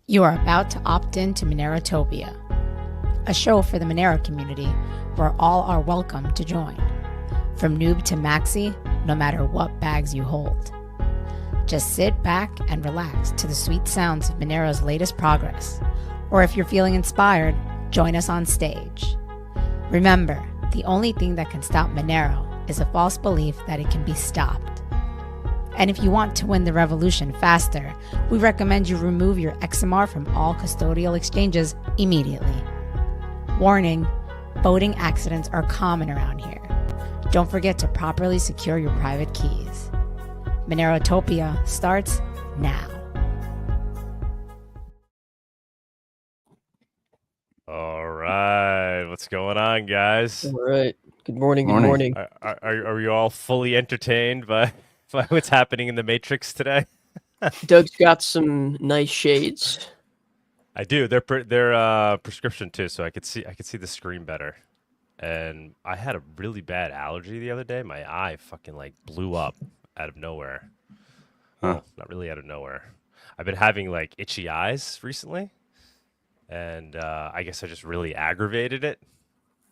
You are about to opt in to Monerotopia, a show for the Monero community where all are welcome to join. From noob to maxi, no matter what bags you hold. Just sit back and relax to the sweet sounds of Monero's latest progress. Or if you're feeling inspired, join us on stage. Remember, the only thing that can stop Monero is a false belief that it can be stopped. And if you want to win the revolution faster, we recommend you remove your XMR from all custodial exchanges immediately. Warning, voting accidents are common around here. Don't forget to properly secure your private keys. Monerotopia starts now. All right, what's going on, guys? All right. Good morning. Good morning. Are you all fully entertained by what's happening in the Matrix today? Doug's got some nice shades. I do. They're prescription too, so I could see the screen better. And I had a really bad allergy the other day. My eye fucking like blew up out of nowhere. Well, not really out of nowhere. I've been having like itchy eyes recently, and I guess I just really aggravated it.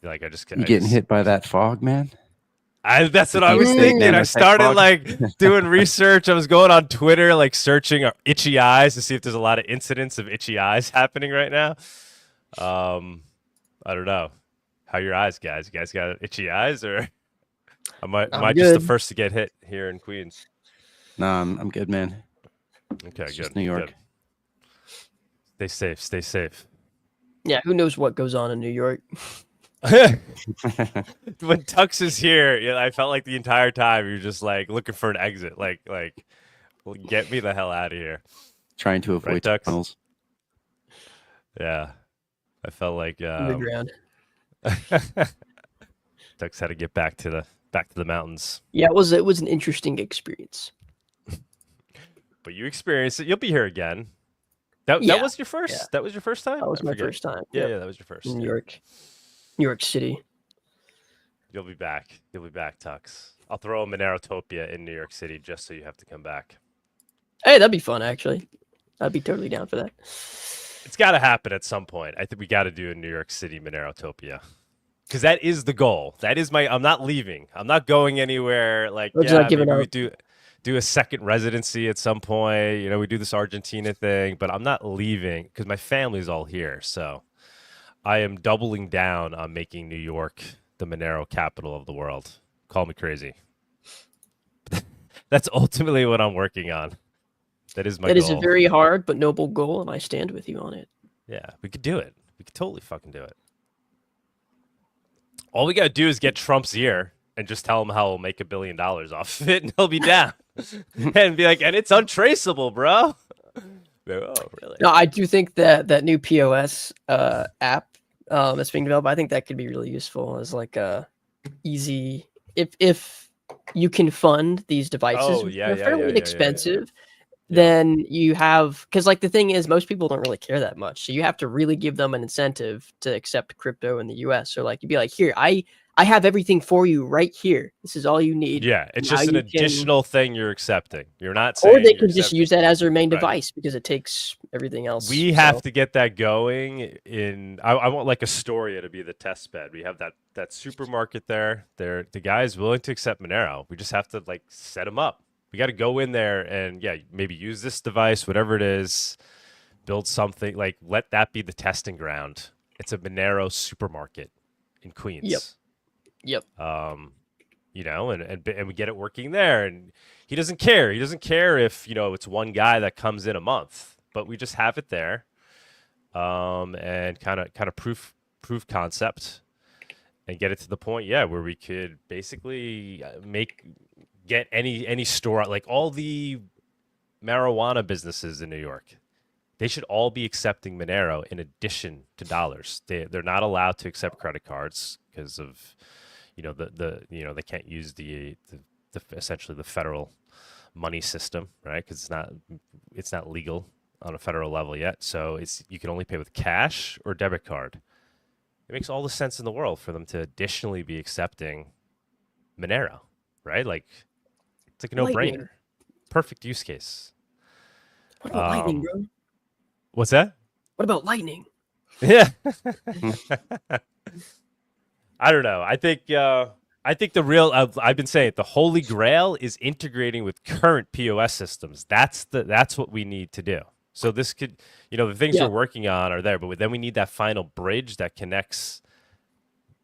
Like You getting hit by that fog, man? That's what I was thinking. I started like doing research. I was going on Twitter, like searching itchy eyes to see if there's a lot of incidents of itchy eyes happening right now. I don't know. How are your eyes, guys? You guys got itchy eyes, or am I just the first to get hit here in Queens? No, I'm good, man. Okay, it's good. Just New York. Good. Stay safe. Stay safe. Yeah, who knows what goes on in New York? When Tux is here, I felt like the entire time you're just like looking for an exit, like get me the hell out of here. Trying to avoid tunnels. Yeah, I felt like Underground. Tux had to get back to the mountains. Yeah, it was an interesting experience. But you experienced it. You'll be here again. That was your first. Yeah. That was your first time. That was my first time. Yeah, that was your first. In New York City. You'll be back. You'll be back, Tux. I'll throw a Monerotopia in New York City just so you have to come back. Hey, that'd be fun, actually. I'd be totally down for that. It's got to happen at some point. I think we got to do a New York City Monerotopia. Because that is the goal. That is I'm not leaving. I'm not going anywhere. Like, maybe we do a second residency at some point. You know, we do this Argentina thing, but I'm not leaving because my family's all here. So I am doubling down on making New York the Monero capital of the world. Call me crazy. That's ultimately what I'm working on. That is my goal. That is a very hard but noble goal, and I stand with you on it. Yeah, we could do it. We could totally fucking do it. All we got to do is get Trump's ear and just tell him how we'll make $1 billion off of it, and he'll be down. And be like, and it's untraceable, bro. Oh, really? No, I do think that new POS app that's being developed, I think that could be really useful as like a easy, if you can fund these devices, they're fairly inexpensive. Then you have, because like the thing is, most people don't really care that much. So you have to really give them an incentive to accept crypto in the US. So like you'd be like, here, I have everything for you right here. This is all you need. Yeah, it's just an additional thing you're accepting. You're not saying, or they can just use that as their main device because it takes everything else. We have to get that going. I want like Astoria to be the test bed. We have that supermarket there. The guy is willing to accept Monero. We just have to like set him up. We got to go in there and maybe use this device, whatever it is, build something, like let that be the testing ground. It's a Monero supermarket in Queens. Yep. You know, and we get it working there, and he doesn't care. He doesn't care if, it's one guy that comes in a month, but we just have it there. And kind of proof concept and get it to the point, where we could basically get any store, like all the marijuana businesses in New York, they should all be accepting Monero in addition to dollars. They're not allowed to accept credit cards because of, they can't use the essentially the federal money system, right? Because it's not legal on a federal level yet. So you can only pay with cash or debit card. It makes all the sense in the world for them to additionally be accepting Monero, right? Like, it's like a no-brainer. Perfect use case. What about Lightning, bro? What's that? What about Lightning? Yeah. I don't know. I think the real I've been saying it, the holy grail is integrating with current POS systems. That's what we need to do. So this could, the things we're working on are there, but then we need that final bridge that connects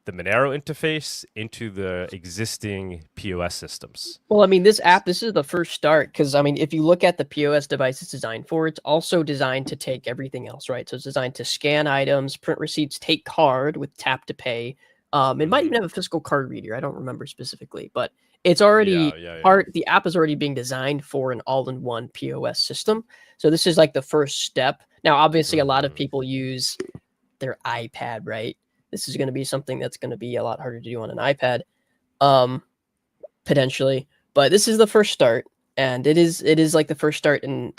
the Monero interface into the existing POS systems. Well, I mean, this is the first start, because I mean, if you look at the POS device it's designed for, it's also designed to take everything else, right? So it's designed to scan items, print receipts, take card with tap to pay. It might even have a physical card reader. I don't remember specifically, but it's already the app is already being designed for an all-in-one POS system. So this is like the first step. Now, obviously, a lot of people use their iPad, right? This is going to be something that's going to be a lot harder to do on an iPad, potentially. But this is the first start, and it is like the first start. And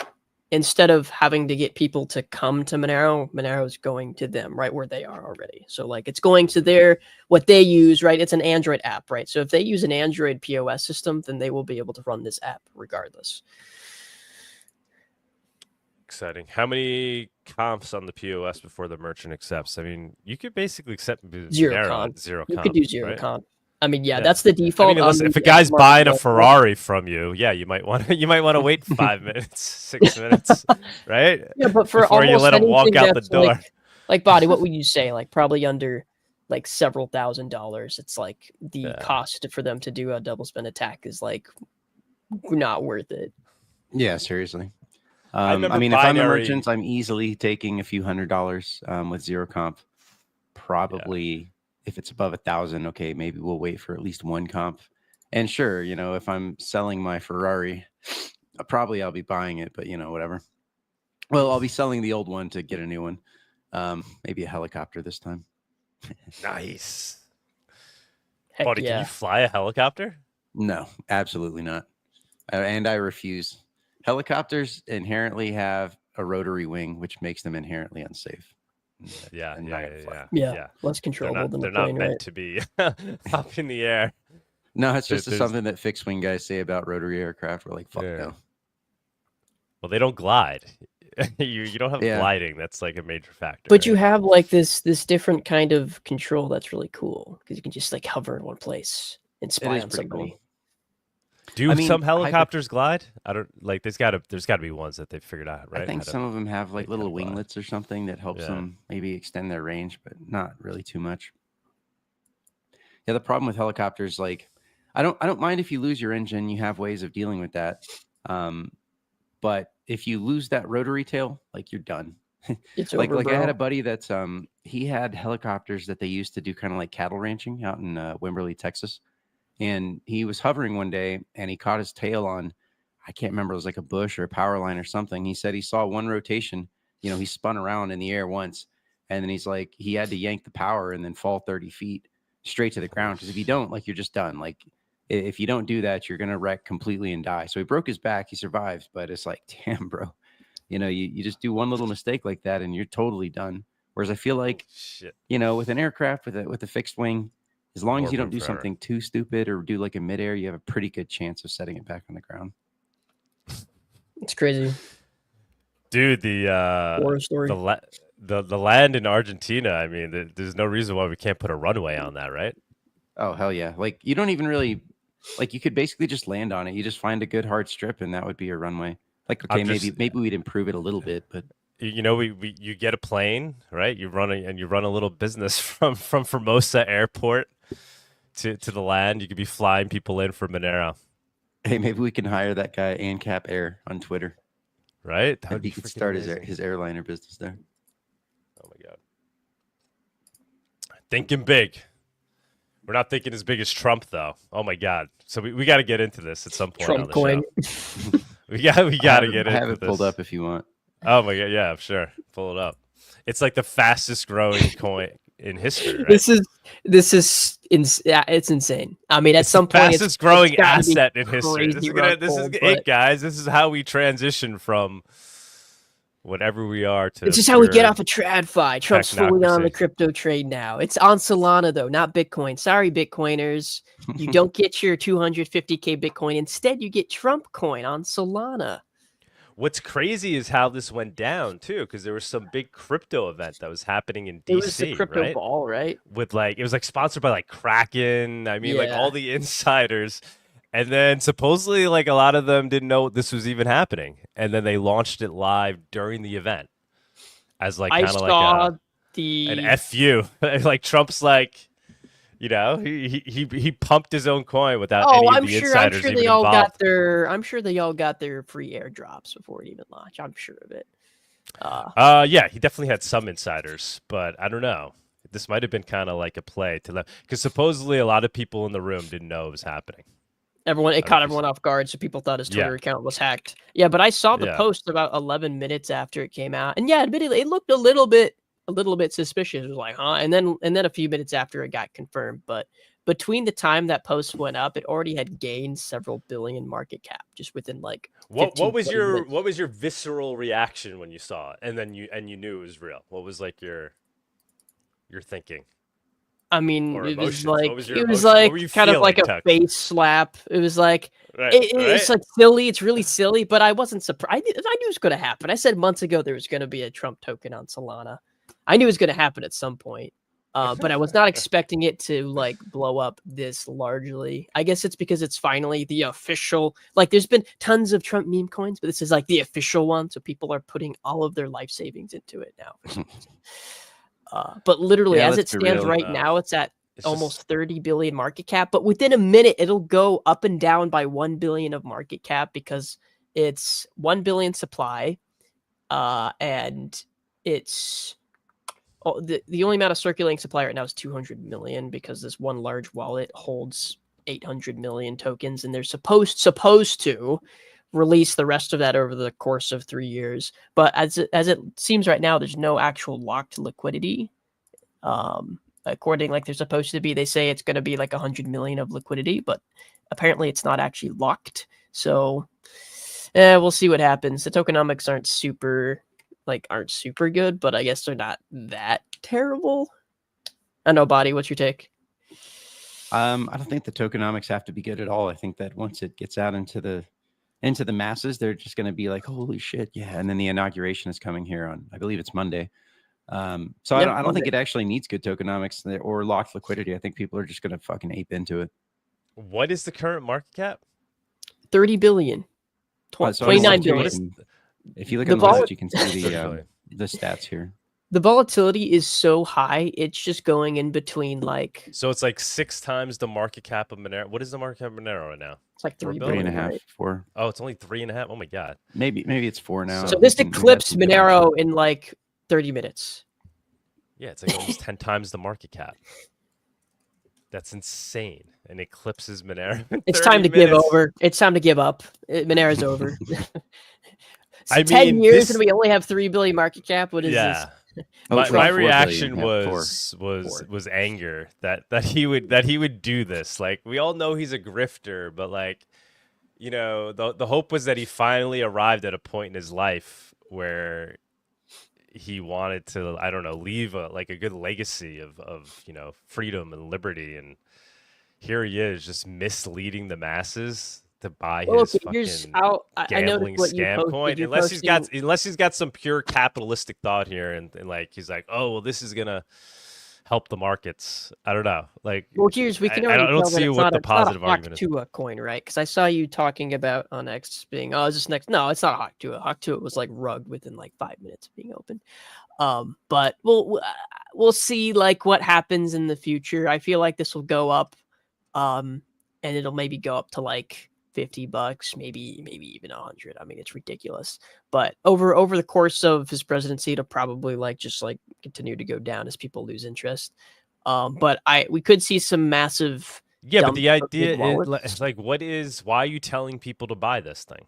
instead of having to get people to come to Monero, Monero is going to them right where they are already. So like it's going to what they use, right? It's an Android app, right? So if they use an Android POS system, then they will be able to run this app regardless. Exciting. How many comps on the POS before the merchant accepts? I mean, you could basically accept zero comp. You could do zero right? comp. I mean, that's the default. I mean, listen, if a guy's buying a Ferrari from you, you might want to wait 5 minutes, 6 minutes, right? Yeah, but for before you let him walk out the door. Like Bawdy, what would you say? Like probably under like several $1,000s. It's like the cost for them to do a double spend attack is like not worth it. Yeah, seriously. I mean, if I'm a merchant, I'm easily taking a few $100s with zero comp. Probably if it's above 1,000, okay, maybe we'll wait for at least one comp. And sure, if I'm selling my Ferrari, I'll be buying it, but whatever. Well, I'll be selling the old one to get a new one. Maybe a helicopter this time. Nice. Heck Bawdy, can you fly a helicopter? No, absolutely not. And I refuse. Helicopters inherently have a rotary wing, which makes them inherently unsafe. Yeah. Less controllable they're not meant to be up in the air. No, it's just something that fixed wing guys say about rotary aircraft. We're like, fuck no. Well, they don't glide. you don't have gliding. That's like a major factor. But you have like this different kind of control that's really cool, because you can just like hover in one place and spy on somebody. Cool. Do some helicopters glide? I don't like. There's got to be ones that they've figured out, right? I think some of them have like little winglets or something that helps them maybe extend their range, but not really too much. Yeah, the problem with helicopters, like, I don't mind if you lose your engine. You have ways of dealing with that. But if you lose that rotary tail, like, you're done. It's like over, I had bro. a buddy that's he had helicopters that they used to do kind of like cattle ranching out in Wimberley, Texas. And he was hovering one day and he caught his tail on, I can't remember, it was like a bush or a power line or something. He said he saw one rotation, he spun around in the air once, and then he's like, he had to yank the power and then fall 30 feet straight to the ground. Because if you don't, like, you're just done. Like, if you don't do that, you're going to wreck completely and die. So he broke his back, he survived, but it's like, damn, bro, you just do one little mistake like that and you're totally done. Whereas I feel like, with an aircraft, with a fixed wing, as long as you don't do something too stupid or do like a midair, you have a pretty good chance of setting it back on the ground. It's crazy, dude. The land in Argentina. I mean, there's no reason why we can't put a runway on that, right? Oh hell yeah! Like, you don't even really, like, you could basically just land on it. You just find a good hard strip, and that would be your runway. Like, okay, maybe we'd improve it a little bit, but. You get a plane, right? You run a little business from Formosa Airport to the land. You could be flying people in for Monero. Hey, maybe we can hire that guy ANCAP Air on Twitter, right? He could start his airliner business there. Oh my god, thinking big. We're not thinking as big as Trump, though. Oh my god! So we got to get into this at some point. Trump on the coin. Show. we got to get into this. I have it pulled up if you want. Oh my god, yeah, sure. Pull it up. It's like the fastest growing coin in history, right? This is it's insane. I mean, at some point, fastest growing asset in history. This is it, guys. This is how we transition from whatever we are to. This is how we get off of TradFi. Trump's fully on the crypto trade now. It's on Solana though, not Bitcoin. Sorry, Bitcoiners. You don't get your 250K Bitcoin. Instead, you get Trump coin on Solana. What's crazy is how this went down too, because there was some big crypto event that was happening in DC, it was the crypto right? ball, right? With like, it was like sponsored by like Kraken. I mean, like all the insiders. And then supposedly like a lot of them didn't know this was even happening. And then they launched it live during the event as like kind of like an FU. Like Trump's like, you know, he pumped his own coin without any of the insiders even involved. I'm sure they all got their free airdrops before it even launched. I'm sure of it. Yeah, he definitely had some insiders, but I don't know. This might have been kind of like a play to them because supposedly a lot of people in the room didn't know it was happening. It caught everyone off guard, so people thought his Twitter account was hacked. Yeah, but I saw the post about 11 minutes after it came out, and yeah, admittedly, it looked a little bit suspicious. It was like, huh? And then a few minutes after it got confirmed. But between the time that post went up, it already had gained several billion market cap just within like. What was your visceral reaction when you saw it, and then you knew it was real? What was like your thinking? I mean, it was like kind of like a face slap. It was like it's like silly. It's really silly, but I wasn't surprised. I knew it was going to happen. I said months ago there was going to be a Trump token on Solana. I knew it was going to happen at some point, but I was not expecting it to like blow up this largely. I guess it's because it's finally the official. Like, there's been tons of Trump meme coins, but this is like the official one, so people are putting all of their life savings into it now. But literally, as it stands right now, it's at almost 30 billion market cap. But within a minute, it'll go up and down by 1 billion of market cap because it's 1 billion supply, and it's the only amount of circulating supply right now is 200 million because this one large wallet holds 800 million tokens, and they're supposed to release the rest of that over the course of 3 years. But as it seems right now, there's no actual locked liquidity. According like they're supposed to be, they say it's going to be like 100 million of liquidity, but apparently it's not actually locked. So we'll see what happens. The tokenomics aren't super good, but I guess they're not that terrible. I know, Bawdy, what's your take? I don't think the tokenomics have to be good at all. I think that once it gets out into the masses, they're just going to be like, holy shit, yeah. And then the inauguration is coming here on, I believe it's Monday. So I don't think it actually needs good tokenomics or locked liquidity. I think people are just going to fucking ape into it. What is the current market cap? 30 billion. 29 billion. If you look at the list, you can see the stats here. The volatility is so high, it's just going in between like. So it's like 6 times the market cap of Monero. What is the market cap of Monero right now? It's like 3 billion. 3.5, right? 4. Oh, it's only 3.5. Oh my god. Maybe it's 4 now. So this eclipsed Monero in like 30 minutes. Yeah, it's like almost 10 times the market cap. That's insane. And eclipses Monero. It's time to give over. It's time to give up. Monero's over. 10 years and we only have 3 billion market cap. What is this? My reaction was anger that he would do this. Like, we all know he's a grifter, but like, you know, the hope was that he finally arrived at a point in his life where he wanted to, I don't know, leave a good legacy of you know, freedom and liberty, and here he is just misleading the masses to buy his fucking gambling scam coin. Unless he's got some pure capitalistic thought here, and like he's like, oh well, this is gonna help the markets. I don't know. Like, well, here's I don't see what the positive argument is. To a coin, right? Because I saw you talking about on X being, oh, is this next? No, it's not a Hawk to it. Hawk to it was like rugged within like 5 minutes of being open. But we'll see like what happens in the future. I feel like this will go up, and it'll maybe go up to like $50, maybe even 100. I mean, it's ridiculous. But over the course of his presidency, it'll probably just continue to go down as people lose interest. But we could see some massive. Yeah, but the idea is like, why are you telling people to buy this thing?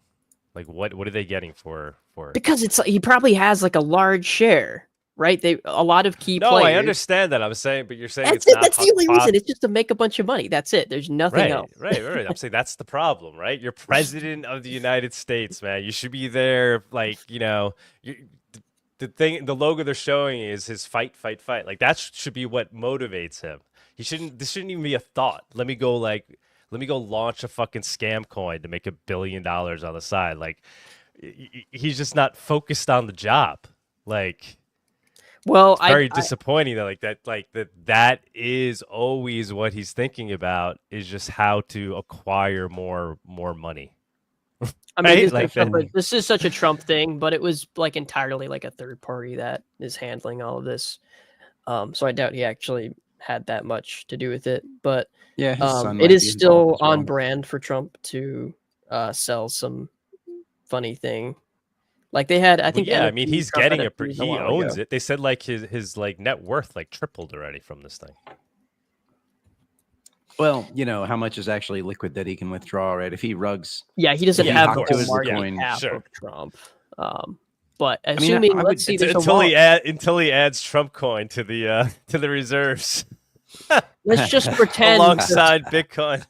Like, what are they getting for it? Because he probably has like a large share. Right, a lot of key players. No, I understand that. I'm saying, but you're saying that's the only reason. It's just to make a bunch of money. That's it. There's nothing else. Right. I'm saying that's the problem, right? You're president of the United States, man. You should be there. Like, you know, the logo they're showing is his fight. Like, that should be what motivates him. This shouldn't even be a thought. Let me go launch a fucking scam coin to make $1 billion on the side. Like, he's just not focused on the job. Like, well, it's very disappointing that is always what he's thinking about, is just how to acquire more money. I mean, Right? this is such a Trump thing, but it was like entirely like a third party that is handling all of this. So I doubt he actually had that much to do with it. But yeah, his son it is still well. on brand for Trump to sell some funny thing. Like they had, I think. Yeah, I mean, he's Trump getting he owns it. They said like his like net worth like tripled already from this thing. Well, you know how much is actually liquid that he can withdraw, right? If he rugs, yeah, he doesn't have the whole his market Bitcoin, cap sure. of Trump. But assuming, I let's see, until he adds Trump coin to the reserves. Let's just pretend alongside Bitcoin.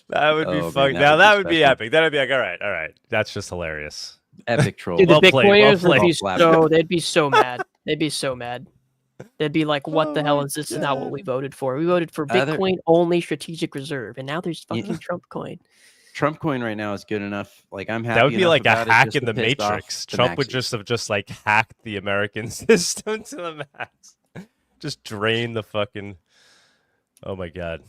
That would be fun. Now that would be epic. That would be like, all right, that's just hilarious. Epic troll. Dude, the Bitcoiners would be so, they'd be so mad. They'd be so mad. They'd be like, what the hell is this? Is not what we voted for. We voted for Bitcoin only strategic reserve, and now there's fucking Trump coin. Trump coin right now is good enough. Like, I'm happy. That would be like a hack in the piss Matrix. Trump would just have like hacked the American system to the max. Just drain the fucking. Oh my god.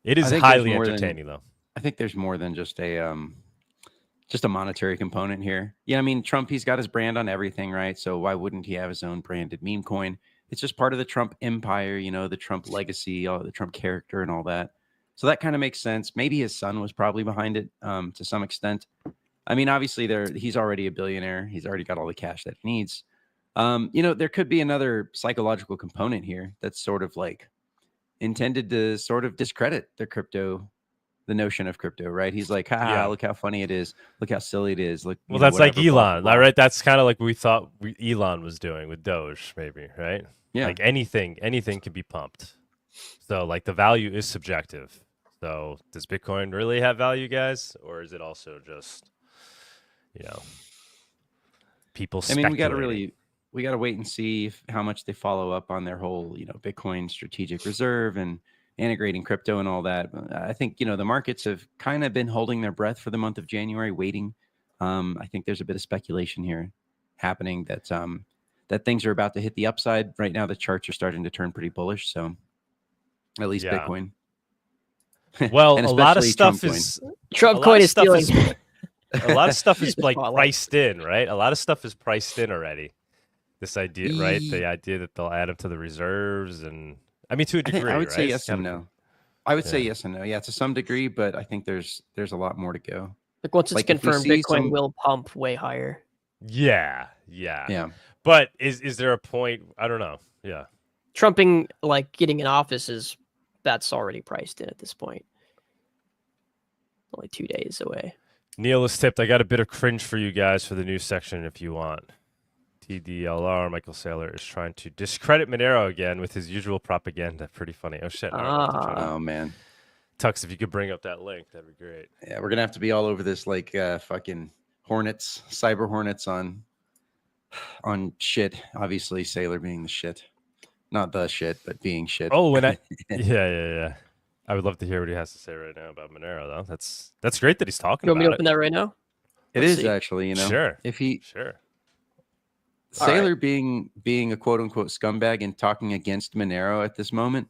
It is highly entertaining, though. I think there's more than just a monetary component here. Yeah, I mean, Trump, he's got his brand on everything, right? So why wouldn't he have his own branded meme coin? It's just part of the Trump empire, you know, the Trump legacy, all the Trump character and all that. So that kind of makes sense. Maybe his son was probably behind it to some extent. I mean, obviously, he's already a billionaire. He's already got all the cash that he needs. You know, there could be another psychological component here that's sort of like intended to sort of discredit the notion of crypto, right? He's like, look how funny it is. Look how silly it is. Look, well, that's like Elon, right? That's kind of like we thought Elon was doing with Doge, maybe, right? Yeah. Like anything can be pumped. So like the value is subjective. So does Bitcoin really have value, guys? Or is it also just, people speculating? I mean, we got to wait and see how much they follow up on their whole, Bitcoin strategic reserve and integrating crypto and all that. I think, the markets have kind of been holding their breath for the month of January, waiting. I think there's a bit of speculation here happening that things are about to hit the upside. Right now, the charts are starting to turn pretty bullish. So at least Bitcoin. Well, a lot of stuff is Trump coin is stealing. A lot of stuff is like priced in, right? A lot of stuff is priced in already. This idea, right? The idea that they'll add them to the reserves, and I mean, to a degree, I would say right? yes and no. I would say yes and no. Yeah, to some degree, but I think there's a lot more to go. Like once it's confirmed, Bitcoin will pump way higher. Yeah. But is there a point? I don't know. Yeah. Trumping, like getting in office, that's already priced in at this point. Only 2 days away. Neil is tipped. I got a bit of cringe for you guys for the news section if you want. TDLR, Michael Saylor is trying to discredit Monero again with his usual propaganda. Pretty funny. Oh, shit. Oh, man. Tux, if you could bring up that link, that'd be great. Yeah, we're going to have to be all over this like fucking hornets, cyber hornets on shit. Obviously, Saylor being the shit. Not the shit, but being shit. Oh, yeah. I would love to hear what he has to say right now about Monero, though. That's great that he's talking about it. You want me to open that right now? Let's see. Actually, Sure. Sure. Saylor being a quote unquote scumbag and talking against Monero at this moment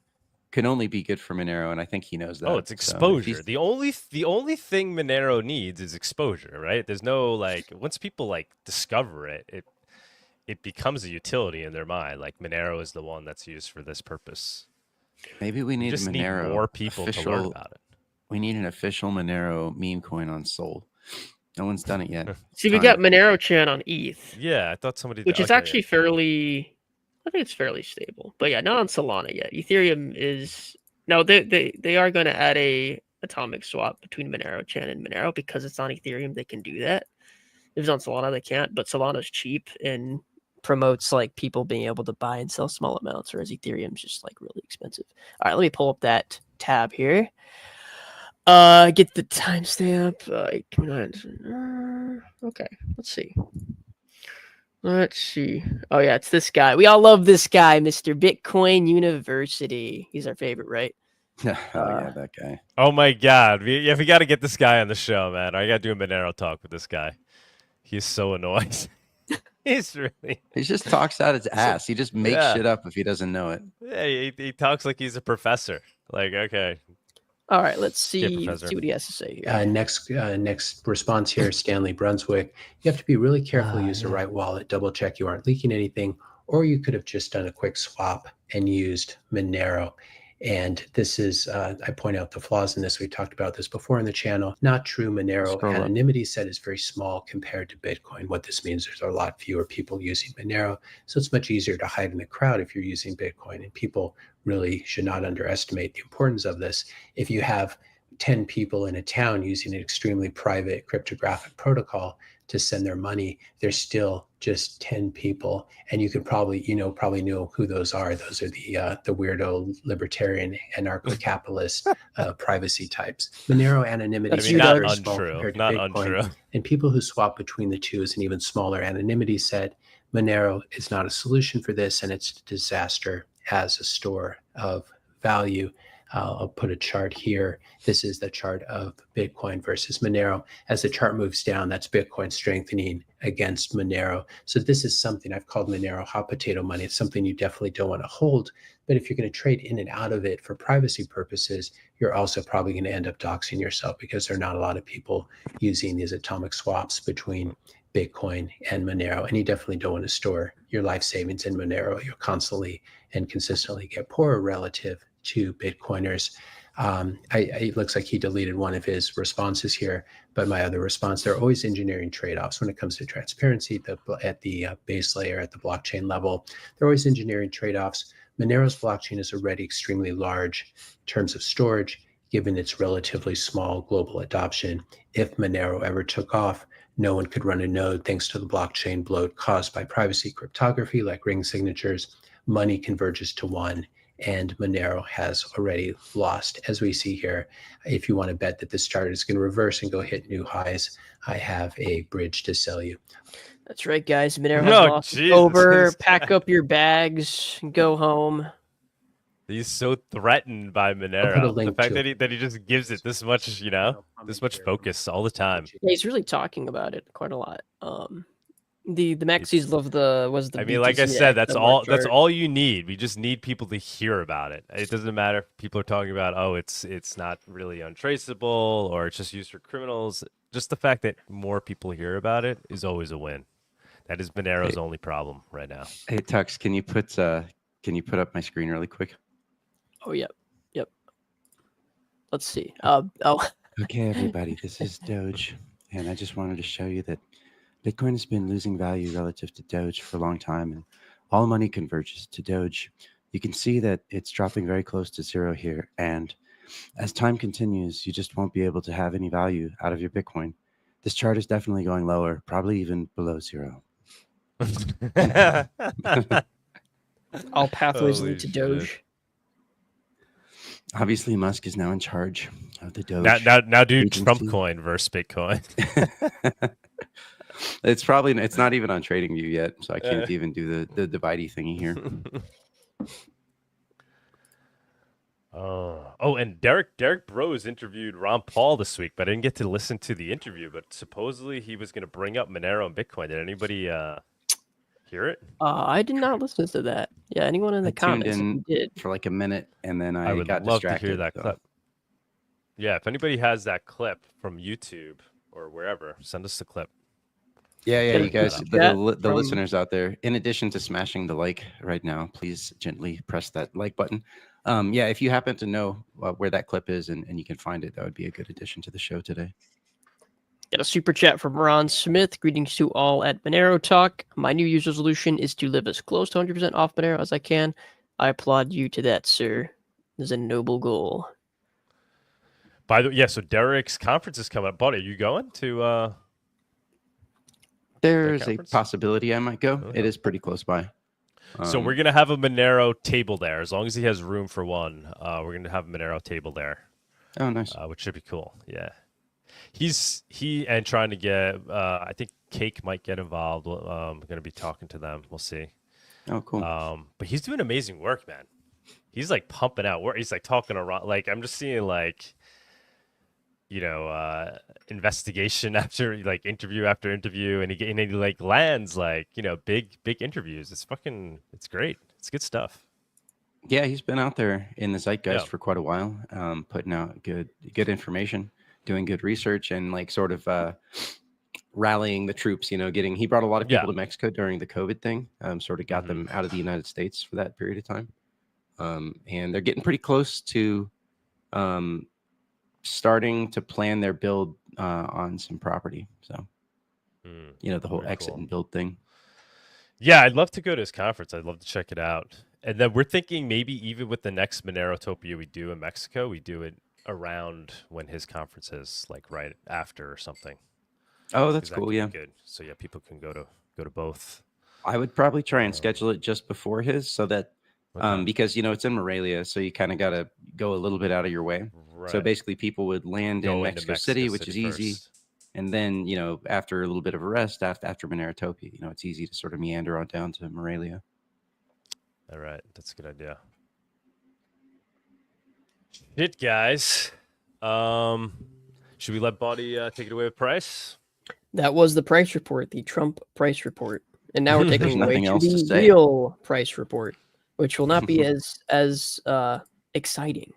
can only be good for Monero, and I think he knows that. Oh, it's exposure. So the only thing Monero needs is exposure, right? There's no once people discover it becomes a utility in their mind. Like Monero is the one that's used for this purpose. Maybe we need just Monero need more people to learn about it. We need an official Monero meme coin on Sol. No one's done it yet. See, we got Monerotopia on ETH. Yeah, I thought somebody. Which is actually fairly. I think it's fairly stable, but yeah, not on Solana yet. Ethereum is no. They are going to add a atomic swap between Monerotopia and Monero because it's on Ethereum. They can do that. If it's on Solana, they can't. But Solana's cheap and promotes people being able to buy and sell small amounts, whereas Ethereum's just really expensive. All right, let me pull up that tab here. Get the timestamp. Okay, let's see. Oh yeah, it's this guy. We all love this guy, Mr. Bitcoin University. He's our favorite, right? Oh yeah, that guy. Oh my God, we got to get this guy on the show, man. I got to do a Monero talk with this guy. He's so annoying. He's really. He just talks out his ass. He just makes shit up if he doesn't know it. Yeah, he talks like he's a professor. Like, okay. All right, let's see Professor. what he has to say here. Next response here, Stanley Brunswick. You have to be really careful, use the right wallet, double check you aren't leaking anything, or you could have just done a quick swap and used Monero. And this is, I point out the flaws in this. We talked about this before in the channel. Not true. Monero anonymity set is very small compared to Bitcoin. What this means, there's a lot fewer people using Monero. So it's much easier to hide in the crowd if you're using Bitcoin. And people really should not underestimate the importance of this. If you have 10 people in a town using an extremely private cryptographic protocol to send their money, there's still just 10 people, and you could probably know who those are. Those are the weirdo libertarian anarcho-capitalist privacy types. Monero anonymity is very small compared to Bitcoin, and people who swap between the two is an even smaller anonymity set. Monero is not a solution for this, and it's a disaster as a store of value. I'll put a chart here. This is the chart of Bitcoin versus Monero. As the chart moves down, that's Bitcoin strengthening against Monero. So this is something I've called Monero hot potato money. It's something you definitely don't want to hold. But if you're going to trade in and out of it for privacy purposes, you're also probably going to end up doxing yourself, because there are not a lot of people using these atomic swaps between Bitcoin and Monero. And you definitely don't want to store your life savings in Monero. You'll constantly and consistently get poorer relative to Bitcoiners. It looks like he deleted one of his responses here, but my other response, there are always engineering trade-offs when it comes to transparency at the base layer, at the blockchain level. There are always engineering trade-offs. Monero's blockchain is already extremely large in terms of storage, given its relatively small global adoption. If Monero ever took off, no one could run a node thanks to the blockchain bloat caused by privacy cryptography like ring signatures. Money converges to one, and Monero has already lost, as we see here. If you want to bet that this chart is going to reverse and go hit new highs, I have a bridge to sell you. That's right, guys. Monero has lost. It's over. Pack up your bags and go home. He's so threatened by Monero. The fact that he just gives it this much, this much focus all the time. Yeah, he's really talking about it quite a lot. The maxis love the like I said, that's all you need. We just need people to hear about it. It doesn't matter if people are talking about, it's not really untraceable, or it's just used for criminals. Just the fact that more people hear about it is always a win. That is Monero's only problem right now. Hey Tux, can you put up my screen really quick? Oh yep. Let's see. Okay, everybody, this is Doge, and I just wanted to show you that Bitcoin has been losing value relative to Doge for a long time, and all money converges to Doge. You can see that it's dropping very close to zero here, and as time continues, you just won't be able to have any value out of your Bitcoin. This chart is definitely going lower, probably even below zero. All pathways lead to Doge. Obviously, Musk is now in charge of the Doge. Now do Trump coin versus Bitcoin. It's not even on TradingView yet, so I can't even do the Bawdy thingy here. And Derek Bros interviewed Ron Paul this week, but I didn't get to listen to the interview. But supposedly he was going to bring up Monero and Bitcoin. Did anybody hear it? I did not listen to that. Yeah, anyone in the comments did for like a minute, and then I would got love distracted, to hear that clip. Yeah, if anybody has that clip from YouTube or wherever, send us the clip. Yeah, you guys, the listeners out there, in addition to smashing the like right now, please gently press that like button. If you happen to know where that clip is and you can find it, that would be a good addition to the show today. Got a super chat from Ron Smith. Greetings to all at Monero Talk. My New Year's resolution is to live as close to 100% off Monero as I can. I applaud you to that, sir. This is a noble goal. By the way, so Derek's conference is coming up. Buddy, are you going to... There's a possibility I might go. It is pretty close by. So we're going to have a Monero table there. As long as he has room for one, we're going to have a Monero table there. Oh, nice. Which should be cool. Yeah. And trying to get, I think Cake might get involved. I'm going to be talking to them. We'll see. Oh, cool. But he's doing amazing work, man. he's like pumping out. He's like talking around. Like I'm just seeing like, you know, investigation after like interview after interview, and he like lands like, you know, big interviews. It's great. It's good stuff. Yeah, he's been out there in the zeitgeist Yeah. for quite a while, putting out good information, doing good research, and like sort of rallying the troops. You know, he brought a lot of people to Mexico during the COVID thing, sort of got them out of the United States for that period of time, and they're getting pretty close to starting to plan their build on some property. So, you know, the whole exit and build thing. Yeah, I'd love to go to his conference. I'd love to check it out. And then we're thinking maybe even with the next Monerotopia we do in Mexico, we do it around when his conference is, like right after or something. Oh, that's cool. Yeah. Good. So yeah, people can go to both. I would probably try and schedule it just before his, so that because, you know, it's in Morelia, so you kind of got to go a little bit out of your way. Right. So basically people would land in Mexico City, which is easy. First. And then, you know, after a little bit of a rest, after Monerotopia, you know, it's easy to sort of meander on down to Morelia. All right. That's a good idea. Shit, guys. Should we let Bawdy take it away with price? That was the price report, the Trump price report. And now we're taking away to the real price report, which will not be as exciting.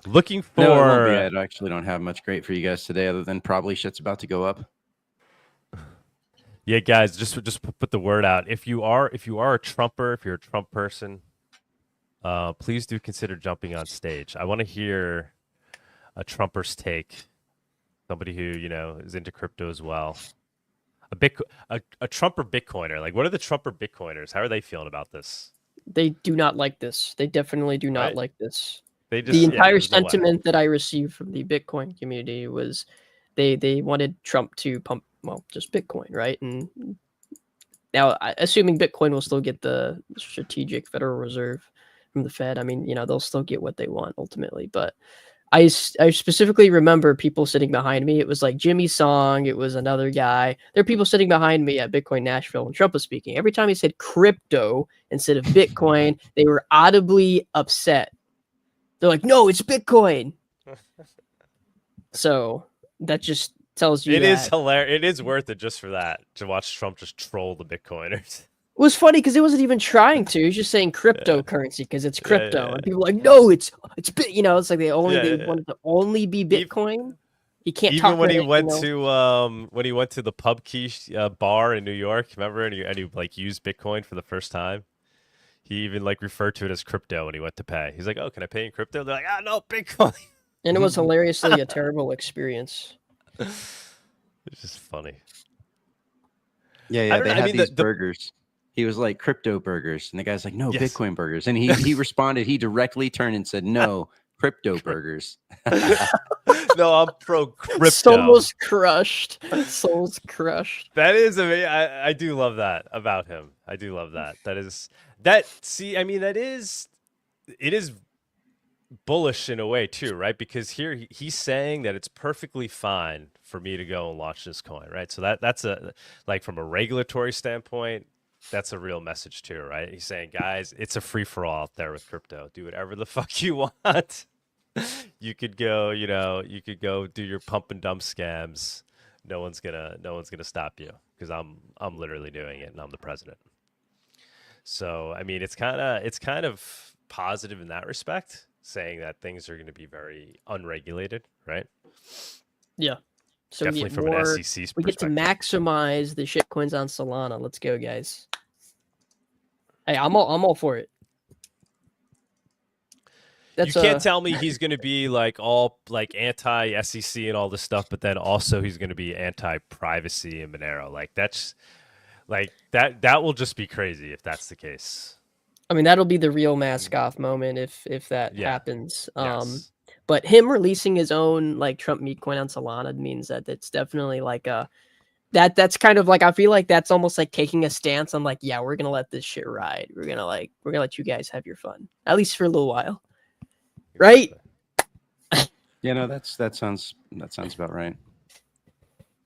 Looking for... No, it won't be. I actually don't have much great for you guys today, other than probably shit's about to go up. Yeah, guys, just put the word out. If you are a Trumper, if you're a Trump person, please do consider jumping on stage. I want to hear a Trumper's take. Somebody who, you know, is into crypto as well. A Trumper Bitcoiner. Like, what are the Trumper Bitcoiners? How are they feeling about this? They do not like this. They definitely do not like this. They just, the entire sentiment that I received from the Bitcoin community was they wanted Trump to pump, well, just Bitcoin, right? And now, assuming Bitcoin will still get the strategic Federal Reserve from the Fed, I mean, you know, they'll still get what they want ultimately. But I specifically remember people sitting behind me. It was like Jimmy Song. It was another guy. There are people sitting behind me at Bitcoin Nashville when Trump was speaking. Every time he said crypto instead of Bitcoin, they were audibly upset. They're like, no, it's Bitcoin. So that just tells you it is hilarious. It is worth it just for that, to watch Trump just troll the Bitcoiners. It was funny because it wasn't even trying to. He was just saying cryptocurrency because it's crypto, and people were like, no, it's you know, it's like they wanted to only be Bitcoin. He can't even talk when he went to the pub quiche bar in New York. Remember, and he like used Bitcoin for the first time. He even like referred to it as crypto when he went to pay. He's like, "Oh, can I pay in crypto?" They're like, "Ah, no, Bitcoin." And it was hilariously a terrible experience. It's just funny. Yeah. They had these burgers. He was like, crypto burgers, and the guy's like, no, Bitcoin burgers. And he responded. He directly turned and said, no, crypto burgers. No, I'm pro crypto. Soul's crushed. Soul's crushed. That is amazing. I do love that about him. I do love that. See, I mean, it is bullish in a way too, right? Because here he's saying that it's perfectly fine for me to go and launch this coin, right? So that's a, like, from a regulatory standpoint, that's a real message too, right? He's saying, guys, it's a free for all out there with crypto. Do whatever the fuck you want. You could go do your pump and dump scams. No one's gonna stop you, because I'm literally doing it, and I'm the president. So I mean, it's kind of positive in that respect, saying that things are going to be very unregulated, right? Yeah. So definitely from an SEC perspective. We get to maximize the shitcoins on Solana. Let's go, guys. Hey, I'm all for it. You can't tell me he's going to be like all like anti-SEC and all this stuff, but then also he's going to be anti-privacy in Monero. Like that's like that will just be crazy if that's the case. I mean, that'll be the real mask off moment if that happens. Yes. But him releasing his own like Trump meat coin on Solana means that it's definitely like that's kind of like, I feel like that's almost like taking a stance on like, yeah, we're gonna let this shit ride. We're gonna let you guys have your fun, at least for a little while, right? Yeah, no, that sounds about right.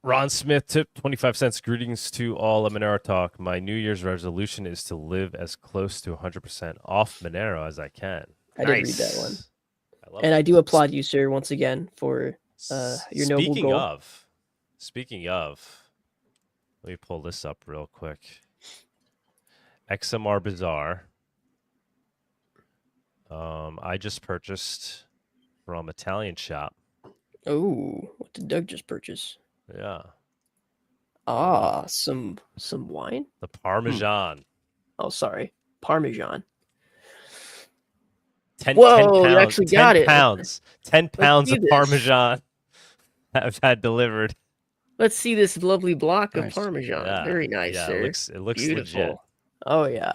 Ron Smith tip 25 cents. Greetings to all of Monero Talk. My New Year's resolution is to live as close to 100% off Monero as I can. I did read that one. I love And it. I do applaud you, sir, once again for your noble goal. Speaking of, let me pull this up real quick. XMR Bazaar. I just purchased from Italian shop. Oh, what did Doug just purchase? Yeah. Some wine? The Parmesan. Oh, sorry. Parmesan. 10 Whoa, 10 pounds, you actually got it. 10 pounds see of this. Parmesan I've had delivered. Let's see this lovely block of Nice. Parmesan. Yeah, Very nice, yeah, sir. it looks Beautiful. legit. Oh, yeah.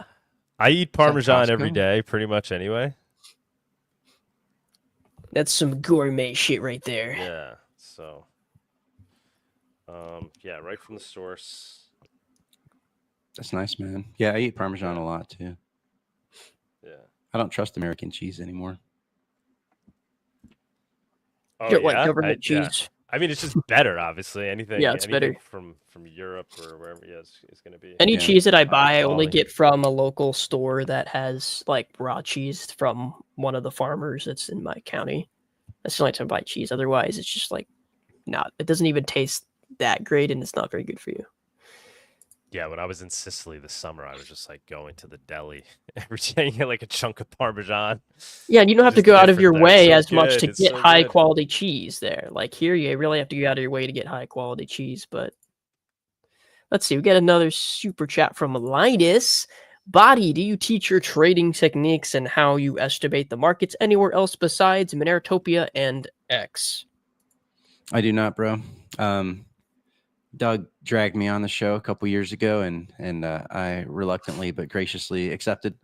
I eat Parmesan Costco? every day, pretty much anyway. That's some gourmet shit right there. Yeah. So, yeah, right from the source. That's nice, man. Yeah, I eat Parmesan a lot too. Yeah. I don't trust American cheese anymore. Oh, Get what yeah? government Yeah. cheese? I mean, it's just better, obviously. Anything, Yeah, it's anything better. from Europe or wherever, yeah, it's going to be. Any Yeah. cheese that I buy, I only quality. get from a local store that has like raw cheese from one of the farmers that's in my county. That's the only time I buy cheese. Otherwise, it's just like not. It doesn't even taste that great, and it's not very good for you. Yeah, when I was in Sicily this summer, I was just like going to the deli every day and get like a chunk of Parmesan. Yeah, and you don't have to Just go out of different your though. way So as much good. to It's get so high good. quality cheese there. Like here, you really have to go out of your way to get high quality cheese. But let's see, we got another super chat from Linus. Bawdy, do you teach your trading techniques and how you estimate the markets anywhere else besides Monerotopia and X? I do not, bro. Doug dragged me on the show a couple years ago, and I reluctantly but graciously accepted.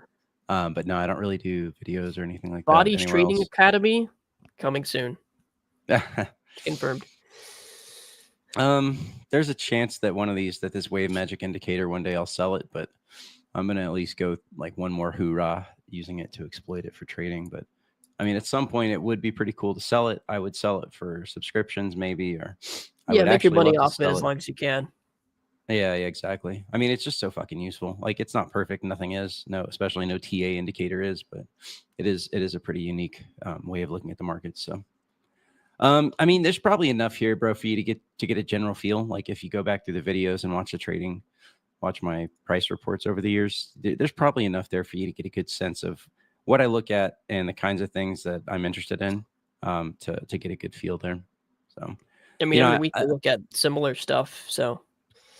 But no, I don't really do videos or anything like Bawdy's that. Trading Academy coming soon. else. Confirmed. There's a chance that this wave magic indicator one day I'll sell it, but I'm gonna at least go like one more hoorah using it to exploit it for trading. But I mean, at some point it would be pretty cool to sell it. I would sell it for subscriptions maybe, or I Yeah, would make your actually money love to off of it sell as long as you can. Yeah, exactly. I mean, it's just so fucking useful. Like, it's not perfect. Nothing is. No, especially no TA indicator is, but it is a pretty unique way of looking at the market. So, I mean, there's probably enough here, bro, for you to get a general feel. Like, if you go back through the videos and watch my price reports over the years, there's probably enough there for you to get a good sense of what I look at and the kinds of things that I'm interested in to get a good feel there. So, I mean, every week we look at similar stuff. So,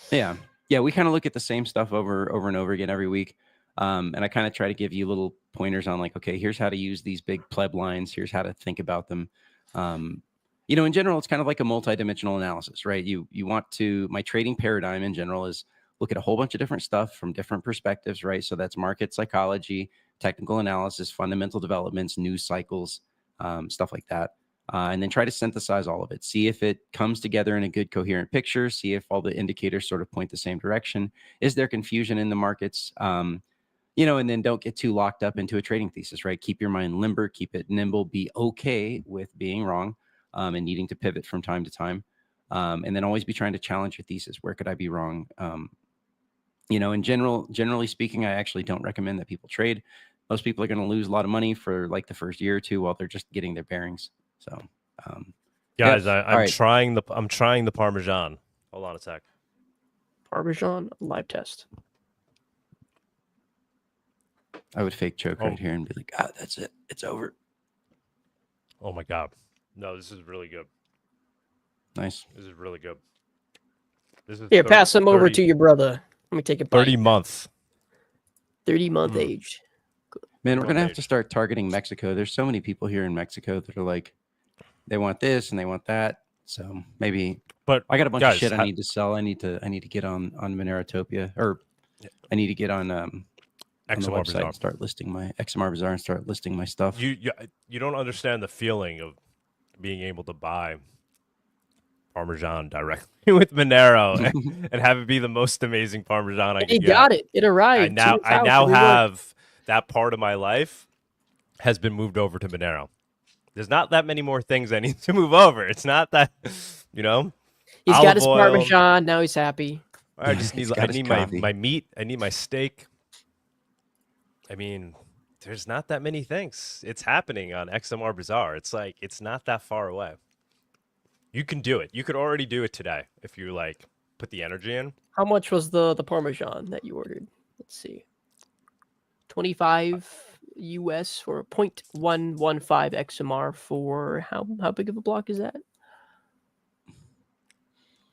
yeah, we kind of look at the same stuff over and over again every week. And I kind of try to give you little pointers on like, okay, here's how to use these big pleb lines. Here's how to think about them. In general, it's kind of like a multidimensional analysis, right? My trading paradigm in general is look at a whole bunch of different stuff from different perspectives, right? So that's market psychology, technical analysis, fundamental developments, news cycles, stuff like that. And then try to synthesize all of it. See if it comes together in a good coherent picture. See if all the indicators sort of point the same direction. Is there confusion in the markets? And then don't get too locked up into a trading thesis, right? Keep your mind limber, keep it nimble, be okay with being wrong and needing to pivot from time to time. And then always be trying to challenge your thesis. Where could I be wrong? Generally speaking, I actually don't recommend that people trade. Most people are going to lose a lot of money for like the first year or two while they're just getting their bearings. So, guys, yeah. I'm trying the Parmesan. Hold on a sec. Parmesan live test. I would fake choke right here and be like, that's it. It's over. Oh my God. No, this is really good. Nice. This is really good. This is Here, pass them over to your brother. Let me take a bite. 30 month. 30-month aged. Man, we're going to have to start targeting Mexico. There's so many people here in Mexico that are like, they want this and they want that. So maybe, but I got a bunch of shit I need to sell. I need to get on Monerotopia, or I need to get on the website and start listing my XMR Bazaar and start listing my stuff. You don't understand the feeling of being able to buy Parmesan directly with Monero and have it be the most amazing Parmesan I can get. You got it. It arrived. I now have that part of my life has been moved over to Monero. There's not that many more things I need to move over. It's not that, He's olive got his oil. Parmesan. Now he's happy. I just need. He's I got his need coffee. my meat. I need my steak. I mean, there's not that many things. It's happening on XMR Bazaar. It's like it's not that far away. You can do it. You could already do it today if you like put the energy in. How much was the Parmesan that you ordered? Let's see. 25 US for 0.115 XMR for how big of a block is that?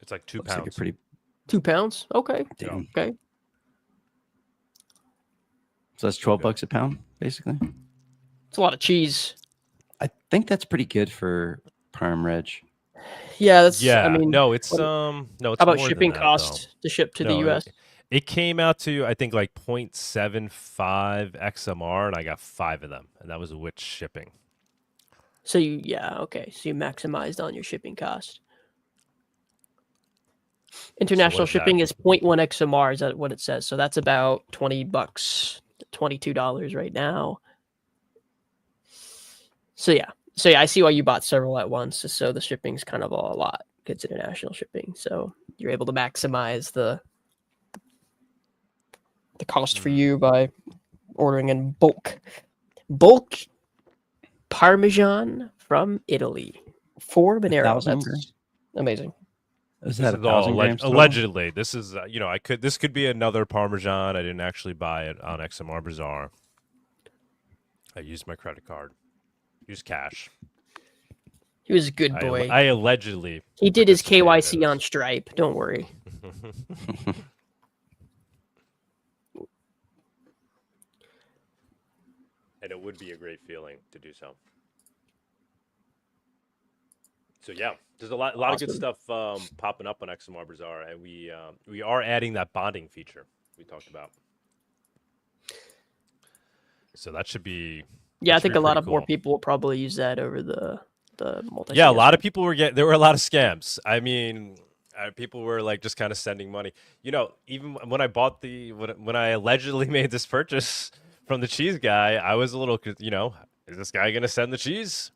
It's like 2 Looks pounds. like a pretty 2 pounds. Okay. damn. Okay. So that's $12 a pound, basically. It's a lot of cheese. I think that's pretty good for Parm Reg. Yeah, that's. Yeah. I mean, no, it's what- no. It's how about more shipping than that, cost to ship to No, the US? It came out to I think like 0.75 XMR, and I got 5 of them, and that was with shipping. So okay. So you maximized on your shipping cost. International is that? shipping is 0.1 XMR. Is that what it says? So that's about $20, $22 right now. So yeah, I see why you bought several at once. So the shipping's kind of a lot. It's international shipping, so you're able to maximize the cost for you by ordering in bulk. Bulk Parmesan from Italy for Monero. 1,000 That's amazing. Is This that is all 1,000 grams total? allegedly. This is this could be another Parmesan. I didn't actually buy it on XMR Bazaar. I used my credit card. Used cash. He was a good boy. I allegedly. He did his participated in KYC on this. Stripe. Don't worry. And it would be a great feeling to do so. So yeah, there's a lot of good stuff popping up on XMR Bazaar, and we are adding that bonding feature we talked about. So that should be. Yeah, I should think be a lot pretty of more cool. people will probably use that over the multi. Yeah, a lot of people were there were a lot of scams. I mean, people were like just kind of sending money. Even when I bought when I allegedly made this purchase from the cheese guy, I was a little, is this guy gonna send the cheese?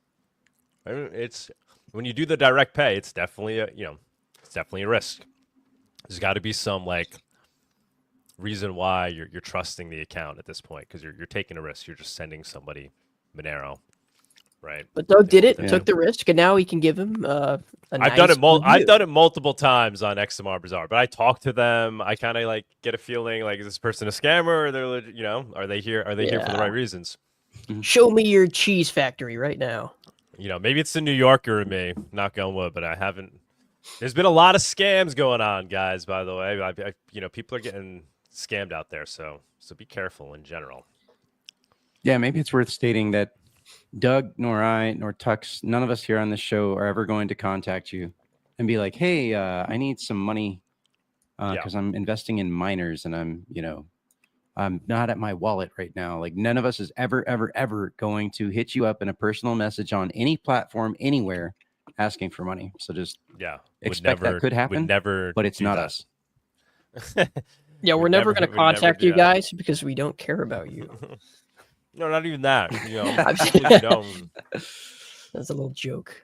I mean, it's when you do the direct pay, it's definitely it's definitely a risk. There's got to be some like reason why you're trusting the account at this point, because you're taking a risk. You're just sending somebody Monero. Right. But Doug did it, Yeah. took the risk, and now we can give him a I've done it. I've review. done it multiple times on XMR Bazaar, but I talk to them. I kind of like get a feeling like, is this person a scammer? Or they're, are they here? Are they here for the Yeah. right reasons? Show me your cheese factory right now. Maybe it's the New Yorker in me, knock on wood, but I haven't. There's been a lot of scams going on, guys. By the way, people are getting scammed out there, so be careful in general. Yeah, maybe it's worth stating that Doug, nor I, nor Tux, none of us here on this show are ever going to contact you and be like, hey, I need some money because I'm investing in miners and I'm not at my wallet right now. Like none of us is ever going to hit you up in a personal message on any platform anywhere asking for money. So just expect that could happen, but it's not us. Yeah, we're never going to contact you guys because we don't care about you. No, not even that. That's a little joke.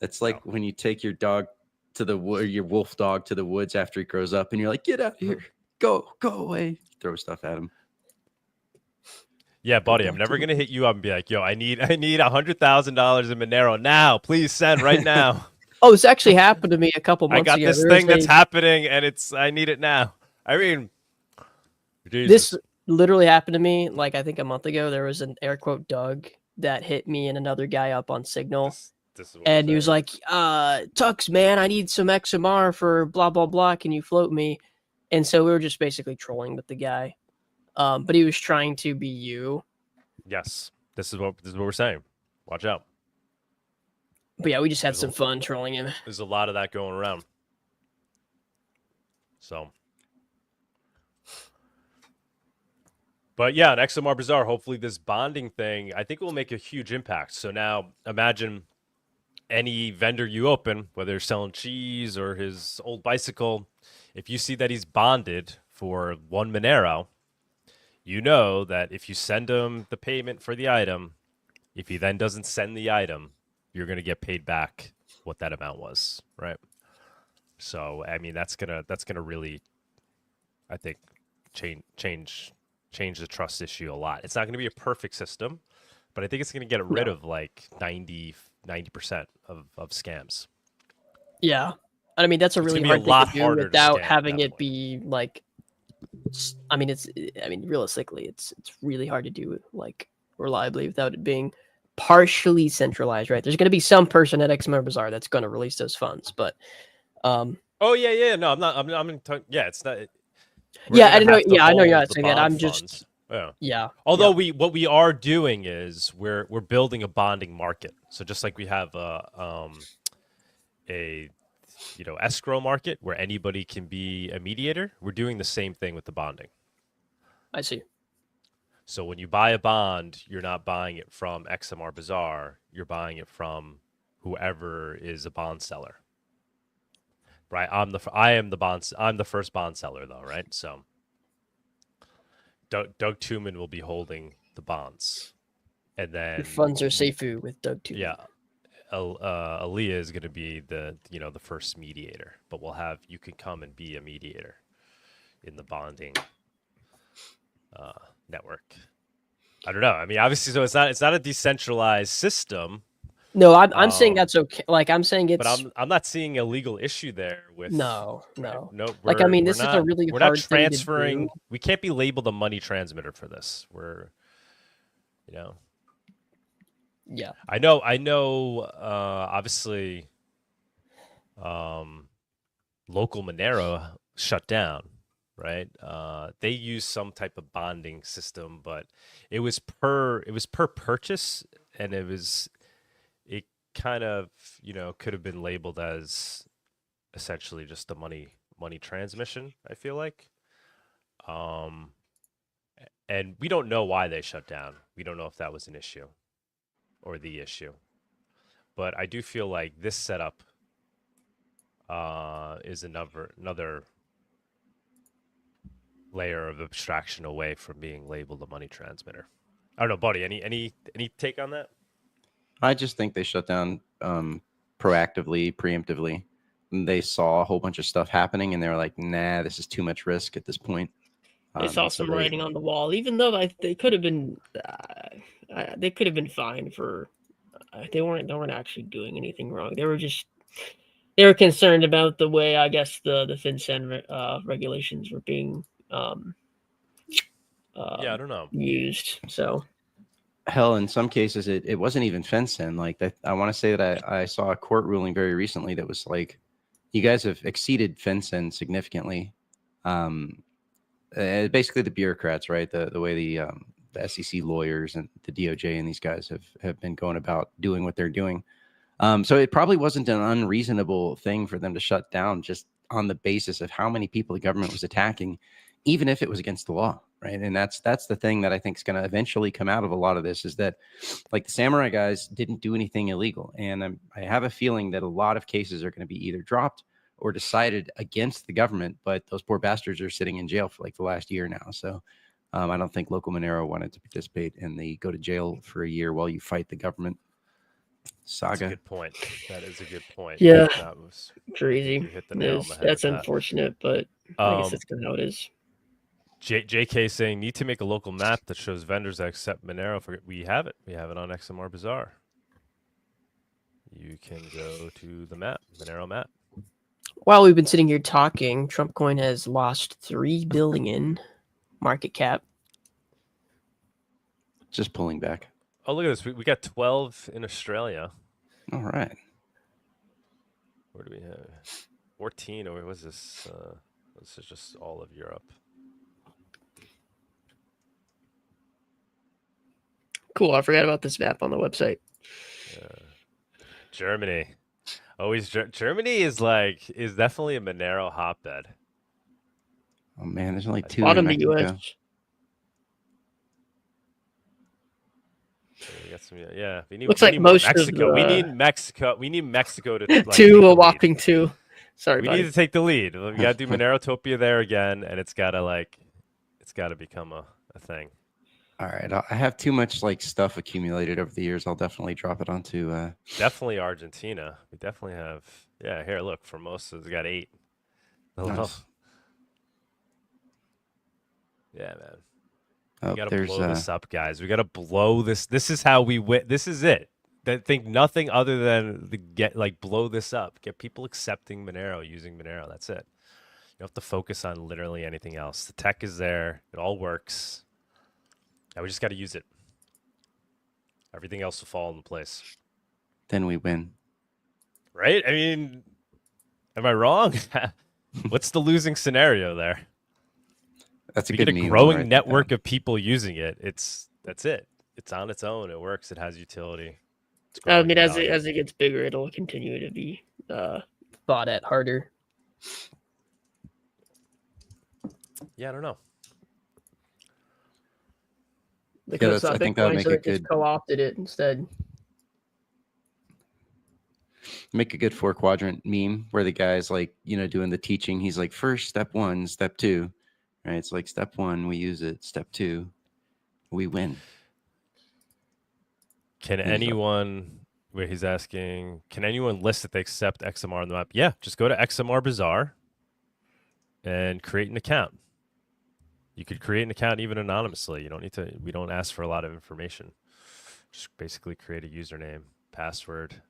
It's like when you take your dog to the wood, your wolf dog to the woods after he grows up, and you're like, "Get out of here, go away!" Throw stuff at him. Yeah, buddy, I'm never gonna hit you up and be like, "Yo, I need $100,000 in Monero now. Please send right now." Oh, this actually happened to me a couple months ago. I got this thing that's happening, and I need it now. I mean, Jesus. This literally happened to me. Like I think a month ago, there was an air quote Doug that hit me and another guy up on Signal. This is what And he was like, Tux, man, I need some XMR for blah, blah, blah. Can you float me? And so we were just basically trolling with the guy. But he was trying to be you. Yes. This is what we're saying. Watch out. But yeah, we just had some fun trolling him. There's a lot of that going around. So. But yeah, on XMR Bazaar, hopefully this bonding thing, I think will make a huge impact. So now imagine any vendor you open, whether you're selling cheese or his old bicycle, if you see that he's bonded for 1 Monero, you know that if you send him the payment for the item, if he then doesn't send the item, you're going to get paid back what that amount was, right? So I mean, that's gonna really, I think, change the trust issue a lot. It's not gonna be a perfect system, but I think it's gonna get rid of like 90% of scams. Yeah, I mean that's a really hard thing to do without having it be like. I mean, realistically, it's really hard to do like reliably without it being partially centralized, right? There's going to be some person at XMR Bazaar that's going to release those funds, but no, I'm not. Yeah, it's not. Yeah, I know. Yeah, I know you're not saying that. I'm funds. Just. Yeah. Although what we are doing is we're building a bonding market. So just like we have a escrow market where anybody can be a mediator, we're doing the same thing with the bonding. I see. So when you buy a bond, you're not buying it from XMR Bazaar, you're buying it from whoever is a bond seller. Right? I'm the first bond seller though, right? So Doug Tuman will be holding the bonds. And then your funds are safe with Doug Tuman. Yeah. Aaliyah is going to be the first mediator, but you can come and be a mediator in the bonding network. I don't know. I mean, obviously, so it's not a decentralized system. No, I'm saying that's okay. Like I'm saying it's. But I'm not seeing a legal issue there with. No. Right? No. Like I mean, this is a really we're hard not transferring. Thing to do. We can't be labeled a money transmitter for this. We're. Yeah. I know. Obviously, local Monero shut down, right? They used some type of bonding system, but it was per purchase, and it kind of could have been labeled as essentially just a money transmission. I feel like, and we don't know why they shut down. We don't know if that was an issue or the issue, but I do feel like this setup is another layer of abstraction away from being labeled a money transmitter. I don't know, Bawdy, any take on that? I just think they shut down preemptively. They saw a whole bunch of stuff happening, and they were like, "Nah, this is too much risk at this point." They saw some writing on the wall, even though they could have been fined for. They weren't actually doing anything wrong. They were concerned about the way I guess the FinCEN regulations were being I don't know, used. So hell, in some cases it wasn't even FinCEN. Like that, I want to say that I saw a court ruling very recently that was like, you guys have exceeded FinCEN significantly. Basically the bureaucrats, right? The way the SEC lawyers and the DOJ and these guys have been going about doing what they're doing. So it probably wasn't an unreasonable thing for them to shut down just on the basis of how many people the government was attacking, even if it was against the law, right? And that's the thing that I think is going to eventually come out of a lot of this, is that like the Samurai guys didn't do anything illegal. And I have a feeling that a lot of cases are going to be either dropped or decided against the government, but those poor bastards are sitting in jail for like the last year now. So I don't think local Monero wanted to participate in the go to jail for a year while you fight the government saga. That's a good point. That is a good point. Yeah, that was crazy. You hit the nail on the head. That's unfortunate, but I guess that's kind of how it is. JK saying, need to make a local map that shows vendors that accept Monero. We have it. We have it on XMR Bazaar. You can go to the map, Monero map. While we've been sitting here talking, Trump coin has lost 3 billion market cap. Just pulling back. Oh, look at this. We got 12 in Australia. All right. Where do we have 14? Or was this? This is just all of Europe. Cool. I forgot about this map on the website. Germany. Always Germany is definitely a Monero hotbed. Oh man, there's only 2 Bottom in the Mexico. US. We got some, yeah. Looks like most Mexico. of We need Mexico. We need Mexico to like, 2, a whopping 2. Sorry, we buddy. need to take the lead. We got to do Monerotopia there again, and it's got to become a thing. All right, I have too much like stuff accumulated over the years. I'll definitely drop it onto. Definitely Argentina. We definitely have. Yeah, here, look. Formosa's got 8. Nice. Yeah, man. Oh, We gotta blow this up, guys. We gotta blow this. This is how we win. This is it. Think nothing other than blow this up. Get people accepting Monero, using Monero. That's it. You don't have to focus on literally anything else. The tech is there. It all works. Now we just got to use it. Everything else will fall into place. Then we win. Right? I mean, am I wrong? What's the losing scenario there? That's a we good get a growing network of people using it. That's it. It's on its own. It works. It has utility. I mean, as it gets bigger, it'll continue to be bought at harder. Yeah, I don't know. Because I think that would make a good co-opted it instead. Make a good 4-quadrant meme where the guy's like, doing the teaching. He's like, first, step 1, step 2. Right? It's like step 1, we use it. Step 2, we win. Can anyone? Wait, he's asking. Can anyone list that they accept XMR on the map? Yeah, just go to XMR Bazaar and create an account. You could create an account even anonymously. You don't need to. We don't ask for a lot of information. Just basically create a username, password,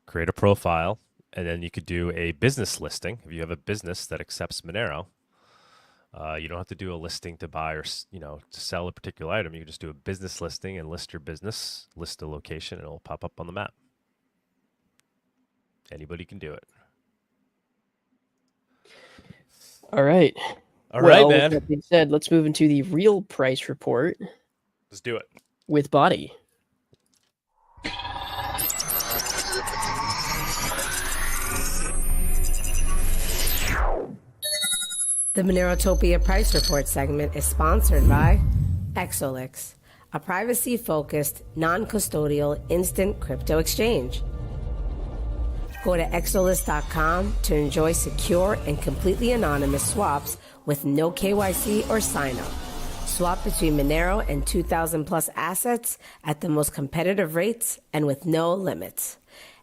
create a profile, and then you could do a business listing. If you have a business that accepts Monero, you don't have to do a listing to buy or to sell a particular item. You can just do a business listing and list your business, list a location, and it'll pop up on the map. Anybody can do it. All right. All right, man. With that being said, let's move into the real price report. Let's do it. With Bawdy. The Monerotopia Price Report segment is sponsored by Exolix, a privacy-focused, non-custodial instant crypto exchange. Go to exolix.com to enjoy secure and completely anonymous swaps with no KYC or sign-up. Swap between Monero and 2,000 plus assets at the most competitive rates and with no limits.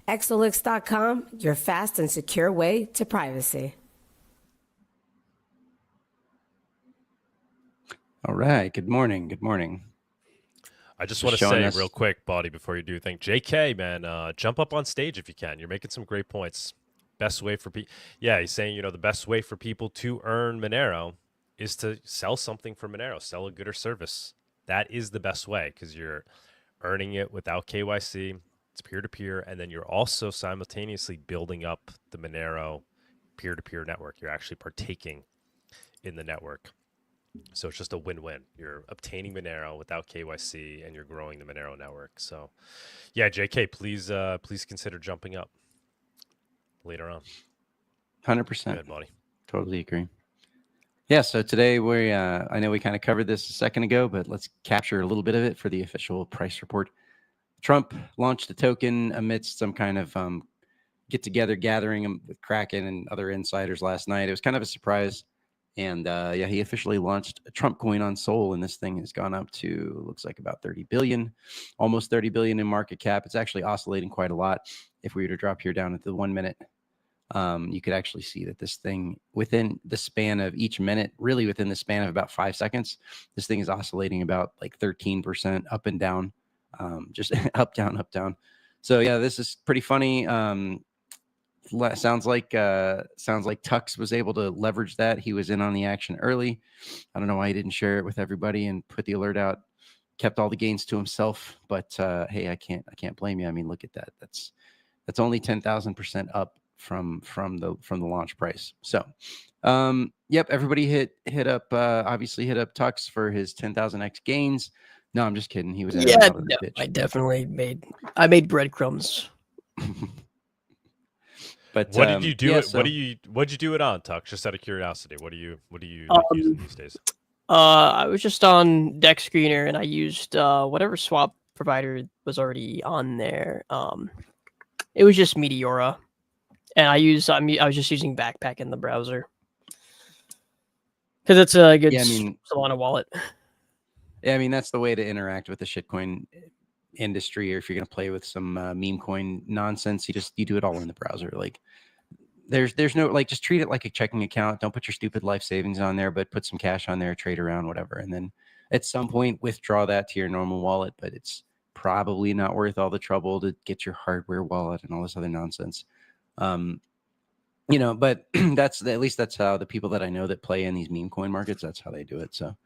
Exolix.com, your fast and secure way to privacy. All right. Good morning. Good morning. I just want to say real quick, Bawdy, before you do think, JK, man, jump up on stage if you can. You're making some great points. Best way for people. Yeah, he's saying, the best way for people to earn Monero is to sell something for Monero, sell a good or service. That is the best way because you're earning it without KYC. It's peer-to-peer. And then you're also simultaneously building up the Monero peer-to-peer network. You're actually partaking in the network. So it's just a win-win. You're obtaining Monero without KYC, and you're growing the Monero network. So, yeah, JK, please consider jumping up later on. 100%. Good, Bawdy. Totally agree. Yeah. So today I know we kind of covered this a second ago, but let's capture a little bit of it for the official price report. Trump launched a token amidst some kind of get-together gathering with Kraken and other insiders last night. It was kind of a surprise. And he officially launched a Trump coin on Sol, and this thing has gone up to, looks like about 30 billion, almost 30 billion in market cap. It's actually oscillating quite a lot. If we were to drop here down at the 1 minute, you could actually see that this thing within the span of each minute, really within the span of about 5 seconds, this thing is oscillating about like 13% up and down, just up, down, up, down. So yeah, this is pretty funny. Sounds like Tux was able to leverage that. He was in on the action early. I don't know why he didn't share it with everybody and put the alert out. Kept all the gains to himself. But hey, I can't blame you. I mean, look at that. That's only 10,000% up from the launch price. So, yep, everybody hit up obviously hit up Tux for his 10,000x gains. No, I'm just kidding. He was I definitely made breadcrumbs. But what did you do? Yeah, what'd you do it on, Tuck? Just out of curiosity, what do you using these days? I was just on Dex Screener and I used whatever swap provider was already on there. It was just Meteora, and I was just using Backpack in the browser because it's a good Solana wallet. Yeah, I mean, that's the way to interact with the shitcoin industry, or if you're going to play with some meme coin nonsense, you do it all in the browser. Like there's no, like, just treat it like a checking account. Don't put your stupid life savings on there, but put some cash on there, trade around, whatever. And then at some point withdraw that to your normal wallet, but it's probably not worth all the trouble to get your hardware wallet and all this other nonsense. You know, but at least that's how the people that I know that play in these meme coin markets, that's how they do it. So,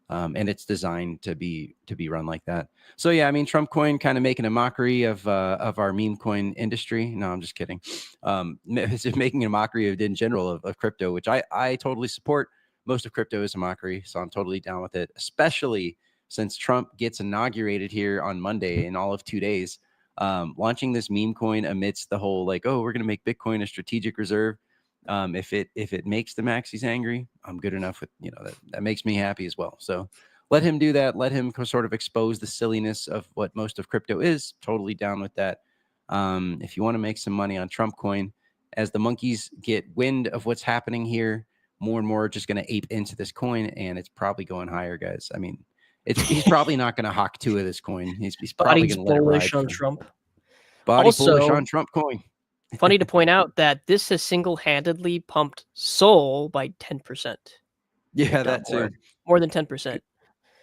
and it's designed to be run like that. So yeah, I mean, Trump coin kind of making a mockery of our meme coin industry. No, I'm just kidding. It's making a mockery in general of crypto, which I totally support. Most of crypto is a mockery, so I'm totally down with it, especially since Trump gets inaugurated here on Monday in all of 2 days. Launching this meme coin amidst the whole, like, oh, we're going to make Bitcoin a strategic reserve. If it makes the maxis angry, I'm good enough with, you know, that makes me happy as well. So let him do that. Let him sort of expose the silliness of what most of crypto is. Totally down with that. If you want to make some money on Trump coin, as the monkeys get wind of what's happening here, more and more are just going to ape into this coin, and it's probably going higher, guys. I mean, he's probably not going to hawk 2 of this coin. He's probably going to let it ride on Trump. Body bullish on Trump coin. Funny to point out that this has single-handedly pumped Sol by 10%. Yeah, that too. More than 10%.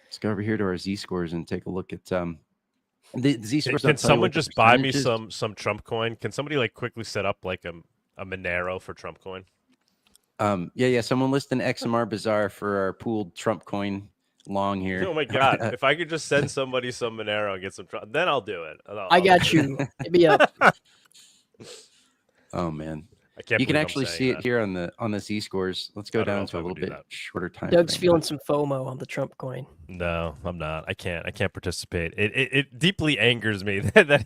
Let's go over here to our Z-scores and take a look at the Z-scores. Can someone just buy me some Trump coin? Can somebody like quickly set up like a Monero for Trump coin? Yeah. Someone list an XMR Bazaar for our pooled Trump coin long here. Oh my God. If I could just send somebody some Monero and get some Trump, then I'll do it. I got you. Hit me up. Oh man, I can't. You can actually see it here on the Z scores. Let's go down to a little bit shorter time. Doug's feeling some FOMO on the Trump coin. No, I'm not. I can't participate. It deeply angers me that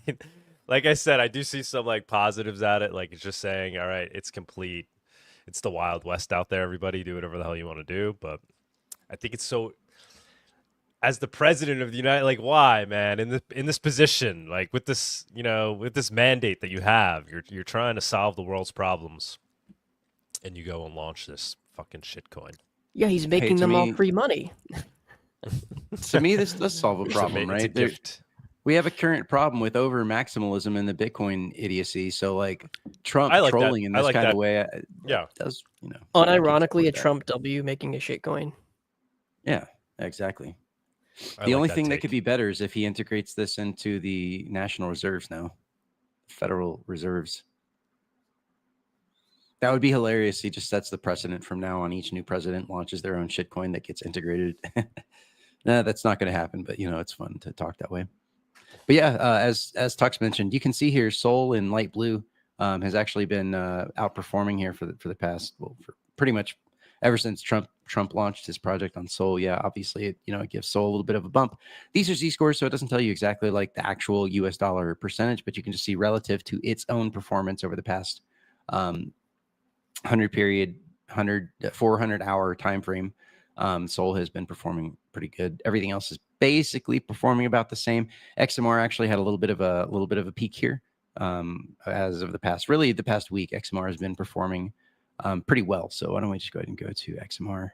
like I said, I do see some like positives at it. Like it's just saying, all right, it's complete. It's the Wild West out there. Everybody do whatever the hell you want to do. But I think it's so. As the president of the United, like, why, man, in this position, like with this, you know, with this mandate that you have, you're trying to solve the world's problems, and you go and launch this fucking shit coin. Yeah, he's making them all free money. To me, this does solve a problem, right? We have a current problem with over maximalism in the Bitcoin idiocy. So, like, Trump trolling in this kind of way, yeah, does, you know, unironically a Trump W making a shit coin. Yeah, exactly. The only thing that could be better is if he integrates this into the national reserves now, Federal Reserves. That would be hilarious. He just sets the precedent from now on. Each new president launches their own shitcoin that gets integrated. No, that's not going to happen, but you know, it's fun to talk that way. But yeah, as Tux mentioned, you can see here Sol in light blue has actually been outperforming here for the past, well, for pretty much ever since Trump launched his project on Sol. Yeah, obviously, it gives Sol a little bit of a bump. These are Z-scores, so it doesn't tell you exactly like the actual US dollar percentage, but you can just see relative to its own performance over the past 400 hour time frame. Sol has been performing pretty good. Everything else is basically performing about the same. XMR actually had a little bit of a peak here as of the past week. XMR has been performing pretty well. So why don't we just go ahead and go to XMR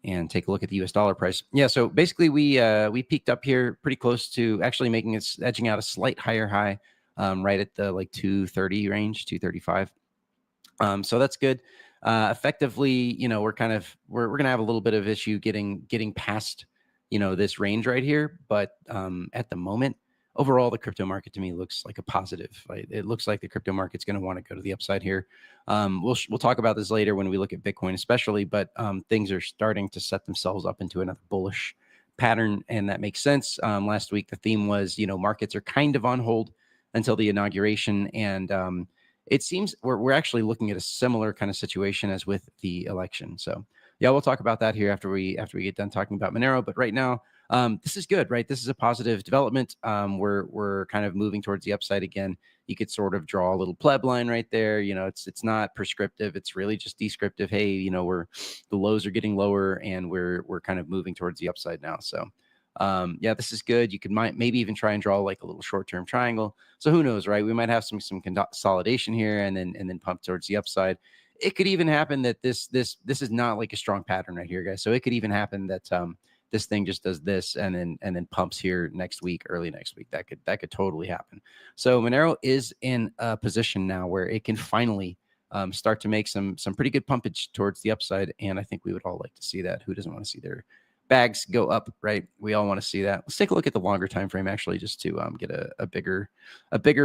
and take a look at the US dollar price. Yeah, so basically we peaked up here pretty close to actually edging out a slight higher high right at the like 230 range, 235. So that's good. Effectively, you know, we're going to have a little bit of issue getting past, you know, this range right here, but at the moment, overall, the crypto market to me looks like a positive. Right? It looks like the crypto market's going to want to go to the upside here. We'll talk about this later when we look at Bitcoin, especially. But things are starting to set themselves up into another bullish pattern, and that makes sense. Last week, the theme was, you know, markets are kind of on hold until the inauguration, and it seems we're actually looking at a similar kind of situation as with the election. So yeah, we'll talk about that here after we get done talking about Monero. But right now, this is good, right? This is a positive development. We're kind of moving towards the upside again. You could sort of draw a little pleb line right there. You know, it's not prescriptive. It's really just descriptive. Hey, you know, the lows are getting lower and we're kind of moving towards the upside now. So yeah, this is good. You could maybe even try and draw like a little short-term triangle. So who knows, right? We might have some consolidation here and then pump towards the upside. It could even happen that this is not like a strong pattern right here, guys. So it could even happen that this thing just does this and then pumps here next week, early next week. That could totally happen. So Monero is in a position now where it can finally start to make some pretty good pumpage towards the upside, and I think we would all like to see that. Who doesn't want to see their bags go up, right? We all want to see that. Let's take a look at the longer time frame, actually, just to get a bigger,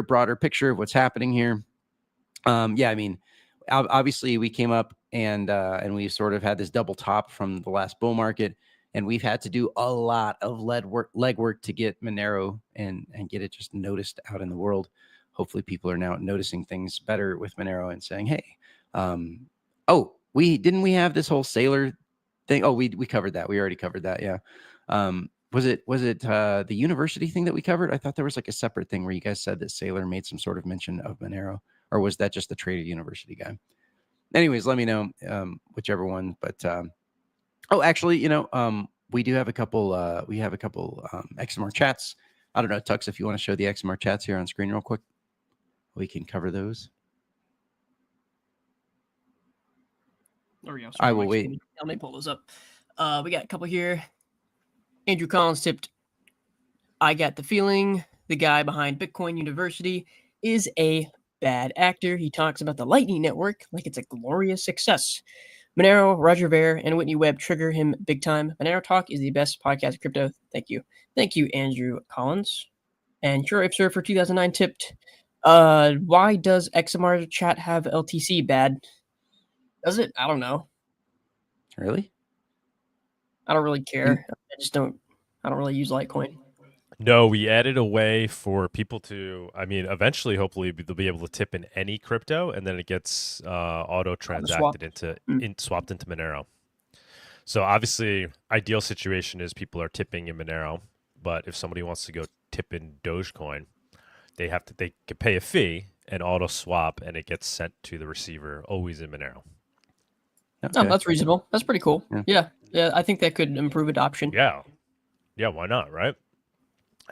broader picture of what's happening here. Yeah, I mean, obviously we came up and we sort of had this double top from the last bull market, and we've had to do a lot of legwork to get Monero and get it just noticed out in the world. Hopefully people are now noticing things better with Monero and saying, hey, oh, we have this whole Sailor thing. Oh, we covered that. We already covered that. Yeah. Was it the university thing that we covered? I thought there was like a separate thing where you guys said that Sailor made some sort of mention of Monero, or was that just the Traded University guy? Anyways, let me know, whichever one. But oh, actually, we do have a couple. We have a couple XMR chats. I don't know, Tux, if you want to show the XMR chats here on screen real quick, we can cover those. There we go. I will wait. Let me pull those up. We got a couple here. Andrew Collins tipped, I got the feeling the guy behind Bitcoin University is a bad actor. He talks about the Lightning Network like it's a glorious success. Monero, Roger Ver, and Whitney Webb trigger him big time. Monero Talk is the best podcast of crypto. Thank you. Thank you, Andrew Collins. And Shortwavesurfer 2009 tipped, why does XMRchat have LTC bad? Does it? I don't know. Really? I don't really care. I don't really use Litecoin. No, we added a way for people to, I mean, eventually, hopefully, they'll be able to tip in any crypto, and then it gets auto-transacted swapped into Monero. So obviously, ideal situation is people are tipping in Monero, but if somebody wants to go tip in Dogecoin, they can pay a fee and auto-swap, and it gets sent to the receiver, always in Monero. Okay. Oh, that's reasonable. That's pretty cool. Yeah. I think that could improve adoption. Yeah, why not, right?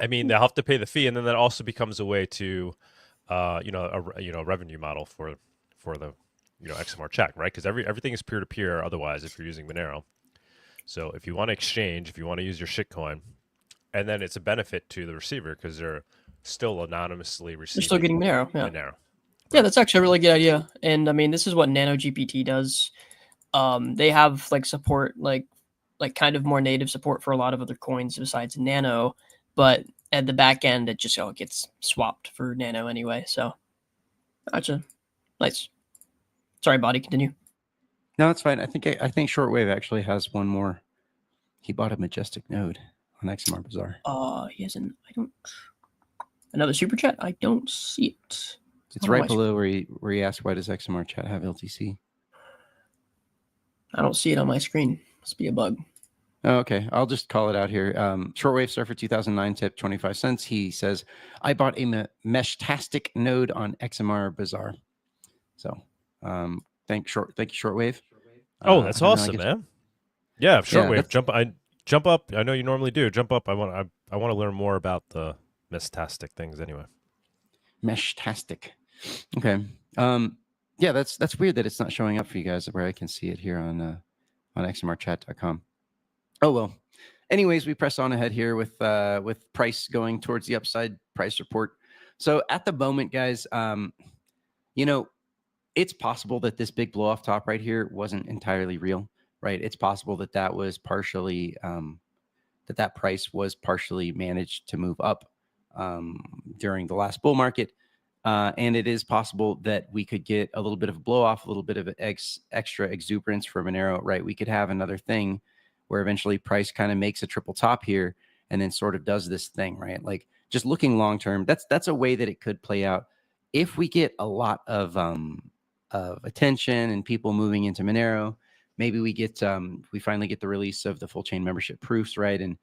I mean, they'll have to pay the fee, and then that also becomes a way to, a revenue model for the, XMRchat, right? Because everything is peer to peer. Otherwise, if you're using Monero, so if you want to exchange, if you want to use your shitcoin, and then it's a benefit to the receiver because they're still anonymously receiving. They're still getting Monero. Yeah. Monero. Yeah, that's actually a really good idea. And I mean, this is what Nano GPT does. They have like support, like kind of more native support for a lot of other coins besides Nano, but at the back end, it just gets swapped for Nano anyway. So, gotcha. Nice. Sorry, Bawdy, continue. No, it's fine. I think Shortwave actually has one more. He bought a Majestic node on XMR Bazaar. He has another super chat. I don't see it. It's right below where he asked, why does XMRchat have LTC? I don't see it on my screen. Must be a bug. Oh, okay. I'll just call it out here. Shortwavesurfer 2009 tip, 25 cents. He says, I bought a Meshtastic node on XMR Bazaar. So thank you, Shortwave. Oh, that's awesome, man. Yeah, Shortwave. Jump up. I know you normally do. Jump up. I want to learn more about the Meshtastic things anyway. Meshtastic. Okay. Yeah, that's weird that it's not showing up for you guys where I can see it here on XMRchat.com. Oh well. Anyways, we press on ahead here with price going towards the upside, price report. So at the moment, guys, it's possible that this big blow off top right here wasn't entirely real, right? It's possible that was partially that price was partially managed to move up during the last bull market. And it is possible that we could get a little bit of a blow off, a little bit of extra exuberance for Monero, right? We could have another thing where eventually price kind of makes a triple top here and then sort of does this thing, right? Like just looking long term, that's a way that it could play out. If we get a lot of attention and people moving into Monero, maybe we finally get the release of the full chain membership proofs, right? And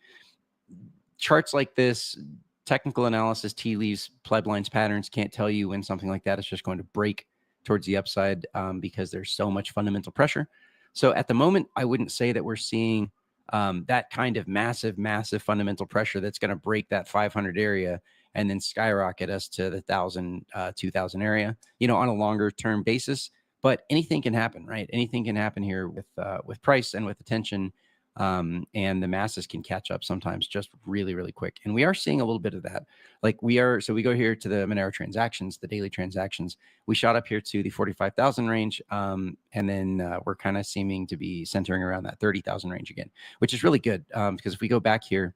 charts like this, technical analysis, tea leaves, pleb lines, patterns can't tell you when something like that is just going to break towards the upside because there's so much fundamental pressure. So at the moment, I wouldn't say that we're seeing that kind of massive fundamental pressure that's going to break that 500 area and then skyrocket us to the 1,000, 2,000 area, on a longer term basis. But anything can happen, right? Anything can happen here with price and with attention. and the masses can catch up sometimes just really, really quick. And we are seeing a little bit of that. Like so we go here to the Monero transactions, the daily transactions. We shot up here to the 45,000 range, and then we're kind of seeming to be centering around that 30,000 range again, which is really good, because if we go back here,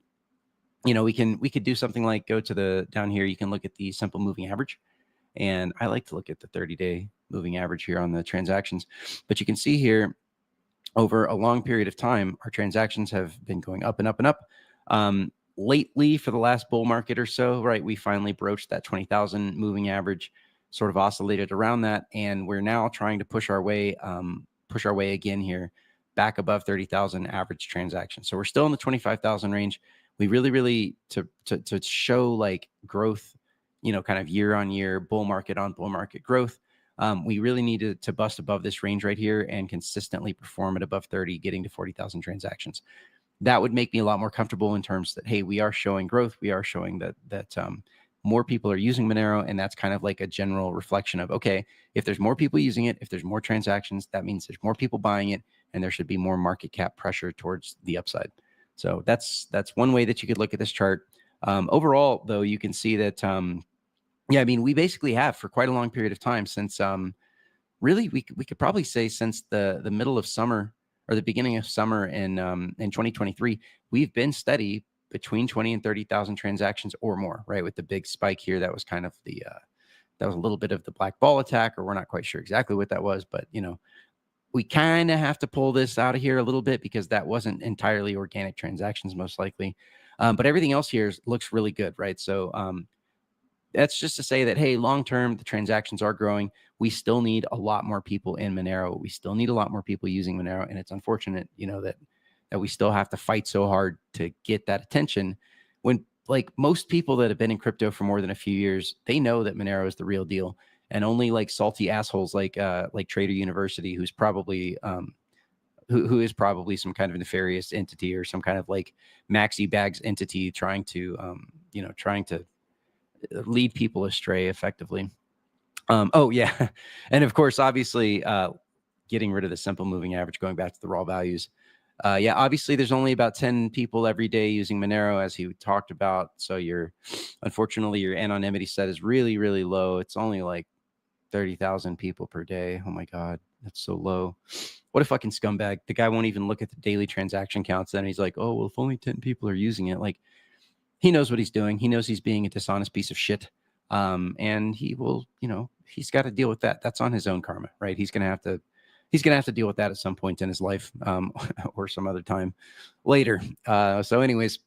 you know, we could do something like go to the down here. You can look at the simple moving average, and I like to look at the 30-day moving average here on the transactions. But you can see here, over a long period of time, our transactions have been going up and up and up. Lately, for the last bull market or so, right, we finally broached that 20,000 moving average, sort of oscillated around that, and we're now trying to push our way again here back above 30,000 average transactions. So we're still in the 25,000 range. We really to show like growth, you know, kind of year on year, bull market on bull market growth. We really need to bust above this range right here and consistently perform at above 30, getting to 40,000 transactions. That would make me a lot more comfortable in terms that, hey, we are showing growth. We are showing that more people are using Monero. And that's kind of like a general reflection of, okay, if there's more people using it, if there's more transactions, that means there's more people buying it, and there should be more market cap pressure towards the upside. So that's one way that you could look at this chart. Overall, though, you can see that, yeah, I mean, we basically have for quite a long period of time since, really, we could probably say since the middle of summer or the beginning of summer in 2023, we've been steady between 20 and 30,000 transactions or more, right? With the big spike here, that was kind of that was a little bit of the black ball attack, or we're not quite sure exactly what that was, but you know, we kind of have to pull this out of here a little bit because that wasn't entirely organic transactions, most likely. But everything else here looks really good, right? So that's just to say that, hey, long-term, the transactions are growing. We still need a lot more people in Monero. We still need a lot more people using Monero. And it's unfortunate, you know, that we still have to fight so hard to get that attention when, like, most people that have been in crypto for more than a few years, they know that Monero is the real deal. And only like salty assholes like Trader University, who's probably who is probably some kind of nefarious entity or some kind of like maxi bags entity trying to lead people astray effectively. Oh yeah, and of course, obviously, getting rid of the simple moving average, going back to the raw values. Yeah, obviously, there's only about 10 people every day using Monero, as he talked about. So unfortunately, your anonymity set is really, really low. It's only like 30,000 people per day. Oh my God, that's so low. What a fucking scumbag. The guy won't even look at the daily transaction counts. Then he's like, oh, well, if only 10 people are using it. Like, he knows what he's doing. He knows he's being a dishonest piece of shit. And he will, you know, he's got to deal with that. That's on his own karma, right? He's going to have to deal with that at some point in his life, or some other time later. So anyways,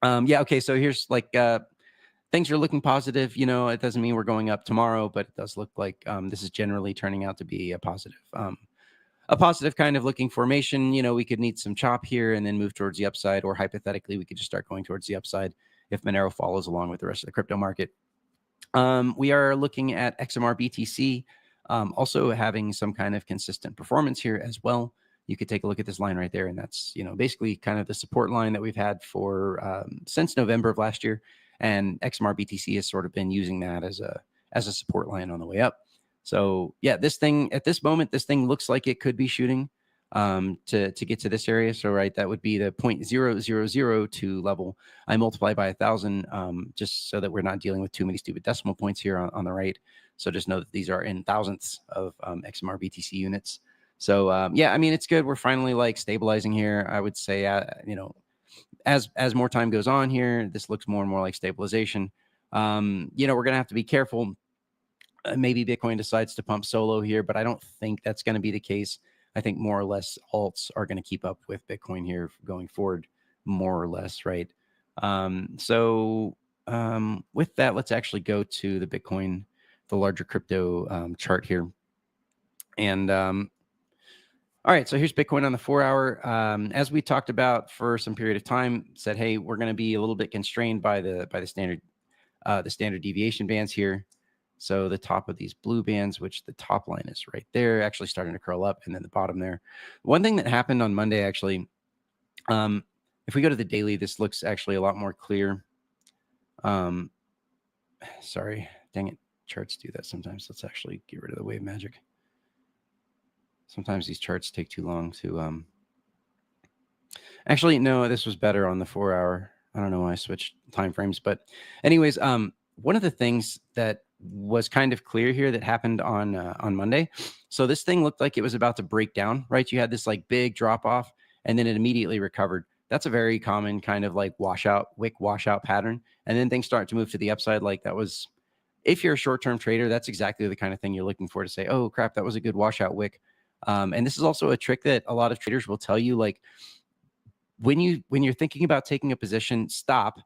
yeah. Okay. So here's like, things are looking positive. You know, it doesn't mean we're going up tomorrow, but it does look like this is generally turning out to be a positive kind of looking formation. You know, we could need some chop here and then move towards the upside, or hypothetically, we could just start going towards the upside if Monero follows along with the rest of the crypto market. We are looking at XMRBTC also having some kind of consistent performance here as well. You could take a look at this line right there, and that's, you know, basically kind of the support line that we've had for since November of last year. And XMRBTC has sort of been using that as a support line on the way up. So yeah, this thing at this moment, this thing looks like it could be shooting to get to this area. So right, that would be the 0.0002 level. I multiply by 1,000 just so that we're not dealing with too many stupid decimal points here on the right. So just know that these are in thousandths of XMRBTC units. So yeah, I mean, it's good. We're finally like stabilizing here. I would say, you know, as more time goes on here, this looks more and more like stabilization. You know, we're going to have to be careful. Maybe Bitcoin decides to pump solo here, but I don't think that's going to be the case. I think more or less alts are going to keep up with Bitcoin here going forward, more or less, right? So with that, let's actually go to the Bitcoin, the larger crypto chart here. And all right, so here's Bitcoin on the 4-hour. As we talked about for some period of time, said, hey, we're going to be a little bit constrained by the standard deviation bands here. So the top of these blue bands, which the top line is right there, actually starting to curl up, and then the bottom there. One thing that happened on Monday, actually, if we go to the daily, this looks actually a lot more clear. Sorry, dang it, charts do that sometimes. Let's actually get rid of the wave magic. Sometimes these charts take too long to Actually, no, this was better on the 4 hour. I don't know why I switched time frames, but anyways, one of the things that was kind of clear here that happened on Monday. So this thing looked like it was about to break down, right? You had this like big drop off, and then it immediately recovered. That's a very common kind of like wick washout pattern. And then things start to move to the upside. Like that was, if you're a short-term trader, that's exactly the kind of thing you're looking for to say, oh crap, that was a good washout wick. And this is also a trick that a lot of traders will tell you, like when you're thinking about taking a position, stop.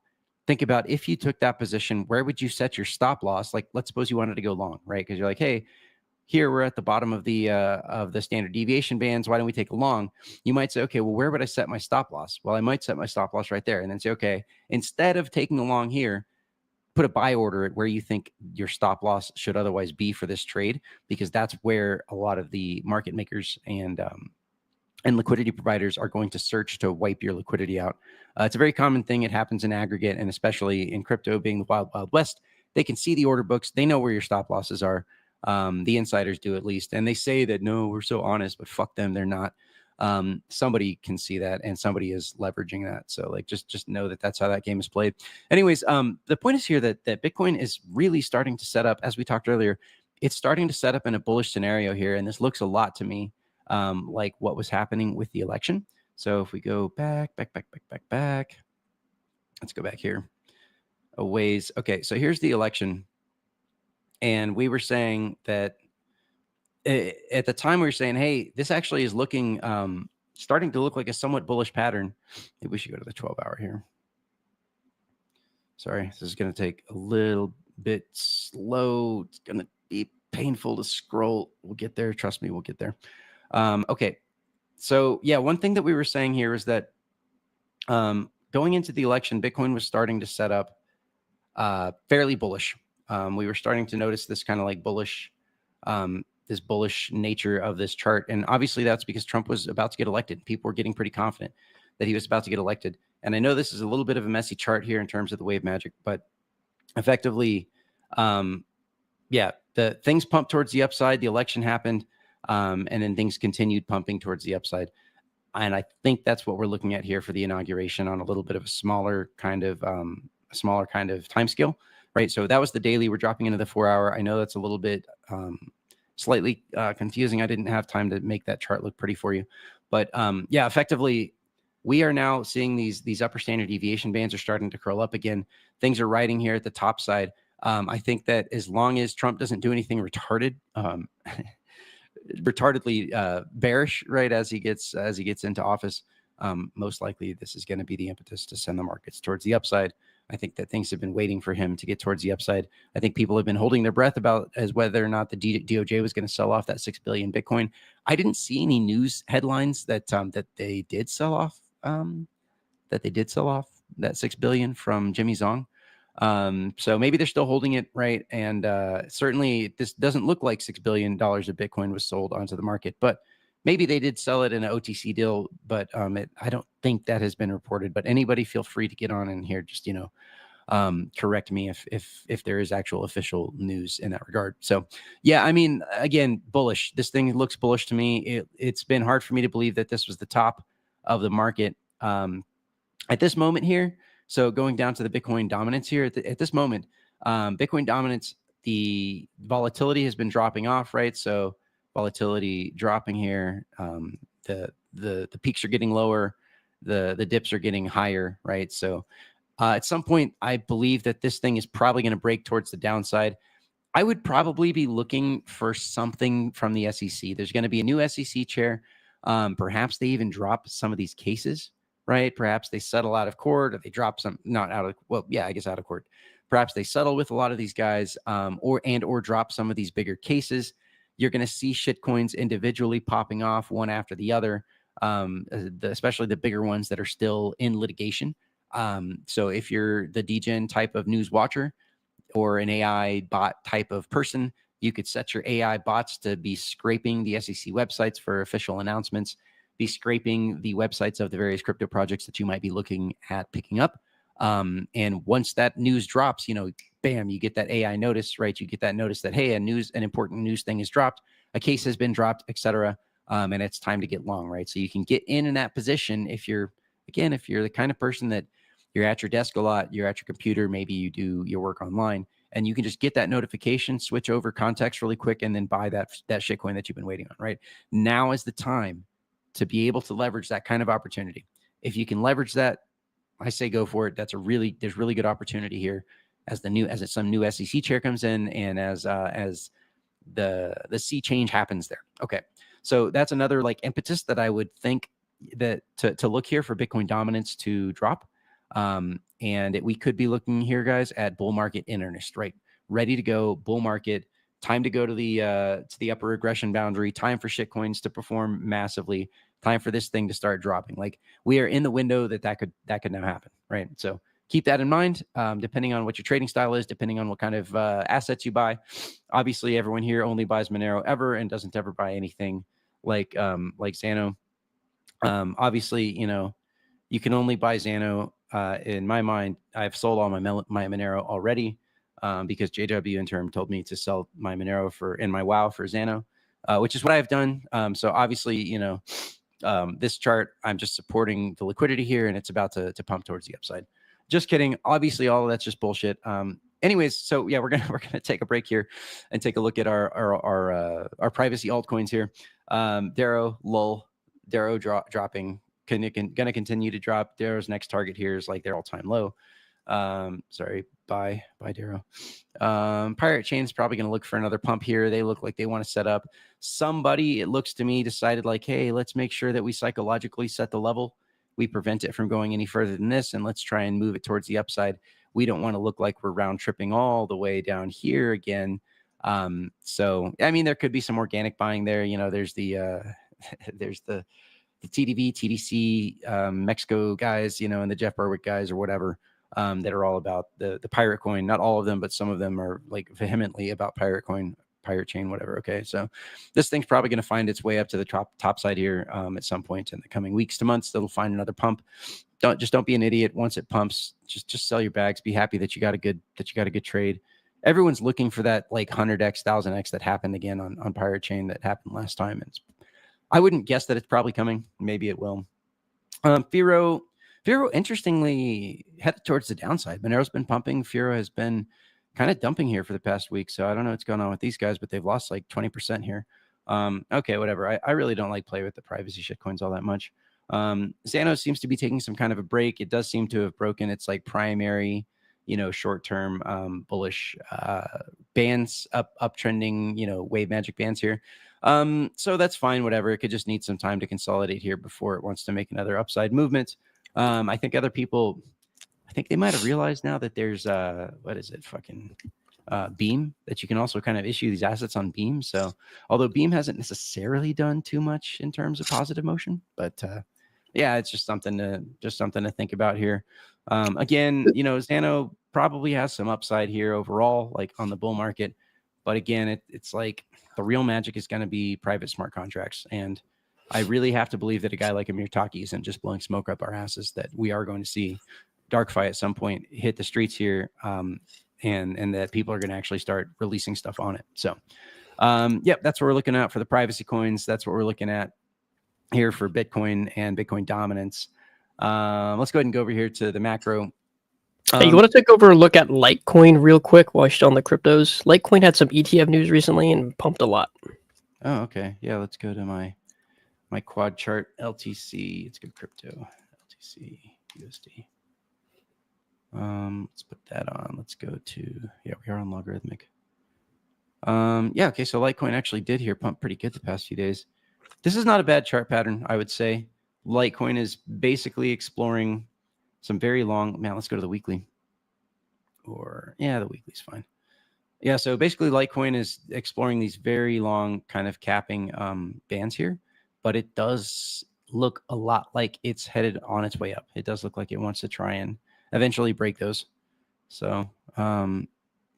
Think about if you took that position, where would you set your stop loss? Like, let's suppose you wanted to go long, right? Because you're like, hey, here we're at the bottom of the standard deviation bands. Why don't we take a long? You might say, okay, well, where would I set my stop loss? Well, I might set my stop loss right there, and then say, okay, instead of taking a long here, put a buy order at where you think your stop loss should otherwise be for this trade, because that's where a lot of the market makers and liquidity providers are going to search to wipe your liquidity out. It's a very common thing. It happens in aggregate, and especially in crypto being the wild, wild west. They can see the order books. They know where your stop losses are. The insiders do at least. And they say that, no, we're so honest, but fuck them. They're not. Somebody can see that, and somebody is leveraging that. So like, just know that that's how that game is played. Anyways, the point is here that Bitcoin is really starting to set up, as we talked earlier, it's starting to set up in a bullish scenario here. And this looks a lot to me like what was happening with the election. So if we go back, let's go back here a ways. Okay, so here's the election. And we were saying that at the time we were saying, hey, this actually is looking, starting to look like a somewhat bullish pattern. Maybe we should go to the 12 hour here. Sorry, this is going to take a little bit slow. It's going to be painful to scroll. We'll get there. Trust me, we'll get there. Okay. So yeah, one thing that we were saying here is that going into the election, Bitcoin was starting to set up fairly bullish. We were starting to notice this kind of like bullish, this bullish nature of this chart. And obviously that's because Trump was about to get elected. People were getting pretty confident that he was about to get elected. And I know this is a little bit of a messy chart here in terms of the wave magic, but effectively, yeah, the things pumped towards the upside, the election happened, and then things continued pumping towards the upside. And I think that's what we're looking at here for the inauguration on a little bit of a smaller kind of time scale, right? So that was the daily. We're dropping into the 4 hour. I know that's a little bit slightly confusing. I didn't have time to make that chart look pretty for you, but yeah, effectively, we are now seeing these upper standard deviation bands are starting to curl up again. Things are riding here at the top side. I think that as long as Trump doesn't do anything retarded, retardedly bearish, right, as he gets into office, most likely this is going to be the impetus to send the markets towards the upside. I think that things have been waiting for him to get towards the upside. I think people have been holding their breath about as whether or not the DOJ was going to sell off that 6 billion Bitcoin. I didn't see any news headlines that that they did sell off that 6 billion from Jimmy Zong. So maybe they're still holding it, right? And certainly this doesn't look like $6 billion of Bitcoin was sold onto the market, but maybe they did sell it in an OTC deal, but I don't think that has been reported. But anybody feel free to get on in here, just correct me if there is actual official news in that regard. So yeah, I mean, again, bullish. This thing looks bullish to me. It's been hard for me to believe that this was the top of the market at this moment here. So going down to the Bitcoin dominance here at this moment, Bitcoin dominance, the volatility has been dropping off, right? So volatility dropping here, the peaks are getting lower, the dips are getting higher, right? So at some point, I believe that this thing is probably going to break towards the downside. I would probably be looking for something from the SEC. There's going to be a new SEC chair. Perhaps they even drop some of these cases, right? Perhaps they settle out of court, or they drop some, not out of, well, yeah, I guess out of court. Perhaps they settle with a lot of these guys, or drop some of these bigger cases. You're going to see shitcoins individually popping off one after the other, especially the bigger ones that are still in litigation. So if you're the DGen type of news watcher or an AI bot type of person, you could set your AI bots to be scraping the SEC websites for official announcements, be scraping the websites of the various crypto projects that you might be looking at picking up. And once that news drops, bam, you get that AI notice, right? You get that notice that, hey, an important news thing is dropped, a case has been dropped, etc. and it's time to get long, right? So you can get in that position if you're the kind of person that you're at your desk a lot, you're at your computer, maybe you do your work online, and you can just get that notification, switch over context really quick, and then buy that shitcoin that you've been waiting on, right? Now is the time to be able to leverage that kind of opportunity. If you can leverage that, I say go for it. There's really good opportunity here as some new SEC chair comes in, and as the sea change happens there. Okay, so that's another like impetus that I would think that to look here for Bitcoin dominance to drop. And we could be looking here, guys, at bull market in earnest, right? Ready to go, bull market, time to go to the upper regression boundary, time for shitcoins to perform massively, time for this thing to start dropping. Like we are in the window that could now happen, right? So keep that in mind, depending on what your trading style is, depending on what kind of assets you buy. Obviously, everyone here only buys Monero ever and doesn't ever buy anything like Xano. Obviously, you can only buy Xano. In my mind, I've sold all my Monero already because JW Interim told me to sell my Monero and my WoW for Xano, which is what I've done. So obviously, this chart, I'm just supporting the liquidity here, and it's about to pump towards the upside. Just kidding. Obviously, all of that's just bullshit. Anyways, so yeah, we're gonna take a break here and take a look at our privacy altcoins here. Darrow, lull. Darrow dropping. Going to continue to drop. Darrow's next target here is like their all-time low. Sorry, bye Darrow. Pirate Chain's probably going to look for another pump here. They look like they want to set up. Somebody, it looks to me, decided like, hey, let's make sure that we psychologically set the level. We prevent it from going any further than this, and let's try and move it towards the upside. We don't want to look like we're round tripping all the way down here again. So, I mean, there could be some organic buying there. There's the TDV, TDC, Mexico guys, and the Jeff Berwick guys or whatever, that are all about the pirate coin. Not all of them, but some of them are like vehemently about pirate coin, pirate chain, whatever. Okay, so this thing's probably going to find its way up to the top side here at some point in the coming weeks to months. It'll find another pump. Don't be an idiot. Once it pumps, just sell your bags. Be happy that you got a good trade. Everyone's looking for that like 100x, 1000x that happened again on pirate chain that happened last time. And I wouldn't guess that it's probably coming. Maybe it will. Firo, interestingly, headed towards the downside. Monero's been pumping. Firo has been kind of dumping here for the past week. So I don't know what's going on with these guys, but they've lost like 20% here. Okay, whatever. I really don't like play with the privacy shitcoins all that much. Xano seems to be taking some kind of a break. It does seem to have broken its like primary, short-term bullish bands, uptrending, wave magic bands here. So that's fine, whatever. It could just need some time to consolidate here before it wants to make another upside movement. I think other people, they might have realized now that there's Beam, that you can also kind of issue these assets on Beam. So although Beam hasn't necessarily done too much in terms of positive motion, but yeah, it's just something to think about here. Again, Xano probably has some upside here overall, like on the bull market. But again, it's like the real magic is going to be private smart contracts. And I really have to believe that a guy like Amir Taki isn't just blowing smoke up our asses, that we are going to see DarkFi at some point hit the streets here, and that people are going to actually start releasing stuff on it. So, yep, that's what we're looking at for the privacy coins. That's what we're looking at here for Bitcoin and Bitcoin dominance. Let's go ahead and go over here to the macro. Hey, you want to take over a look at Litecoin real quick while you're still on the cryptos? Litecoin had some ETF news recently and pumped a lot. Oh, okay. Yeah, let's go to my quad chart. LTC. It's good crypto. LTC USD. Let's put that on. Let's go to, yeah, we are on logarithmic. Yeah, okay. So Litecoin actually did here pump pretty good the past few days. This is not a bad chart pattern, I would say. Litecoin is basically exploring some very long, man, let's go to the weekly. Or, yeah, the weekly's fine. Yeah, so basically Litecoin is exploring these very long kind of capping bands here, but it does look a lot like it's headed on its way up. It does look like it wants to try and eventually break those. So how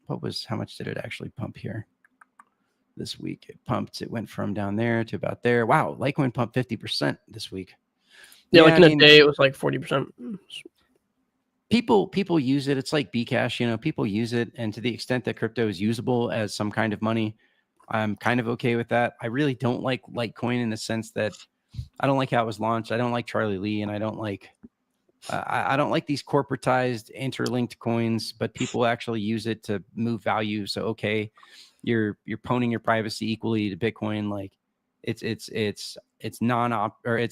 much did it actually pump here this week? It went from down there to about there. Wow, Litecoin pumped 50% this week. Yeah, like in a day it was like 40%. People use it. It's like Bcash, people use it. And to the extent that crypto is usable as some kind of money, I'm kind of okay with that. I really don't like Litecoin in the sense that I don't like how it was launched. I don't like Charlie Lee, and I don't like these corporatized interlinked coins, but people actually use it to move value. So okay, you're pwning your privacy equally to Bitcoin. Like it's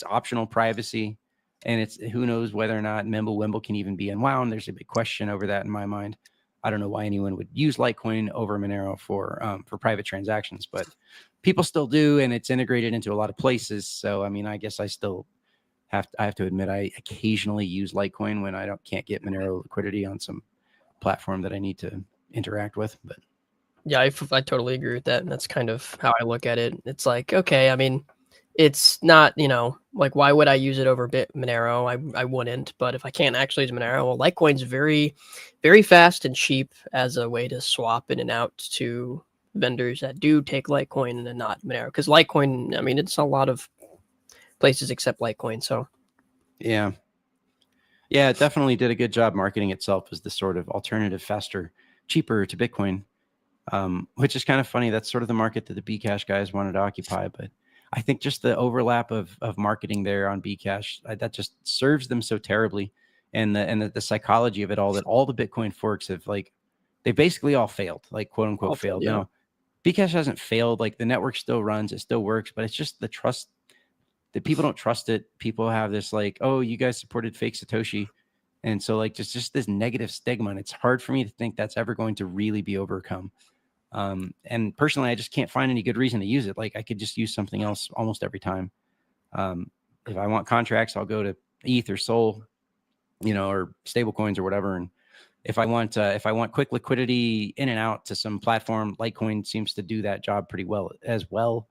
optional privacy, and it's who knows whether or not Mimblewimble can even be unwound. There's a big question over that in my mind. I don't know why anyone would use Litecoin over Monero for private transactions, but people still do, and it's integrated into a lot of places. So I mean, I guess I have to admit I occasionally use Litecoin when I can't get Monero liquidity on some platform that I need to interact with. But yeah, I totally agree with that, and that's kind of how I look at it. It's like, okay, I mean, it's not, like, why would I use it over Monero? I wouldn't. But if I can't actually use Monero, well, Litecoin's very, very fast and cheap as a way to swap in and out to vendors that do take Litecoin and not Monero. Because Litecoin, I mean, it's a lot of places except Litecoin. So yeah, it definitely did a good job marketing itself as the sort of alternative, faster, cheaper to Bitcoin, which is kind of funny. That's sort of the market that the Bcash guys wanted to occupy. But I think just the overlap of marketing there on Bcash, that just serves them so terribly. And the psychology of it all, that all the Bitcoin forks have, like, they basically all failed, like, quote unquote, all failed. Yeah. No, Bcash hasn't failed. Like, the network still runs, it still works, but it's just the trust that people don't trust it. People have this like, oh, you guys supported fake Satoshi. And so like just this negative stigma. And it's hard for me to think that's ever going to really be overcome. And personally, I just can't find any good reason to use it. Like, I could just use something else almost every time. If I want contracts, I'll go to ETH or Sol, or stable coins or whatever. And if I want quick liquidity in and out to some platform, Litecoin seems to do that job pretty well as well.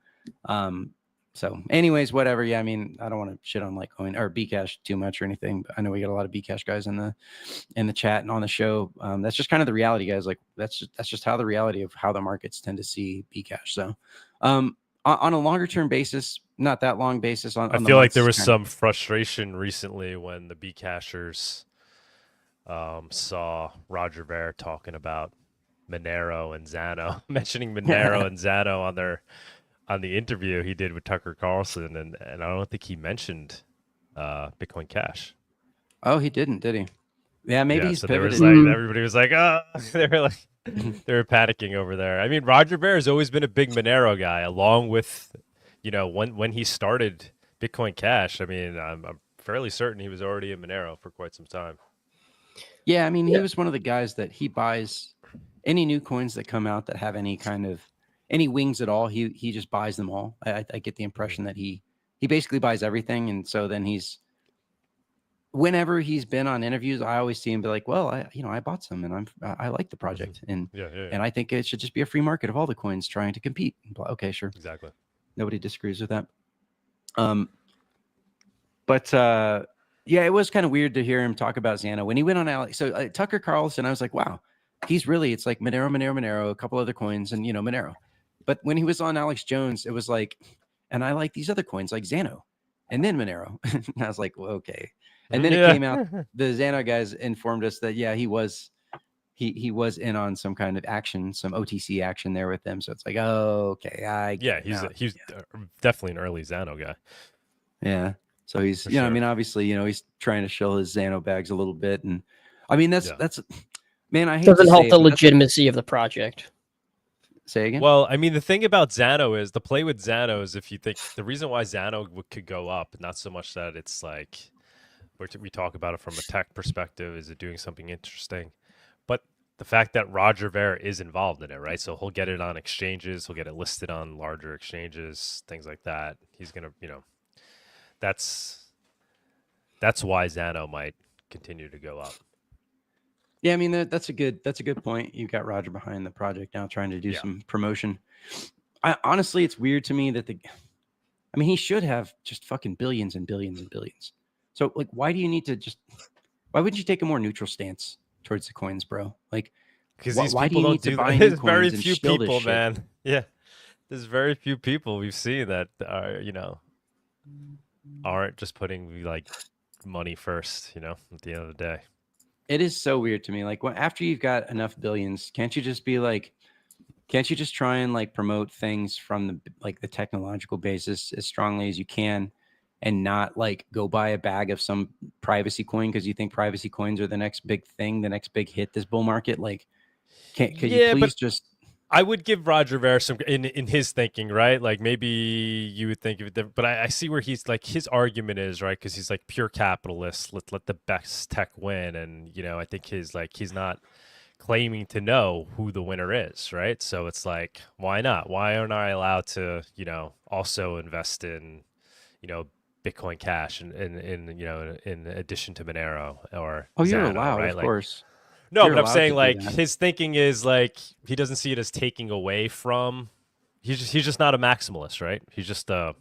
So anyways, whatever. Yeah, I mean, I don't want to shit on Litecoin or Bcash too much or anything, but I know we got a lot of Bcash guys in the chat and on the show. That's just kind of the reality, guys. Like, that's just how the reality of how the markets tend to see Bcash. So on a longer term basis, not that long basis. I feel like there was some frustration recently when the Bcashers saw Roger Ver talking about Monero and Xano, mentioning Monero and Xano on the interview he did with Tucker Carlson, and I don't think he mentioned Bitcoin Cash. Oh, he didn't, did he? Yeah, maybe he's so pivoted. There was like, everybody was like, oh, they were panicking over there. I mean, Roger Ver has always been a big Monero guy, along with, when he started Bitcoin Cash. I mean, I'm fairly certain he was already in Monero for quite some time. Yeah, I mean, he was one of the guys that he buys any new coins that come out that have any kind of any wings at all. He just buys them all. I get the impression that he basically buys everything. And so then whenever he's been on interviews, I always see him be like, well, I bought some and I like the project. And and I think it should just be a free market of all the coins trying to compete. Okay, sure. Exactly. Nobody disagrees with that. But yeah, it was kind of weird to hear him talk about Xano when he went on Alex. So Tucker Carlson, I was like, wow, it's like Monero, a couple other coins, and Monero. But when he was on Alex Jones, it was like, and I like these other coins like Xano, and then Monero. And I was like, well, okay. And then it came out, the Xano guys informed us that he was in on some kind of action, some OTC action there with them. So it's like, oh, okay, he's definitely an early Xano guy. Yeah. So he's, I mean, obviously, he's trying to shill his Xano bags a little bit, and I mean that's man, I hate doesn't help the legitimacy of the project. Say again? Well, I mean, the thing about Xano is the play with Xano is if you think the reason why Xano could go up, not so much that it's like we talk about it from a tech perspective, is it doing something interesting, but the fact that Roger Ver is involved in it, right? So he'll get it on exchanges, he'll get it listed on larger exchanges, things like that. He's gonna, that's why Xano might continue to go up. Yeah, I mean that's a good point. You've got Roger behind the project now, trying to do some promotion. Honestly, it's weird to me that he should have just fucking billions and billions and billions. So like, why wouldn't you take a more neutral stance towards the coins, bro? Like, because these people don't do that. There's very few people, man. Yeah, there's very few people we've seen that are aren't just putting like money first. At the end of the day. It is so weird to me. Like, after you've got enough billions, can't you just be like, Can't you just try and like promote things from the technological basis as strongly as you can, and not like go buy a bag of some privacy coin because you think privacy coins are the next big thing, the next big hit this bull market? Like, could you please just? I would give Roger Ver some in his thinking, right? Like maybe you would think of it different, but I see where he's like, his argument is, right? Because he's like pure capitalist. Let the best tech win, and I think he's not claiming to know who the winner is, right? So it's like, why not? Why aren't I allowed to, also invest in, Bitcoin Cash and in addition to Monero or you're Xano, allowed, right? of like, course. No, You're but I'm allowed saying to do like that. his thinking is like he doesn't see it as taking away from. He's just not a maximalist, right? He's just a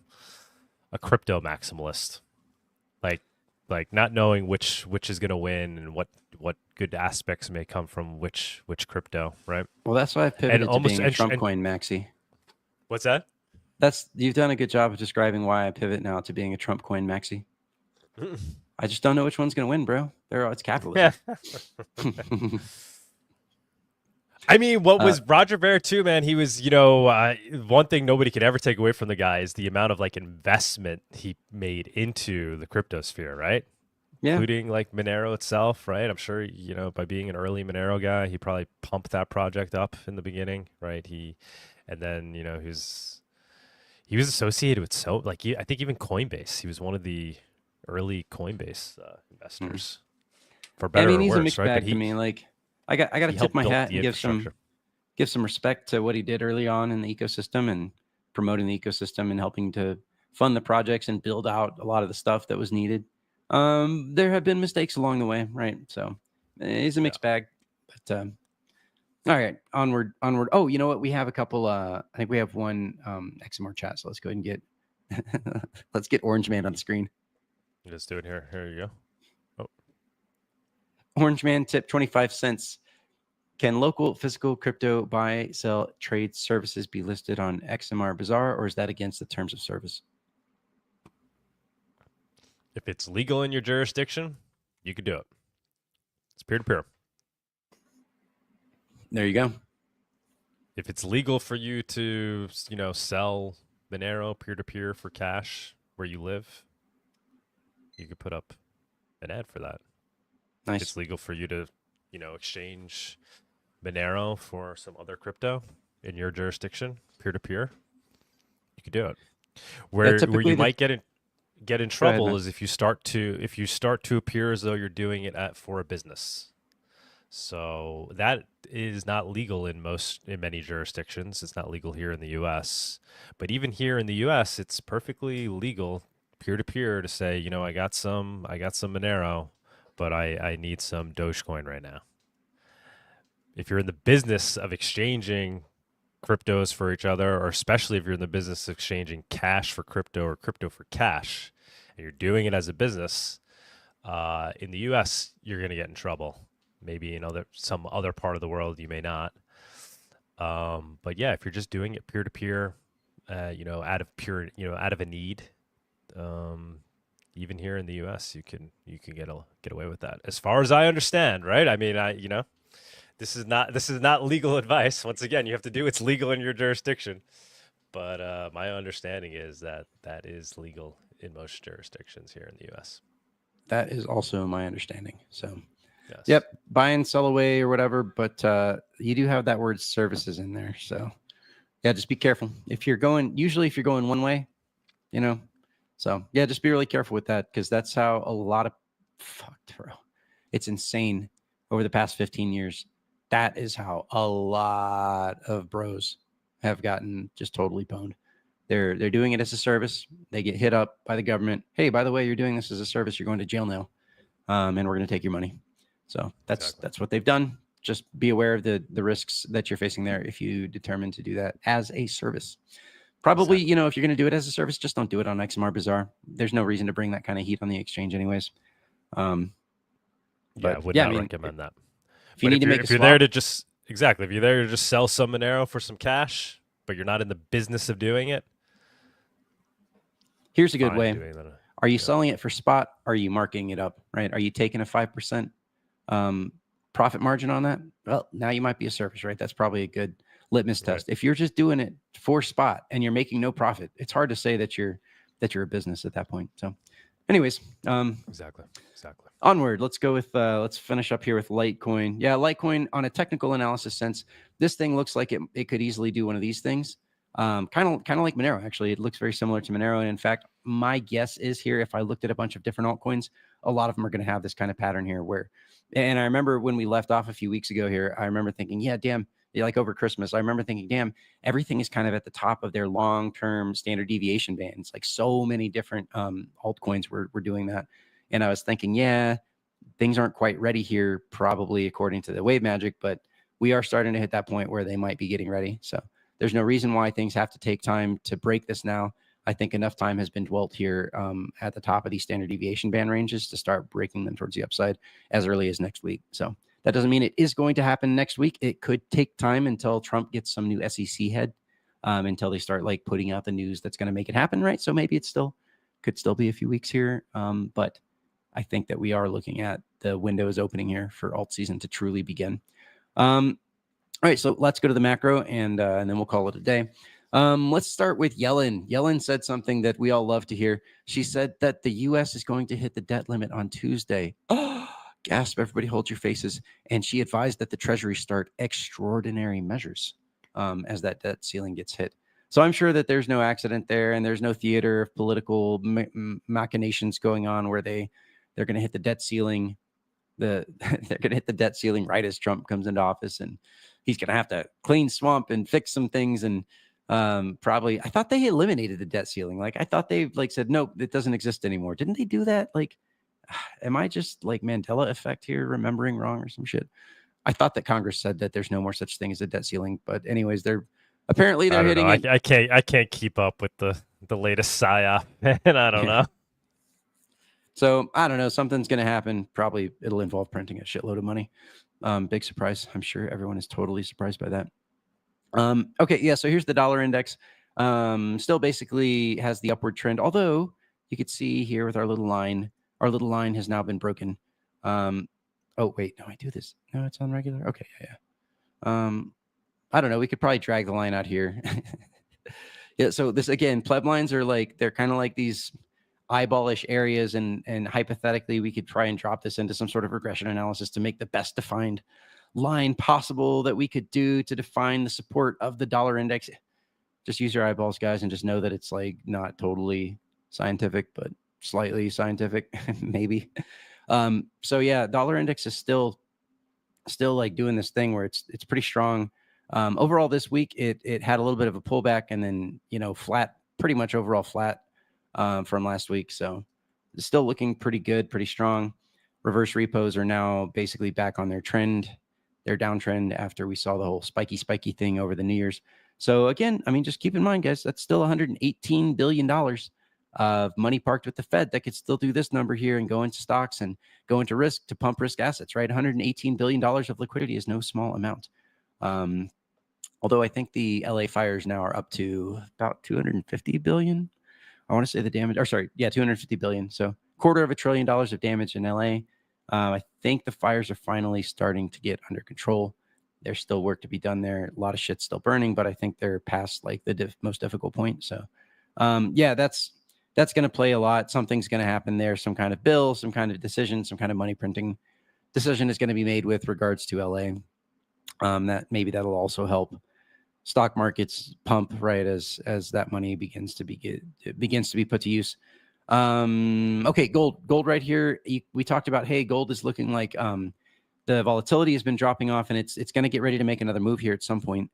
crypto maximalist, like not knowing which is going to win and what good aspects may come from which crypto, right? Well, that's why I've pivoted to being a Trump coin maxi. What's that? You've done a good job of describing why I pivot now to being a Trump coin maxi. I just don't know which one's going to win, bro. It's capitalism. I mean, what was Roger Ver too, man? He was, one thing nobody could ever take away from the guy is the amount of like investment he made into the crypto sphere, right? Yeah. Including like Monero itself, right? I'm sure, by being an early Monero guy, he probably pumped that project up in the beginning, right? And then, he was associated with I think even Coinbase. He was one of the early Coinbase investors. For better or worse, he's a mixed right? bag to me. Like, I got to tip my hat and give some respect to what he did early on in the ecosystem and promoting the ecosystem and helping to fund the projects and build out a lot of the stuff that was needed. There have been mistakes along the way, right? So he's a mixed bag. But all right, onward. Oh, you know what? We have a couple. I think we have one XMRchat. So let's go ahead and get let's get Orange Man on the screen. Let's do it here. Here you go. Oh. Orange Man tip 25 cents. Can local physical crypto buy, sell, trade services be listed on XMR Bazaar, or is that against the terms of service? If it's legal in your jurisdiction, you can do it. It's peer-to-peer. There you go. If it's legal for you to, sell Monero peer-to-peer for cash where you live, you could put up an ad for that. Nice. If it's legal for you to, exchange Monero for some other crypto in your jurisdiction, peer-to-peer, you could do it. Where you might get in trouble is if you start to appear as though you're doing it for a business. So that is not legal in many jurisdictions. It's not legal here in the U.S. But even here in the U.S., it's perfectly legal peer-to-peer to say, I got some Monero, but I need some Dogecoin right now. If you're in the business of exchanging cryptos for each other, or especially if you're in the business of exchanging cash for crypto or crypto for cash, and you're doing it as a business, in the U.S., you're going to get in trouble. Maybe in some other part of the world, you may not. But yeah, if you're just doing it peer-to-peer, out of a need, even here in the U.S., you can get away with that, as far as I understand, right? I mean, this is not legal advice. Once again, you have to do what's legal in your jurisdiction. But my understanding is that is legal in most jurisdictions here in the U.S. That is also my understanding. So, yes. Yep, buy and sell away or whatever. But you do have that word services in there. So, yeah, just be careful. If you're going one way, So, yeah, just be really careful with that, because that's how a lot of it's insane over the past 15 years. That is how a lot of bros have gotten just totally boned. They're doing it as a service. They get hit up by the government. Hey, by the way, you're doing this as a service. You're going to jail now, and we're going to take your money. So that's what they've done. Just be aware of the risks that you're facing there if you determine to do that as a service. Probably, if you're going to do it as a service, just don't do it on XMR Bazaar. There's no reason to bring that kind of heat on the exchange anyways. I would not recommend that. If you're there to just sell some Monero for some cash, but you're not in the business of doing it. Here's a good way. Are you selling it for spot? Are you marking it up, right? Are you taking a 5% profit margin on that? Well, now you might be a service, right? That's probably a good litmus test. If you're just doing it for spot and you're making no profit, it's hard to say that you're a business at that point. So anyways, exactly. Onward. Let's go with let's finish up here with Litecoin. Yeah, Litecoin on a technical analysis sense, this thing looks like it could easily do one of these things. Kind of like Monero, actually. It looks very similar to Monero. And in fact, my guess is here, if I looked at a bunch of different altcoins, a lot of them are going to have this kind of pattern here and I remember when we left off a few weeks ago here, I remember thinking, yeah, damn, like over Christmas, I remember thinking, damn, everything is kind of at the top of their long-term standard deviation bands. Like so many different altcoins were doing that. And I was thinking, yeah, things aren't quite ready here, probably according to the wave magic, but we are starting to hit that point where they might be getting ready. So there's no reason why things have to take time to break this now. I think enough time has been dwelt here at the top of these standard deviation band ranges to start breaking them towards the upside as early as next week. So that doesn't mean it is going to happen next week. It could take time until Trump gets some new SEC head, until they start like putting out the news that's going to make it happen, right? So maybe it could still be a few weeks here, but I think that we are looking at the windows opening here for alt season to truly begin. All right, so let's go to the macro and then we'll call it a day. Let's start with Yellen. Yellen said something that we all love to hear. She said that the U.S. is going to hit the debt limit on Tuesday. Oh, gasp, everybody hold your faces. And she advised that the Treasury start extraordinary measures as that debt ceiling gets hit. So I'm sure that there's no accident there and there's no theater of political machinations going on where they're going to hit the debt ceiling. They're going to hit the debt ceiling right as Trump comes into office, and he's going to have to clean swamp and fix some things. And probably, I thought they eliminated the debt ceiling. Like I thought they said, nope, it doesn't exist anymore. Didn't they do that? Like, am I just like Mandela effect here, remembering wrong or some shit? I thought that Congress said that there's no more such thing as a debt ceiling, but anyways, they're hitting it. I can't keep up with the latest psyop, and I don't know. So I don't know. Something's going to happen. Probably it'll involve printing a shitload of money. Big surprise. I'm sure everyone is totally surprised by that. Okay, yeah. So here's the dollar index. Still basically has the upward trend. Although you could see here with our little line has now been broken. Oh wait, no, I do this. No, it's on regular. Okay, yeah. I don't know. We could probably drag the line out here. Yeah. So this again, pleb lines are like they're kind of like these eyeballish areas, and hypothetically we could try and drop this into some sort of regression analysis to make the best defined line possible that we could do to define the support of the dollar index. Just use your eyeballs, guys, and just know that it's like not totally scientific, but slightly scientific, maybe. So yeah, dollar index is still like doing this thing where it's pretty strong. Overall this week, it had a little bit of a pullback and then, flat, pretty much overall flat from last week. So it's still looking pretty good, pretty strong. Reverse repos are now basically back on their downtrend after we saw the whole spiky thing over the New Year's. So again, I mean, just keep in mind, guys, that's still $118 billion of money parked with the Fed that could still do this number here and go into stocks and go into risk to pump risk assets, right? $118 billion of liquidity is no small amount. Although I think the LA fires now are up to about 250 billion. I want to say the damage, or sorry, yeah, 250 billion. So $250 billion of damage in LA. I think the fires are finally starting to get under control. There's still work to be done there. A lot of shit's still burning, but I think they're past like the most difficult point. So, yeah, that's going to play a lot. Something's going to happen there. Some kind of bill, some kind of decision, some kind of money printing decision is going to be made with regards to LA. That'll also help stock markets pump right as that money begins to be put to use. Okay, gold right here. We talked about, hey, gold is looking like the volatility has been dropping off, and it's going to get ready to make another move here at some point.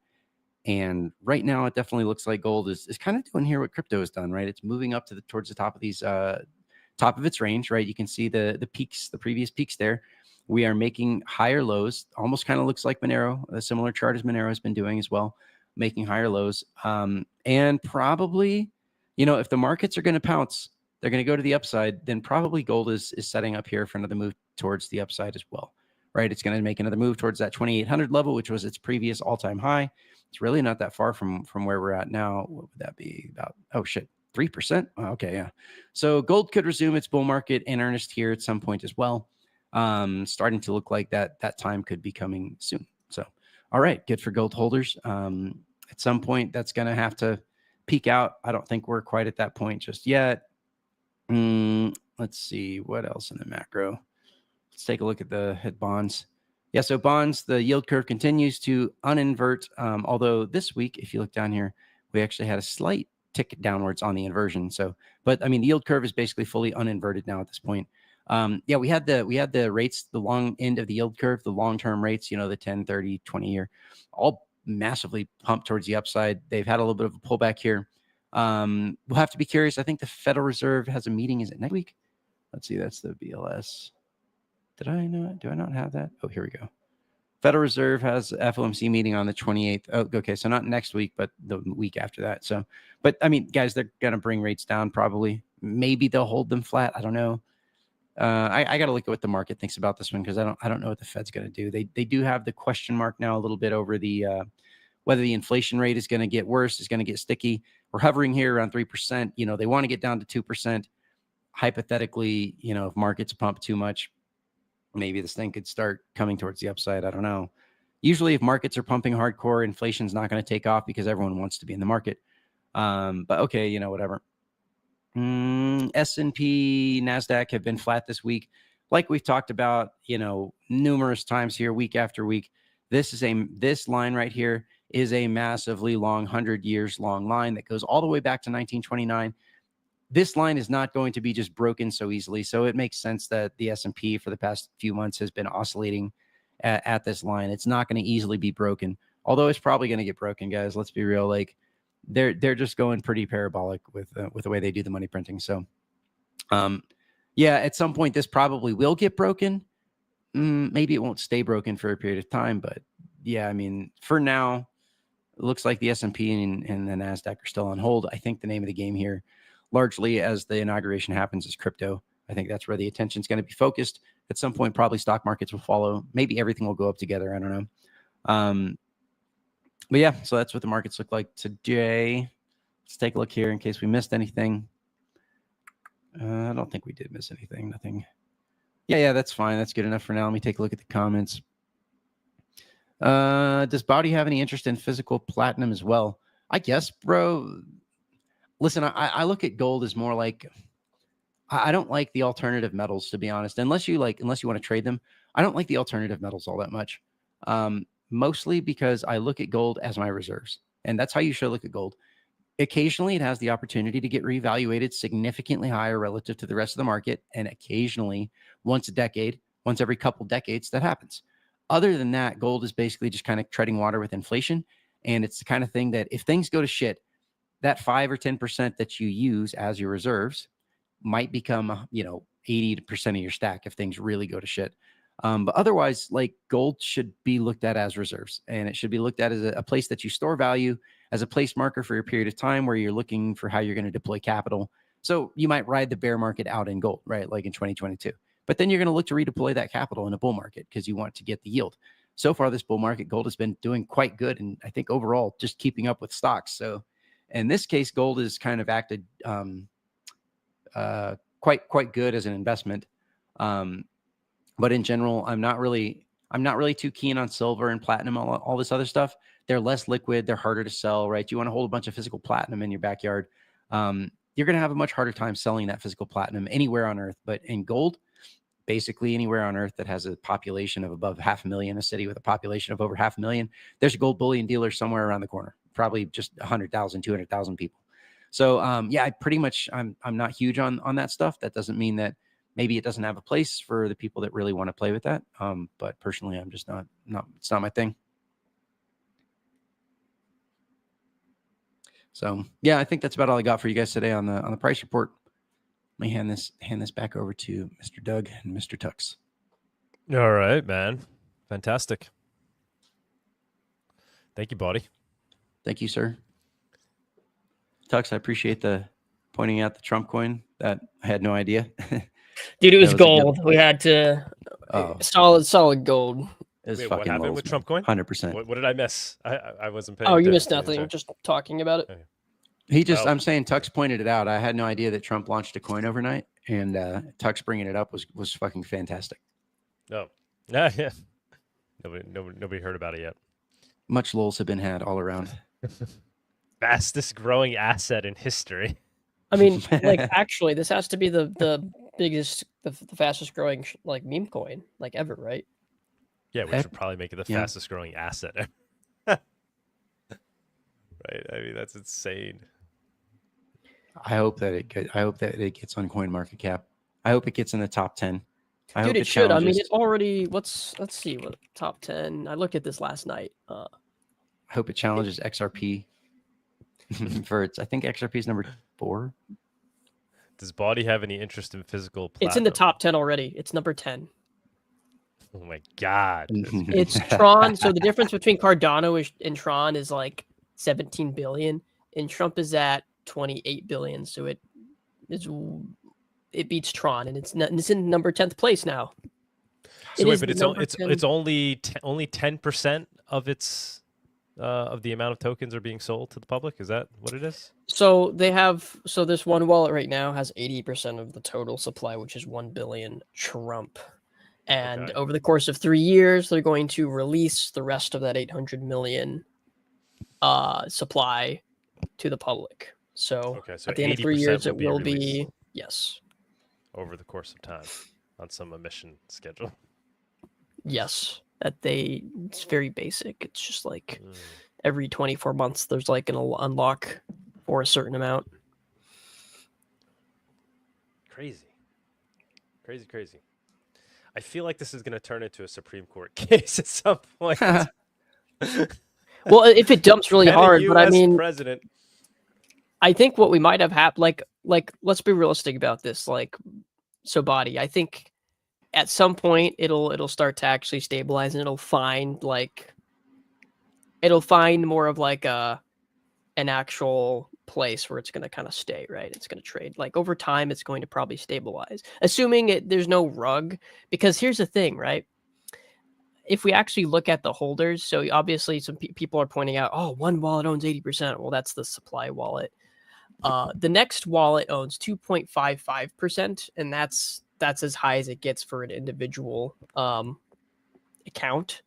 And right now, it definitely looks like gold is kind of doing here what crypto has done, right? It's moving up towards the top of these top of its range, right? You can see the peaks, the previous peaks there. We are making higher lows. Almost kind of looks like Monero, a similar chart as Monero has been doing as well, making higher lows. And probably, if the markets are going to pounce, they're going to go to the upside, then probably gold is setting up here for another move towards the upside as well, right? It's going to make another move towards that 2,800 level, which was its previous all-time high. It's really not that far from where we're at now. What would that be? About, 3%? Oh, okay, yeah. So gold could resume its bull market in earnest here at some point as well. Starting to look like that time could be coming soon. So all right, good for gold holders. At some point, that's going to have to peak out. I don't think we're quite at that point just yet. Let's see what else in the macro. Let's take a look at the bonds. Yeah, so bonds, the yield curve continues to uninvert. Although this week, if you look down here, we actually had a slight tick downwards on the inversion. So, but I mean, the yield curve is basically fully uninverted now at this point. Yeah, we had the rates, the long end of the yield curve, the long-term rates, you know, the 10, 30, 20 year, all massively pumped towards the upside. They've had a little bit of a pullback here. We'll have to be curious. I think the Federal Reserve has a meeting. Is it next week? Let's see. That's the BLS. Do I not have that? Oh, here we go. Federal Reserve has FOMC meeting on the 28th. Oh, okay. So not next week, but the week after that. So, but I mean, guys, they're going to bring rates down probably. Maybe they'll hold them flat. I don't know. I got to look at what the market thinks about this one, because I don't know what the Fed's going to do. They do have the question mark now a little bit over the whether the inflation rate is going to get worse, is going to get sticky. We're hovering here around 3%. You know, they want to get down to 2%. Hypothetically, you know, if markets pump too much, maybe this thing could start coming towards the upside. I don't know. Usually if markets are pumping hardcore, inflation's not going to take off because everyone wants to be in the market. But okay, you know, whatever. S&P, NASDAQ have been flat this week. Like we've talked about, you know, numerous times here, week after week. This line right here is a massively long, 100 years long line that goes all the way back to 1929. This line is not going to be just broken so easily. So it makes sense that the S&P for the past few months has been oscillating at this line. It's not going to easily be broken, although it's probably going to get broken, guys. Let's be real. Like they're just going pretty parabolic with the way they do the money printing. So, yeah, at some point this probably will get broken. Maybe it won't stay broken for a period of time, but yeah, I mean, for now, it looks like the S&P and the NASDAQ are still on hold. I think the name of the game here, largely as the inauguration happens, is crypto. I think that's where the attention is going to be focused. At some point, probably stock markets will follow. Maybe everything will go up together. I don't know. But yeah, so that's what the markets look like today. Let's take a look here in case we missed anything. I don't think we did miss anything. Nothing. Yeah, that's fine. That's good enough for now. Let me take a look at the comments. Does Bawdy have any interest in physical platinum as well? I guess, bro. Listen, I look at gold as more like, I don't like the alternative metals, to be honest. Unless you want to trade them, I don't like the alternative metals all that much. Mostly because I look at gold as my reserves, and that's how you should look at gold. Occasionally, it has the opportunity to get reevaluated significantly higher relative to the rest of the market, and occasionally, once every couple decades, that happens. Other than that, gold is basically just kind of treading water with inflation, and it's the kind of thing that if things go to shit, that 5 or 10% that you use as your reserves might become, 80% of your stack if things really go to shit. But otherwise, like, gold should be looked at as reserves, and it should be looked at as a place that you store value, as a place marker for a period of time where you're looking for how you're going to deploy capital. So you might ride the bear market out in gold, right? Like in 2022, but then you're going to look to redeploy that capital in a bull market because you want to get the yield. So far, this bull market, gold has been doing quite good. And I think overall just keeping up with stocks. So in this case, gold has kind of acted quite good as an investment. But in general, I'm not really too keen on silver and platinum, all this other stuff. They're less liquid. They're harder to sell, right? You want to hold a bunch of physical platinum in your backyard. You're going to have a much harder time selling that physical platinum anywhere on Earth. But in gold, basically anywhere on Earth that has a population of above 500,000, a city with a population of over 500,000, there's a gold bullion dealer somewhere around the corner, probably just 100,000, 200,000 people. So yeah, I'm not huge on that stuff. That doesn't mean that maybe it doesn't have a place for the people that really want to play with that. But personally, I'm just not, it's not my thing. So yeah, I think that's about all I got for you guys today on the price report. Let me hand this back over to Mr. Doug and Mr. Tux. All right, man. Fantastic. Thank you, Bawdy. Thank you, sir. Tux, I appreciate the pointing out the Trump coin. That I had no idea. Dude, it was gold. We had to solid gold. Wait, what happened with Trump coin? 100%. What did I miss? I wasn't paying. Oh, you missed nothing. Just talking about it. Okay. I'm saying Tux pointed it out. I had no idea that Trump launched a coin overnight, and Tux bringing it up was fucking fantastic. Oh, yeah. Nobody heard about it yet. Much lols have been had all around. Fastest growing asset in history. I mean, like actually, this has to be the biggest, the fastest growing like meme coin like ever, right? Yeah, which would probably make it the fastest growing asset ever. Right? I mean, that's insane. I hope that it gets on CoinMarketCap. I hope it gets in the top 10. Dude, it should. I mean, it already. Let's see what top 10. I looked at this last night. I hope it challenges XRP for its. I think XRP is number 4. Does Bawdy have any interest in physical platinum? It's in the top 10 already. It's number 10. Oh my god! It's Tron. So the difference between Cardano and Tron is like 17 billion, and Trump is at 28 billion. So it beats Tron, and it's in number 10th place now. So wait, but it's only 10% of its of the amount of tokens are being sold to the public. Is that what it is? So this one wallet right now has 80% of the total supply, which is 1 billion Trump. And over the course of 3 years, they're going to release the rest of that 800 million supply to the public. So, at the end of 3 years, it will be yes. Over the course of time, on some emission schedule. Yes, it's very basic. It's just like every 24 months, there's like an unlock for a certain amount. Crazy. I feel like this is going to turn into a Supreme Court case at some point. Well, if it dumps really hard, but I mean, president. I think what we might have happened, like let's be realistic about this. Like, so Bawdy, I think at some point it'll start to actually stabilize, and it'll find more of like an actual place where it's going to kind of stay, right? It's going to trade. Like over time, it's going to probably stabilize, assuming there's no rug. Because here's the thing, right? If we actually look at the holders, so obviously some people are pointing out, oh, one wallet owns 80%. Well, that's the supply wallet. The next wallet owns 2.55%, and that's as high as it gets for an individual account.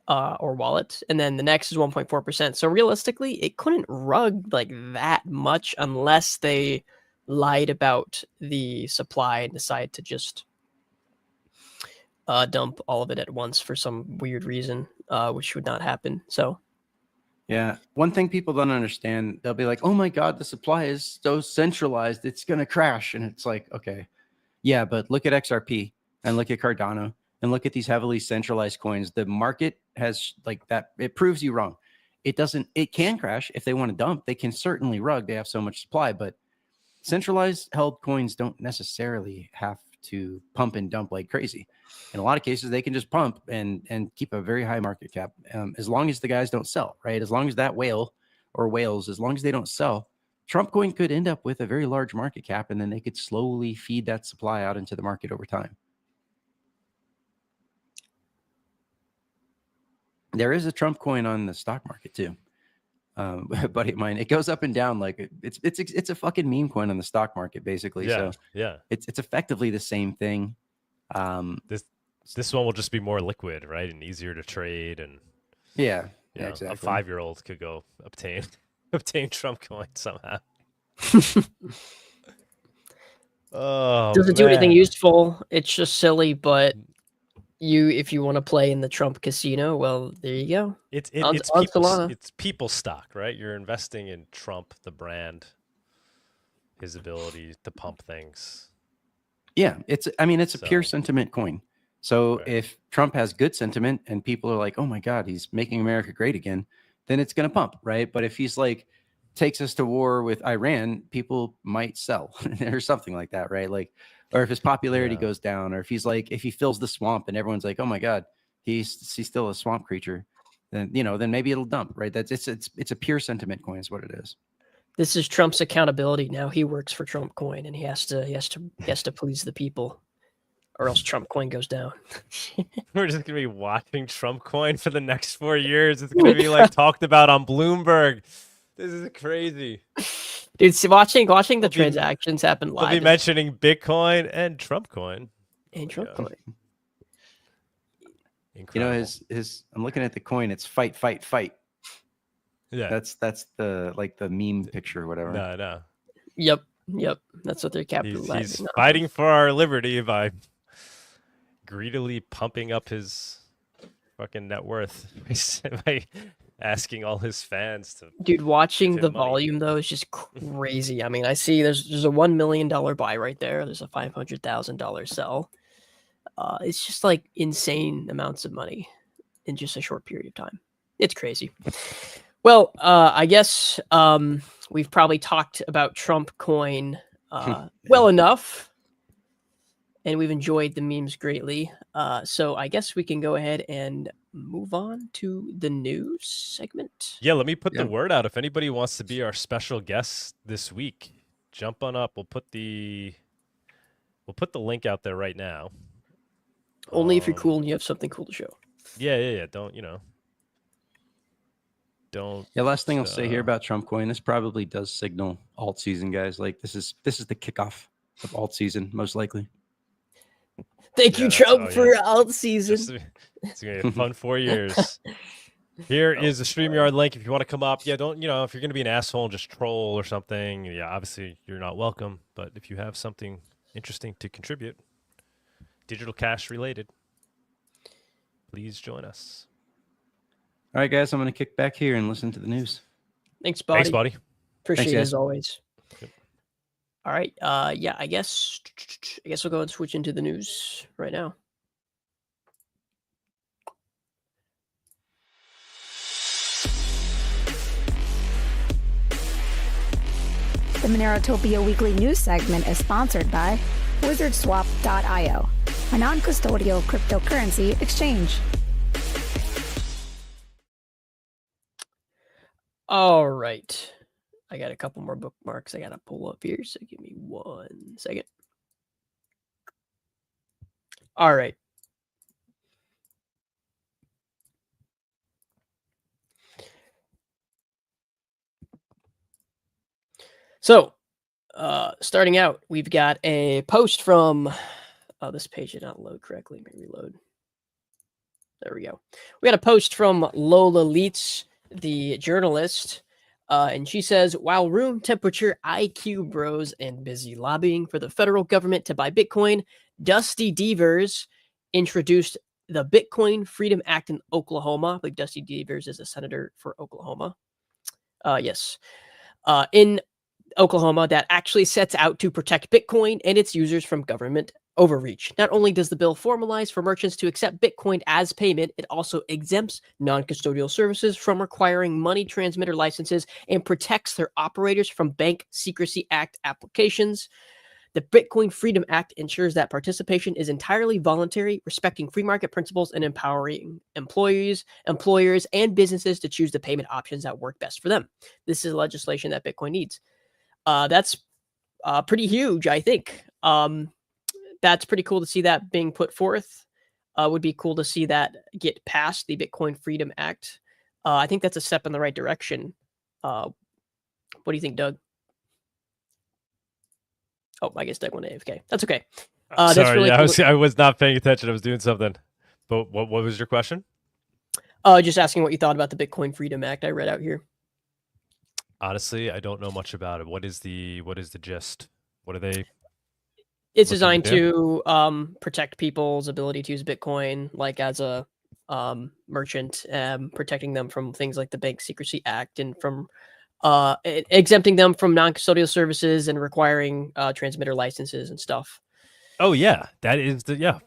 Or wallet, and then the next is 1.4%. So realistically, it couldn't rug like that much unless they lied about the supply and decide to just dump all of it at once for some weird reason, which would not happen. So, yeah, one thing people don't understand, they'll be like, "Oh my God, the supply is so centralized, it's gonna crash," and it's like, okay, yeah, but look at XRP and look at Cardano. And look at these heavily centralized coins. The market has like that. It proves you wrong. It can crash if they want to dump. They can certainly rug. They have so much supply, but centralized held coins don't necessarily have to pump and dump like crazy. In a lot of cases, they can just pump and keep a very high market cap as long as the guys don't sell, right? As long as that whale or whales, as long as they don't sell, Trump coin could end up with a very large market cap, and then they could slowly feed that supply out into the market over time. There is a Trump coin on the stock market too. A buddy of mine, it goes up and down like it's a fucking meme coin on the stock market, basically. Yeah, so yeah, it's effectively the same thing. This one will just be more liquid, right, and easier to trade, and yeah, exactly. A 5-year-old could go obtain Trump coin somehow. Doesn't do anything useful. It's just silly, but if you want to play in the Trump casino, well, there you go. It's people stock, right? You're investing in Trump, the brand, his ability to pump things. Yeah, it's a pure sentiment coin. So if Trump has good sentiment and people are like, oh my God, he's making America great again, then it's going to pump, right? But if he's like, takes us to war with Iran, people might sell or something like that, right? Like, or if his popularity goes down, or if he fills the swamp and everyone's like, oh my God, he's still a swamp creature, then maybe it'll dump, right? It's a pure sentiment coin is what it is. This is Trump's accountability. Now he works for Trump coin, and he has to please the people, or else Trump coin goes down. We're just gonna be watching Trump coin for the next 4 years. It's gonna be like talked about on Bloomberg. This is crazy. Dude, watching the transactions happen live. They'll be mentioning Bitcoin and Trump coin. And Trump coin. Incredible. His I'm looking at the coin. It's fight, fight, fight. Yeah. That's the meme picture or whatever. No. Yep. That's what they're capitalizing. He's fighting for our liberty by greedily pumping up his fucking net worth by asking all his fans to. Dude, watching the money. volume though is just crazy. I mean, I see there's a $1 million buy right there. There's a $500,000 sell. It's just like insane amounts of money in just a short period of time. It's crazy. Well, I guess we've probably talked about Trump coin well enough, and we've enjoyed the memes greatly. So I guess we can go ahead and move on to the news segment. Yeah, let me put the word out. If anybody wants to be our special guest this week, jump on up. We'll put the link out there right now. Only if you're cool and you have something cool to show. Yeah. Don't. Yeah, last thing I'll say here about Trump coin, this probably does signal alt season, guys. Like this is the kickoff of alt season, most likely. Thank you, Trump, for alt season. It's gonna be a fun 4 years. Here is the StreamYard link if you want to come up. Yeah, don't if you're gonna be an asshole and just troll or something, yeah, obviously you're not welcome. But if you have something interesting to contribute, digital cash related, please join us. All right, guys, I'm going to kick back here and listen to the news. Thanks, Bawdy. Thanks, Bawdy. Appreciate it as always. Yep. All right. Yeah, I guess we'll go and switch into the news right now. The Monerotopia Weekly News segment is sponsored by WizardSwap.io, a non-custodial cryptocurrency exchange. All right. I got a couple more bookmarks I got to pull up here, so give me 1 second. All right. So, starting out, we've got a post from, this page did not load correctly. Let me reload. There we go. We got a post from Lola Leitz, the journalist, and she says, while room temperature IQ bros and busy lobbying for the federal government to buy Bitcoin, Dusty Devers introduced the Bitcoin Freedom Act in Oklahoma. I believe Dusty Devers is a senator for Oklahoma. Yes. In Oklahoma, that actually sets out to protect Bitcoin and its users from government overreach. Not only does the bill formalize for merchants to accept Bitcoin as payment, it also exempts non-custodial services from requiring money transmitter licenses and protects their operators from Bank Secrecy Act applications. The Bitcoin Freedom Act ensures that participation is entirely voluntary, respecting free market principles and empowering employers, and businesses to choose the payment options that work best for them. This is legislation that Bitcoin needs. That's pretty huge, I think. That's pretty cool to see that being put forth. Would be cool to see that get past the Bitcoin Freedom Act. I think that's a step in the right direction. What do you think, Doug? Oh, I guess Doug went AFK. That's okay. Sorry, that's really cool. I was not paying attention. I was doing something. But what was your question? Just asking what you thought about the Bitcoin Freedom Act I read out here. Honestly, I don't know much about it. What is the gist? What are they? It's designed to protect people's ability to use Bitcoin, like as a merchant, protecting them from things like the Bank Secrecy Act and from exempting them from non-custodial services and requiring transmitter licenses and stuff. Oh yeah, that is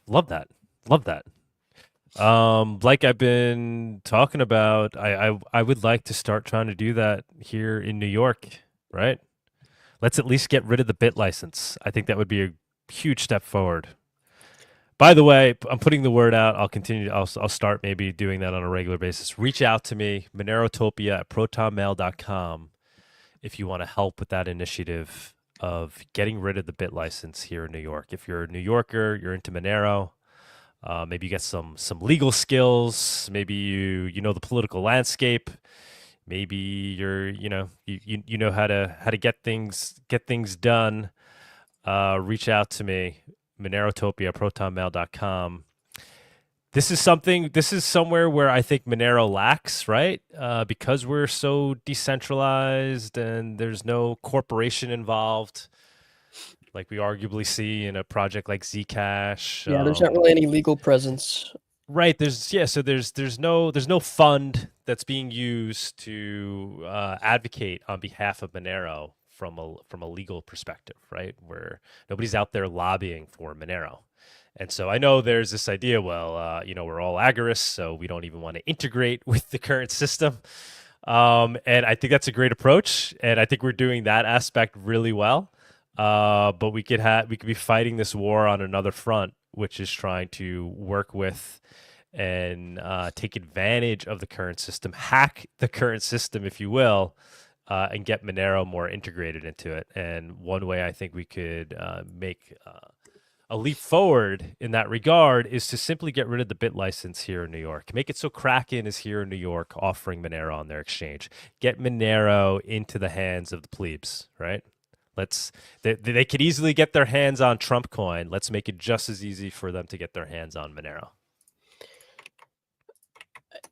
love that. Like I've been talking about, I would like to start trying to do that here in New York, right? Let's at least get rid of the bit license. I think that would be a huge step forward. By the way, I'm putting the word out. I'll continue. I'll start maybe doing that on a regular basis. Reach out to me, Monerotopia@protonmail.com, if you want to help with that initiative of getting rid of the bit license here in New York. If you're a New Yorker, you're into Monero, maybe you get some legal skills, maybe you know the political landscape, maybe you know how to get things done. Reach out to me, Monerotopia@protonmail.com. this is somewhere where I think Monero lacks, right? Because we're so decentralized and there's no corporation involved, like we arguably see in a project like Zcash. Yeah, there's not really any legal presence. Right. There's no fund that's being used to advocate on behalf of Monero from a legal perspective, right? Where nobody's out there lobbying for Monero. And so I know there's this idea, well, we're all agorists, so we don't even want to integrate with the current system. And I think that's a great approach, and I think we're doing that aspect really well. But we could be fighting this war on another front, which is trying to work with and take advantage of the current system, hack the current system, if you will, and get Monero more integrated into it. And one way I think we could make a leap forward in that regard is to simply get rid of the bit license here in New York. Make it so Kraken is here in New York offering Monero on their exchange. Get Monero into the hands of the plebes, right? They could easily get their hands on Trump coin. Let's make it just as easy for them to get their hands on Monero.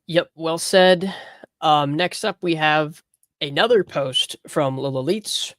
Yep, well said. Next up, we have another post from Liliths,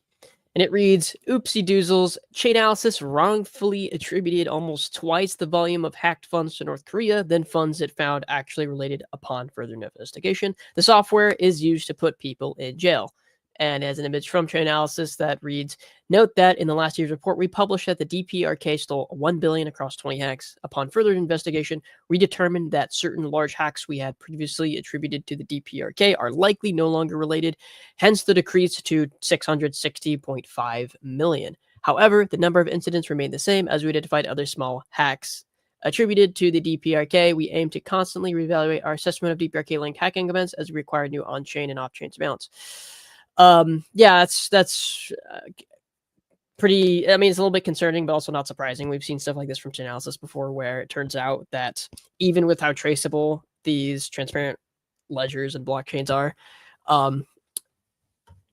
and it reads, oopsie doozles, Chainalysis wrongfully attributed almost twice the volume of hacked funds to North Korea than funds it found actually related upon further investigation. The software is used to put people in jail. And as an image from Chainalysis that reads, note that in the last year's report, we published that the DPRK stole $1 billion across 20 hacks. Upon further investigation, we determined that certain large hacks we had previously attributed to the DPRK are likely no longer related, hence the decrease to 660.5 million. However, the number of incidents remained the same as we identified other small hacks attributed to the DPRK. We aim to constantly reevaluate our assessment of DPRK-linked hacking events as we require new on-chain and off-chain surveillance. Yeah, that's pretty, I mean, it's a little bit concerning, but also not surprising. We've seen stuff like this from Chainalysis before, where it turns out that even with how traceable these transparent ledgers and blockchains are,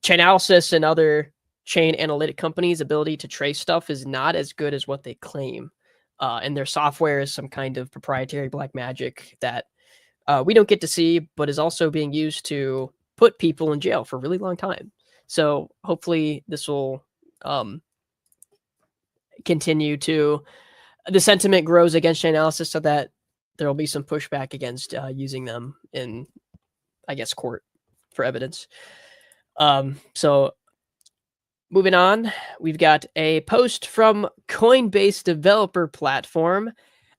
Chainalysis and other chain analytic companies' ability to trace stuff is not as good as what they claim. And their software is some kind of proprietary black magic that we don't get to see, but is also being used to put people in jail for a really long time. So hopefully this will continue to, the sentiment grows against Chainalysis so that there will be some pushback against using them in, I guess, court for evidence. So moving on, we've got a post from Coinbase developer platform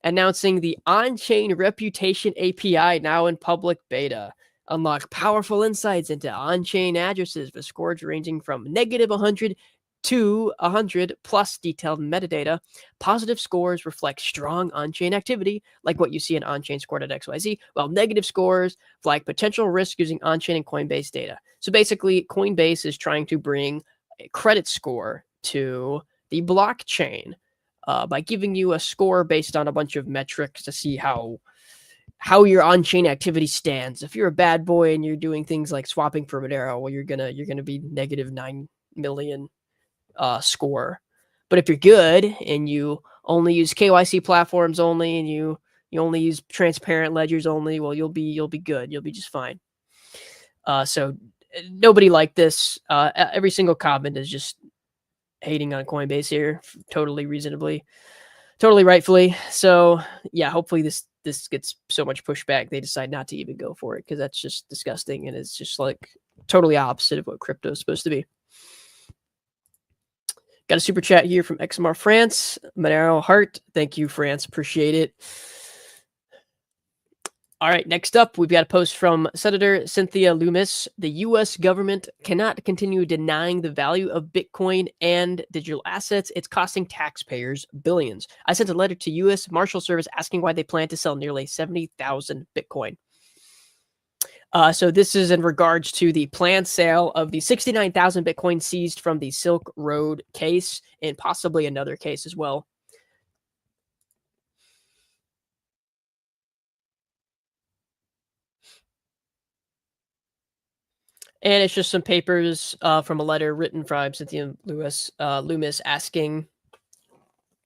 announcing the on-chain reputation API now in public beta. Unlock powerful insights into on-chain addresses with scores ranging from -100 to 100 plus detailed metadata. Positive scores reflect strong on-chain activity, like what you see in on-chain score.xyz, while negative scores flag potential risk using on-chain and Coinbase data. So basically, Coinbase is trying to bring a credit score to the blockchain by giving you a score based on a bunch of metrics to see how your on-chain activity stands. If you're a bad boy and you're doing things like swapping for Monero, well, you're gonna be -9 million score. But if you're good and you only use KYC platforms only, and you only use transparent ledgers only, well, you'll be good. You'll be just fine. So nobody liked this. Every single comment is just hating on Coinbase here, totally reasonably, totally rightfully. So yeah, hopefully this gets so much pushback they decide not to even go for it, because that's just disgusting, and it's just like totally opposite of what crypto is supposed to be. Got a super chat here from XMR France, Monero Heart. Thank you, France. Appreciate it. All right, next up, we've got a post from Senator Cynthia Loomis. The U.S. government cannot continue denying the value of Bitcoin and digital assets. It's costing taxpayers billions. I sent a letter to U.S. Marshal Service asking why they plan to sell nearly 70,000 Bitcoin. So this is in regards to the planned sale of the 69,000 Bitcoin seized from the Silk Road case, and possibly another case as well. And it's just some papers from a letter written from Cynthia Loomis asking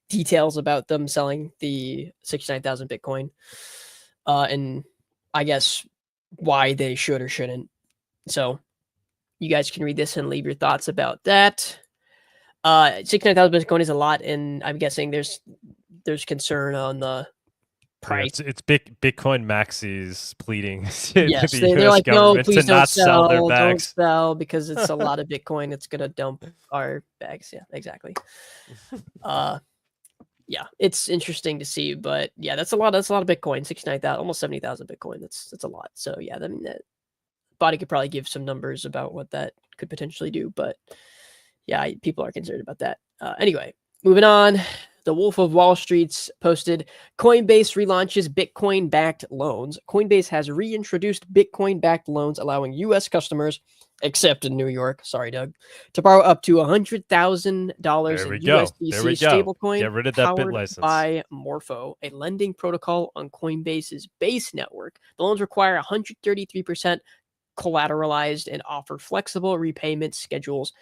details about them selling the 69,000 Bitcoin. and I guess why they should or shouldn't. So you guys can read this and leave your thoughts about that. 69,000 Bitcoin is a lot, and I'm guessing there's concern on the price. Yeah, it's Bitcoin maxis pleading yes, the they're US like, no, government please to don't not sell their don't bags. sell because it's a lot of Bitcoin. It's gonna dump our bags. Yeah, exactly. Yeah, it's interesting to see, but yeah, that's a lot. That's a lot of Bitcoin. 69,000, almost 70,000 Bitcoin. That's a lot. So yeah, I mean, that Bawdy could probably give some numbers about what that could potentially do, but yeah, people are concerned about that. Anyway, moving on. The Wolf of Wall Street's posted Coinbase relaunches Bitcoin-backed loans. Coinbase has reintroduced Bitcoin-backed loans, allowing U.S. customers, except in New York, sorry, Doug, to borrow up to $100,000 in USDC stablecoin Get rid of that bit powered license. by Morpho, a lending protocol on Coinbase's base network. The loans require 133% collateralized and offer flexible repayment schedules.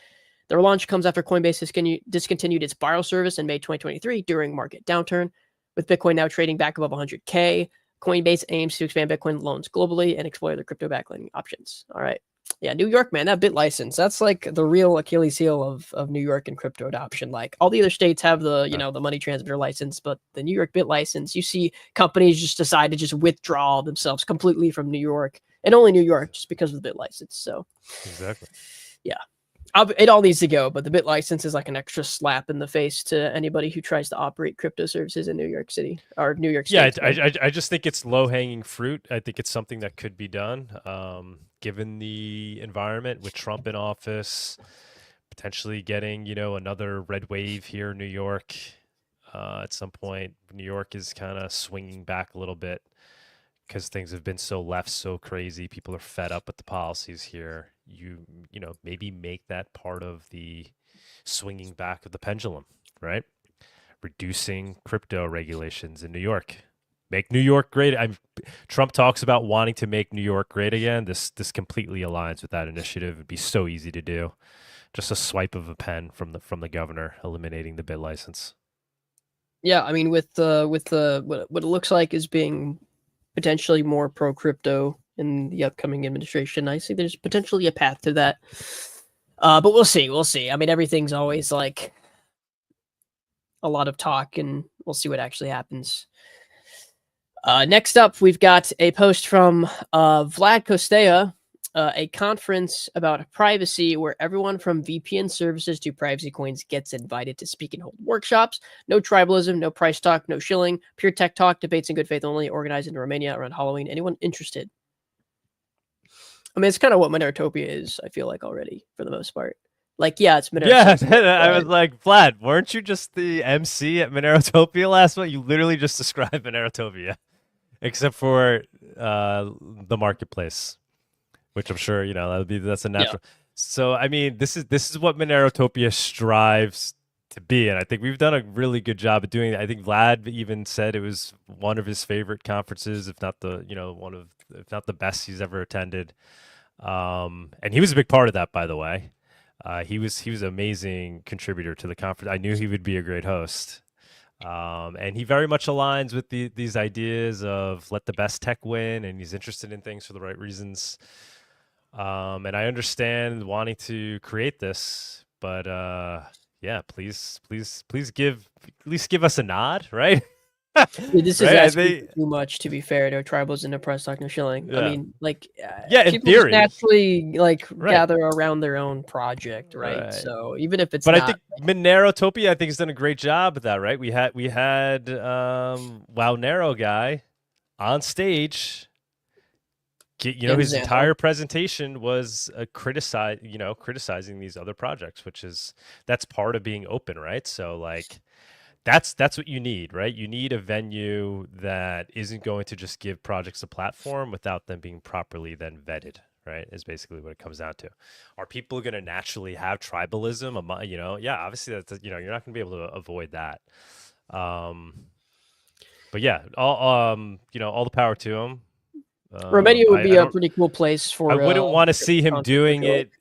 The relaunch comes after Coinbase discontinued its borrow service in May 2023 during market downturn. With Bitcoin now trading back above 100K, Coinbase aims to expand Bitcoin loans globally and explore their crypto-backed lending options. All right. Yeah, New York, man, that bit license, that's like the real Achilles heel of New York and crypto adoption. Like all the other states have the, the money transmitter license, but the New York bit license, you see companies just decide to just withdraw themselves completely from New York and only New York just because of the bit license. So exactly. Yeah. It all needs to go, but the bit license is like an extra slap in the face to anybody who tries to operate crypto services in New York City or New York State. Yeah, I just think it's low-hanging fruit. I think it's something that could be done, given the environment with Trump in office, potentially getting, another red wave here in New York. At some point, New York is kind of swinging back a little bit because things have been so left, so crazy. People are fed up with the policies here. You know, maybe make that part of the swinging back of the pendulum, right? Reducing crypto regulations in New York. Make New York great. Trump talks about wanting to make New York great again. This completely aligns with that initiative. It'd be so easy to do. Just a swipe of a pen from the governor eliminating the bit license. Yeah, I mean, with what it looks like is being potentially more pro crypto in the upcoming administration, I see there's potentially a path to that. But we'll see. We'll see. I mean, everything's always like a lot of talk, and we'll see what actually happens. Next up, we've got a post from Vlad Costea, a conference about privacy where everyone from VPN services to privacy coins gets invited to speak and hold workshops. No tribalism, no price talk, no shilling, pure tech talk, debates in good faith only, organized in Romania around Halloween. Anyone interested? I mean, it's kind of what Monerotopia is, I feel like, already, for the most part. Like, yeah, it's Monerotopia. Yeah, I was like, Vlad, weren't you just the MC at Monerotopia last month? You literally just described Monerotopia, except for the marketplace, which I'm sure, that's a natural. Yeah. So, I mean, this is what Monerotopia strives to be, and I think we've done a really good job of doing it. I think Vlad even said it was one of his favorite conferences, if not the if not the best he's ever attended. And he was a big part of that, by the way. He was an amazing contributor to the conference. I knew he would be a great host. And he very much aligns with these ideas of let the best tech win, and he's interested in things for the right reasons. And I understand wanting to create this, but yeah, please give at least give us a nod, right? Dude, this is asking too much, to be fair. No tribals and no price talk, no shilling. Yeah. I mean, like, in theory, naturally gather around their own project, right? So even if it's, I think Monerotopia, I think, has done a great job with that, right? We had Nero guy on stage. His entire presentation was criticizing these other projects, that's part of being open, right? So like. That's what you need, right? You need a venue that isn't going to just give projects a platform without them being properly then vetted, right? Is basically what it comes down to. Are people going to naturally have tribalism? Yeah, obviously that's you're not going to be able to avoid that. But yeah, all the power to him. Romania would be a pretty cool place for. I wouldn't want to see him doing it.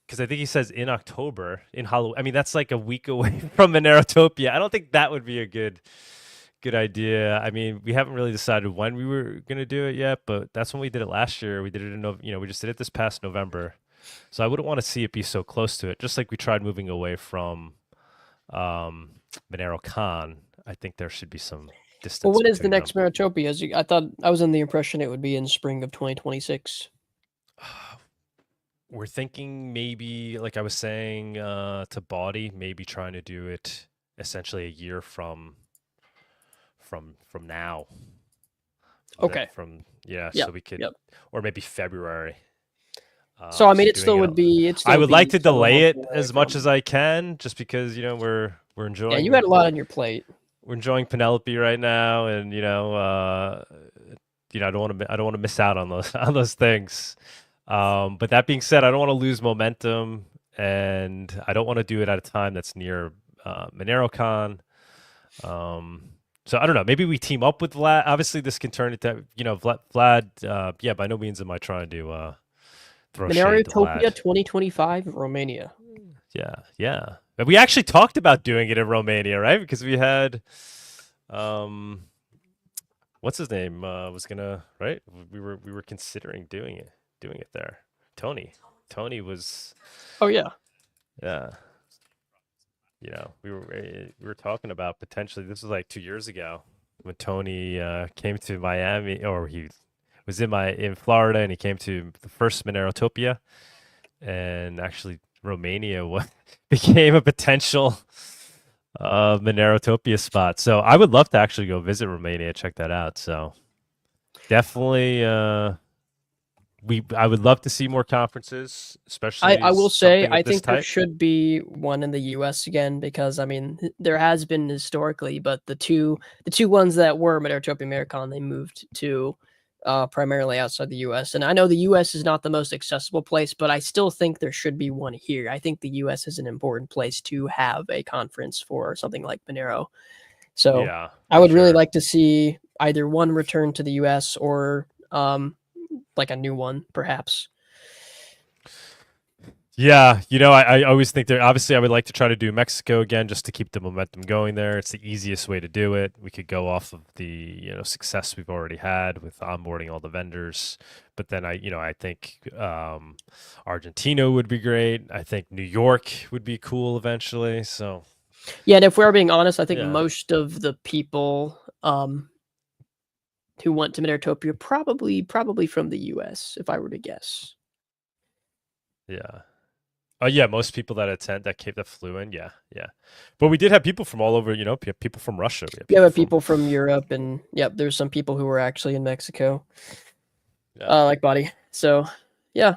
Because I think he says in October, in Halloween. I mean, that's like a week away from Monerotopia. I don't think that would be a good good idea. I mean, we haven't really decided when we were going to do it yet, but that's when we did it last year. We did it in, we just did it this past November. So I wouldn't want to see it be so close to it. Just like we tried moving away from Monero Con, I think there should be some distance. Well, when is the next Monerotopia? I thought I was in the impression it would be in spring of 2026. We're thinking maybe, like I was saying to Bawdy, maybe trying to do it essentially a year from now. Okay. So we could, or maybe February. So I mean, it still would be. I would like to delay it as much as I can, just because we're enjoying. Yeah, you had a lot on your plate. We're enjoying Penelope right now, and I don't want to miss out on those things. But that being said, I don't want to lose momentum, and I don't want to do it at a time that's near MoneroCon. So I don't know. Maybe we team up with Vlad. Obviously, this can turn into Vlad. By no means am I trying to throw shade to Vlad. Monerotopia 2025 Romania. Yeah. But we actually talked about doing it in Romania, right? Because we had, what's his name? Was gonna, right? We were considering doing it there. Tony was. Oh yeah. Yeah. We were talking about potentially. This was like 2 years ago when Tony came to Miami, or he was in Florida, and he came to the first Monerotopia, and actually Romania became a potential Monerotopia spot. So I would love to actually go visit Romania, check that out. So definitely, I would love to see more conferences, especially. I will say, I think there should be one in the U.S. again, because I mean, there has been historically, but the two ones that were Monerotopia Americon, they moved to primarily outside the U.S. And I know the U.S. is not the most accessible place, but I still think there should be one here. I think the U.S. is an important place to have a conference for something like Monero. So yeah, I would really like to see either one return to the U.S. or like a new one, perhaps. Yeah, I always think obviously I would like to try to do Mexico again, just to keep the momentum going there. It's the easiest way to do it. We could go off of the success we've already had with onboarding all the vendors. But then I think Argentina would be great. I think New York would be cool eventually. So yeah, and if we're being honest, I think most of the people who went to Monerotopia probably from the US, if I were to guess. Yeah. Yeah, most people that attend that flew in, yeah. But we did have people from all over, people from Russia. People from Europe, and there's some people who were actually in Mexico, like Bawdy. So, yeah.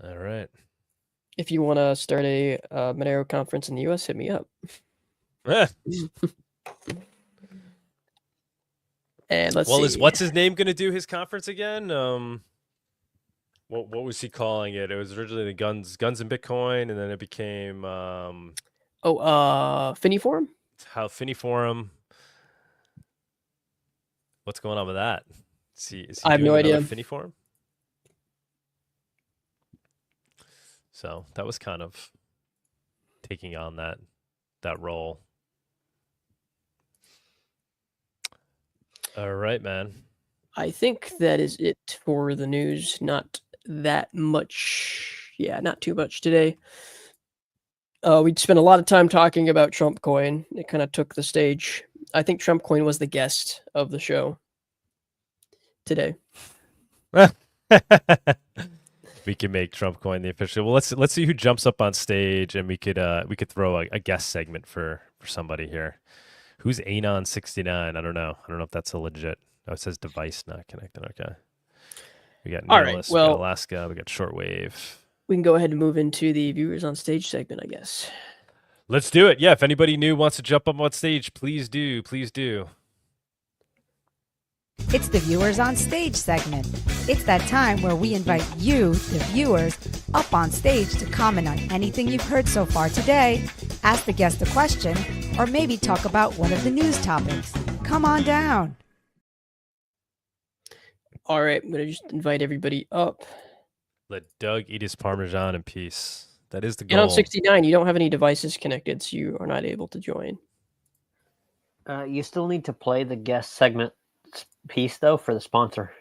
All right. If you want to start a Monero conference in the US, hit me up. And let's see. What's his name going to do his conference again? What was he calling it? It was originally the guns and Bitcoin, and then it became Finiforum? How Finiforum. What's going on with that? Is he I have no idea. Finiforum? So that was kind of taking on that role. All right, man. I think that is it for the news. Not that much. Yeah, not too much today. We spent a lot of time talking about Trump coin. It kind of took the stage. I think Trump coin was the guest of the show today. We can make Trump coin the official. Well, let's see who jumps up on stage, and we could throw a guest segment for somebody here. Who's Anon69? I don't know if that's a legit. Oh, it says device not connected. Okay. We got Nihilist, we got Alaska, we got Shortwave. We can go ahead and move into the viewers on stage segment, I guess. Let's do it. Yeah, if anybody new wants to jump up on stage, please do. Please do. It's the viewers on stage segment. It's that time where we invite you, the viewers, up on stage to comment on anything you've heard so far today, ask the guest a question, or maybe talk about one of the news topics. Come on down. All right, I'm going to just invite everybody up. Let Doug eat his Parmesan in peace. That is the goal. And on 69, you don't have any devices connected, so you are not able to join. You still need to play the guest segment piece though for the sponsor.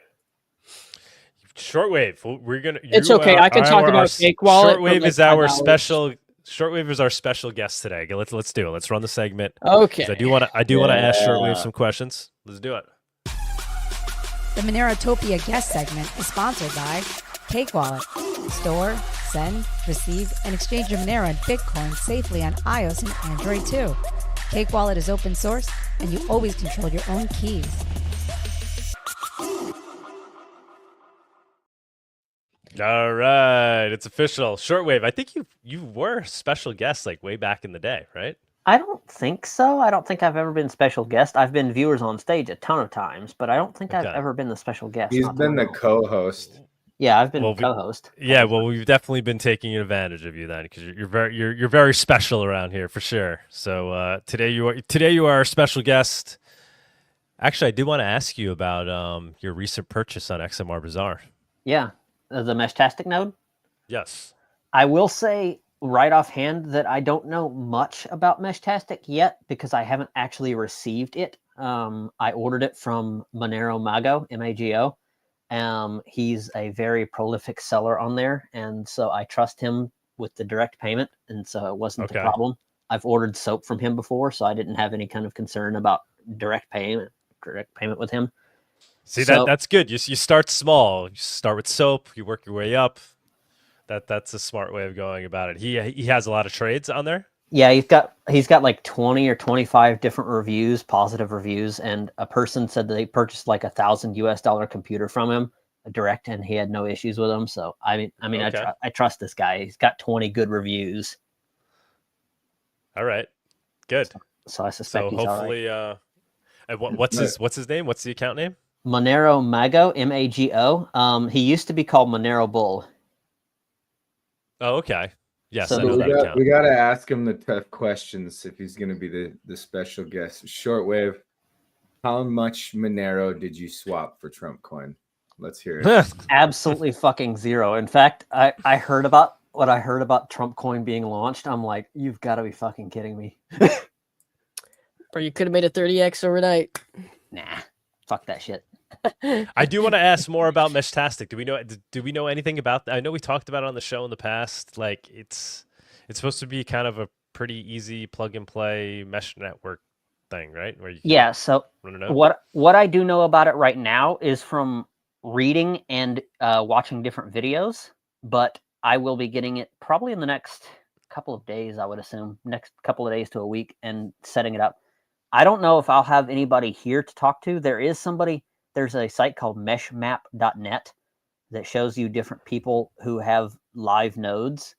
Shortwave. We're gonna. It's okay. I can talk about Cake Wallet. Shortwave like is our $5. special. Shortwave is our special guest today. Let's do it. Let's run the segment. Okay. I do want to ask Shortwave some questions. Let's do it. The Monerotopia guest segment is sponsored by Cake Wallet. Store, send, receive, and exchange your Monero and Bitcoin safely on iOS and Android too. Cake Wallet is open source, and you always control your own keys. All right, it's official. Shortwave. I think you were a special guest like way back in the day, right? I don't think so. I don't think I've ever been special guest. I've been viewers on stage a ton of times, but I don't think I've ever been the special guest. He's been the co-host. Yeah, I've been co-host. Yeah, well, we've definitely been taking advantage of you then, because you're very special around here for sure. So today you are our special guest. Actually, I did want to ask you about your recent purchase on XMR Bazaar. Yeah, the Meshtastic node. Yes, I will say right offhand that I don't know much about Meshtastic yet because I haven't actually received it. I ordered it from Monero Mago, M-A-G-O. He's a very prolific seller on there, and so I trust him with the direct payment, and so it wasn't a problem. I've ordered soap from him before, so I didn't have any kind of concern about direct payment with him. See, that's good. You start small. You start with soap. You work your way up. That's a smart way of going about it. He has a lot of trades on there. Yeah, he's got like 20 or 25 different reviews, positive reviews, and a person said that they purchased like $1,000 computer from him direct, and he had no issues with them. So I trust this guy. He's got 20 good reviews. All right, good. So I suspect he's hopefully. all right. What's his name? What's the account name? Monero Mago, M-A-G-O. He used to be called Monero Bull. Oh, okay. Yes, So I know that account. We got to ask him the tough questions if he's going to be the special guest. Shortwave, how much Monero did you swap for Trump coin? Let's hear it. Absolutely fucking zero. In fact, I heard about what I heard about Trump coin being launched. I'm like, you've got to be fucking kidding me. Or you could have made a 30x overnight. Nah, fuck that shit. I do want to ask more about Meshtastic. Do we know anything about that? I know we talked about it on the show in the past. Like it's supposed to be kind of a pretty easy plug and play mesh network thing, right? Where you so what I do know about it right now is from reading and watching different videos, but I will be getting it probably in the next couple of days, I would assume, next couple of days to a week, and setting it up. I don't know if I'll have anybody here to talk to. There's a site called meshmap.net that shows you different people who have live nodes.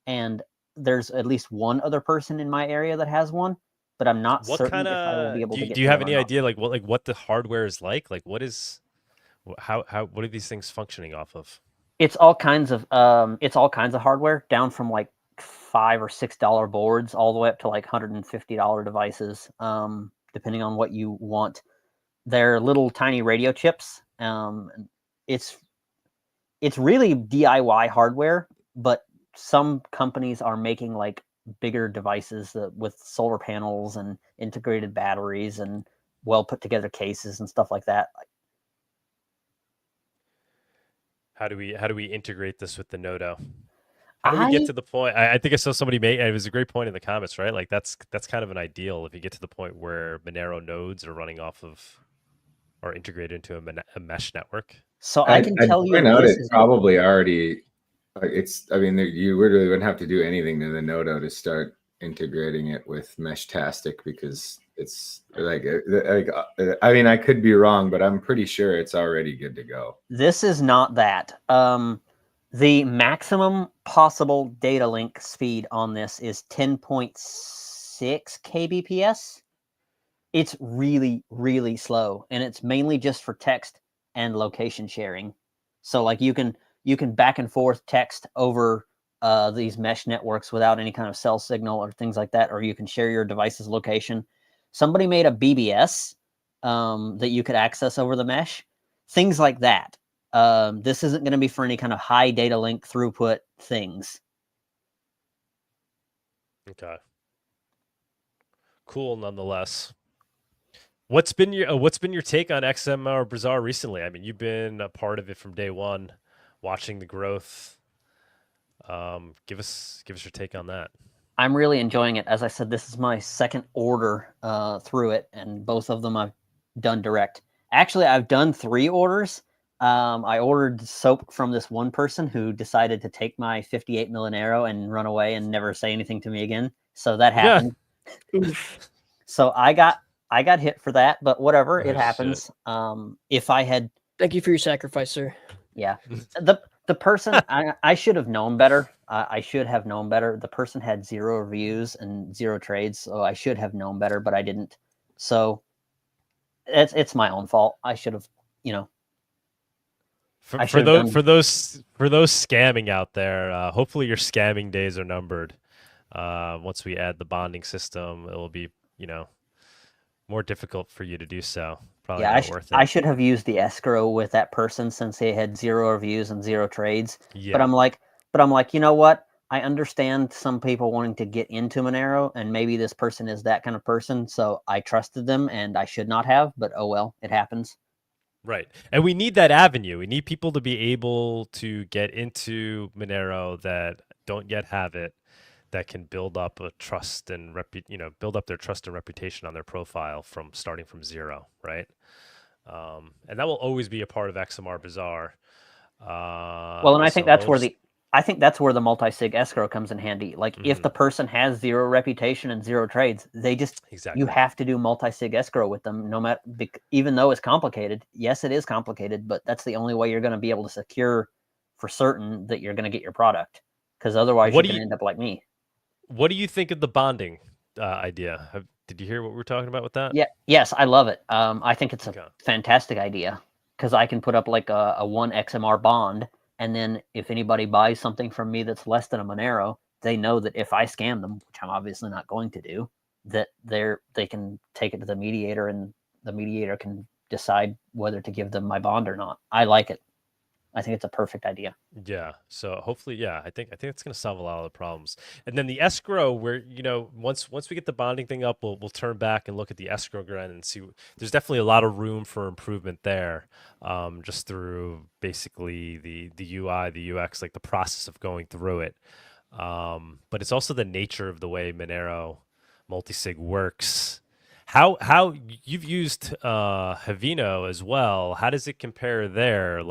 And there's at least one other person in my area that has one, but I'm not certain if I will be able to get. Do you have any idea what the hardware is like? Like what are these things functioning off of? It's all kinds of hardware, down from like $5 or $6 boards all the way up to like $150 devices, depending on what you want. They're little tiny radio chips. It's really DIY hardware, but some companies are making like bigger devices with solar panels and integrated batteries and well put together cases and stuff like that. How do we integrate this with the Nodo? How do we get to the point? I think I saw somebody make it was a great point in the comments, right? Like that's kind of an ideal if you get to the point where Monero nodes are running off of or integrated into a mesh network. So I can tell you, it's probably already. You really wouldn't have to do anything to the Nodo to start integrating it with Meshtastic because it's I could be wrong, but I'm pretty sure it's already good to go. This is not that. The maximum possible data link speed on this is 10.6 kbps. It's really, really slow, and it's mainly just for text and location sharing. So like you can back and forth text over these mesh networks without any kind of cell signal or things like that, or you can share your device's location. Somebody made a BBS that you could access over the mesh, things like that. This isn't going to be for any kind of high data link throughput things. Okay. Cool, nonetheless. What's been your take on XMR Bazaar recently? I mean, you've been a part of it from day one, watching the growth. Give us your take on that. I'm really enjoying it. As I said, this is my second order through it, and both of them I've done direct. Actually, I've done 3 orders. I ordered soap from this one person who decided to take my 58 Monero and run away and never say anything to me again. So that happened. Yeah. So I got hit for that, but whatever, it Oh, happens. If I had, Thank you for your sacrifice, sir. yeah, the person, I should have known better. I should have known better. The person had 0 reviews and 0 trades, so I should have known better, but I didn't. So it's my own fault. I should have, For those scamming out there, hopefully your scamming days are numbered. Once we add the bonding system, it will be, more difficult for you to do so. Probably not worth it. I should have used the escrow with that person since they had 0 reviews and 0 trades. Yeah. But I'm like, you know what? I understand some people wanting to get into Monero, and maybe this person is that kind of person. So I trusted them, and I should not have. But oh well, it happens. Right. And we need that avenue. We need people to be able to get into Monero that don't yet have it, that can build up a trust and build up their trust and reputation on their profile from starting from 0, right? And that will always be a part of XMR Bazaar. Well, and I think that's where the multi-sig escrow comes in handy. Like if the person has 0 reputation and 0 trades, you have to do multi-sig escrow with them, no matter, even though it's complicated. Yes, it is complicated, but that's the only way you're going to be able to secure for certain that you're going to get your product, because otherwise you can end up like me. What do you think of the bonding idea? Did you hear what we were talking about with that? Yeah. Yes, I love it. I think it's a fantastic idea, because I can put up like a 1 XMR bond, and then if anybody buys something from me that's less than a Monero, they know that if I scam them, which I'm obviously not going to do, that they can take it to the mediator, and the mediator can decide whether to give them my bond or not. I like it. I think it's a perfect idea. Yeah. So hopefully, I think it's going to solve a lot of the problems. And then the escrow, where once we get the bonding thing up, we'll turn back and look at the escrow grind and see. There's definitely a lot of room for improvement there, just through basically the UI, the UX, like the process of going through it. But it's also the nature of the way Monero multisig works. How you've used Havino as well? How does it compare there?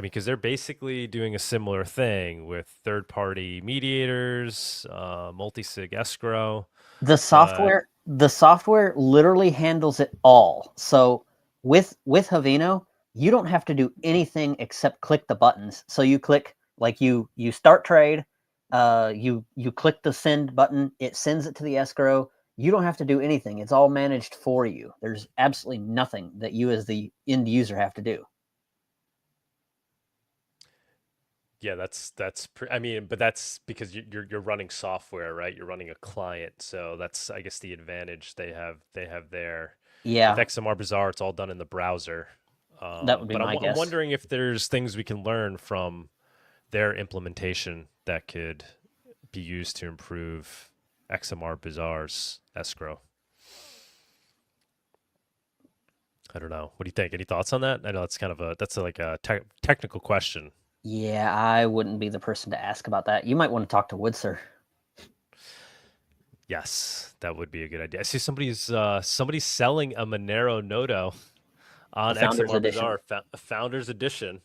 Because they're basically doing a similar thing with third-party mediators, multi-sig escrow. The software literally handles it all. So with Havino, you don't have to do anything except click the buttons. So you click, like you start trade, you click the send button, it sends it to the escrow. You don't have to do anything. It's all managed for you. There's absolutely nothing that you as the end user have to do. Yeah, but that's because you're running software, right? You're running a client, so that's, I guess, the advantage they have there. Yeah. With XMR Bazaar, it's all done in the browser. That would be my guess. I'm wondering if there's things we can learn from their implementation that could be used to improve XMR Bazaar's escrow. I don't know. What do you think? Any thoughts on that? I know that's like a technical question. Yeah, I wouldn't be the person to ask about that. You might want to talk to Woodser. Yes, that would be a good idea. I see somebody's selling a Monero Nodo on XMR Bazaar, Founders Edition.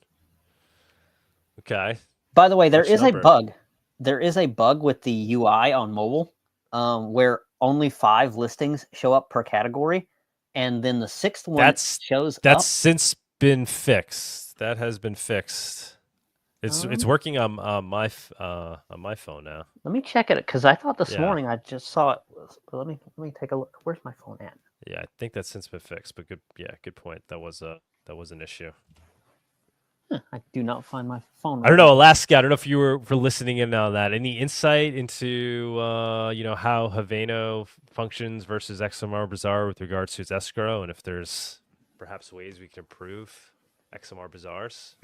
Okay. By the way, there is a bug. There is a bug with the UI on mobile, where only 5 listings show up per category, and then the 6th one shows up. That's since been fixed. That has been fixed. It's working on my phone now. Let me check it, because I thought this morning I just saw it. But let me take a look. Where's my phone at? Yeah, I think that's since been fixed. But good point. That was an issue. I do not find my phone. I don't know, Alaska. I don't know if you were listening in on that. Any insight into how Havino functions versus XMR Bazaar with regards to its escrow, and if there's perhaps ways we can improve XMR Bazaars?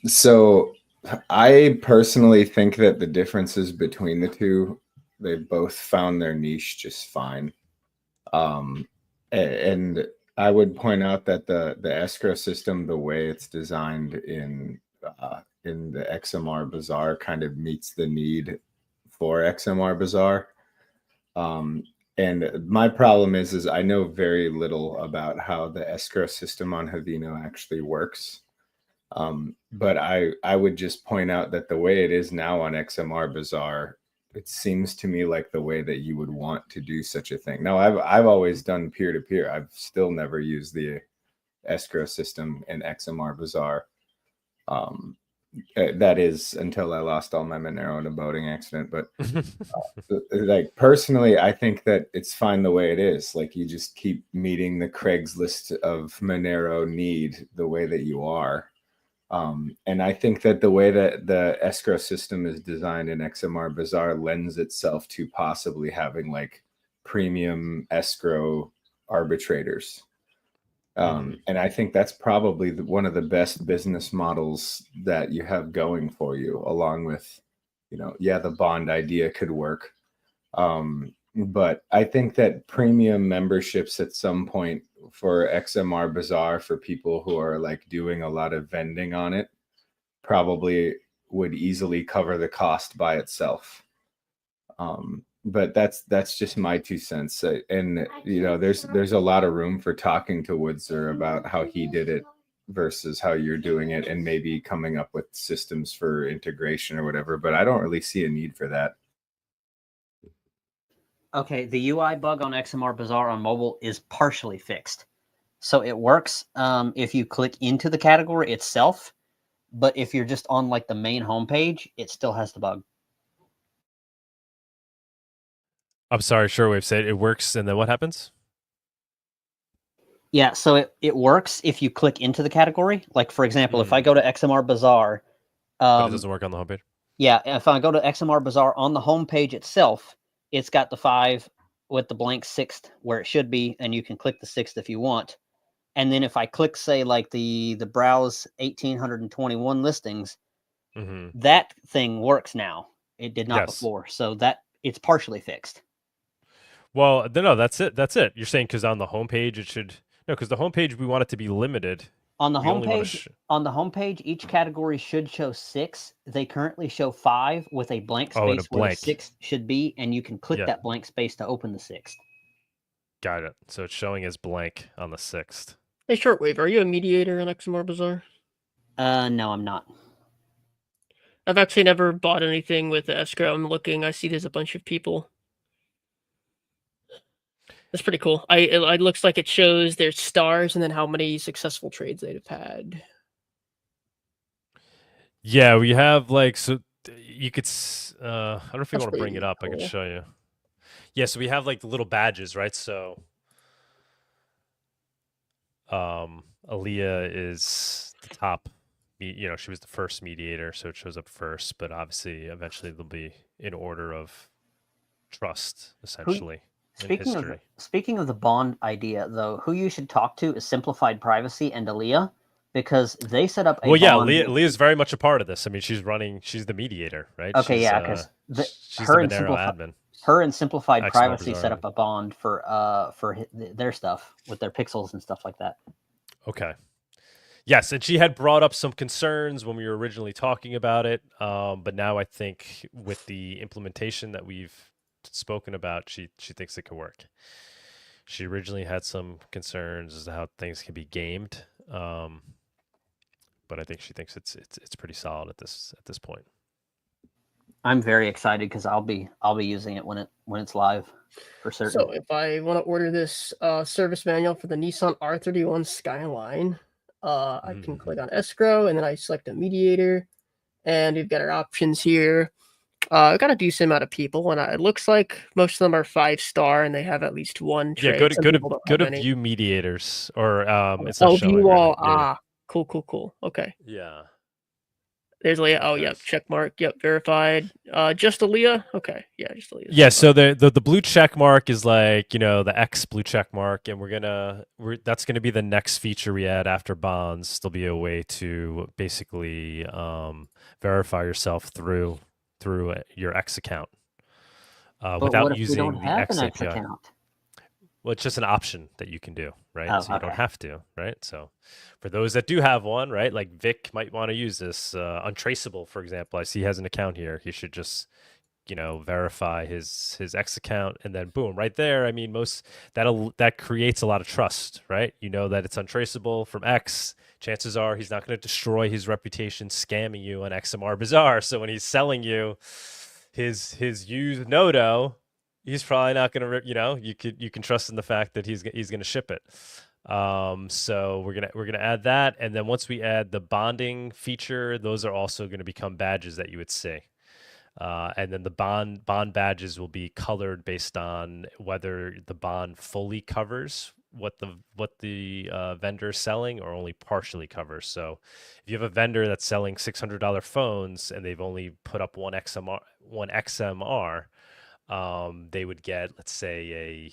So I personally think that the differences between the two, they both found their niche just fine. And And I would point out that the escrow system, the way it's designed in the XMR Bazaar, kind of meets the need for XMR Bazaar. And my problem is I know very little about how the escrow system on Havino actually works. But I would just point out that the way it is now on XMR Bazaar, it seems to me like the way that you would want to do such a thing. Now, I've always done peer-to-peer. I've still never used the escrow system in XMR Bazaar. That is until I lost all my Monero in a boating accident. But like personally, I think that it's fine the way it is. Like you just keep meeting the Craigslist of Monero need the way that you are. And I think that the way that the escrow system is designed in XMR Bazaar lends itself to possibly having like premium escrow arbitrators. And I think that's probably one of the best business models that you have going for you, along with, the bond idea could work. But I think that premium memberships at some point for XMR Bazaar for people who are like doing a lot of vending on it probably would easily cover the cost by itself. But that's just my 2 cents. And there's a lot of room for talking to Woodser about how he did it versus how you're doing it, and maybe coming up with systems for integration or whatever. But I don't really see a need for that. Okay, the UI bug on XMR Bazaar on mobile is partially fixed. So it works if you click into the category itself, but if you're just on like the main homepage, it still has the bug. I'm sorry, Shortwave said it works, and then what happens? Yeah, so it works if you click into the category. Like, for example, if I go to XMR Bazaar... but it doesn't work on the homepage? Yeah, if I go to XMR Bazaar on the homepage itself, it's got the 5 with the blank 6th where it should be, and you can click the 6th if you want. And then if I click, say, like the browse 1,821 listings, that thing works now. It did not before. So that it's partially fixed. Well, no, that's it. That's it. You're saying because on the homepage it should... No, because the homepage, we want it to be limited. On the homepage, each category should show 6. They currently show 5 with a blank space where the 6 should be, and you can click that blank space to open the 6th. Got it. So it's showing as blank on the 6th. Hey, Shortwave, are you a mediator on XMR Bazaar? No, I'm not. I've actually never bought anything with escrow. I'm looking. I see there's a bunch of people. That's pretty cool. It looks like it shows their stars and then how many successful trades they've had. Yeah, we have like, so you could, I don't know if you want to bring it up. Cool. I could show you. Yeah, so we have like the little badges, right? So Aaliyah is the top, she was the first mediator, so it shows up first, but obviously eventually they'll be in order of trust, essentially. Speaking of the bond idea, though, who you should talk to is Simplified Privacy and Aaliyah, because they set up a bond. Aaliyah's very much a part of this. I mean, she's the mediator, right? Okay, because her and Simplified Privacy set up a bond for their stuff with their pixels and stuff like that. Okay. Yes, and she had brought up some concerns when we were originally talking about it, but now I think with the implementation that we've spoken about, she thinks it could work. She originally had some concerns as to how things can be gamed, but I think she thinks it's pretty solid at this point. I'm very excited because I'll be using it when it's live for certain. So if I want to order this service manual for the Nissan R31 Skyline, I can click on escrow and then I select a mediator, and we've got our options here. I've got a decent amount of people, and it looks like most of them are 5-star, and they have at least one trade. Yeah, go to view mediators, or it's not showing view all. Right. Cool. Okay. Yeah. There's Leah. Oh, yep. Check mark. Yep. Verified. Just Aaliyah. Okay. Yeah, just Aaliyah. Yeah. So the blue check mark is like, the X blue check mark, and that's gonna be the next feature we add after bonds. There'll be a way to basically verify yourself through your X account but without what if using we don't have the X an API. X account? Well, it's just an option that you can do, right? Oh, so you don't okay. have to, right? So for those that do have one, right, like Vic might want to use this untraceable, for example. I see he has an account here. He should just, verify his X account, and then boom, right there. I mean, that creates a lot of trust, right? You know that it's untraceable from X. Chances are he's not going to destroy his reputation scamming you on XMR Bazaar. So when he's selling you his used Nodo, he's probably not going to, you can trust in the fact that he's going to ship it. So we're gonna add that, and then once we add the bonding feature, those are also going to become badges that you would see. And then the bond badges will be colored based on whether the bond fully covers what the vendor is selling or only partially covers. So if you have a vendor that's selling $600 phones and they've only put up one XMR, they would get, let's say,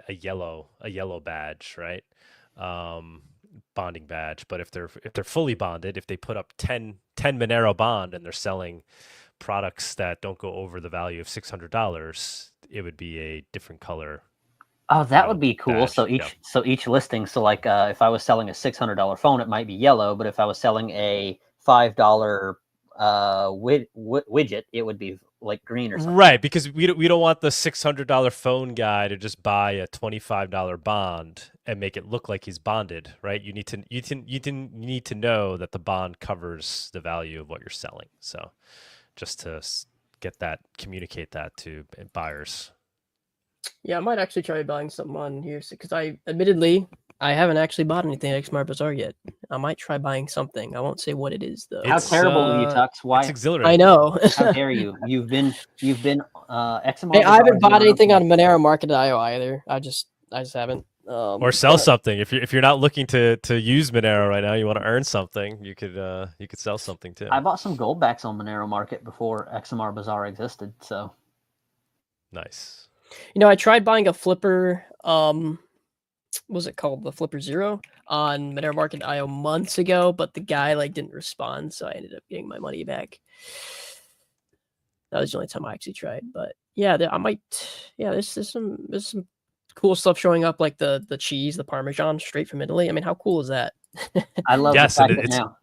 a yellow badge, right? Bonding badge. But if they're fully bonded, if they put up 10 Monero bond and they're selling products that don't go over the value of $600, it would be a different color. Oh, that would be cool. Badge, so each listing, so like if I was selling a $600 phone, it might be yellow, but if I was selling a $5 widget, it would be like green or something. Right, because we don't want the $600 phone guy to just buy a $25 bond and make it look like he's bonded, right? You need to know that the bond covers the value of what you're selling. So just to communicate that to buyers. Yeah, I might actually try buying something on here because I haven't actually bought anything at XMR Bazaar yet. I might try buying something. I won't say what it is though. How terrible of you, Tux? Why? It's exhilarating. I know. How dare you? You've been XMR. Hey, I haven't bought anything on Monero Market.io either. I just haven't. Or sell something. If you're not looking to use Monero right now, you want to earn something, you could sell something too. I bought some gold backs on Monero Market before XMR Bazaar existed, so nice. I tried buying a flipper. What was it called? The Flipper Zero on Monero Market.io months ago, but the guy didn't respond, so I ended up getting my money back. That was the only time I actually tried. But yeah, I might. Yeah, there's some cool stuff showing up, like the cheese, the Parmesan, straight from Italy. I mean, how cool is that? I love yes, the fact it's now.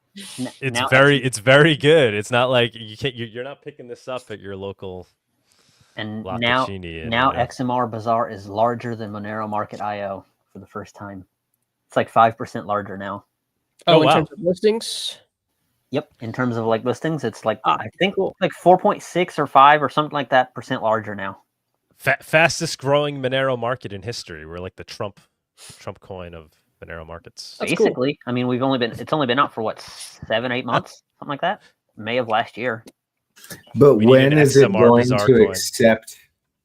It's very good. It's not like you're not picking this up at your local. And now XMR Bazaar is larger than Monero Market.io for the first time. It's like 5% larger now. In terms of listings? Yep. In terms of listings, it's I think like 4.6 or 5 or something like that % larger now. Fastest growing Monero market in history. We're like the Trump coin of Monero markets. That's basically. cool. I mean, it's only been out for 7-8 months, something like that. May of last year. But when is it going to accept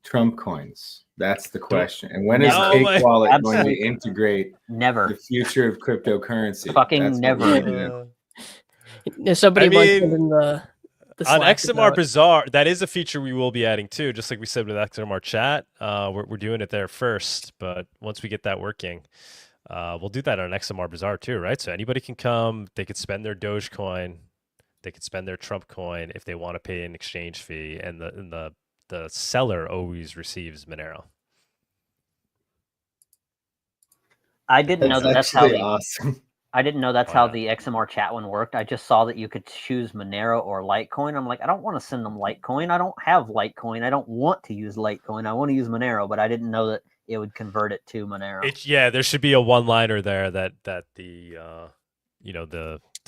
Trump coins? That's the question. And when is Cake Wallet going to integrate the future of cryptocurrency? Fucking never. Somebody mentioned in the on XMR Bazaar, that is a feature we will be adding too, just like we said with XMRChat. We're doing it there first, but once we get that working, we'll do that on XMR Bazaar too, right? So anybody can come, they could spend their Dogecoin, they could spend their Trump coin if they want to pay an exchange fee, and the seller always receives Monero. I didn't know that's how awesome. I didn't know that's how the XMRChat one worked. I just saw that you could choose Monero or Litecoin. I'm like, I don't want to send them Litecoin. I don't have Litecoin. I don't want to use Litecoin. I want to use Monero, but I didn't know that it would convert it to Monero. There should be a one-liner there that the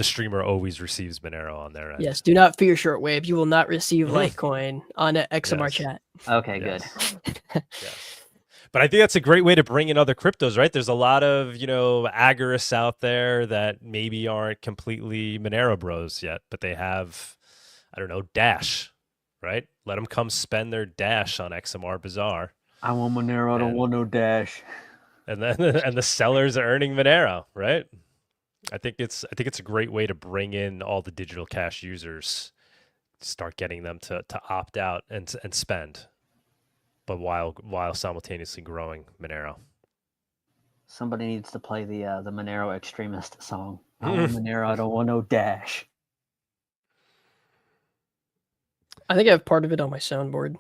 streamer always receives Monero on their end. Yes, do not fear Shortwave. You will not receive Litecoin on XMRChat. Okay, good. Yes. But I think that's a great way to bring in other cryptos, right? There's a lot of, agorists out there that maybe aren't completely Monero bros yet, but they have, I don't know, Dash, right? Let them come spend their Dash on XMR Bazaar. I want Monero. I don't want no Dash. And then the sellers are earning Monero, right? I think it's a great way to bring in all the digital cash users, start getting them to opt out and spend, but while simultaneously growing Monero. Somebody needs to play the Monero extremist song. I want Monero. I don't want no Dash. I think I have part of it on my soundboard.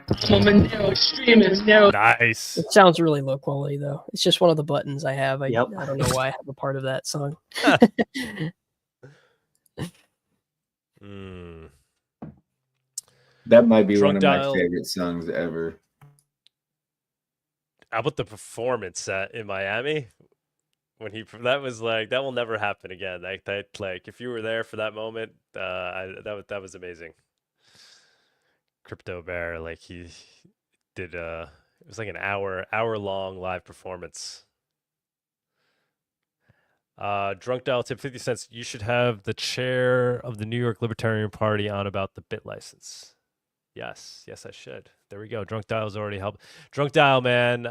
I'm a Monero extremist. Monero. Nice. It sounds really low quality though. It's just one of the buttons I have. I Yep. don't know why I have a part of that song. That might be Drunk one of Dial. my favorite songs ever. How about the performance in Miami? When that was like, that will never happen again. Like if you were there for that moment, that was amazing. Crypto Bear, like he did it was like an hour long live performance. Drunk Dial tip 50 cents. You should have the chair of the New York Libertarian Party on about the bit license. Yes, I should. There we go. Drunk Dial's already helped. Drunk Dial, man.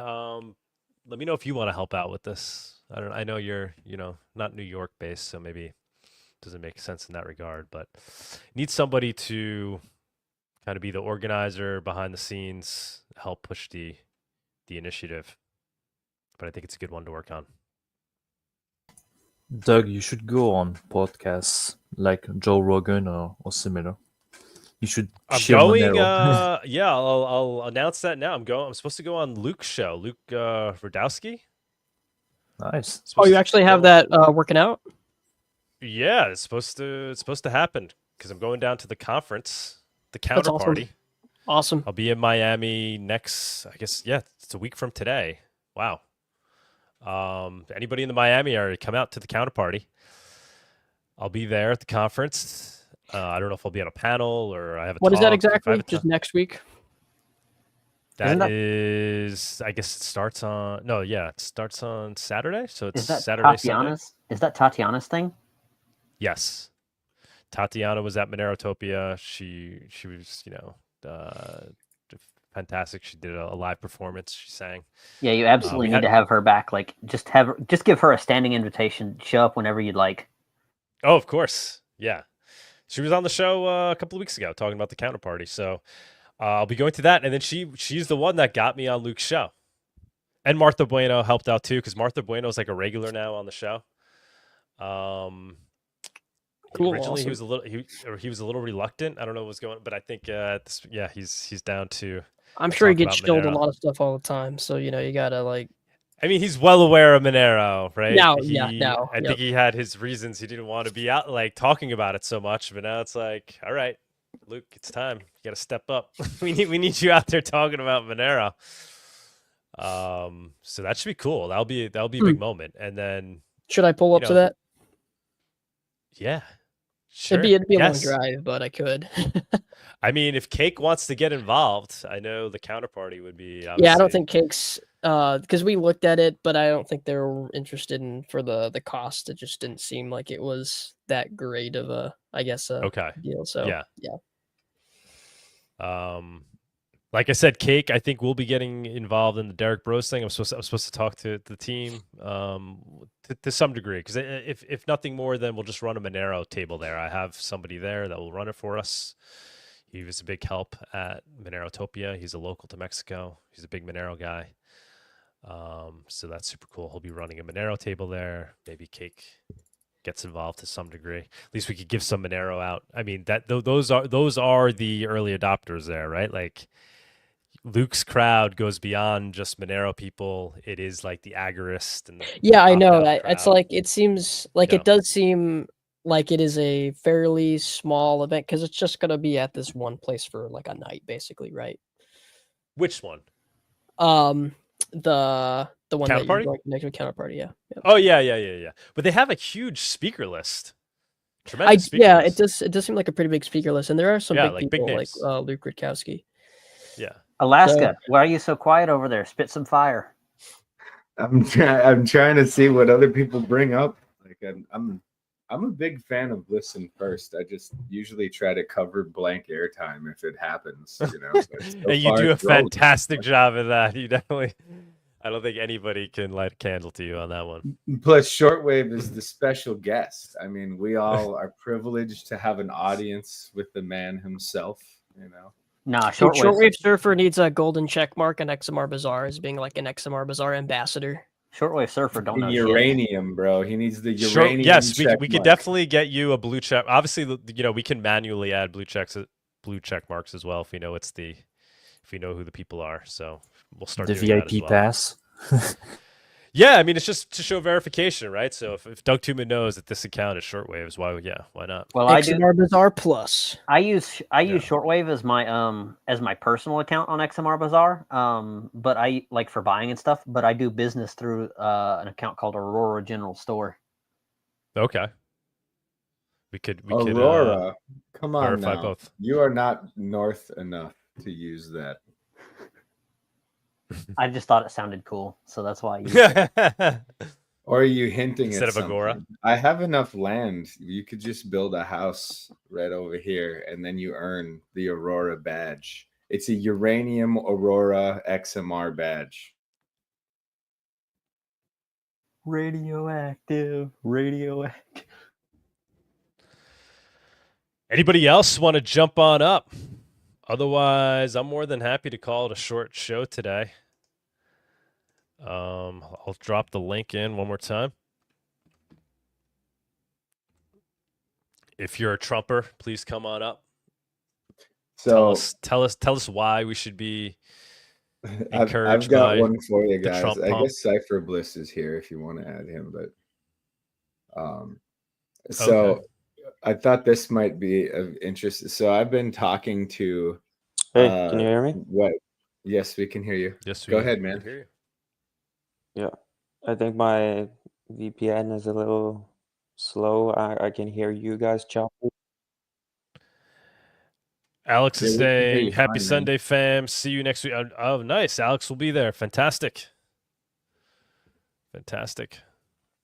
Let me know if you want to help out with this. I know you're, not New York based, so maybe it doesn't make sense in that regard, but need somebody to kind of be the organizer behind the scenes, help push the initiative. But I think it's a good one to work on. Doug, you should go on podcasts like Joe Rogan or similar. You should. I'm share going. Monero. Yeah, I'll announce that now. I'm supposed to go on Luke's show. Luke Rudowski. Nice. Oh, you actually have that working out? Yeah, it's supposed to happen because I'm going down to the conference, the counterparty. Awesome. I'll be in Miami next. I guess it's a week from today. Wow. Anybody in the Miami area, come out to the counterparty. I'll be there at the conference. I don't know if I'll be on a panel or I have a What talk. is that exactly? Just next week? That is, I guess it starts on. No, yeah, it starts on Saturday. So it's Is that Saturday, Sunday. Tatiana's? Is that Tatiana's thing? Yes, Tatiana was at Monerotopia. She was, fantastic. She did a live performance. She sang. Yeah, you absolutely need to have her back. Like, just give her a standing invitation. Show up whenever you'd like. Oh, of course. Yeah, she was on the show a couple of weeks ago talking about the counterparty. So I'll be going to that, and then she's the one that got me on Luke's show, and Martha Bueno helped out too because Martha Bueno is like a regular now on the show. Cool. Originally, awesome. he was a little reluctant. I don't know what was going on, but I think he's down to. I'm sure he gets about shilled a Monero. lot of stuff all the time, so you gotta like. I mean, he's well aware of Monero, right? I Yep. think he had his reasons. He didn't want to be out like talking about it so much, but now it's like, all right, Luke, it's time. You got to step up. we need you out there talking about Monero. So that should be cool. That'll be a big moment. And then should I pull up to that? Yeah. Sure. It'd be a long drive, but I could. I mean, if Cake wants to get involved, I know the counterparty would be. Yeah, I don't think Cake's because we looked at it, but I don't think they were interested in for the cost. It just didn't seem like it was that great of a, I guess, deal. So yeah. Like I said, Cake, I think we'll be getting involved in the Derek Bros thing. I'm supposed to talk to the team to some degree because if nothing more, then we'll just run a Monero table there. I have somebody there that will run it for us. He was a big help at Monerotopia. He's a local to Mexico. He's a big Monero guy. So that's super cool. He'll be running a Monero table there. Maybe Cake gets involved to some degree. At least we could give some Monero out. I mean, those are the early adopters there, right? Like Luke's crowd goes beyond just Monero people. It is like the agorist and I know. It's like it seems like it does seem like it is a fairly small event because it's just gonna be at this one place for like a night, basically, right? Which one? The one that you're going to next to counterparty, yeah. Yep. Oh yeah. But they have a huge speaker list. Tremendous speaker list. It does seem like a pretty big speaker list, and there are some big people like Luke Rutkowski. Yeah. Alaska, why are you so quiet over there? Spit some fire. I'm trying to see what other people bring up. Like I'm a big fan of listen first. I just usually try to cover blank airtime if it happens, So and you do a fantastic job of that. You definitely. I don't think anybody can light a candle to you on that one. Plus, Shortwave is the special guest. I mean, we all are privileged to have an audience with the man himself. Nah, Shortwavesurfer needs a golden check mark on XMR Bazaar as being like an XMR Bazaar ambassador. Shortwavesurfer don't know uranium, shit. Bro. He needs the uranium. Yes, we could definitely get you a blue check. Obviously, we can manually add blue check marks as well if we know it's the if we know who the people are. So we'll start the doing that as VIP well. pass. Yeah, I mean, it's just to show verification, right? So if Doug Tuman knows that this account is Shortwaves, why not? Well, I do. XMR Bazaar Plus. I use Shortwave as my personal account on XMR Bazaar. But I like for buying and stuff. But I do business through an account called Aurora General Store. Okay. We could Aurora. Come on verify now. both. You are not north enough to use that. I just thought it sounded cool, so that's why I used it. Or are you hinting Instead at of something? Agora? I have enough land. You could just build a house right over here, and then you earn the Aurora badge. It's a Uranium Aurora XMR badge. Radioactive. Anybody else want to jump on up? Otherwise, I'm more than happy to call it a short show today. I'll drop the link in one more time. If you're a Trumper, please come on up. So tell us why we should be encouraged. I've got by one for you guys. Trump I pump. guess Cypher Bliss is here if you want to add him, but so Okay. I thought this might be of interest. So I've been talking to. Hey, can you hear me? What? Yes, we can hear you. Yes, Go ahead, man. Hear you. Yeah, I think my VPN is a little slow. I can hear you guys choppy. Alex is Yeah, we can hear saying, you "Happy fine, man. Sunday, fam. See you next week." Oh, nice. Alex will be there. Fantastic.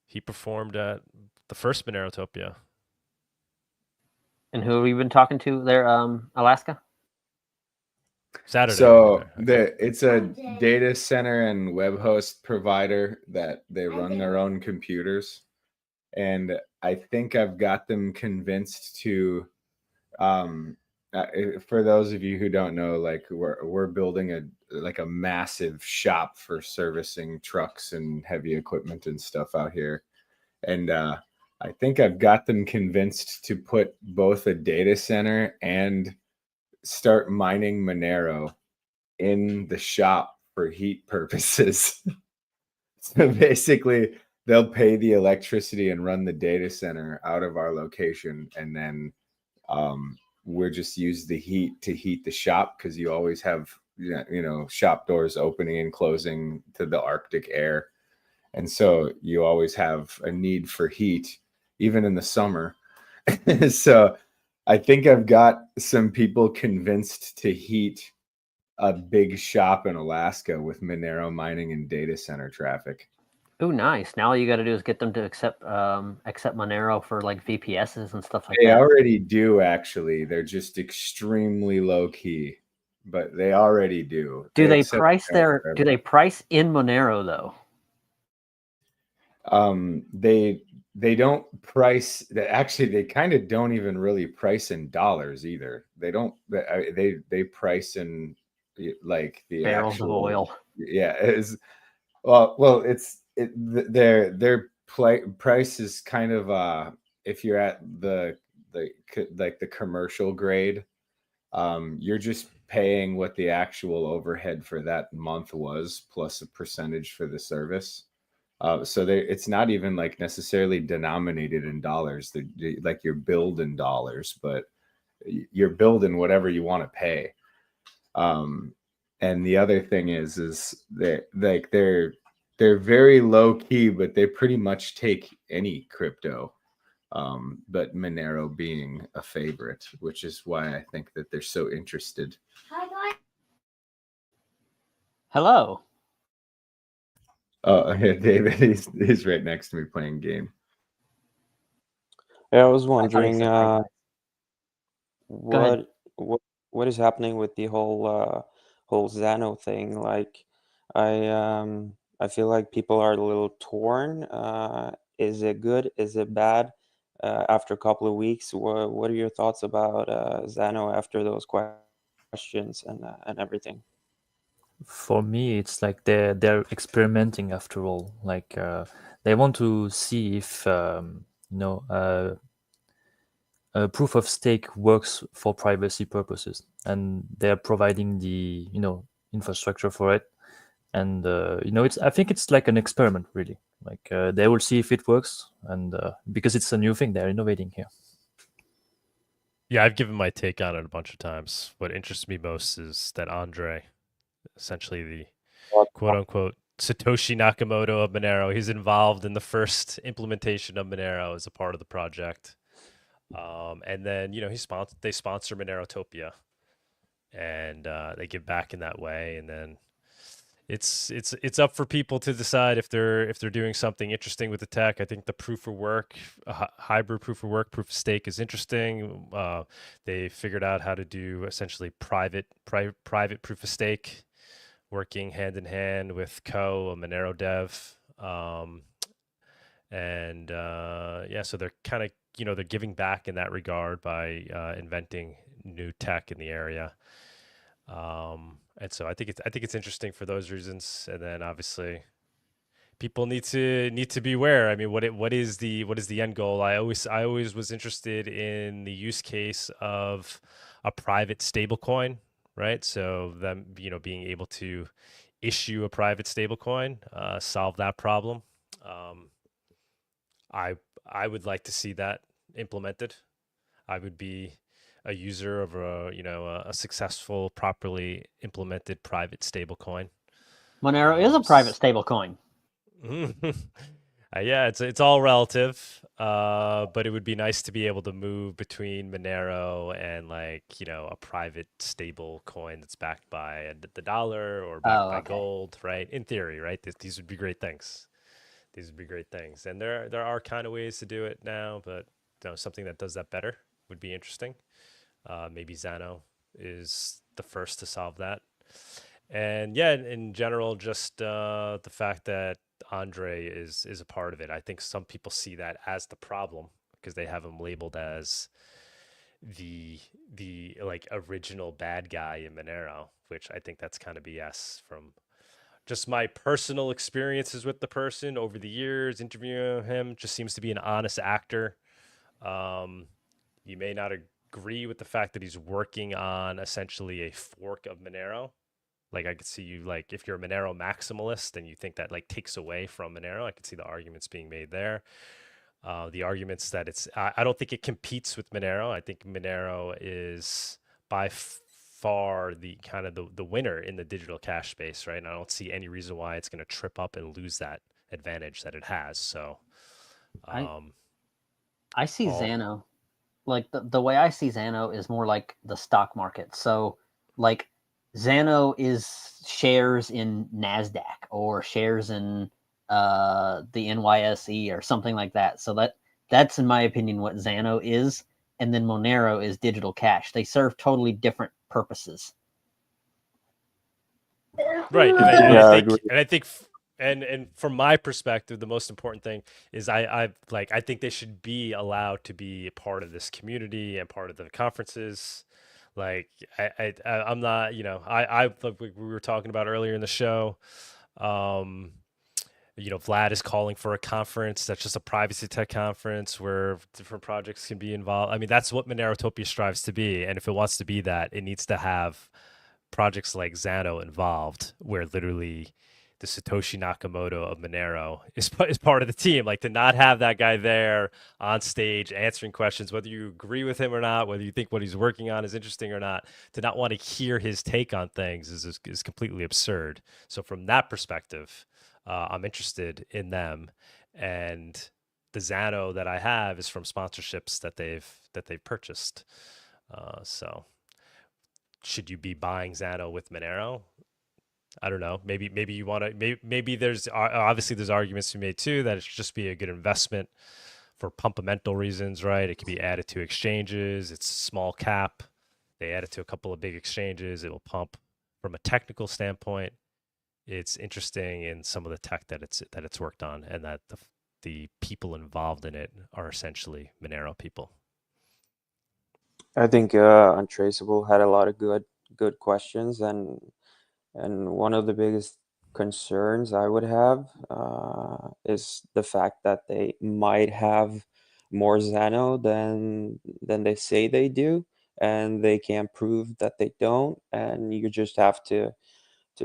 He performed at the first Monerotopia. And who have you been talking to there, Alaska? Saturday. So it's a data center and web host provider that they run their own computers, and I think I've got them convinced to. For those of you who don't know, like we're building a massive shop for servicing trucks and heavy equipment and stuff out here, and I think I've got them convinced to put both a data center and start mining Monero in the shop for heat purposes. So basically, they'll pay the electricity and run the data center out of our location, and then we'll just use the heat to heat the shop, because you always have shop doors opening and closing to the Arctic air, and so you always have a need for heat even in the summer. So I think I've got some people convinced to heat a big shop in Alaska with Monero mining and data center traffic. Oh, nice. Now all you got to do is get them to accept Monero for like VPSs and stuff like They that. already do, actually. They're just extremely low key, but they already do. Do they accept price Monero do they price in Monero though? They don't price. Actually, they kind of don't even really price in dollars either. They don't. They price in like the Barrels actual of oil. Yeah, their price is kind of if you're at the commercial grade, you're just paying what the actual overhead for that month was plus a percentage for the service. So it's not even like necessarily denominated in dollars. Like you're billed in dollars, but you're billed in whatever you want to pay. And the other thing is they're very low key, but they pretty much take any crypto. But Monero being a favorite, which is why I think that they're so interested. Hi, guys. Hello. Oh, yeah, David, he's right next to me playing game. Yeah, I was wondering ahead. what is happening with the whole Xano thing. Like, I feel like people are a little torn. Is it good? Is it bad? After a couple of weeks, what are your thoughts about Xano after those questions and everything? For me, it's like they're experimenting after all. Like they want to see if proof of stake works for privacy purposes, and they're providing the infrastructure for it. And I think it's like an experiment, really. Like they will see if it works, and because it's a new thing, they're innovating here. Yeah, I've given my take on it a bunch of times. What interests me most is that Andre, essentially the quote unquote Satoshi Nakamoto of Monero, he's involved in the first implementation of Monero as a part of the project. And then they sponsor Monerotopia, and they give back in that way. And then it's up for people to decide if they're doing something interesting with the tech. I think the proof of work, hybrid proof of work, proof of stake is interesting. They figured out how to do essentially private proof of stake, working hand in hand with a Monero dev. So they're kind of they're giving back in that regard by inventing new tech in the area. And so I think it's interesting for those reasons. And then obviously people need to be aware. I mean, what is the end goal? I always was interested in the use case of a private stablecoin, right? So them being able to issue a private stablecoin, solve that problem. I would like to see that implemented. I would be a user of a successful, properly implemented private stablecoin. Monero is a private stablecoin. Yeah, it's all relative, but it would be nice to be able to move between Monero and a private stable coin that's backed by the dollar or backed by gold, right? In theory, right? These would be great things. And there are kind of ways to do it now, but something that does that better would be interesting. Maybe Xano is the first to solve that. And yeah, in general, just the fact that Andre is a part of it. I think some people see that as the problem because they have him labeled as the original bad guy in Monero, which I think that's kind of BS from just my personal experiences with the person over the years. Interviewing him, just seems to be an honest actor. You may not agree with the fact that he's working on essentially a fork of Monero. Like I could see you if you're a Monero maximalist and you think that takes away from Monero, I could see the arguments being made there. The arguments that I don't think it competes with Monero. I think Monero is by far the kind of the winner in the digital cash space, right? And I don't see any reason why it's going to trip up and lose that advantage that it has. So I see Xano, the way I see Xano is more like the stock market. So Xano is shares in NASDAQ or shares in the NYSE or something like that. So that's in my opinion what Xano is. And then Monero is digital cash. They serve totally different purposes. Right. And from my perspective, the most important thing is I think they should be allowed to be a part of this community and part of the conferences. I'm not, we were talking about earlier in the show, Vlad is calling for a conference that's just a privacy tech conference where different projects can be involved. I mean, that's what Monerotopia strives to be. And if it wants to be that, it needs to have projects like Xano involved, where literally the Satoshi Nakamoto of Monero is part of the team. To not have that guy there on stage answering questions, whether you agree with him or not, whether you think what he's working on is interesting or not, to not want to hear his take on things is completely absurd. So from that perspective, I'm interested in them, and the Xano that I have is from sponsorships that they've purchased. So should you be buying Xano with Monero? I don't know. Maybe you want to. Maybe there's obviously there's arguments to be made too that it should just be a good investment for pumpamental reasons, right? It can be added to exchanges. It's small cap. They add it to a couple of big exchanges. It will pump. From a technical standpoint, it's interesting in some of the tech that it's worked on, and that the people involved in it are essentially Monero people. I think Untraceable had a lot of good questions, and one of the biggest concerns I would have is the fact that they might have more Xano than they say they do, and they can't prove that they don't, and you just have to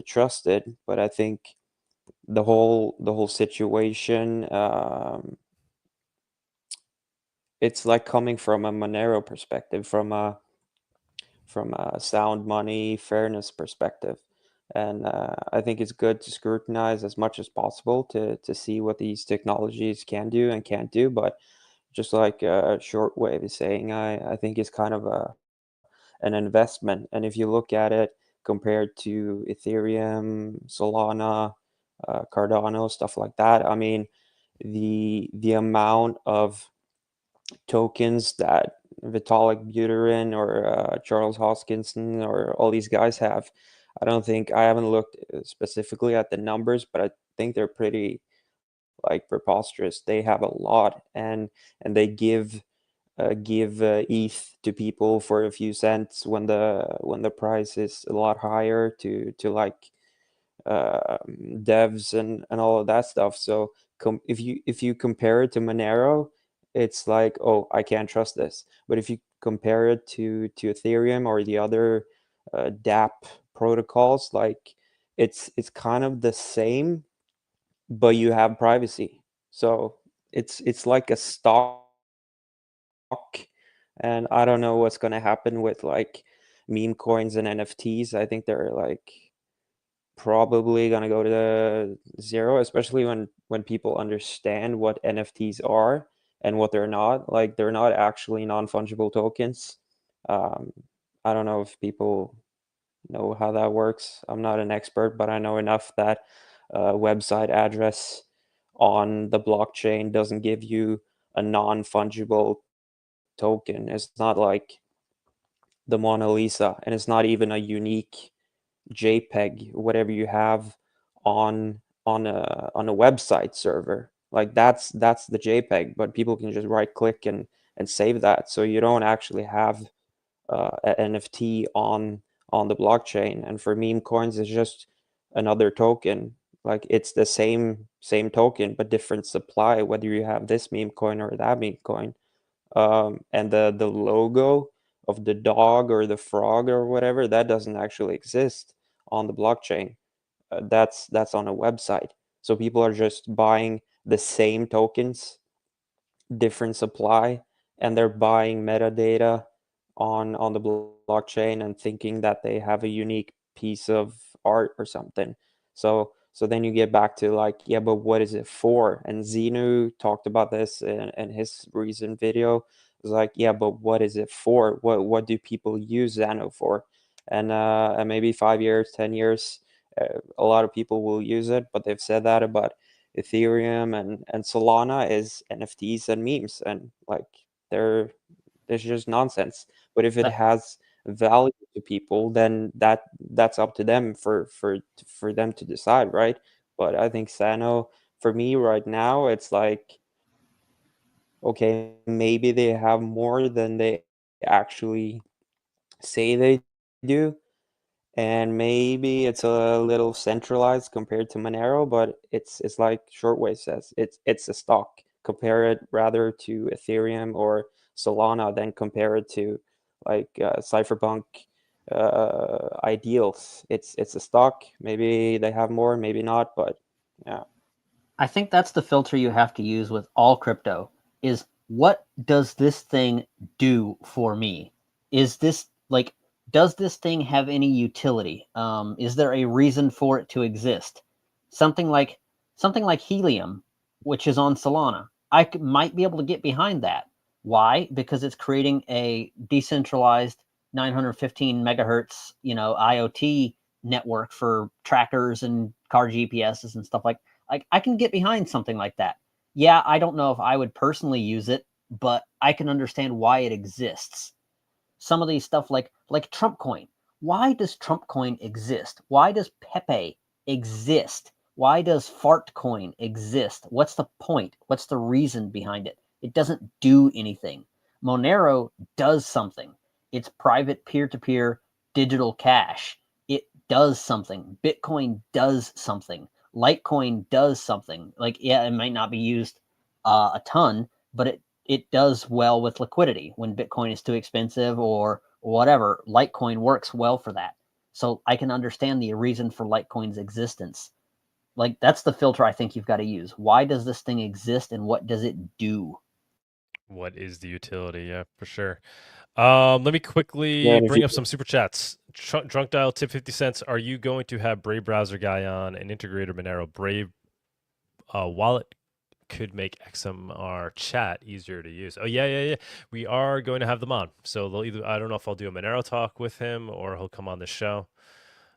trust it. But I think the whole situation, it's like coming from a Monero perspective, from a sound money fairness perspective. And I think it's good to scrutinize as much as possible to see what these technologies can do and can't do. But just like Shortwave is saying, I think it's kind of an investment. And if you look at it compared to Ethereum, Solana, Cardano, stuff like that, I mean, the amount of tokens that Vitalik Buterin or Charles Hoskinson or all these guys have, I haven't looked specifically at the numbers, but I think they're pretty like preposterous. They have a lot, and they give ETH to people for a few cents when the price is a lot higher to like devs and all of that stuff. So if you compare it to Monero, it's like, oh, I can't trust this. But if you compare it to Ethereum or the other DApp protocols, like it's kind of the same, but you have privacy. So it's like a stock, and I don't know what's going to happen with like meme coins and NFTs. I think they're like probably going to go to zero, especially when people understand what NFTs are and what they're not. Like, they're not actually non-fungible tokens. I don't know if people know how that works. I'm not an expert, but I know enough that website address on the blockchain doesn't give you a non-fungible token. It's not like the Mona Lisa, and it's not even a unique JPEG, whatever you have on a website server. Like that's the JPEG, but people can just right click and save that. So you don't actually have an NFT on the blockchain. And for meme coins, it's just another token. Like, it's the same token, but different supply, whether you have this meme coin or that meme coin. And the logo of the dog or the frog or whatever, that doesn't actually exist on the blockchain. That's on a website. So people are just buying the same tokens, different supply, and they're buying metadata on the blockchain and thinking that they have a unique piece of art or something. So then you get back to like, yeah, but what is it for? And Xenu talked about this in his recent video. It was like, yeah, but what is it for? What do people use Xano for? And maybe 5 years, 10 years, a lot of people will use it, but they've said that about Ethereum and Solana is NFTs and memes, and like there's just nonsense. But if it has value to people, then that's up to them for them to decide, right? But I think Xano, for me right now, it's like, okay, maybe they have more than they actually say they do, and maybe it's a little centralized compared to Monero, but it's like Shortwave says, it's a stock. Compare it rather to Ethereum or Solana than compare it to like cypherpunk ideals. It's a stock. Maybe they have more, maybe not, but yeah. I think that's the filter you have to use with all crypto, is what does this thing do for me? Is this like, does this thing have any utility? Is there a reason for it to exist? Something like Helium, which is on Solana. I might be able to get behind that. Why? Because it's creating a decentralized 915 megahertz, IoT network for trackers and car GPSs and stuff like I can get behind something like that. Yeah, I don't know if I would personally use it, but I can understand why it exists. Some of these stuff like Trump coin. Why does Trump coin exist? Why does Pepe exist? Why does Fart coin exist? What's the point? What's the reason behind it? It doesn't do anything. Monero does something. It's private peer-to-peer digital cash. It does something. Bitcoin does something. Litecoin does something. Like, yeah, it might not be used a ton, but it does well with liquidity when Bitcoin is too expensive or whatever. Litecoin works well for that. So I can understand the reason for Litecoin's existence. Like, that's the filter I think you've got to use. Why does this thing exist and what does it do? What is the utility? Yeah, for sure. Let me quickly bring up some super chats. Drunk Dial tip 50 cents. Are you going to have Brave Browser guy on and integrator Monero? Brave wallet could make XMRchat easier to use. Oh yeah. We are going to have them on. So they'll either, I don't know if I'll do a Monero talk with him or he'll come on the show.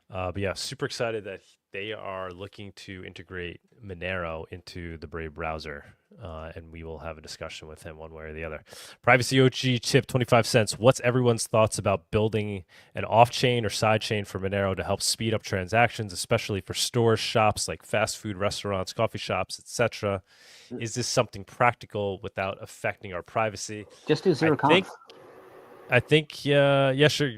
But yeah, super excited that they are looking to integrate Monero into the Brave browser, and we will have a discussion with him one way or the other. Privacy OG Chip, 25 cents. What's everyone's thoughts about building an off-chain or side-chain for Monero to help speed up transactions, especially for stores, shops like fast food restaurants, coffee shops, etc.? Is this something practical without affecting our privacy? Just do zero conf. I think, yeah, sure.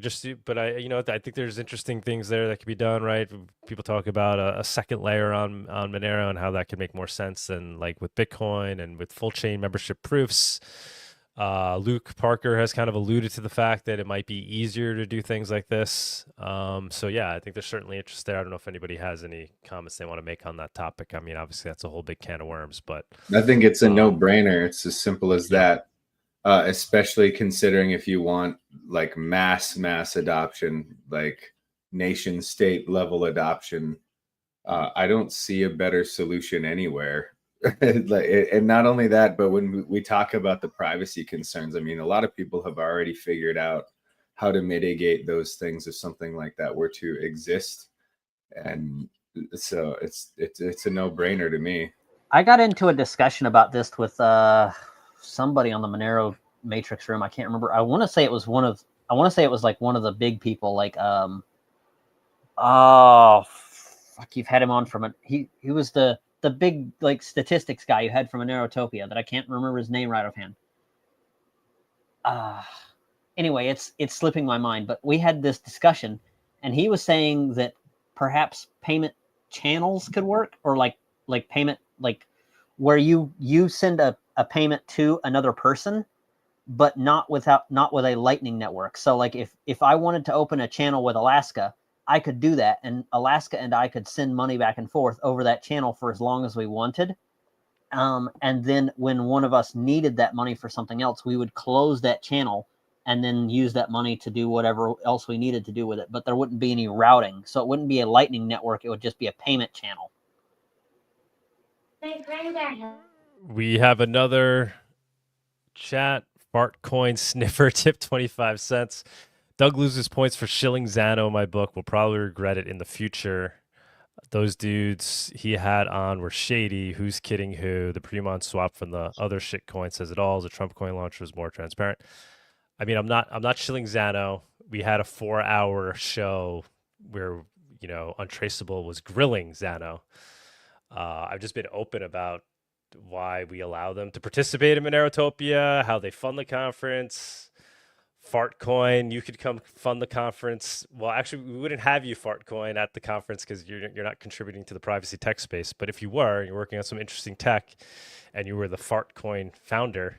But I think there's interesting things there that could be done, right? People talk about a second layer on Monero and how that could make more sense than like with Bitcoin and with full chain membership proofs. Luke Parker has kind of alluded to the fact that it might be easier to do things like this. So yeah, I think there's certainly interest there. I don't know if anybody has any comments they want to make on that topic. I mean, obviously that's a whole big can of worms, but I think it's a no-brainer. It's as simple as that. Especially considering if you want like mass adoption, like nation state level adoption, I don't see a better solution anywhere. And not only that, but when we talk about the privacy concerns, I mean, a lot of people have already figured out how to mitigate those things if something like that were to exist. And so it's a no-brainer to me. I got into a discussion about this with somebody on the Monero Matrix room. I can't remember. I want to say it was like one of the big people, like oh fuck, you've had him on from he was the big like statistics guy you had from Monerotopia that I can't remember his name right offhand. Anyway, it's slipping my mind, but we had this discussion and he was saying that perhaps payment channels could work, or like payment, like where you send a payment to another person, but not with a Lightning network. So like if I wanted to open a channel with Alaska, I could do that, and Alaska and I could send money back and forth over that channel for as long as we wanted. And then when one of us needed that money for something else, we would close that channel and then use that money to do whatever else we needed to do with it. But there wouldn't be any routing. So it wouldn't be a Lightning network. It would just be a payment channel. We have another chat. Fartcoin Sniffer tip 25 cents. Doug loses points for shilling Xano in my book. Will probably regret it in the future. Those dudes he had on were shady. Who's kidding who? The Premon swap from the other shit coin says it all. The Trump coin launcher was more transparent. I mean, I'm not shilling Xano. We had a 4-hour show where, Untraceable was grilling Xano. I've just been open about why we allow them to participate in Monerotopia, how they fund the conference. Fartcoin, you could come fund the conference. Well, actually, we wouldn't have you, Fartcoin, at the conference because you're not contributing to the privacy tech space. But if you were, you're working on some interesting tech, and you were the Fartcoin founder,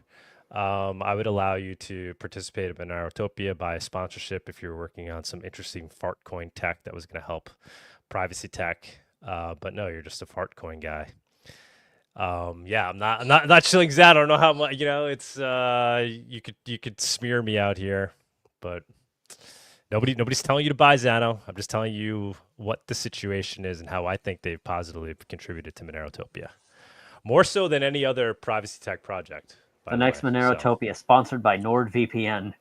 I would allow you to participate in Monerotopia, buy a sponsorship if you're working on some interesting Fartcoin tech that was going to help privacy tech. But no, you're just a Fartcoin guy. Yeah, I'm not shilling Xano. I don't know how much, it's you could smear me out here, but nobody's telling you to buy Xano. I'm just telling you what the situation is and how I think they've positively contributed to Monerotopia. More so than any other privacy tech project. The next Monerotopia, sponsored by NordVPN.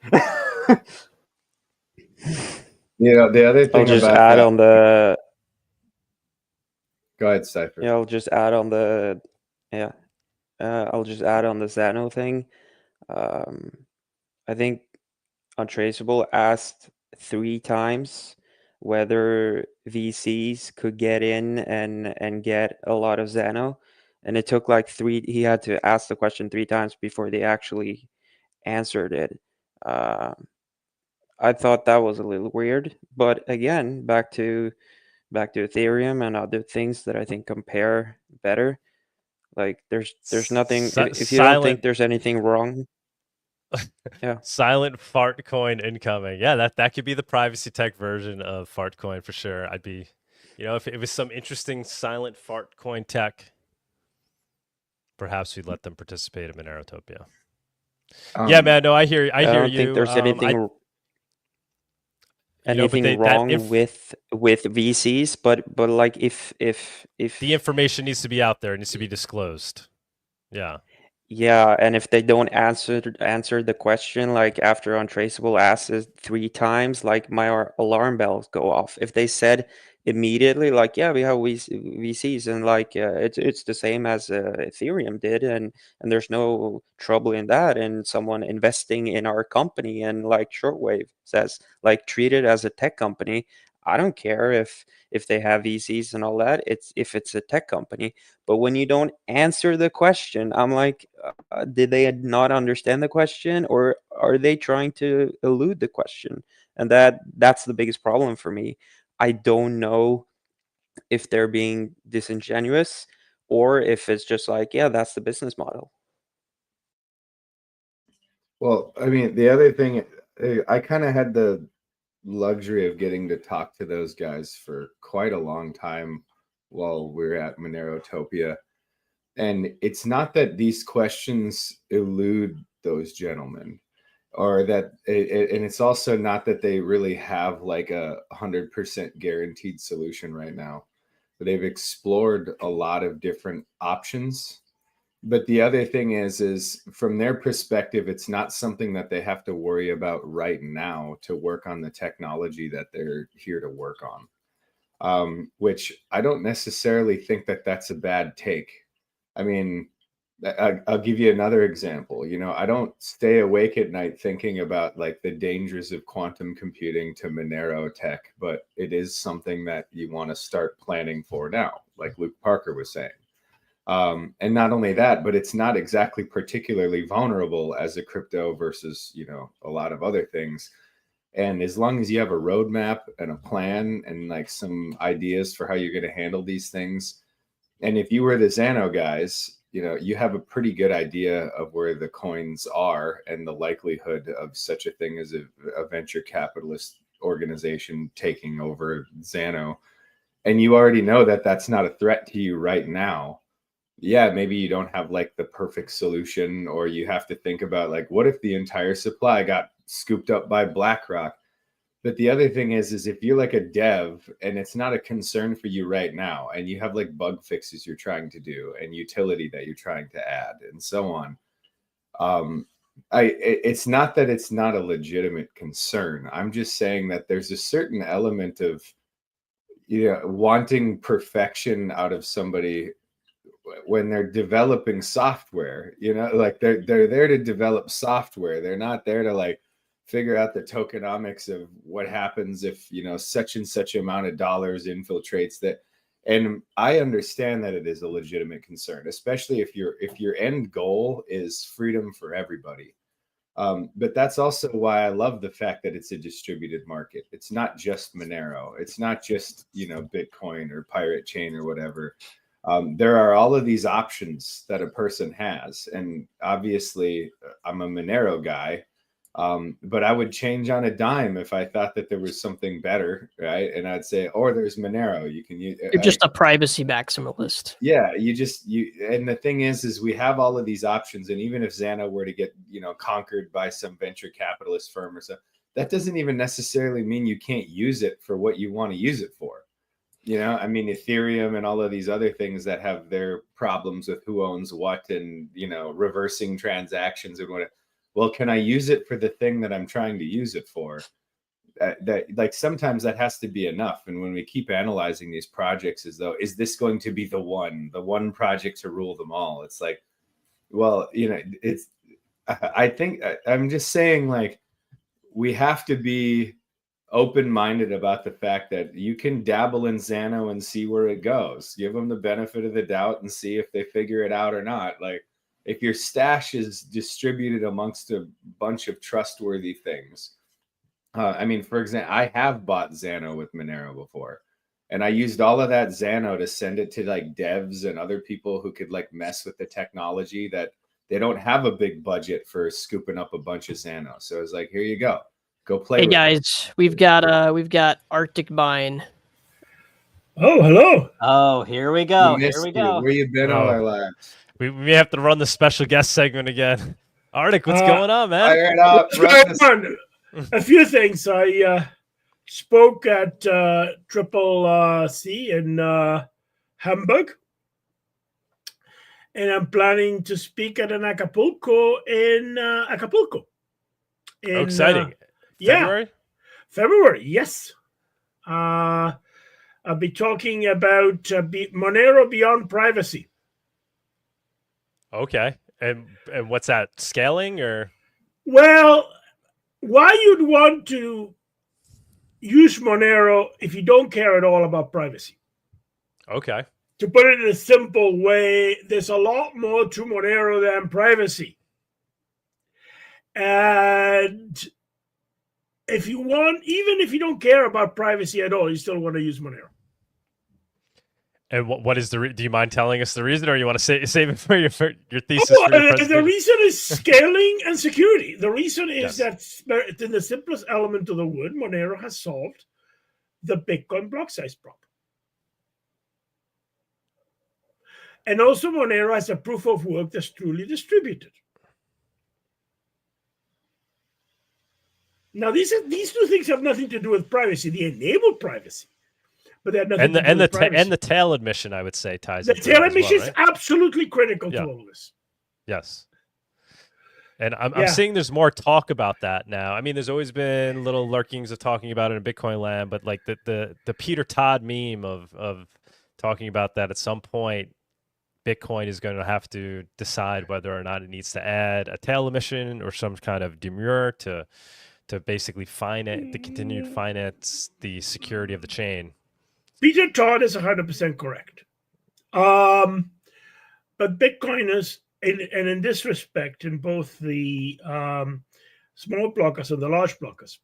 The other thing I'll just about add that, on the. Go ahead, Cypher. Yeah, I'll just add on the. Yeah, I'll just add on the Xano thing. I think Untraceable asked 3 times whether VCs could get in and get a lot of Xano, and it took like 3. He had to ask the question 3 times before they actually answered it. I thought that was a little weird, but again, back to Ethereum and other things that I think compare better. Like there's nothing. If you don't silent think there's anything wrong, yeah. silent fart coin incoming. Yeah, that could be the privacy tech version of fart coin for sure. I'd be, if it was some interesting silent fart coin tech, perhaps we'd let them participate in Monerotopia. Yeah, man. No, I hear I you. don't think there's anything wrong with VCs, but like if the information needs to be out there, it needs to be disclosed. Yeah. Yeah, and if they don't answer the question, like after Untraceable asks it 3 times, like my alarm bells go off. If they said immediately, like, yeah, we have VCs, and like it's the same as Ethereum did, and there's no trouble in that, and someone investing in our company, and like Shortwave says, like treat it as a tech company. I don't care if they have VCs and all that. If it's a tech company. But when you don't answer the question, I'm like, did they not understand the question, or are they trying to elude the question? And that's the biggest problem for me. I don't know if they're being disingenuous or if it's just like, yeah, that's the business model. Well, I mean, the other thing, I kind of had the luxury of getting to talk to those guys for quite a long time while we're at Monerotopia. And it's not that these questions elude those gentlemen, or that and it's also not that they really have like a 100% guaranteed solution right now. But they've explored a lot of different options. But the other thing is from their perspective, it's not something that they have to worry about right now to work on the technology that they're here to work on, which I don't necessarily think that that's a bad take. I mean, I'll give you another example. I don't stay awake at night thinking about like the dangers of quantum computing to Monero tech, but it is something that you want to start planning for now, like Luke Parker was saying. And not only that, but it's not exactly particularly vulnerable as a crypto versus, a lot of other things. And as long as you have a roadmap and a plan and like some ideas for how you're going to handle these things, and if you were the Xano guys, you have a pretty good idea of where the coins are and the likelihood of such a thing as a venture capitalist organization taking over Xano. And you already know that that's not a threat to you right now. Yeah, maybe you don't have like the perfect solution, or you have to think about like, what if the entire supply got scooped up by BlackRock? But the other thing is if you're like a dev and it's not a concern for you right now, and you have like bug fixes you're trying to do and utility that you're trying to add and so on, it's not that it's not a legitimate concern. I'm just saying that there's a certain element of wanting perfection out of somebody when they're developing software. Like they're there to develop software. They're not there to like figure out the tokenomics of what happens if such and such amount of dollars infiltrates that. And I understand that it is a legitimate concern, especially if your end goal is freedom for everybody. But that's also why I love the fact that it's a distributed market. It's not just Monero. It's not just Bitcoin or Pirate Chain or whatever. There are all of these options that a person has, and obviously I'm a Monero guy. But I would change on a dime if I thought that there was something better, right? And I'd say, or there's Monero. You can use. You're just a privacy maximalist. Yeah, and the thing is we have all of these options, and even if Xano were to get conquered by some venture capitalist firm or so, that doesn't even necessarily mean you can't use it for what you want to use it for. I mean, Ethereum and all of these other things that have their problems with who owns what and reversing transactions and whatever. Well, can I use it for the thing that I'm trying to use it for? That like sometimes that has to be enough. And when we keep analyzing these projects as though, is this going to be the one project to rule them all? It's like, well, I think I'm just saying, like, we have to be open-minded about the fact that you can dabble in Xano and see where it goes. Give them the benefit of the doubt and see if they figure it out or not. Like, if your stash is distributed amongst a bunch of trustworthy things, I mean, for example, I have bought Xano with Monero before, And I used all of that Xano to send it to like devs and other people who could like mess with the technology that they don't have a big budget for scooping up a bunch of Xano. So it's like, here you go. Go play Hey with guys, it. we've got Arctic Mine. Oh, hello. Oh, here we go. We Here missed we you. go. Where you been all our lives? We may have to run the special guest segment again. Arctic, what's going on, man? Fire it up. What's going on? A few things. I spoke at Triple C in Hamburg, and I'm planning to speak at an Acapulco in Acapulco. Oh, exciting. February? Yeah, February, yes. I'll be talking about Monero Beyond Privacy. Okay. And what's that, scaling or? Well, why you'd want to use Monero if you don't care at all about privacy. Okay. To put it in a simple way, there's a lot more to Monero than privacy. And if you want, even if you don't care about privacy at all, you still want to use Monero. And what is the? Do you mind telling us the reason, or you want to save it for your thesis? Oh, for your the reason is scaling and security. The reason is that in the simplest element of the word, Monero has solved the Bitcoin block size problem. And also Monero has a proof of work that's truly distributed. Now, these two things have nothing to do with privacy. They enable privacy, but they have nothing to do with privacy. And the tail admission, I would say, ties. The tail admission is absolutely critical to all of this. Yes. And I'm seeing there's more talk about that now. I mean, there's always been little lurkings of talking about it in Bitcoin land, but like the Peter Todd meme of talking about that at some point, Bitcoin is going to have to decide whether or not it needs to add a tail emission or some kind of demurrer to basically finance the continued finance the security of the chain. Peter Todd is 100% correct. But Bitcoiners, and in this respect, in both the small blockers and the large blockers,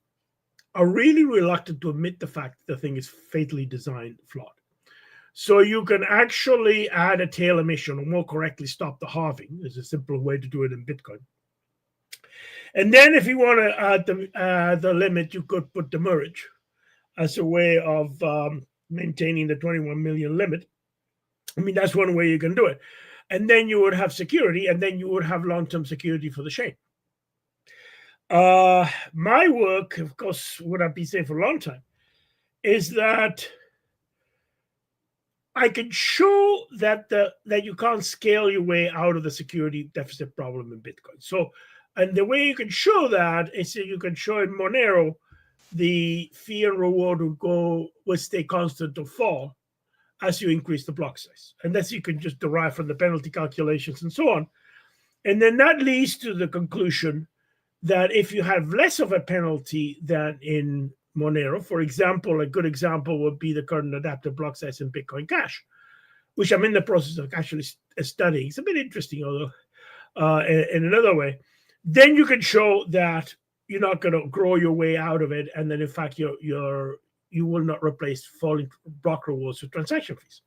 are really reluctant to admit the fact that the thing is fatally designed flawed. So you can actually add a tail emission, or more correctly, stop the halving. There's a simple way to do it in Bitcoin. And then if you want to add the limit, you could put demurrage as a way of maintaining the 21 million limit. I mean, that's one way you can do it. And then you would have security, and then you would have long-term security for the chain. My work, of course, what I've been saying for a long time, is that I can show that that you can't scale your way out of the security deficit problem in Bitcoin. So, and the way you can show that is that you can show in Monero the fee and reward would stay constant or fall as you increase the block size. And that's you can just derive from the penalty calculations and so on. And then that leads to the conclusion that if you have less of a penalty than in Monero, for example, a good example would be the current adaptive block size in Bitcoin Cash, which I'm in the process of actually studying. It's a bit interesting, although in another way. Then you can show that you're not going to grow your way out of it, and then in fact you will not replace falling block rewards with transaction fees.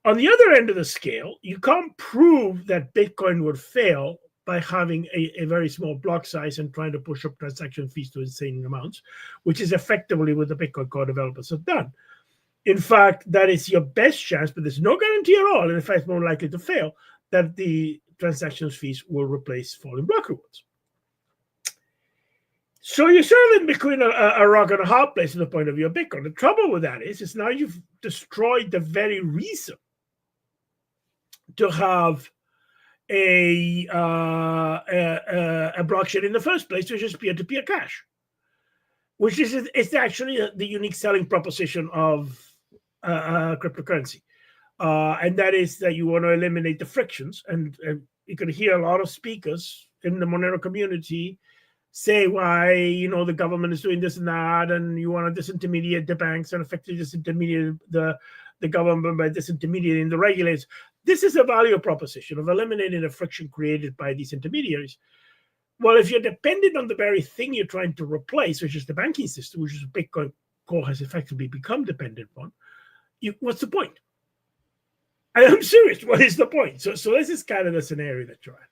On the other end of the scale, you can't prove that Bitcoin would fail by having a very small block size and trying to push up transaction fees to insane amounts, which is effectively what the Bitcoin core developers have done. In fact, that is your best chance, but there's no guarantee at all, and in fact, it's more likely to fail, that the transaction fees will replace falling block rewards. So you're sort of in between a rock and a hard place from the point of view of Bitcoin. The trouble with that is now you've destroyed the very reason to have a blockchain in the first place, which is peer-to-peer cash, which is it's actually the unique selling proposition of cryptocurrency, and that is that you want to eliminate the frictions. And you can hear a lot of speakers in the Monero community say why the government is doing this and that, and you want to disintermediate the banks and effectively disintermediate the government by disintermediating the regulators. This is a value proposition of eliminating the friction created by these intermediaries. Well, if you're dependent on the very thing you're trying to replace, which is the banking system, which is Bitcoin core has effectively become dependent on, what's the point? I'm serious. What is the point? So this is kind of the scenario that you're at.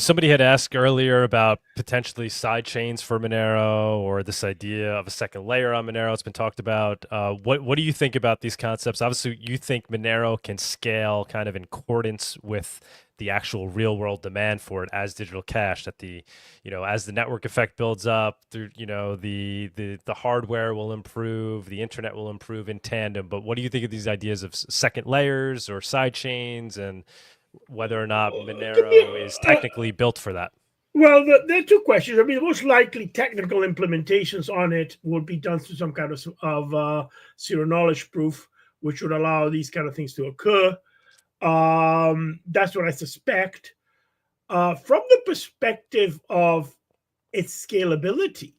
Somebody had asked earlier about potentially side chains for Monero, or this idea of a second layer on Monero. It's been talked about. What do you think about these concepts? Obviously, you think Monero can scale kind of in accordance with the actual real world demand for it as digital cash. That as the network effect builds up, the hardware will improve, the internet will improve in tandem. But what do you think of these ideas of second layers or side chains, and whether or not Monero is technically built for that? Well, there are two questions. I mean, most likely technical implementations on it would be done through some kind of zero knowledge proof, which would allow these kind of things to occur. That's what I suspect. From the perspective of its scalability,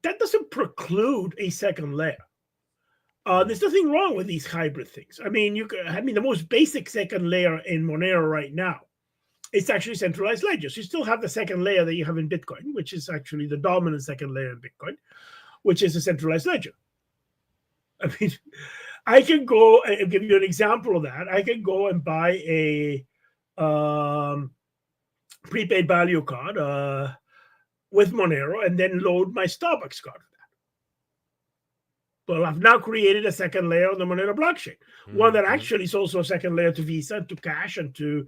that doesn't preclude a second layer. There's nothing wrong with these hybrid things. I mean, the most basic second layer in Monero right now, it's actually centralized ledgers. You still have the second layer that you have in Bitcoin, which is actually the dominant second layer in Bitcoin, which is a centralized ledger. I mean, I can go and give you an example of that. I can go and buy a prepaid value card with Monero and then load my Starbucks card. Well, I've now created a second layer on the Monero blockchain, one that actually is also a second layer to Visa, to Cash, and to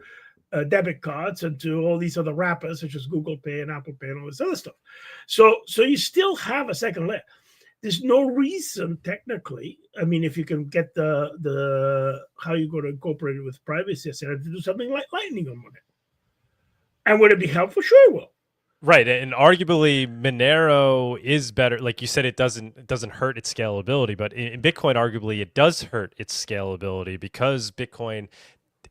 debit cards, and to all these other wrappers such as Google Pay and Apple Pay and all this other stuff. So you still have a second layer. There's no reason technically. I mean, if you can get the how you're going to incorporate it with privacy, etc., to do something like Lightning on Monero. And would it be helpful? Sure, it will. Right, and arguably Monero is better. Like you said, it doesn't hurt its scalability, but in Bitcoin, arguably, it does hurt its scalability because Bitcoin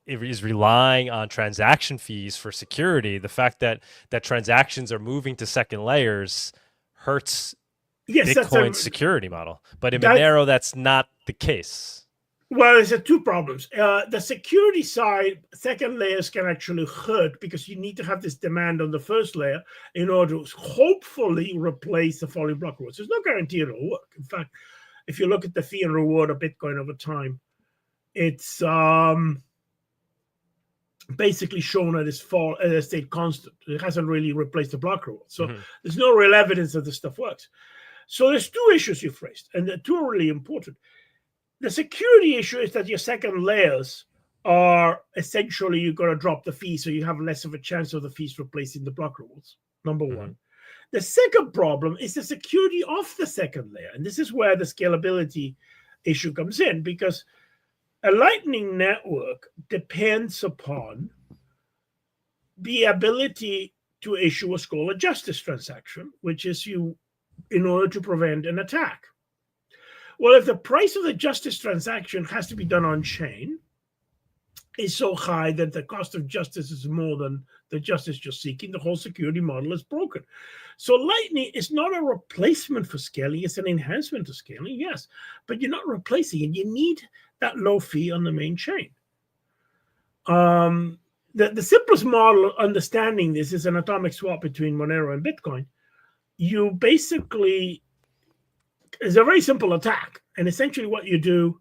is relying on transaction fees for security. The fact that transactions are moving to second layers hurts Bitcoin's security model. But in Monero, that's not the case. Well, there's two problems. The security side, second layers can actually hurt because you need to have this demand on the first layer in order to hopefully replace the falling block rewards. There's no guarantee it'll work. In fact, if you look at the fee and reward of Bitcoin over time, it's basically shown at a state constant. It hasn't really replaced the block reward. So there's no real evidence that this stuff works. So there's two issues you've raised, and the two are really important. The security issue is that your second layers are essentially you're going to drop the fee, so you have less of a chance of the fees replacing the block rewards, number one. The second problem is the security of the second layer, and this is where the scalability issue comes in, because a Lightning network depends upon the ability to issue what's called a justice transaction, which is in order to prevent an attack. Well, if the price of the justice transaction has to be done on chain, is so high that the cost of justice is more than the justice you're seeking, the whole security model is broken. So Lightning is not a replacement for scaling, it's an enhancement to scaling, yes, but you're not replacing it. You need that low fee on the main chain. The simplest model understanding this is an atomic swap between Monero and Bitcoin. You basically, it's a very simple attack. And essentially what you do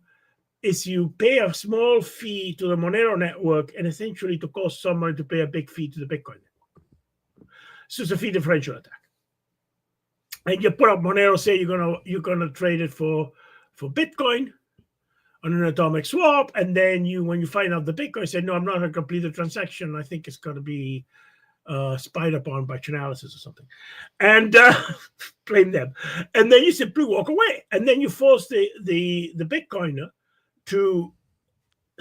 is you pay a small fee to the Monero network and essentially to cause someone to pay a big fee to the Bitcoin network. So it's a fee differential attack. And you put up Monero, say you're gonna trade it for Bitcoin on an atomic swap, and then when you find out the Bitcoin, say, no, I'm not going to complete the transaction. I think it's going to be spied upon by Chainalysis or something, and blame them. And then you simply walk away, and then you force the Bitcoiner to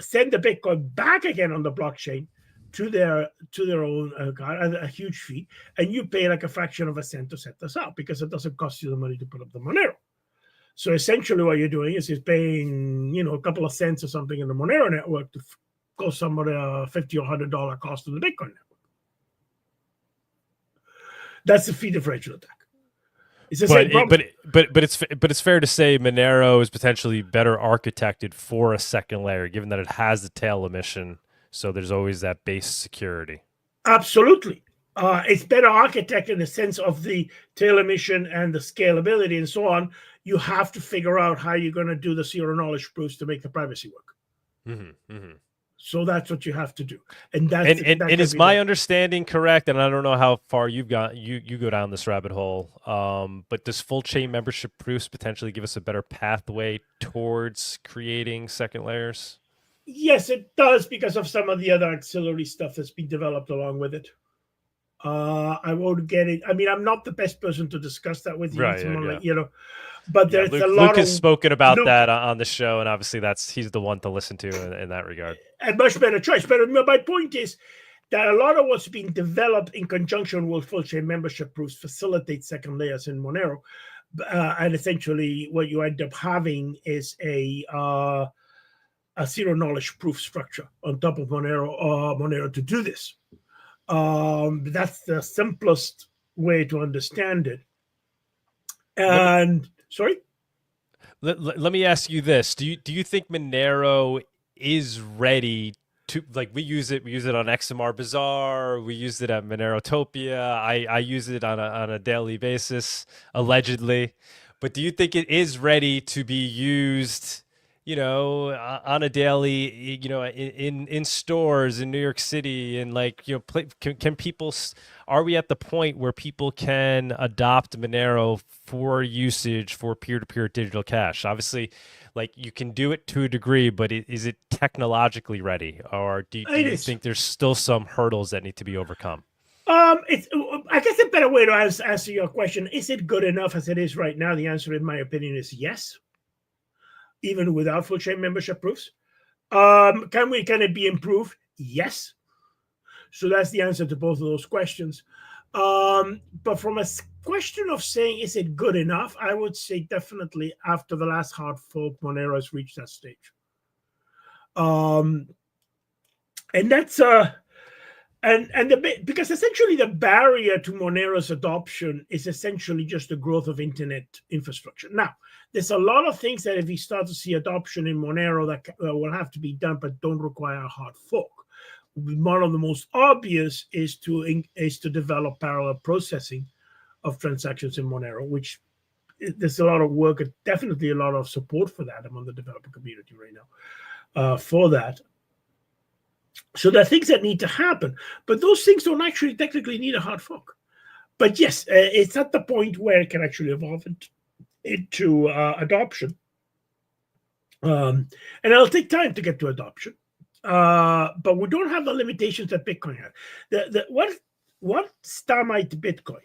send the Bitcoin back again on the blockchain to their own card, a huge fee, and you pay like a fraction of a cent to set this up because it doesn't cost you the money to put up the Monero. So essentially what you're doing is paying, a couple of cents or something in the Monero network to cost somebody a $50 or $100 cost of the Bitcoin network. That's the fee differential attack. It's the same problem. But it's fair to say Monero is potentially better architected for a second layer, given that it has the tail emission. So there's always that base security. Absolutely. It's better architected in the sense of the tail emission and the scalability and so on. you have to figure out how you're going to do the zero knowledge proofs to make the privacy work. So that's what you have to do. And that's and is my understanding correct? And I don't know how far you've got you go down this rabbit hole. But does full chain membership proofs potentially give us a better pathway towards creating second layers? Yes, it does, because of some of the other auxiliary stuff that's been developed along with it. I won't get it. I mean, I'm not the best person to discuss that with you. Right, Like, you know, but there's a lot Luke has of spoken about that on the show, and obviously he's the one to listen to in that regard. A much better choice. But my point is that a lot of what's being developed in conjunction with full chain membership proofs facilitate second layers in Monero, and essentially what you end up having is a zero knowledge proof structure on top of Monero to do this. That's the simplest way to understand it. And sorry, let me ask you this: Do you think Monero is ready to, like, we use it on XMR Bazaar, we use it at Monerotopia, I use it on a daily basis, allegedly, but do you think it is ready to be used, you know, on a daily, you know, in stores in New York City, and, like, you know, can people, are we at the point where people can adopt Monero for usage for peer-to-peer digital cash? Obviously, like, you can do it to a degree, but is it technologically ready, or do you think there's still some hurdles that need to be overcome? It's, I guess a better way to answer your question, is it good enough as it is right now? The answer, in my opinion, is yes. Even without full chain membership proofs. Can it be improved? Yes. So that's the answer to both of those questions. But from a question of saying, is it good enough? I would say definitely after the last hard fork, Monero has reached that stage. And that's because essentially the barrier to Monero's adoption is essentially just the growth of internet infrastructure. Now, there's a lot of things that if we start to see adoption in Monero that will have to be done, but don't require a hard fork. One of the most obvious is to develop parallel processing of transactions in Monero, which there's a lot of work, definitely a lot of support for that among the developer community right now for that. So there are things that need to happen, but those things don't actually technically need a hard fork. But yes, it's at the point where it can actually evolve into adoption. And it'll take time to get to adoption. But we don't have the limitations that Bitcoin has. What stymite Bitcoin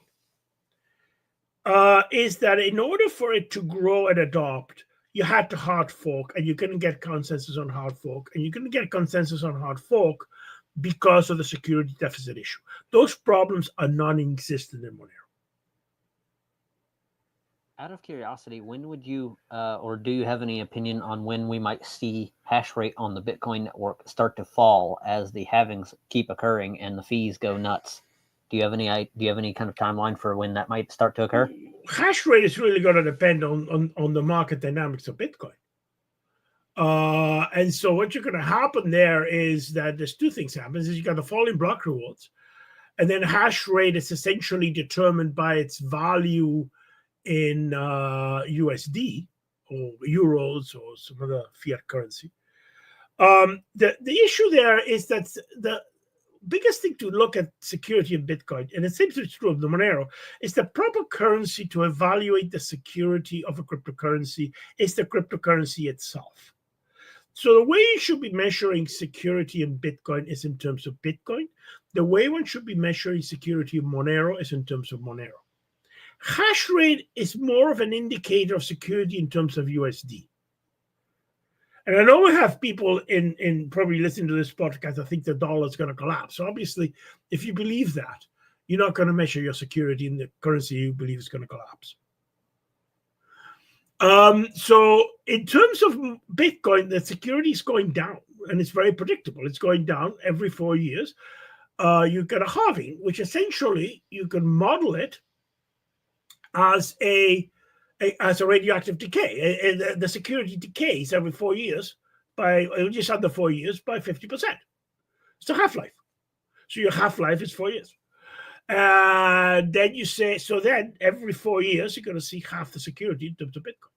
is that in order for it to grow and adopt, you had to hard fork, and you couldn't get consensus on hard fork, and you couldn't get consensus on hard fork because of the security deficit issue. Those problems are non-existent in Monero. Out of curiosity, when would you, or do you have any opinion on when we might see hash rate on the Bitcoin network start to fall as the halvings keep occurring and the fees go nuts? Do you have any kind of timeline for when that might start to occur? Hash rate is really going to depend on the market dynamics of Bitcoin. And so what's going to happen there is that there's two things happen. You got the falling block rewards, and then hash rate is essentially determined by its value in USD or euros or some other fiat currency. The issue there is that the biggest thing to look at security in Bitcoin, and it seems to be true of the Monero, is the proper currency to evaluate the security of a cryptocurrency is the cryptocurrency itself. So the way you should be measuring security in Bitcoin is in terms of Bitcoin. The way one should be measuring security in Monero is in terms of Monero. Hash rate is more of an indicator of security in terms of USD. And I know we have people in probably listening to this podcast that think the dollar is going to collapse. So obviously, if you believe that, you're not going to measure your security in the currency you believe is going to collapse. So in terms of Bitcoin, the security is going down, and it's very predictable. It's going down every 4 years. You get a halving, which essentially you can model it as a radioactive decay. The security decays every 4 years by just under 4 years by 50%. It's a half-life. So your half-life is 4 years. And then you say, so then every 4 years, you're going to see half the security in terms of Bitcoin.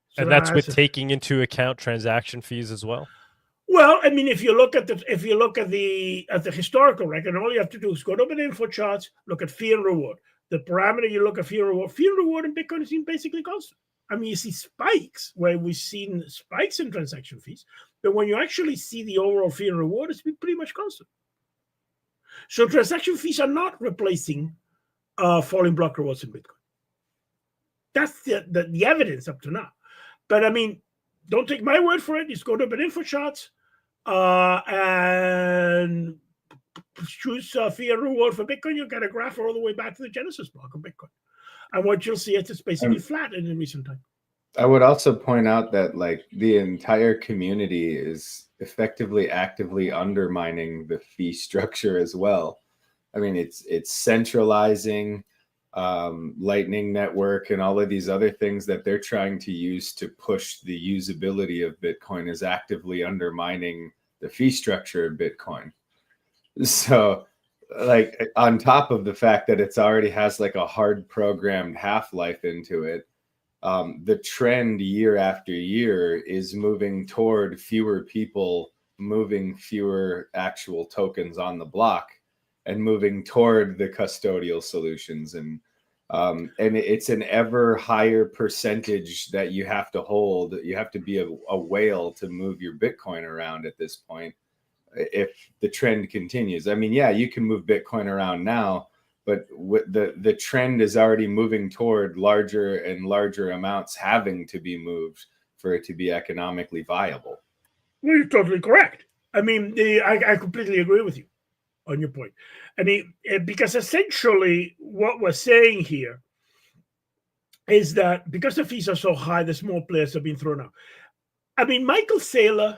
So and that's with taking into account transaction fees as well. Well, I mean, if you look at the historical record, all you have to do is go to the info charts, look at fee and reward. The parameter you look at fee and reward in Bitcoin is basically constant. I mean, you see spikes where we've seen spikes in transaction fees, but when you actually see the overall fee and reward, it's been pretty much constant. So transaction fees are not replacing falling block rewards in Bitcoin. That's the evidence up to now. But I mean, don't take my word for it. Just go to the info charts and choose fee and reward for Bitcoin. You'll get a graph all the way back to the Genesis block of Bitcoin. And what you'll see is it's basically flat in recent time. I would also point out that like the entire community is effectively actively undermining the fee structure as well. I mean, it's centralizing Lightning Network and all of these other things that they're trying to use to push the usability of Bitcoin is actively undermining the fee structure of Bitcoin. So like on top of the fact that it's already has like a hard programmed half-life into it, the trend year after year is moving toward fewer people moving fewer actual tokens on the block and moving toward the custodial solutions. And it's an ever higher percentage that you have to hold. You have to be a whale to move your Bitcoin around at this point if the trend continues. I mean, yeah, you can move Bitcoin around now, but the trend is already moving toward larger and larger amounts having to be moved for it to be economically viable. Well, you're totally correct. I mean, I completely agree with you on your point. I mean, because essentially what we're saying here is that because the fees are so high, the small players have been thrown out. I mean, Michael Saylor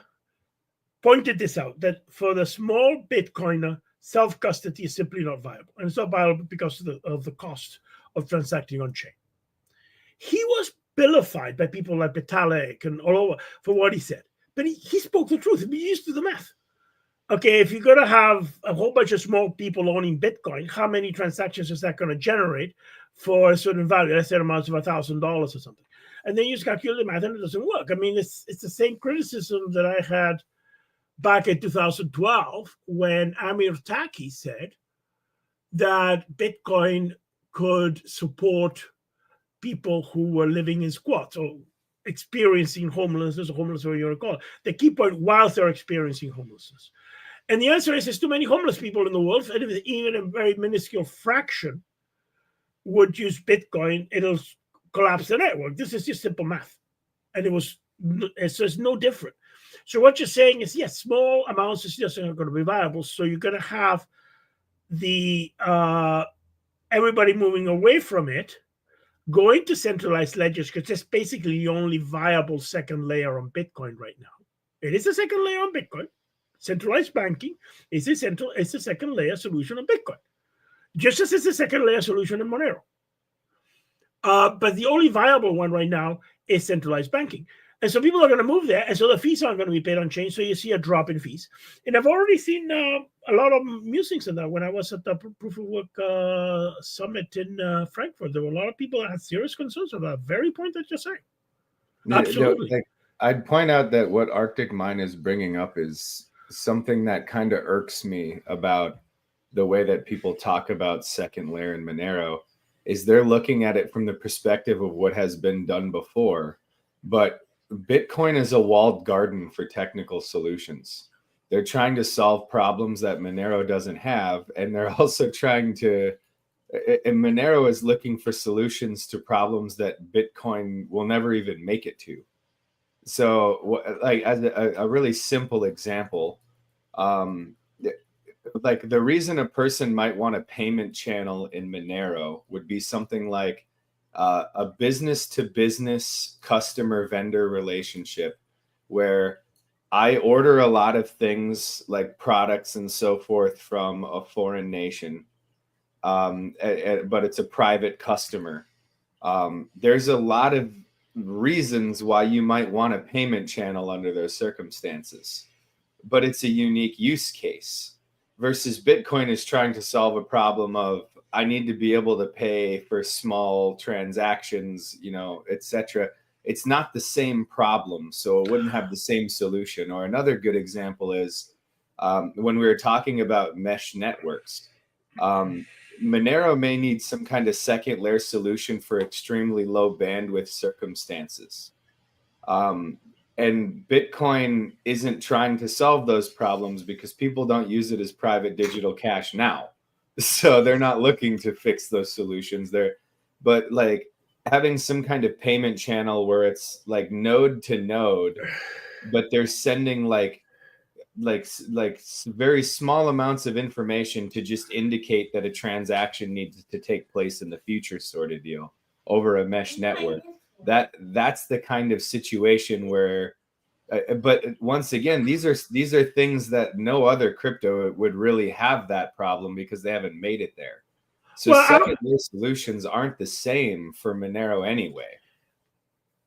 pointed this out, that for the small Bitcoiner, self-custody is simply not viable. And it's not viable because of the cost of transacting on chain. He was vilified by people like Vitalik and all over for what he said. But he spoke the truth. He used to do the math. Okay, if you're going to have a whole bunch of small people owning Bitcoin, how many transactions is that going to generate for a certain value? Let's say amounts of $1,000 or something. And then you just calculate the math and it doesn't work. I mean, it's the same criticism that I had back in 2012 when Amir Taki said that Bitcoin could support people who were living in squats or experiencing homelessness, or homeless, whatever you want to call it. The key point, whilst they're experiencing homelessness. And the answer is there's too many homeless people in the world, and if even a very minuscule fraction would use Bitcoin, it'll collapse the network. This is just simple math. And it's just no different. So what you're saying is, yes, small amounts is just not going to be viable. So you're going to have the everybody moving away from it, going to centralized ledgers, because that's basically the only viable second layer on Bitcoin right now. It is a second layer on Bitcoin. Centralized banking is a second layer solution on Bitcoin, just as it's a second layer solution in Monero. But the only viable one right now is centralized banking. And so people are going to move there, and so the fees aren't going to be paid on chain. So you see a drop in fees. And I've already seen a lot of musings in that. When I was at the Proof of Work Summit in Frankfurt, there were a lot of people that had serious concerns about that very point that you're saying. Absolutely. I'd point out that what Arctic Mine is bringing up is something that kind of irks me about the way that people talk about second layer in Monero, is they're looking at it from the perspective of what has been done before. But Bitcoin is a walled garden for technical solutions. They're trying to solve problems that Monero doesn't have, and they're also trying to, and Monero is looking for solutions to problems that Bitcoin will never even make it to. So, like, as a really simple example, like the reason a person might want a payment channel in Monero would be something like a business-to-business customer-vendor relationship where I order a lot of things like products and so forth from a foreign nation, but it's a private customer. There's a lot of reasons why you might want a payment channel under those circumstances, but it's a unique use case versus Bitcoin is trying to solve a problem of I need to be able to pay for small transactions, etc. It's not the same problem, so it wouldn't have the same solution. Or another good example is when we were talking about mesh networks. Monero may need some kind of second layer solution for extremely low bandwidth circumstances. And Bitcoin isn't trying to solve those problems because people don't use it as private digital cash now. So they're not looking to fix those solutions there. But like having some kind of payment channel where it's like node to node, but they're sending like very small amounts of information to just indicate that a transaction needs to take place in the future, sort of deal, over a mesh network. That's the kind of situation where, but once again, these are things that no other crypto would really have that problem because they haven't made it there. So second layer solutions aren't the same for Monero anyway.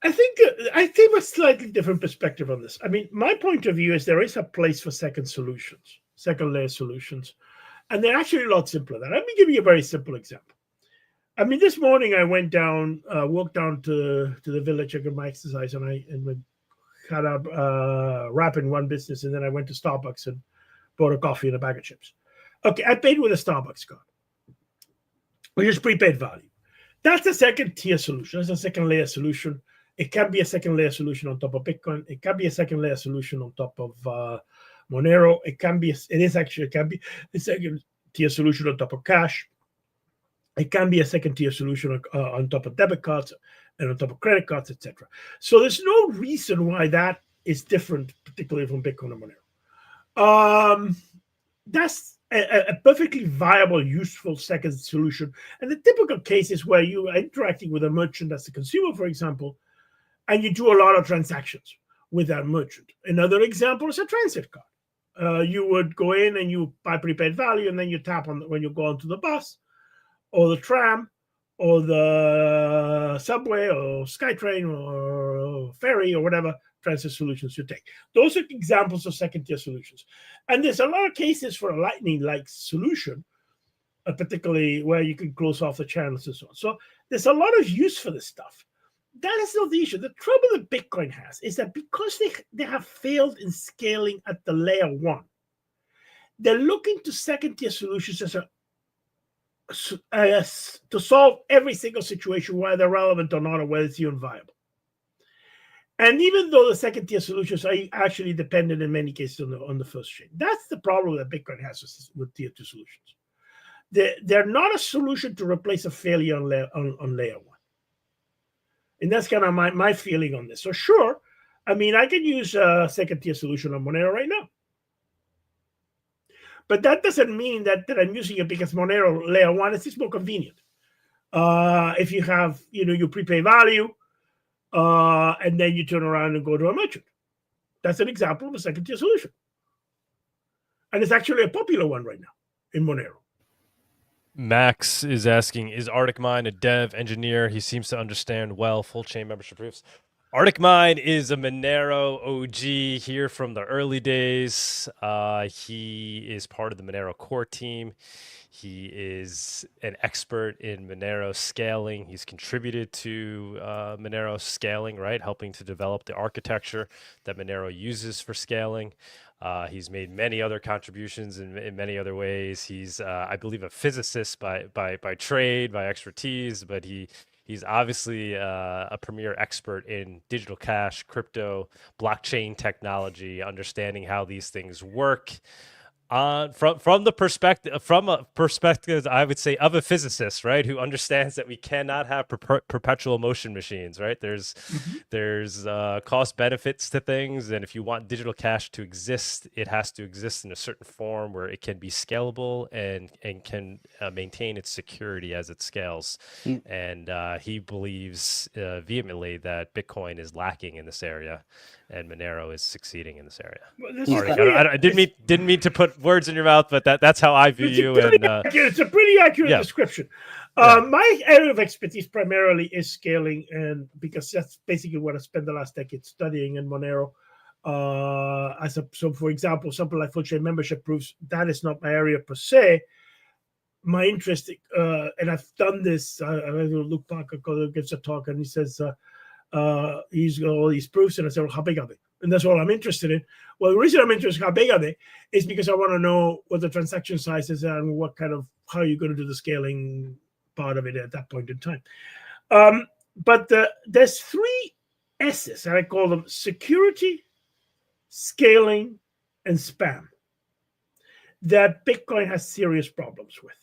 I think a slightly different perspective on this. I mean, my point of view is there is a place for second layer solutions, and they're actually a lot simpler than that. Let me give you a very simple example. I mean, this morning I went down, walked down to the village. I got my exercise, and I had a wrap in one business, and then I went to Starbucks and bought a coffee and a bag of chips. Okay, I paid with a Starbucks card, which is prepaid value. That's a second tier solution. That's a second layer solution. It can be a second layer solution on top of Bitcoin. It can be a second layer solution on top of Monero. It can be a second tier solution on top of cash. It can be a second tier solution on top of debit cards and on top of credit cards, etc. So there's no reason why that is different, particularly from Bitcoin and Monero. That's a perfectly viable, useful second solution. And the typical case is where you are interacting with a merchant as a consumer, for example, and you do a lot of transactions with that merchant. Another example is a transit card. You would go in and you buy prepaid value, and then you tap on when you go onto the bus or the tram or the subway or SkyTrain or ferry or whatever transit solutions you take. Those are examples of second-tier solutions. And there's a lot of cases for a Lightning-like solution, particularly where you can close off the channels and so on. So there's a lot of use for this stuff. That is not the issue. The trouble that Bitcoin has is that because they have failed in scaling at the layer one, they're looking to second-tier solutions to solve every single situation, whether they're relevant or not, or whether it's even viable. And even though the second-tier solutions are actually dependent in many cases on the first chain, that's the problem that Bitcoin has with tier two solutions. They're not a solution to replace a failure on layer one. And that's kind of my feeling on this. So sure, I mean, I can use a second-tier solution on Monero right now. But that doesn't mean that I'm using it because Monero layer one is just more convenient. If you have, you prepay value, and then you turn around and go to a merchant. That's an example of a second-tier solution. And it's actually a popular one right now in Monero. Max is asking, is ArcticMine a dev engineer? He seems to understand well full chain membership proofs. ArcticMine is a Monero OG here from the early days. He is part of the Monero core team. He is an expert in Monero scaling. He's contributed to Monero scaling, right? Helping to develop the architecture that Monero uses for scaling. He's made many other contributions in many other ways. He's, I believe, a physicist by trade, by expertise, but he's obviously a premier expert in digital cash, crypto, blockchain technology, understanding how these things work. From a perspective, I would say, of a physicist, right, who understands that we cannot have perpetual motion machines, right? There's cost benefits to things, and if you want digital cash to exist, it has to exist in a certain form where it can be scalable and can maintain its security as it scales. And he believes vehemently that Bitcoin is lacking in this area, and Monero is succeeding in this area. Well, I didn't mean to put words in your mouth, but that's how I view you. It's a pretty accurate description. My area of expertise primarily is scaling, and because that's basically what I spent the last decade studying in Monero. So, for example, something like full chain membership proofs, that is not my area per se. my interest, and I've done this. I Luke Parker gives a talk, and he says he's got all these proofs, and I said, well, how big are they? And that's all I'm interested in. Well, the reason I'm interested in how big are they is because I want to know what the transaction size is and what kind of, how you're going to do the scaling part of it at that point in time. But there's 3 S's, and I call them security, scaling, and spam, that Bitcoin has serious problems with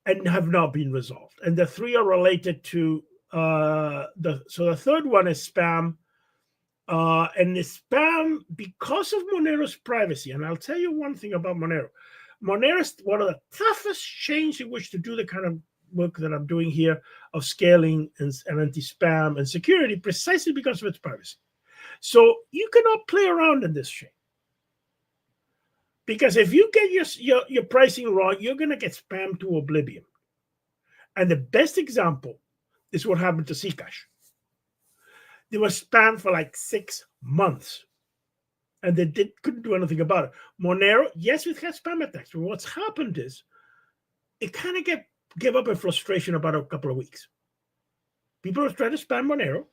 and have not been resolved. And the 3 are related to the third one is spam. And the spam, because of Monero's privacy, and I'll tell you one thing about Monero. Monero is one of the toughest chains in which to do the kind of work that I'm doing here of scaling and anti-spam and security, precisely because of its privacy. So you cannot play around in this chain. Because if you get your pricing wrong, you're going to get spammed to oblivion. And the best example is what happened to Zcash. They were spammed for like 6 months, and they couldn't do anything about it. Monero, yes, it has spam attacks, but what's happened is it kind of gave up in frustration about a couple of weeks. People are trying to spam Monero,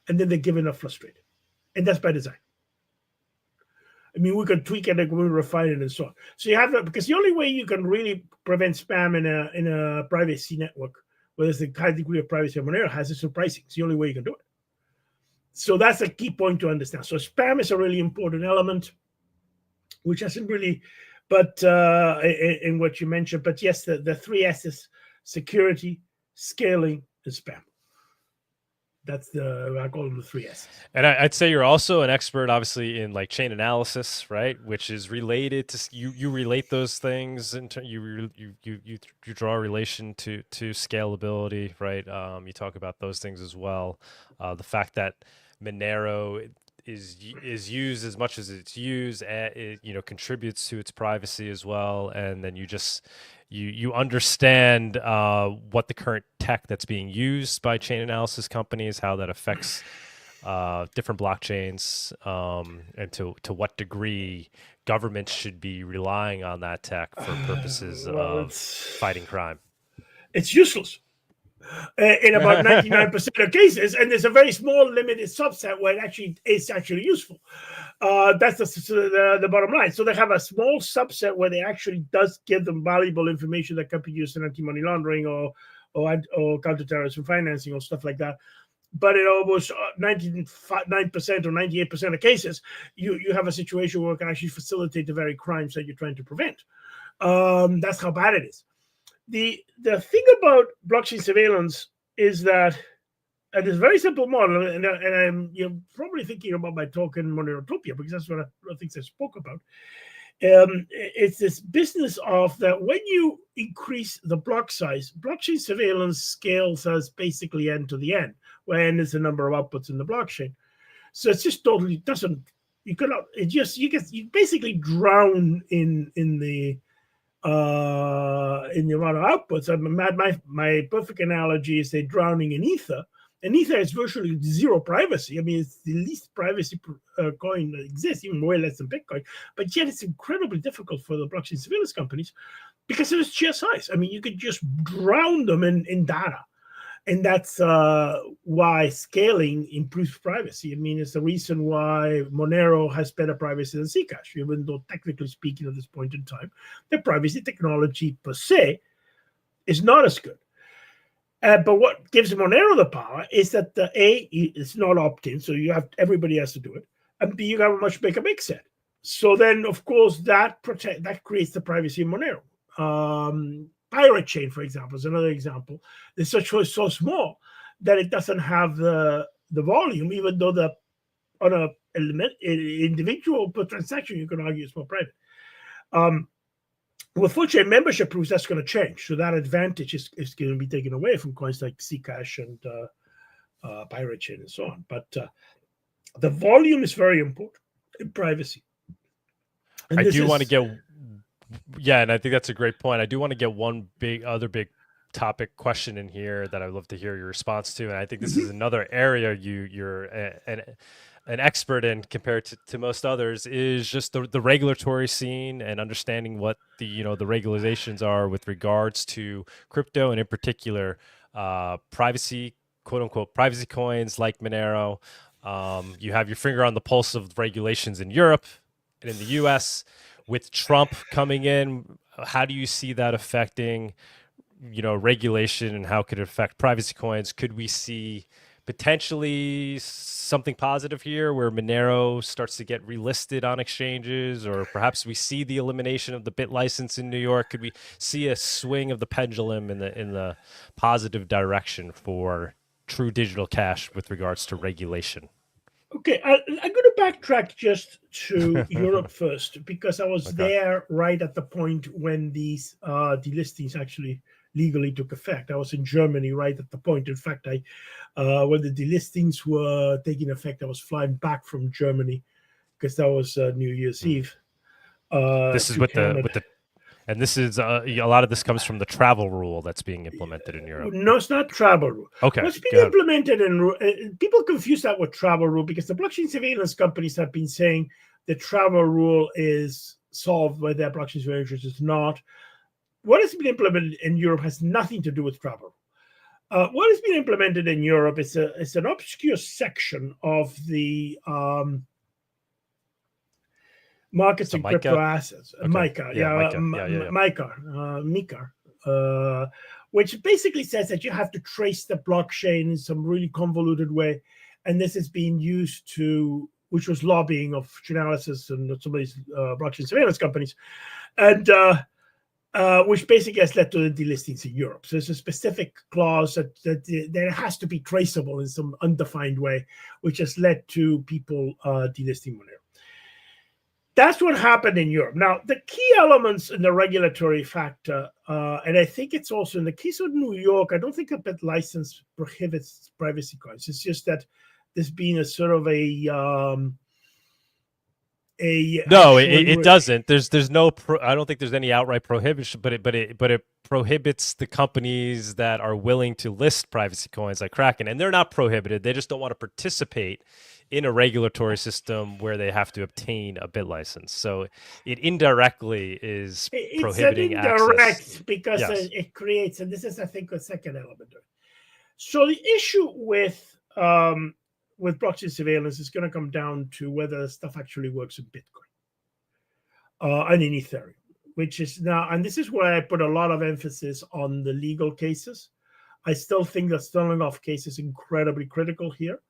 and then they're giving up frustrated, and that's by design. I mean, we can tweak it and we refine it and so on. So you have that, because the only way you can really prevent spam in a privacy network, where there's a high degree of privacy Monero has, is through pricing. It's the only way you can do it. So that's a key point to understand. So spam is a really important element, which hasn't really, but in what you mentioned. But yes, the 3 S's: security, scaling, and spam. That's I call them the 3 S's. And I'd say you're also an expert, obviously, in like chain analysis, right? Which is related to you relate those things, and you draw a relation to scalability, right? You talk about those things as well. The fact that Monero is used as much as it's used, it, contributes to its privacy as well, and then you understand what the current tech that's being used by chain analysis companies, how that affects different blockchains, and to what degree governments should be relying on that tech for purposes of fighting crime. It's useless in about 99% of cases, and there's a very small limited subset where it's actually useful. That's the bottom line. So they have a small subset where they actually does give them valuable information that can be used in anti-money laundering or counter-terrorism financing or stuff like that. But in almost 99% or 98% of cases, you have a situation where it can actually facilitate the very crimes that you're trying to prevent. That's how bad it is. The thing about blockchain surveillance is that, and it's a very simple model, and you're probably thinking about my talk in Monerotopia, because that's one of the things I spoke about. It's this business of that when you increase the block size, blockchain surveillance scales as basically end to the end, where n is the number of outputs in the blockchain. So it's just totally doesn't, you cannot, you basically drown in the amount of outputs. My perfect analogy is they're drowning in ether, and ether is virtually zero privacy. I mean, it's the least privacy coin that exists, even way less than Bitcoin. But yet, it's incredibly difficult for the blockchain surveillance companies because of its sheer size. I mean, you could just drown them in data, and that's why scaling improves privacy. I mean, it's the reason why Monero has better privacy than Zcash, even though technically speaking at this point in time, the privacy technology per se is not as good. But what gives Monero the power is that it's not opt-in, so everybody has to do it, and B, you have a much bigger mix set. So then, of course, that creates the privacy in Monero. Pirate chain, for example, is another example. It's so small that it doesn't have the volume, even though on a individual per transaction, you can argue it's more private. With full chain membership proofs, that's going to change. So that advantage is going to be taken away from coins like Zcash and Pirate Chain and so on. But the volume is very important in privacy. And I do want to get, and I think that's a great point. I do want to get one other big topic question in here that I'd love to hear your response to. And I think this is another area you're an expert in compared to most others is just the regulatory scene and understanding what the regulations are with regards to crypto, and in particular privacy, quote unquote privacy coins like Monero. You have your finger on the pulse of regulations in Europe and in the US. With Trump coming in, how do you see that affecting regulation, and how could it affect privacy coins? Could we see potentially something positive here where Monero starts to get relisted on exchanges, or perhaps we see the elimination of the bit license in New York? Could we see a swing of the pendulum in the positive direction for true digital cash with regards to regulation? Okay, I'm going to backtrack just to Europe first, because I was there right at the point when these delistings actually legally took effect. I was in Germany right at the point. In fact, when the delistings were taking effect, I was flying back from Germany because that was New Year's Eve. This is and this is a lot of this comes from the travel rule that's being implemented in Europe. No, it's not travel rule. Okay, what's been implemented in people confuse that with travel rule, because the blockchain surveillance companies have been saying the travel rule is solved by their blockchain surveillance. It's not. What has been implemented in Europe has nothing to do with travel. What has been implemented in Europe is an obscure section of the markets and crypto assets, MiCA, which basically says that you have to trace the blockchain in some really convoluted way, and this is being used which was lobbying of Chainalysis and some of these blockchain surveillance companies, and which basically has led to the delistings in Europe. So there's a specific clause that has to be traceable in some undefined way, which has led to people delisting Monero. That's what happened in Europe. Now, the key elements in the regulatory factor, and I think it's also in the case of New York, I don't think a bit license prohibits privacy coins. It's just that there's been a sort of it doesn't. There's no. I don't think there's any outright prohibition, but it prohibits the companies that are willing to list privacy coins like Kraken, and they're not prohibited. They just don't want to participate in a regulatory system where they have to obtain a bit license. So it indirectly is prohibiting access. Because it creates, and this is, I think, the second element. So the issue with blockchain surveillance is going to come down to whether stuff actually works in Bitcoin and in Ethereum, which is now, and this is where I put a lot of emphasis on the legal cases. I still think the stolen off case is incredibly critical here.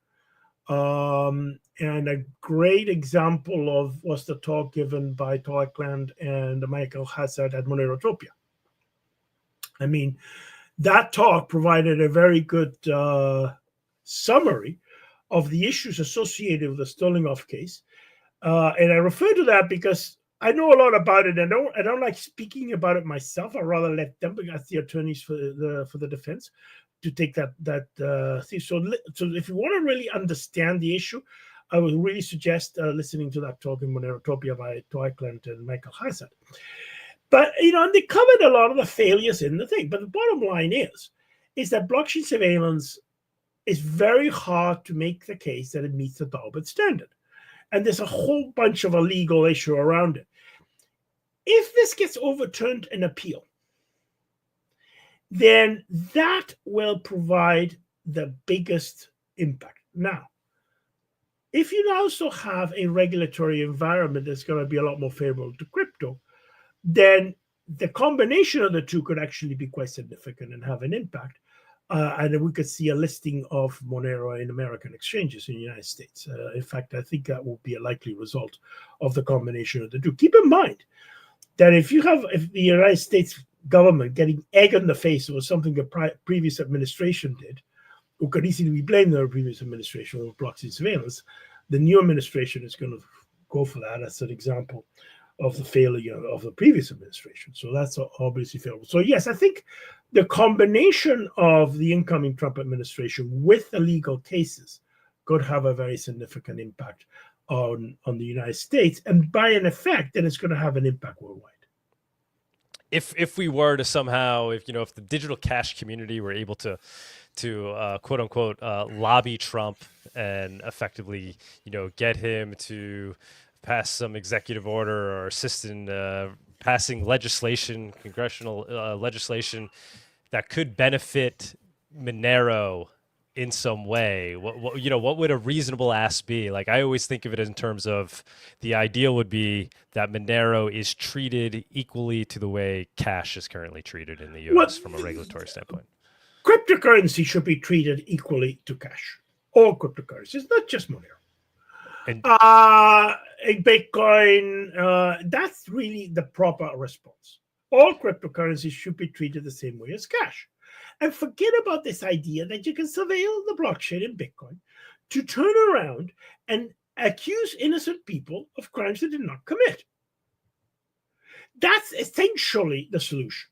And a great example was the talk given by Toekland and Michael Hazard at Monerotopia. I mean, that talk provided a very good summary of the issues associated with the stolen off case. And I refer to that because I know a lot about it. I don't like speaking about it myself. I'd rather let them, as the attorneys for the defense, to take that thing. So if you want to really understand the issue, I would really suggest listening to that talk in Monerotopia by Toekland and Michael Hazard. But, and they covered a lot of the failures in the thing. But the bottom line is that blockchain surveillance is very hard to make the case that it meets the Dalbert standard. And there's a whole bunch of a legal issue around it. If this gets overturned in appeal, then that will provide the biggest impact. Now, if you also have a regulatory environment that's going to be a lot more favorable to crypto, then the combination of the two could actually be quite significant and have an impact. And then we could see a listing of Monero in American exchanges in the United States. In fact, I think that will be a likely result of the combination of the two. Keep in mind that if the United States government getting egg on the face was something the previous administration did, who could easily be blamed on the previous administration for blockchain surveillance, the new administration is going to go for that as an example of the failure of the previous administration. So that's obviously failable. So yes, I think the combination of the incoming Trump administration with the legal cases could have a very significant impact on the United States. And by an effect, then it's going to have an impact worldwide. if we were to somehow, if the digital cash community were able to quote unquote lobby Trump and effectively get him to pass some executive order or assist in passing legislation, congressional legislation that could benefit Monero in some way, what would a reasonable ask be? Like, I always think of it in terms of the ideal would be that Monero is treated equally to the way cash is currently treated in the US from a regulatory standpoint. Cryptocurrency should be treated equally to cash. All cryptocurrencies, not just Monero. And Bitcoin, that's really the proper response. All cryptocurrencies should be treated the same way as cash. And forget about this idea that you can surveil the blockchain in Bitcoin to turn around and accuse innocent people of crimes they did not commit. That's essentially the solution.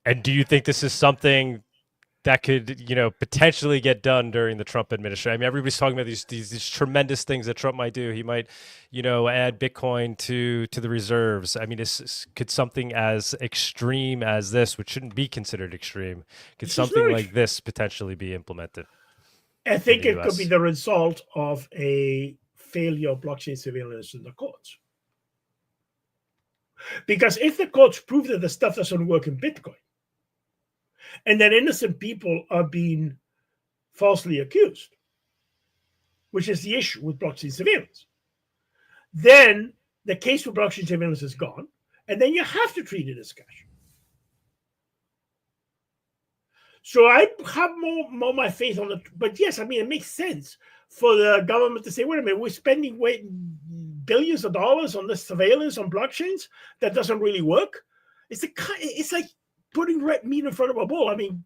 And do you think this is something that could, potentially get done during the Trump administration? I mean, everybody's talking about these tremendous things that Trump might do. He might, add Bitcoin to the reserves. I mean, could something as extreme as this, which shouldn't be considered extreme, could something like this potentially be implemented? I think it could be the result of a failure of blockchain surveillance in the courts. Because if the courts prove that the stuff doesn't work in Bitcoin, and that innocent people are being falsely accused, which is the issue with blockchain surveillance, then the case for blockchain surveillance is gone, and then you have to treat it as cash. So I have more my faith on it. But yes, I mean, it makes sense for the government to say, wait a minute, we're spending billions of dollars on this surveillance on blockchains that doesn't really work. It's like putting red meat in front of a bull. I mean,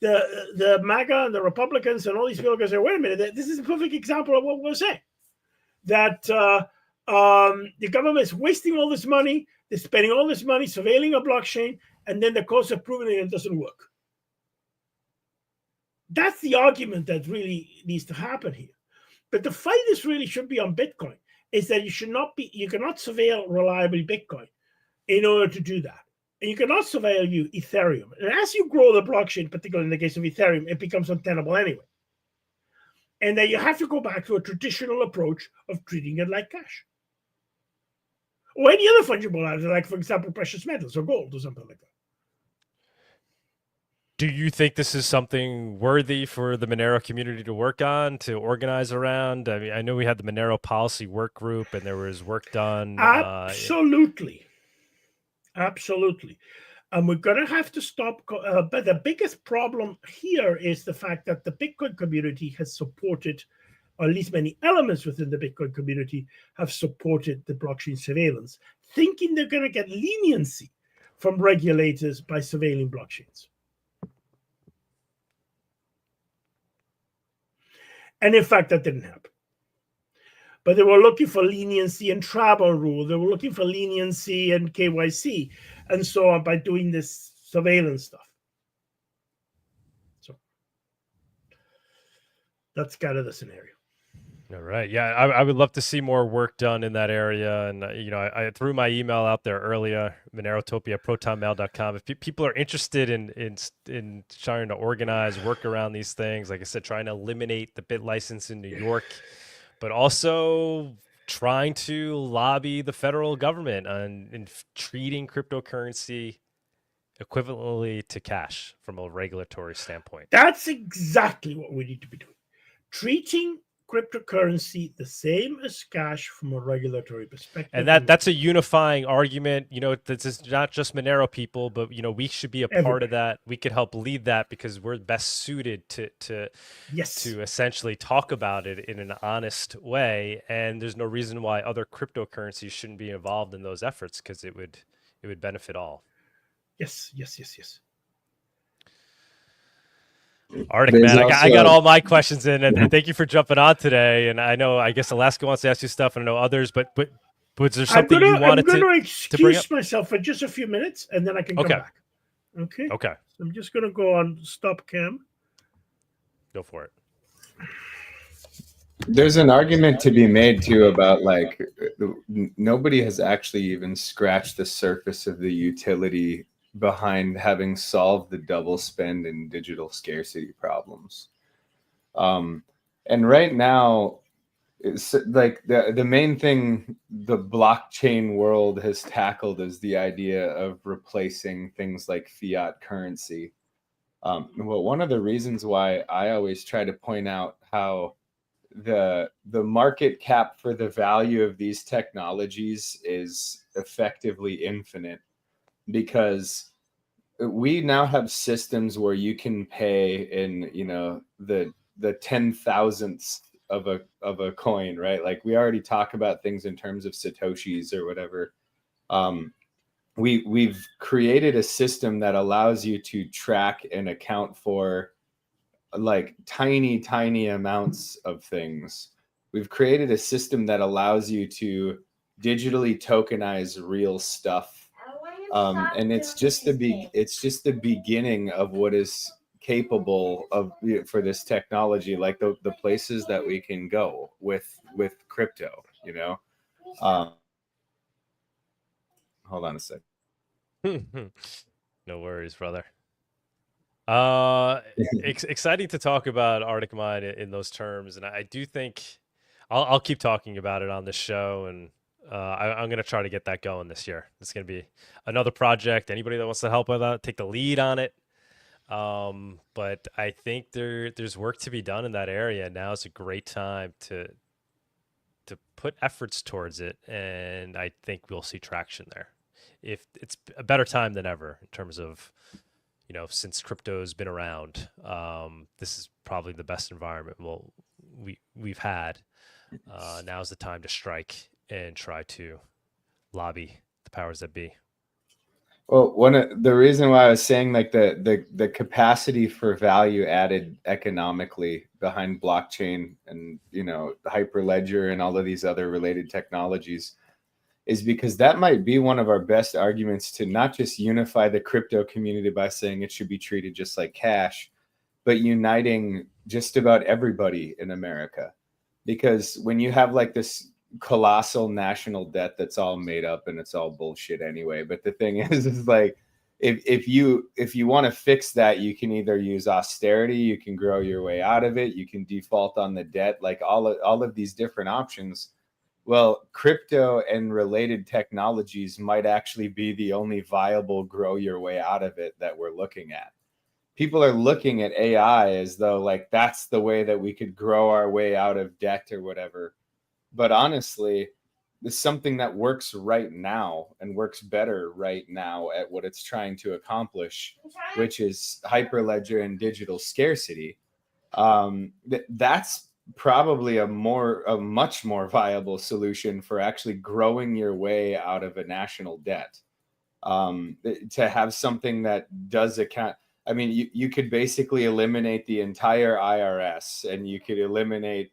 the MAGA and the Republicans and all these people are going to say, wait a minute, this is a perfect example of what we're saying. That the government is wasting all this money, they're spending all this money surveilling a blockchain, and then the courts have proven it doesn't work. That's the argument that really needs to happen here. But the fight should be on Bitcoin, is that you cannot surveil reliably Bitcoin in order to do that. And you cannot surveil Ethereum. And as you grow the blockchain, particularly in the case of Ethereum, it becomes untenable anyway. And then you have to go back to a traditional approach of treating it like cash. Or any other fungible item, like, for example, precious metals or gold or something like that. Do you think this is something worthy for the Monero community to work on, to organize around? I mean, I know we had the Monero policy work group and there was work done. Absolutely. Absolutely. And we're going to have to stop. But the biggest problem here is the fact that the Bitcoin community has supported, or at least many elements within the Bitcoin community have supported the blockchain surveillance, thinking they're going to get leniency from regulators by surveilling blockchains. And in fact, that didn't happen. But they were looking for leniency and travel rule. They were looking for leniency and KYC and so on by doing this surveillance stuff. So that's kind of the scenario. All right. Yeah, I would love to see more work done in that area. And, I threw my email out there earlier, monerotopia@protonmail.com. If people are interested in trying to organize, work around these things, like I said, trying to eliminate the bit license in New York, but also trying to lobby the federal government in treating cryptocurrency equivalently to cash from a regulatory standpoint. That's exactly what we need to be doing. Treating cryptocurrency the same as cash from a regulatory perspective. And that's a unifying argument. This is not just Monero people, but we should be a part of that. We could help lead that because we're best suited to essentially talk about it in an honest way. And there's no reason why other cryptocurrencies shouldn't be involved in those efforts, because it would benefit all. Yes. Arctic, man, I got all my questions in, and thank you for jumping on today. And I guess Alaska wants to ask you stuff, and I know others, but was there something you wanted to bring up? I'm going to excuse myself for just a few minutes, and then I can come back. Okay. Okay. So I'm just going to go on stop cam. Go for it. There's an argument to be made too about like nobody has actually even scratched the surface of the utility behind having solved the double spend and digital scarcity problems. And right now, it's like the main thing the blockchain world has tackled is the idea of replacing things like fiat currency. Well, one of the reasons why I always try to point out how the market cap for the value of these technologies is effectively infinite, because we now have systems where you can pay in, you know, the 10,000ths of a coin, right? Like we already talk about things in terms of satoshis or whatever. We've created a system that allows you to track and account for like tiny amounts of things. We've created a system that allows you to digitally tokenize real stuff, and it's just the beginning of what is capable of for this technology, like the places that we can go with crypto, you know. Hold on a sec. No worries, brother. Exciting to talk about Arctic Mine in those terms, and I do think I'll keep talking about it on this show, and I'm going to try to get that going this year. It's going to be another project. Anybody that wants to help with that, take the lead on it. But I think there's work to be done in that area. Now is a great time to put efforts towards it, and I think we'll see traction there. If it's a better time than ever in terms of, you know, since crypto's been around, this is probably the best environment we've had. Now's the time to strike and try to lobby the powers that be. Well, the reason why I was saying like the capacity for value added economically behind blockchain and, you know, Hyperledger and all of these other related technologies is because that might be one of our best arguments to not just unify the crypto community by saying it should be treated just like cash, but uniting just about everybody in America. Because when you have like this colossal national debt that's all made up and it's all bullshit anyway, but the thing is like if you want to fix that, you can either use austerity, you can grow your way out of it, you can default on the debt, like all of these different options. Well, crypto and related technologies might actually be the only viable grow your way out of it that we're looking at. People are looking at AI as though like that's the way that we could grow our way out of debt or whatever. But honestly, it's something that works right now and works better right now at what it's trying to accomplish, which is Hyperledger and digital scarcity. That's probably a much more viable solution for actually growing your way out of a national debt. To have something that does account. I mean, you could basically eliminate the entire IRS, and you could eliminate,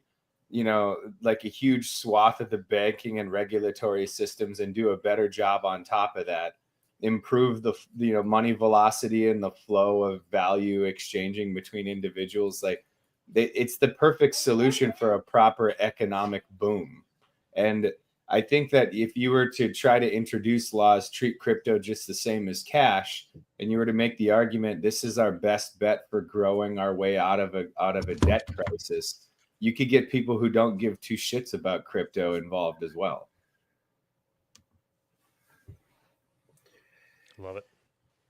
you know, like a huge swath of the banking and regulatory systems and do a better job on top of that, improve the, you know, money velocity and the flow of value exchanging between individuals. Like it's the perfect solution for a proper economic boom. And I think that if you were to try to introduce laws, treat crypto just the same as cash, and you were to make the argument, this is our best bet for growing our way out of a debt crisis, you could get people who don't give two shits about crypto involved as well. Love it.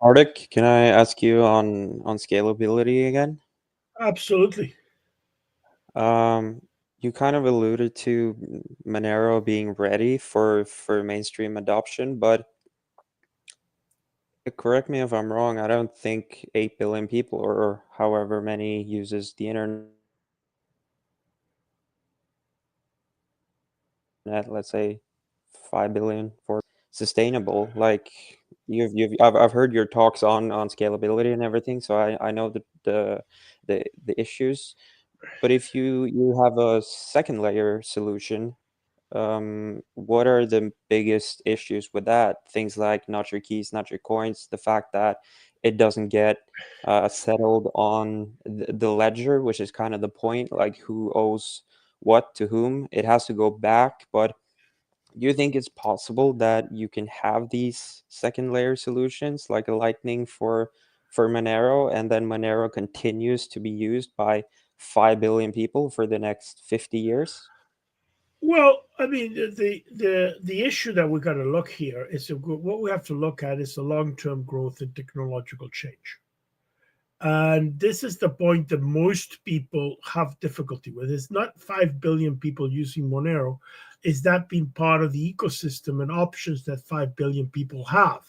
Arctic, can I ask you on scalability again? Absolutely. You kind of alluded to Monero being ready for mainstream adoption, but correct me if I'm wrong, I don't think 8 billion people or however many uses the internet, let's say 5 billion for sustainable. Like I've heard your talks on scalability and everything, so I know the issues. But if you have a second layer solution, what are the biggest issues with that? Things like not your keys, not your coins, the fact that it doesn't get settled on the ledger, which is kind of the point, like who owes what to whom. It has to go back. But do you think it's possible that you can have these second layer solutions like a Lightning for Monero, and then Monero continues to be used by 5 billion people for the next 50 years? Well, I mean, the issue that we got to look here is what we have to look at is the long-term growth and technological change. And this is the point that most people have difficulty with. It's not 5 billion people using Monero. It's that being part of the ecosystem and options that 5 billion people have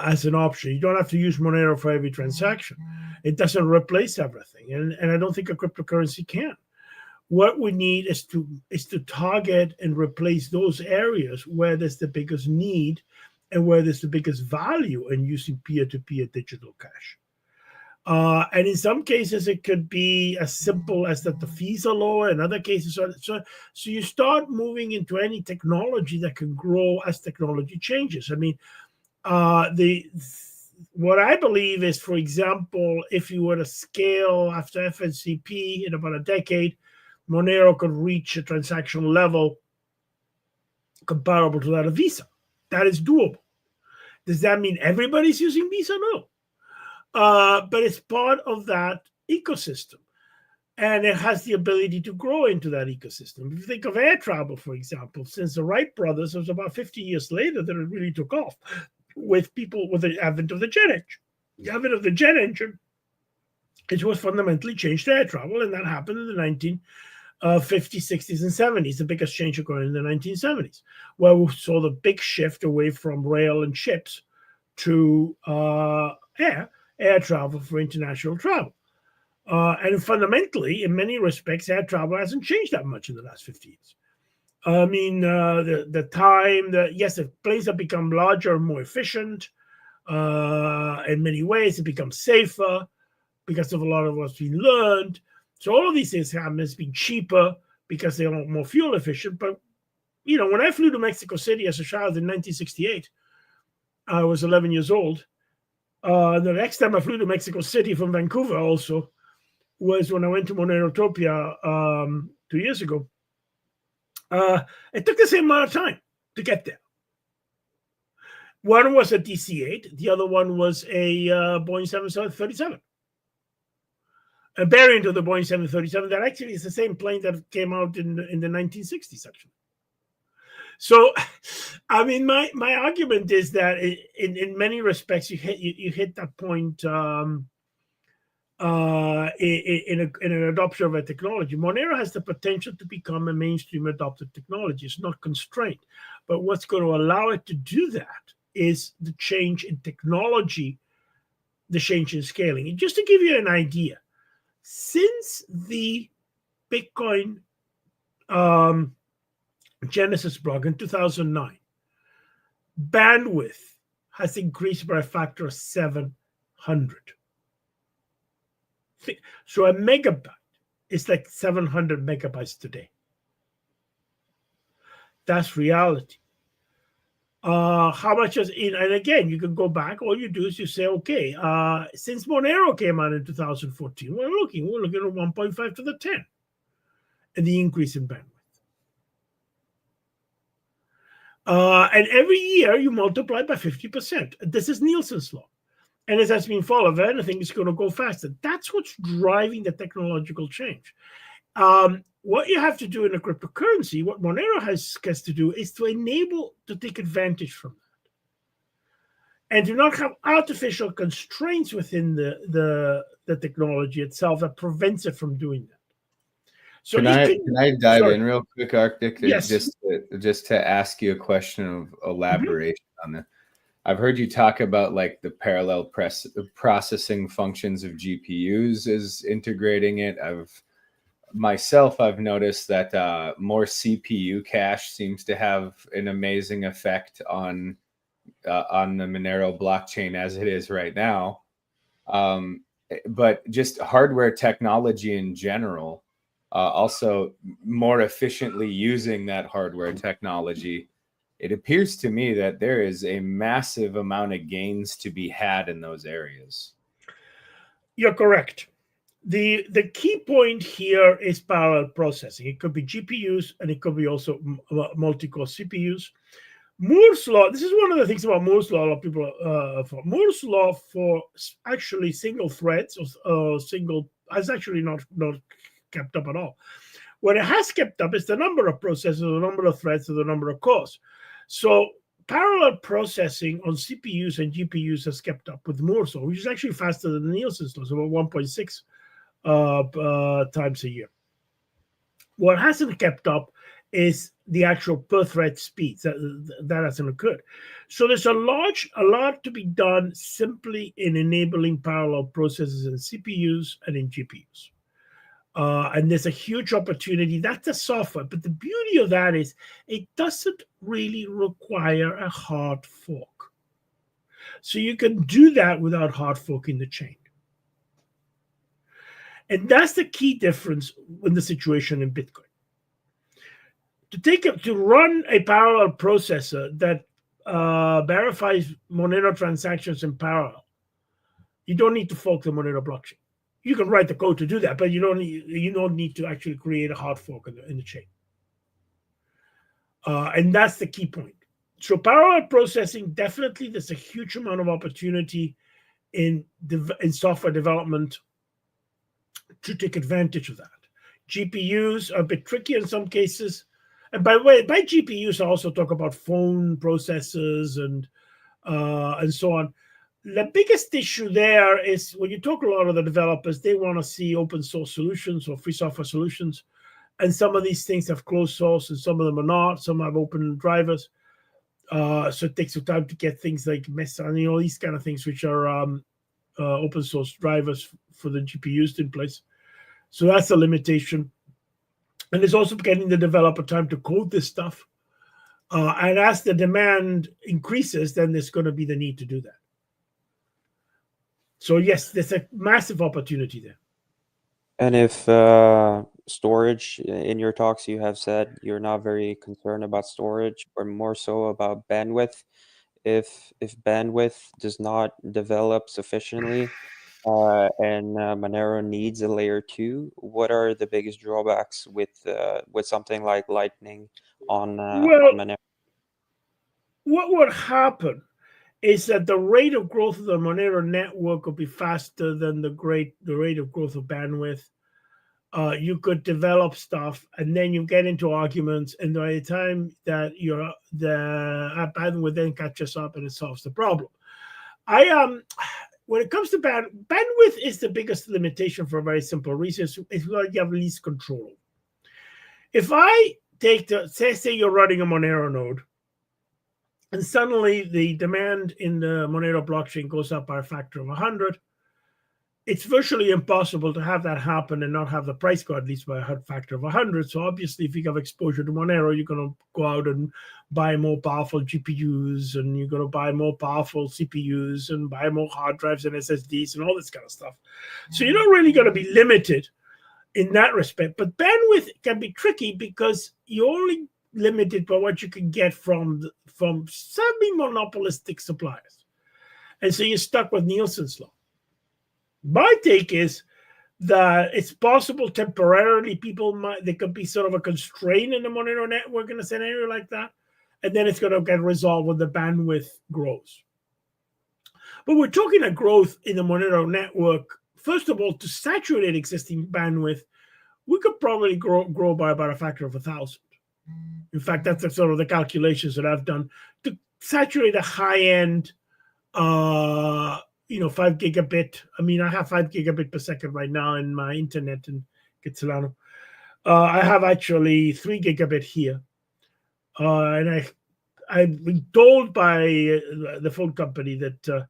as an option. You don't have to use Monero for every transaction. It doesn't replace everything. And I don't think a cryptocurrency can. What we need is to target and replace those areas where there's the biggest need and where there's the biggest value in using peer-to-peer digital cash. And in some cases, it could be as simple as that the fees are lower. In other cases, so you start moving into any technology that can grow as technology changes. I mean, what I believe is, for example, if you were to scale after FNCP in about a decade, Monero could reach a transaction level comparable to that of Visa. That is doable. Does that mean everybody's using Visa? No. But it's part of that ecosystem. And it has the ability to grow into that ecosystem. If you think of air travel, for example, since the Wright brothers, it was about 50 years later that it really took off with the advent of the jet engine. The advent of the jet engine, it was fundamentally changed air travel, and that happened in the 1950s, 60s, and 70s. The biggest change occurred in the 1970s, where we saw the big shift away from rail and ships to air travel for international travel. And fundamentally, in many respects, air travel hasn't changed that much in the last 50 years. I mean, the time that, yes, the planes have become larger and more efficient. In many ways, it becomes safer because of a lot of what's been learned. So all of these things happen. It's been cheaper because they're more fuel efficient. But, you know, when I flew to Mexico City as a child in 1968, I was 11 years old. The next time I flew to Mexico City from Vancouver also was when I went to Monerotopia 2 years ago. It took the same amount of time to get there. One was a DC-8. The other one was a Boeing 737. A variant of the Boeing 737 that actually is the same plane that came out in the 1960s, actually. So, I mean, my argument is that in many respects, you hit that point in an adoption of a technology. Monero has the potential to become a mainstream adopted technology. It's not constrained. But what's going to allow it to do that is the change in technology, the change in scaling. And just to give you an idea, since the Bitcoin Genesis blog in 2009, bandwidth has increased by a factor of 700. So a megabyte is like 700 megabytes today. That's reality. How much is in? And again, you can go back. All you do is you say, okay, since Monero came out in 2014, we're looking at 1.5 to the 10, and the increase in bandwidth. And every year you multiply by 50%. This is Nielsen's law. And it has been followed. If anything, it's going to go faster. That's what's driving the technological change. What you have to do in a cryptocurrency, what Monero has to do, is to enable to take advantage from that, and to not have artificial constraints within the technology itself that prevents it from doing that. So can I dive in real quick, Arctic? Yes. Just to ask you a question of elaboration on that. I've heard you talk about like the parallel processing functions of GPUs as integrating it. I've noticed that more CPU cache seems to have an amazing effect on the Monero blockchain as it is right now. But just hardware technology in general, also more efficiently using that hardware technology. It appears to me that there is a massive amount of gains to be had in those areas. You're correct. The key point here is parallel processing. It could be GPUs and it could be also multi-core CPUs. Moore's law, this is one of the things about Moore's law. A lot of people for Moore's law for actually single threads or single is actually not kept up at all. What it has kept up is the number of processors, the number of threads, or the number of cores. So parallel processing on CPUs and GPUs has kept up with Moore's law, which is actually faster than Nielsen's law, so about 1.6 times a year. What hasn't kept up is the actual per thread speeds. That hasn't occurred. So there's a lot to be done simply in enabling parallel processes in CPUs and in GPUs. And there's a huge opportunity. That's the software. But the beauty of that is it doesn't really require a hard fork. So you can do that without hard forking the chain. And that's the key difference in the situation in Bitcoin. To run a parallel processor that verifies Monero transactions in parallel, you don't need to fork the Monero blockchain. You can write the code to do that, but you don't need to actually create a hard fork in the chain. And that's the key point. So parallel processing, definitely there's a huge amount of opportunity in software development to take advantage of that. GPUs are a bit tricky in some cases. And by the way, by GPUs, I also talk about phone processors and so on. The biggest issue there is when you talk to a lot of the developers, they want to see open source solutions or free software solutions. And some of these things have closed source and some of them are not. Some have open drivers. So it takes some time to get things like Mastadon, these kind of things, which are open source drivers for the GPUs in place. So that's a limitation. And it's also getting the developer time to code this stuff. And as the demand increases, then there's going to be the need to do that. So yes, there's a massive opportunity there. And if storage, in your talks you have said you're not very concerned about storage, or more so about bandwidth. If bandwidth does not develop sufficiently, and Monero needs a layer 2, what are the biggest drawbacks with something like Lightning on Monero? What would happen is that the rate of growth of the Monero network will be faster than the rate of growth of bandwidth. You could develop stuff, and then you get into arguments, and by the time that the bandwidth then catches up and it solves the problem. When it comes to bandwidth is the biggest limitation for a very simple reason. It's what you have least control. If I take say you're running a Monero node, and suddenly the demand in the Monero blockchain goes up by a factor of 100, it's virtually impossible to have that happen and not have the price go at least by a factor of 100. So obviously, if you have exposure to Monero, you're going to go out and buy more powerful GPUs, and you're going to buy more powerful CPUs, and buy more hard drives and SSDs and all this kind of stuff. So you're not really going to be limited in that respect. But bandwidth can be tricky because you're only limited by what you can get from semi-monopolistic suppliers. And so you're stuck with Nielsen's law. My take is that it's possible temporarily there could be sort of a constraint in the Monero network in a scenario like that, and then it's going to get resolved when the bandwidth grows. But we're talking a growth in the Monero network. First of all, to saturate existing bandwidth, we could probably grow by about a factor of 1,000. In fact, that's sort of the calculations that I've done to saturate a high-end 5 gigabit. I mean, I have 5 gigabit per second right now in my internet in Kitsilano. I have actually 3 gigabit here. And I've been told by the phone company that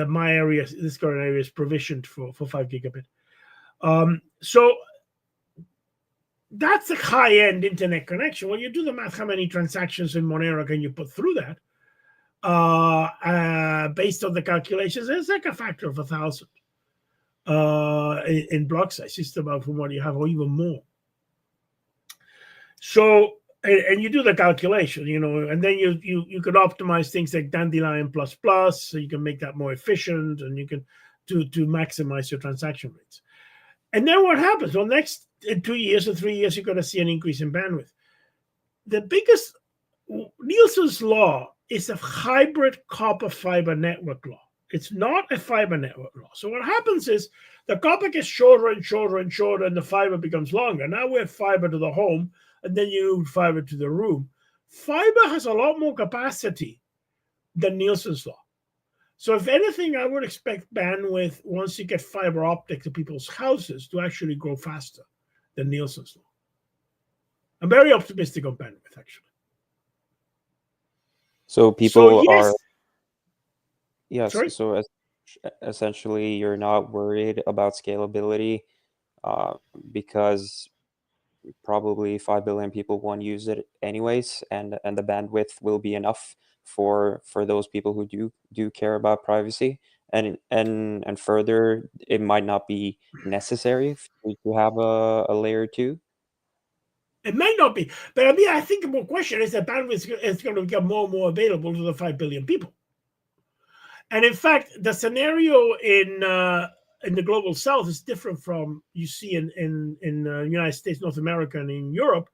my area, this current area, is provisioned for 5 gigabit. So that's a high-end internet connection. When you do the math, how many transactions in Monero can you put through that? Based on the calculations, it's like a factor of 1,000 in block size, just about from what you have, or even more. So, and you do the calculation, and then you can optimize things like Dandelion ++, so you can make that more efficient, and you can to maximize your transaction rates. And then what happens? Well, next 2 years or 3 years, you're going to see an increase in bandwidth. The biggest, Nielsen's law is a hybrid copper fiber network law. It's not a fiber network law. So what happens is the copper gets shorter and shorter and shorter, and the fiber becomes longer. Now we have fiber to the home, and then you move fiber to the room. Fiber has a lot more capacity than Nielsen's law. So if anything, I would expect bandwidth, once you get fiber optic to people's houses, to actually grow faster than Nielsen's law. I'm very optimistic on bandwidth, actually. So people yes. are... Yes, Sorry? so essentially you're not worried about scalability because probably 5 billion people won't use it anyways, and the bandwidth will be enough for those people who do care about privacy, and further, it might not be necessary to have a layer 2. It may not be, but I mean, I think the more question is that bandwidth is going to become more and more available to the 5 billion people. And in fact, the scenario in the global south is different from you see in the United States, North America, and in Europe,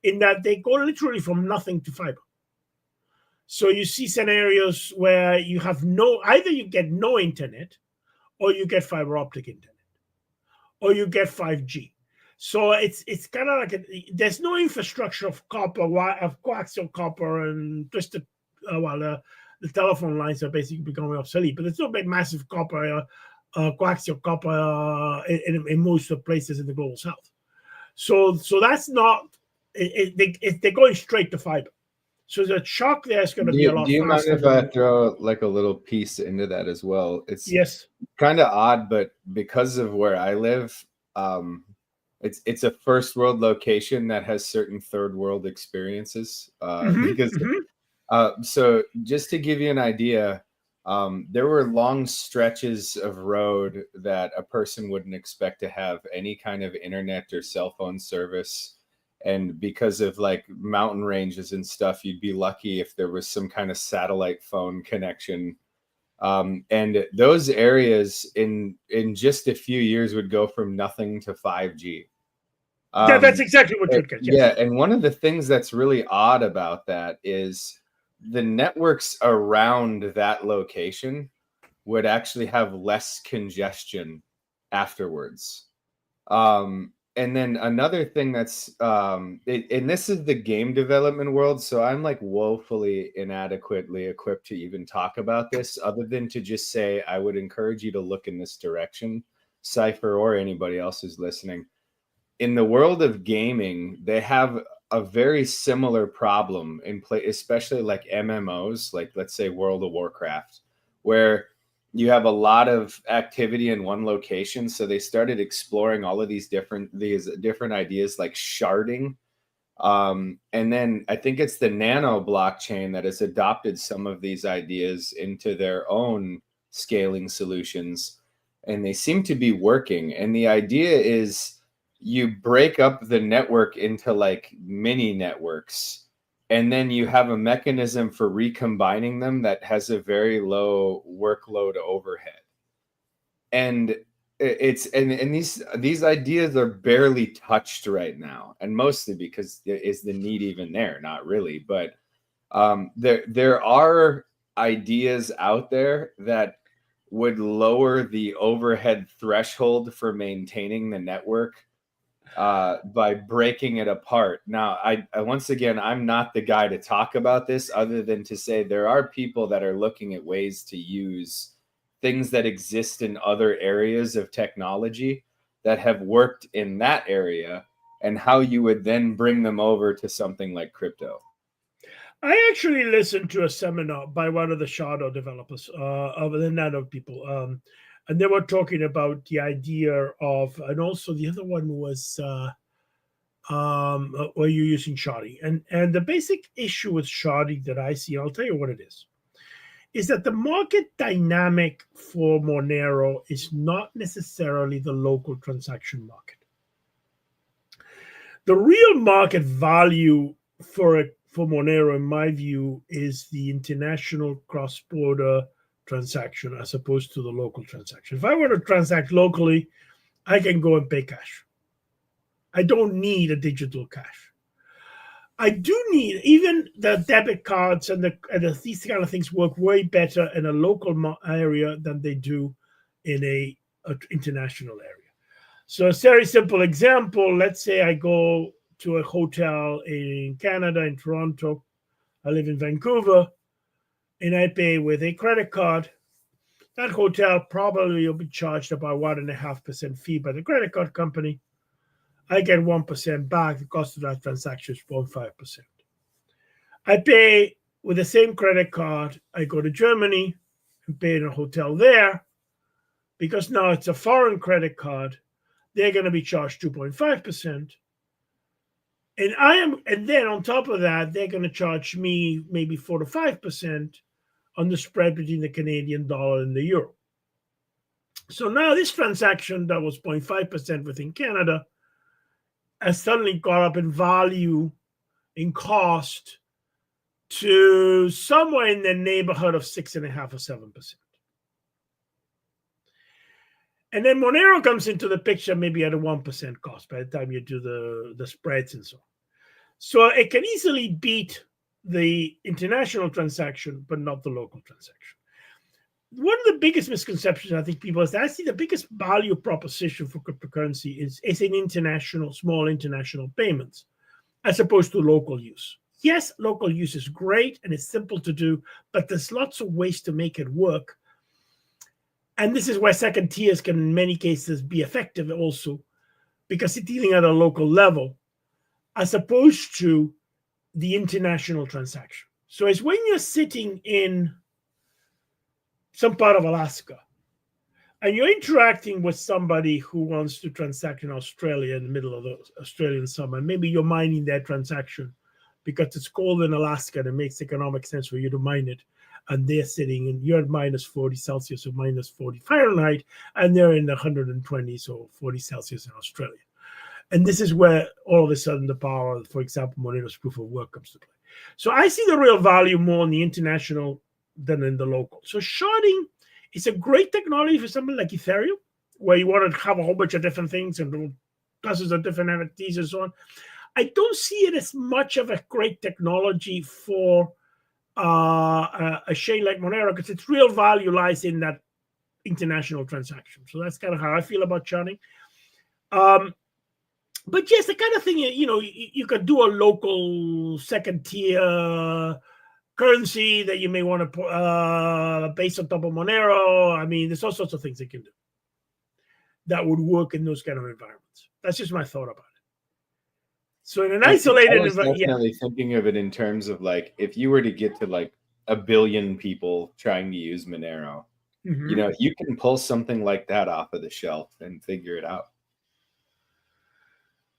in that they go literally from nothing to fiber. So you see scenarios where you have either you get no internet, or you get fiber optic internet, or you get 5G. So it's kind of like there's no infrastructure of copper, of coaxial copper and twisted, the telephone lines are basically becoming obsolete, but there's no big massive copper, coaxial copper in most of the places in the global south. So that's not, they're going straight to fiber. So the shock there is going to be a lot faster. Do you mind if I throw like a little piece into that as well? It's yes, kind of odd, but because of where I live, it's a first world location that has certain third world experiences. So just to give you an idea, there were long stretches of road that a person wouldn't expect to have any kind of internet or cell phone service. And because of like mountain ranges and stuff, you'd be lucky if there was some kind of satellite phone connection. And those areas in just a few years would go from nothing to 5G. Yeah, that's exactly what you'd get. Yes. Yeah, and one of the things that's really odd about that is the networks around that location would actually have less congestion afterwards. And then another thing that's, and this is the game development world, so I'm like woefully inadequately equipped to even talk about this, other than to just say I would encourage you to look in this direction, Cypher or anybody else who's listening. In the world of gaming, they have a very similar problem in play, especially like MMOs, like let's say World of Warcraft, where you have a lot of activity in one location. So they started exploring all of these different ideas like sharding. And then I think it's the Nano blockchain that has adopted some of these ideas into their own scaling solutions. And they seem to be working. And the idea is you break up the network into like mini networks. And then you have a mechanism for recombining them that has a very low workload overhead. And these ideas are barely touched right now, and mostly because is the need even there? Not really, but there are ideas out there that would lower the overhead threshold for maintaining the network by breaking it apart. Now, I once again, I'm not the guy to talk about this other than to say there are people that are looking at ways to use things that exist in other areas of technology that have worked in that area and how you would then bring them over to something like crypto. I actually listened to a seminar by one of the Shadow developers, of the Nano people, and they were talking about the idea of, and also the other one was, were you using sharding? And the basic issue with sharding that I see, I'll tell you what it is that the market dynamic for Monero is not necessarily the local transaction market. The real market value for Monero, in my view, is the international cross-border transaction as opposed to the local transaction. If I were to transact locally, I can go and pay cash. I don't need a digital cash. I do need, even the debit cards and these kind of things work way better in a local area than they do in a international area. So a very simple example, let's say I go to a hotel in Canada, in Toronto. I live in Vancouver, and I pay with a credit card. That hotel probably will be charged about 1.5% fee by the credit card company. I get 1% back. The cost of that transaction is 0.5%. I pay with the same credit card. I go to Germany and pay in a hotel there, because now it's a foreign credit card. They're going to be charged 2.5%. And then on top of that, they're going to charge me maybe 4 to 5% on the spread between the Canadian dollar and the euro. So now this transaction that was 0.5% within Canada has suddenly got up in value, in cost, to somewhere in the neighborhood of 6.5 or 7%. And then Monero comes into the picture maybe at a 1% cost by the time you do the spreads and so on. So it can easily beat the international transaction, but not the local transaction. One of the biggest misconceptions I think people is that I see the biggest value proposition for cryptocurrency is in small international payments, as opposed to local use. Yes, local use is great and it's simple to do, but there's lots of ways to make it work. And this is where second tiers can, in many cases, be effective also, because it's dealing at a local level, as opposed to the international transaction. So it's when you're sitting in some part of Alaska and you're interacting with somebody who wants to transact in Australia in the middle of the Australian summer, and maybe you're mining their transaction because it's cold in Alaska and it makes economic sense for you to mine it. And they're sitting in, you're at minus 40 Celsius or minus 40 Fahrenheit, and they're in the 120s or 40 Celsius in Australia. And this is where all of a sudden the power, for example, Monero's proof of work comes to play. So I see the real value more in the international than in the local. So sharding is a great technology for something like Ethereum, where you want to have a whole bunch of different things and dozens of different NFTs and so on. I don't see it as much of a great technology for a chain like Monero, because its real value lies in that international transaction. So that's kind of how I feel about sharding. But yes, the kind of thing, you could do a local second tier currency that you may want to put based on top of Monero. I mean, there's all sorts of things they can do that would work in those kind of environments. That's just my thought about it. So in an isolated environment, definitely thinking of it in terms of like, if you were to get to like 1 billion people trying to use Monero, you can pull something like that off of the shelf and figure it out.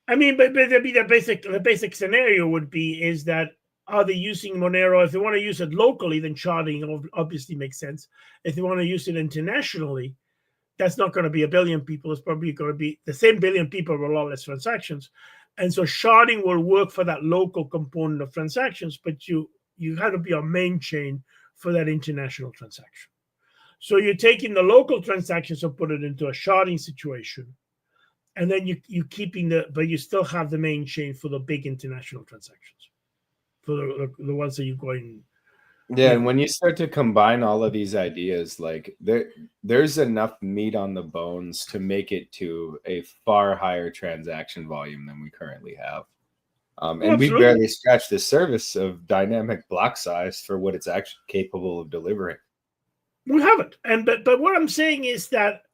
I mean, but the basic scenario would be is that, are they using Monero? If they want to use it locally, then sharding obviously makes sense. If they want to use it internationally, that's not going to be 1 billion people. It's probably going to be the same 1 billion people with a lot less transactions. And so sharding will work for that local component of transactions, but you have to be a main chain for that international transaction. So you're taking the local transactions and put it into a sharding situation, and then you keeping but you still have the main chain for the big international transactions, for the ones that you're going. Yeah, and when you start to combine all of these ideas, like there's enough meat on the bones to make it to a far higher transaction volume than we currently have. And we barely scratched the surface of dynamic block size for what it's actually capable of delivering. We haven't. But what I'm saying is that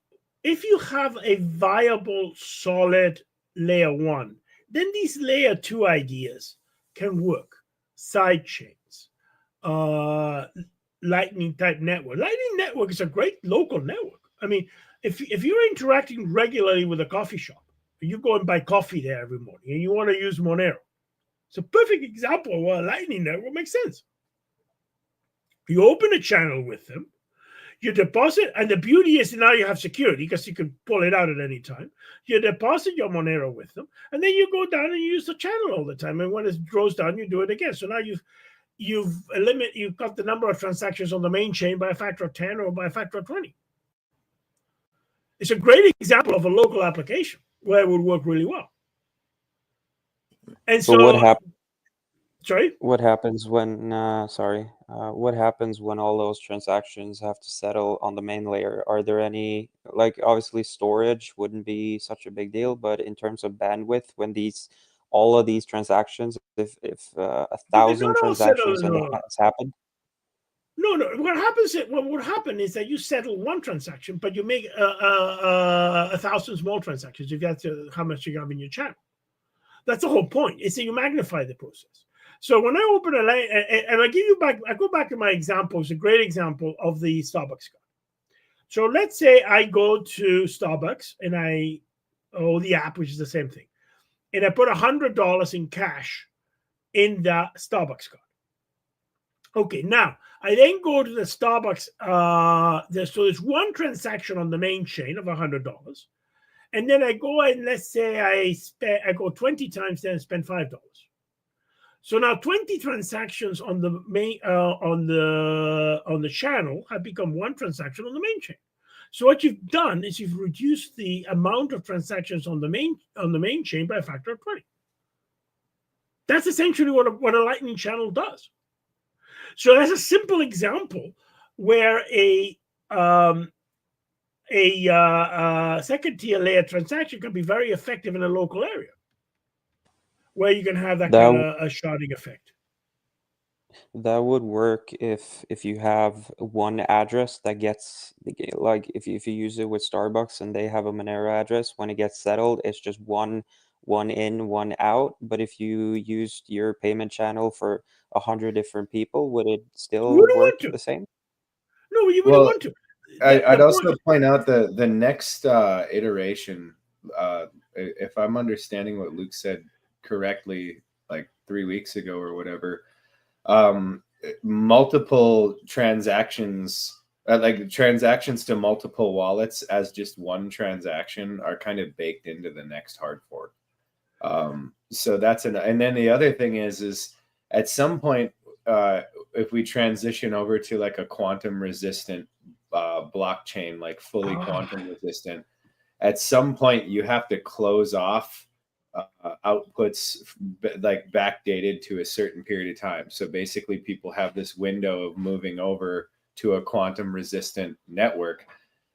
if you have a viable, solid layer 1, then these layer 2 ideas can work. Side chains. Lightning type network. Lightning network is a great local network. I mean, if you're interacting regularly with a coffee shop, you go and buy coffee there every morning, and you want to use Monero, it's a perfect example of why a Lightning network makes sense. You open a channel with them, you deposit, and the beauty is now you have security because you can pull it out at any time. You deposit your Monero with them, and then you go down and you use the channel all the time. And when it goes down, you do it again. So now you've got the number of transactions on the main chain by a factor of 10 or by a factor of 20. It's a great example of a local application where it would work really well. And so, what happens? Sorry. What happens when? What happens when all those transactions have to settle on the main layer? Are there any, like, obviously storage wouldn't be such a big deal, but in terms of bandwidth, when all of these transactions, if 1,000 transactions and has happened. No. What happens? What would happen is that you settle one transaction, but you make 1,000 small transactions. You get to how much you have in your channel. That's the whole point. Is that you magnify the process. So when I open a line, and I go back to my example. It's a great example of the Starbucks card. So let's say I go to Starbucks and the app, which is the same thing, and I put $100 in cash in the Starbucks card. Okay, now I then go to the Starbucks. So there's one transaction on the main chain of $100, and then I go and let's say I go 20 times there and spend $5. So now 20 transactions on the main on the channel have become one transaction on the main chain. So what you've done is you've reduced the amount of transactions on the main chain by a factor of 20. That's essentially what a Lightning channel does. So that's a simple example where a second tier layer transaction can be very effective in a local area, where you can have that kind of a sharding effect. That would work if you have one address that gets, like, if you use it with Starbucks and they have a Monero address, when it gets settled, it's just one in, one out. But if you used your payment channel for 100 different people, would it still work the same? No, you wouldn't want to. I'd also point out the next iteration, if I'm understanding what Luke said correctly, like 3 weeks ago or whatever, multiple transactions, like transactions to multiple wallets as just one transaction are kind of baked into the next hard fork. So that's and then the other thing is at some point, if we transition over to like a quantum resistant blockchain, like fully quantum resistant, at some point you have to close off outputs like backdated to a certain period of time. So basically people have this window of moving over to a quantum resistant network.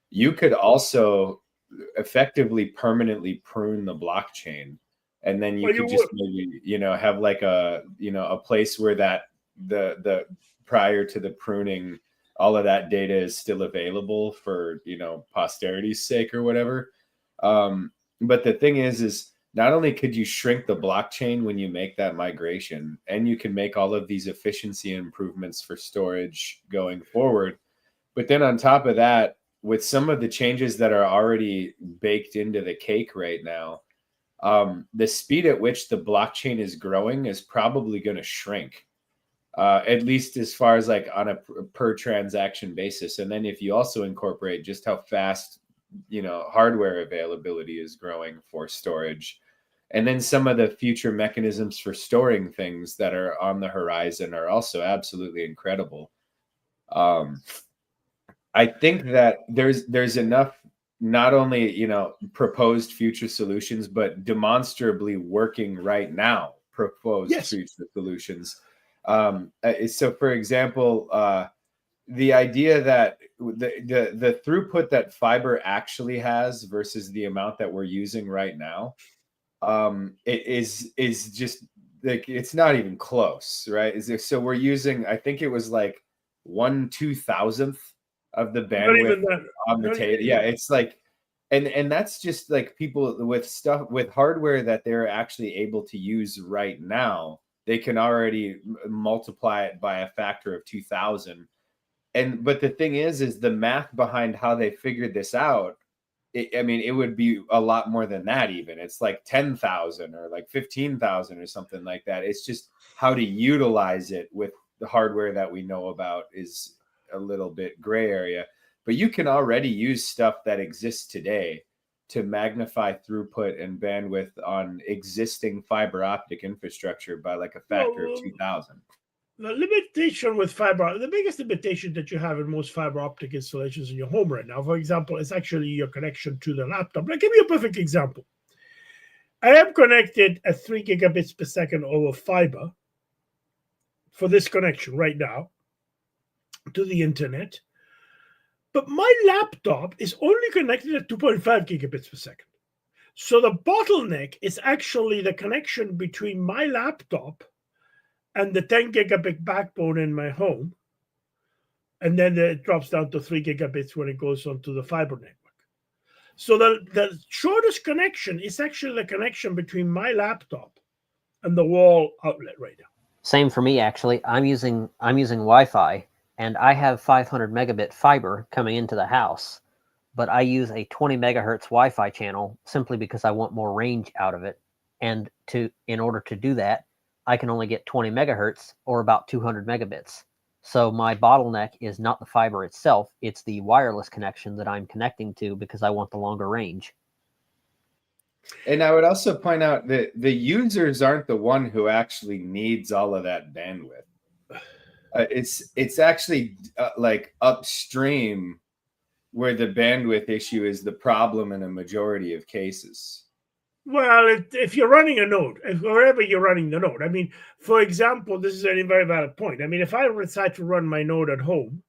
You could also effectively permanently prune the blockchain, and then you could just maybe, have like a place where that the prior to the pruning, all of that data is still available for, posterity's sake or whatever. But the thing is not only could you shrink the blockchain when you make that migration, and you can make all of these efficiency improvements for storage going forward, but then on top of that, with some of the changes that are already baked into the cake right now, the speed at which the blockchain is growing is probably going to shrink, at least as far as like on a per transaction basis. And then if you also incorporate just how fast, hardware availability is growing for storage, and then some of the future mechanisms for storing things that are on the horizon are also absolutely incredible. I think that there's enough, not only, proposed future solutions, but demonstrably working right now proposed future solutions. So for example, the idea that the throughput that fiber actually has versus the amount that we're using right now, it is just like, it's not even close, right? So we're using, I think it was like 1/2000th of the bandwidth on the table. Yeah, it's like, and that's just like people with hardware that they're actually able to use right now. They can already multiply it by a factor of 2,000. But the thing is the math behind how they figured this out, it would be a lot more than that even. It's like 10,000 or like 15,000 or something like that. It's just how to utilize it with the hardware that we know about is a little bit gray area. But you can already use stuff that exists today to magnify throughput and bandwidth on existing fiber optic infrastructure by like a factor of 2,000. The limitation with fiber, the biggest limitation that you have in most fiber optic installations in your home right now, for example, is actually your connection to the laptop. I'll give you a perfect example. I am connected at 3 gigabits per second over fiber for this connection right now to the internet. But my laptop is only connected at 2.5 gigabits per second. So the bottleneck is actually the connection between my laptop and the 10 gigabit backbone in my home. And then it drops down to 3 gigabits when it goes onto the fiber network. So the shortest connection is actually the connection between my laptop and the wall outlet right now. Same for me, actually. I'm using Wi-Fi, and I have 500 megabit fiber coming into the house, but I use a 20 megahertz Wi-Fi channel simply because I want more range out of it. And in order to do that, I can only get 20 megahertz or about 200 megabits. So my bottleneck is not the fiber itself, it's the wireless connection that I'm connecting to because I want the longer range. And I would also point out that the users aren't the one who actually needs all of that bandwidth. It's actually like upstream where the bandwidth issue is the problem in a majority of cases. Well, if you're running a node, wherever you're running the node, I mean, for example, this is a very valid point. I mean, if I decide to run my node at home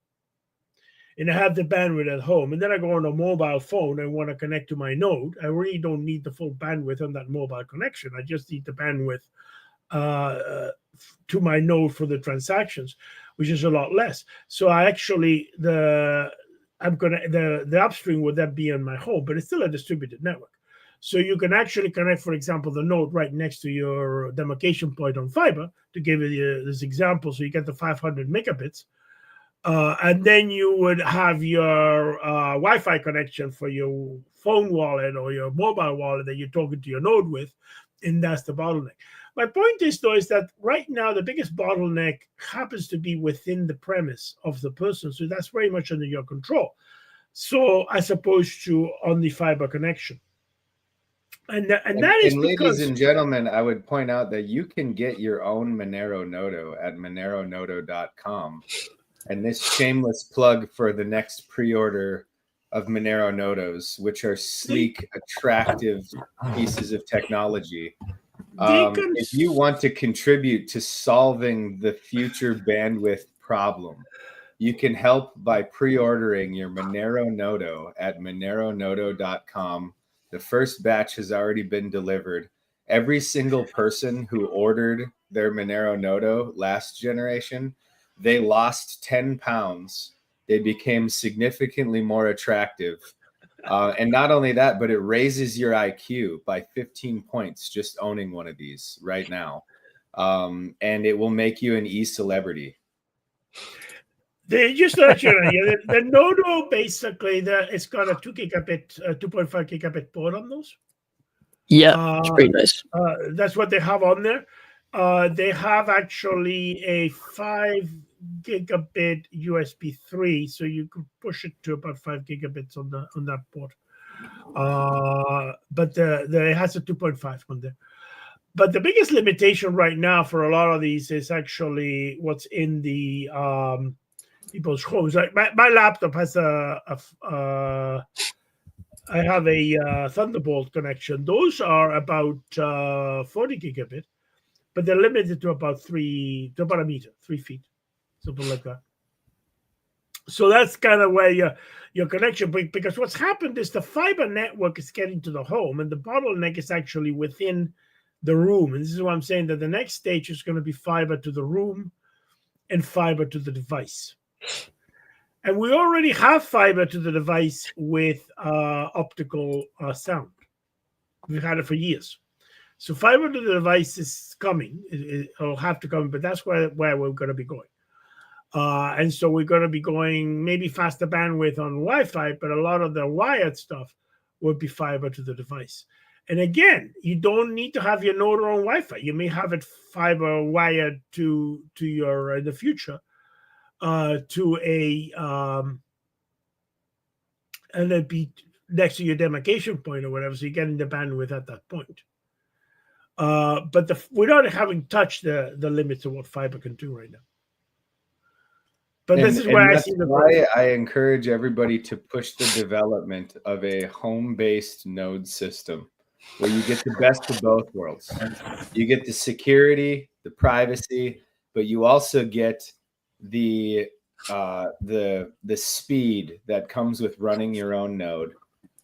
and I have the bandwidth at home, and then I go on a mobile phone and want to connect to my node, I really don't need the full bandwidth on that mobile connection. I just need the bandwidth to my node for the transactions, which is a lot less. So I actually, the upstream would then be on my home, but it's still a distributed network. So you can actually connect, for example, the node right next to your demarcation point on fiber, to give you this example. So you get the 500 megabits. And then you would have your Wi-Fi connection for your phone wallet or your mobile wallet that you're talking to your node with, and that's the bottleneck. My point is, though, is that right now the biggest bottleneck happens to be within the premise of the person. So that's very much under your control. So as opposed to on the fiber connection. And that is because, ladies and gentlemen, I would point out that you can get your own Monero Nodo at moneronodo.com. And this shameless plug for the next pre-order of Monero Nodos, which are sleek, attractive pieces of technology. If you want to contribute to solving the future bandwidth problem, you can help by pre-ordering your Monero Nodo at moneronodo.com. The first batch has already been delivered. Every single person who ordered their Monero Nodo last generation, they lost 10 pounds. They became significantly more attractive. And not only that, but it raises your IQ by 15 points just owning one of these right now. And it will make you an e-celebrity. Just to let you know, the Nodo basically, it's got a 2.5 gigabit port on those. Yeah, it's pretty nice. That's what they have on there. They have actually a 5 gigabit USB 3, so you could push it to about 5 gigabits on that port. But it has a 2.5 on there. But the biggest limitation right now for a lot of these is actually what's in the people's homes. Like my laptop has I have a Thunderbolt connection. Those are about 40 gigabit, but they're limited to about a meter, 3 feet, something like that. So that's kind of where your connection, because what's happened is the fiber network is getting to the home, and the bottleneck is actually within the room. And this is why I'm saying that the next stage is going to be fiber to the room and fiber to the device. And we already have fiber to the device with optical sound. We've had it for years. So fiber to the device is coming. It'll have to come, but that's where we're going to be going. And so we're going to be going maybe faster bandwidth on Wi-Fi, but a lot of the wired stuff would be fiber to the device. And again, you don't need to have your node on Wi-Fi. You may have it fiber wired to your in the future to a and then be next to your demarcation point or whatever. So you're getting the bandwidth at that point. But we're not having touched the limits of what fiber can do right now. But this is where I see the why I encourage everybody to push the development of a home-based node system where you get the best of both worlds. You get the security, the privacy, but you also get the speed that comes with running your own node.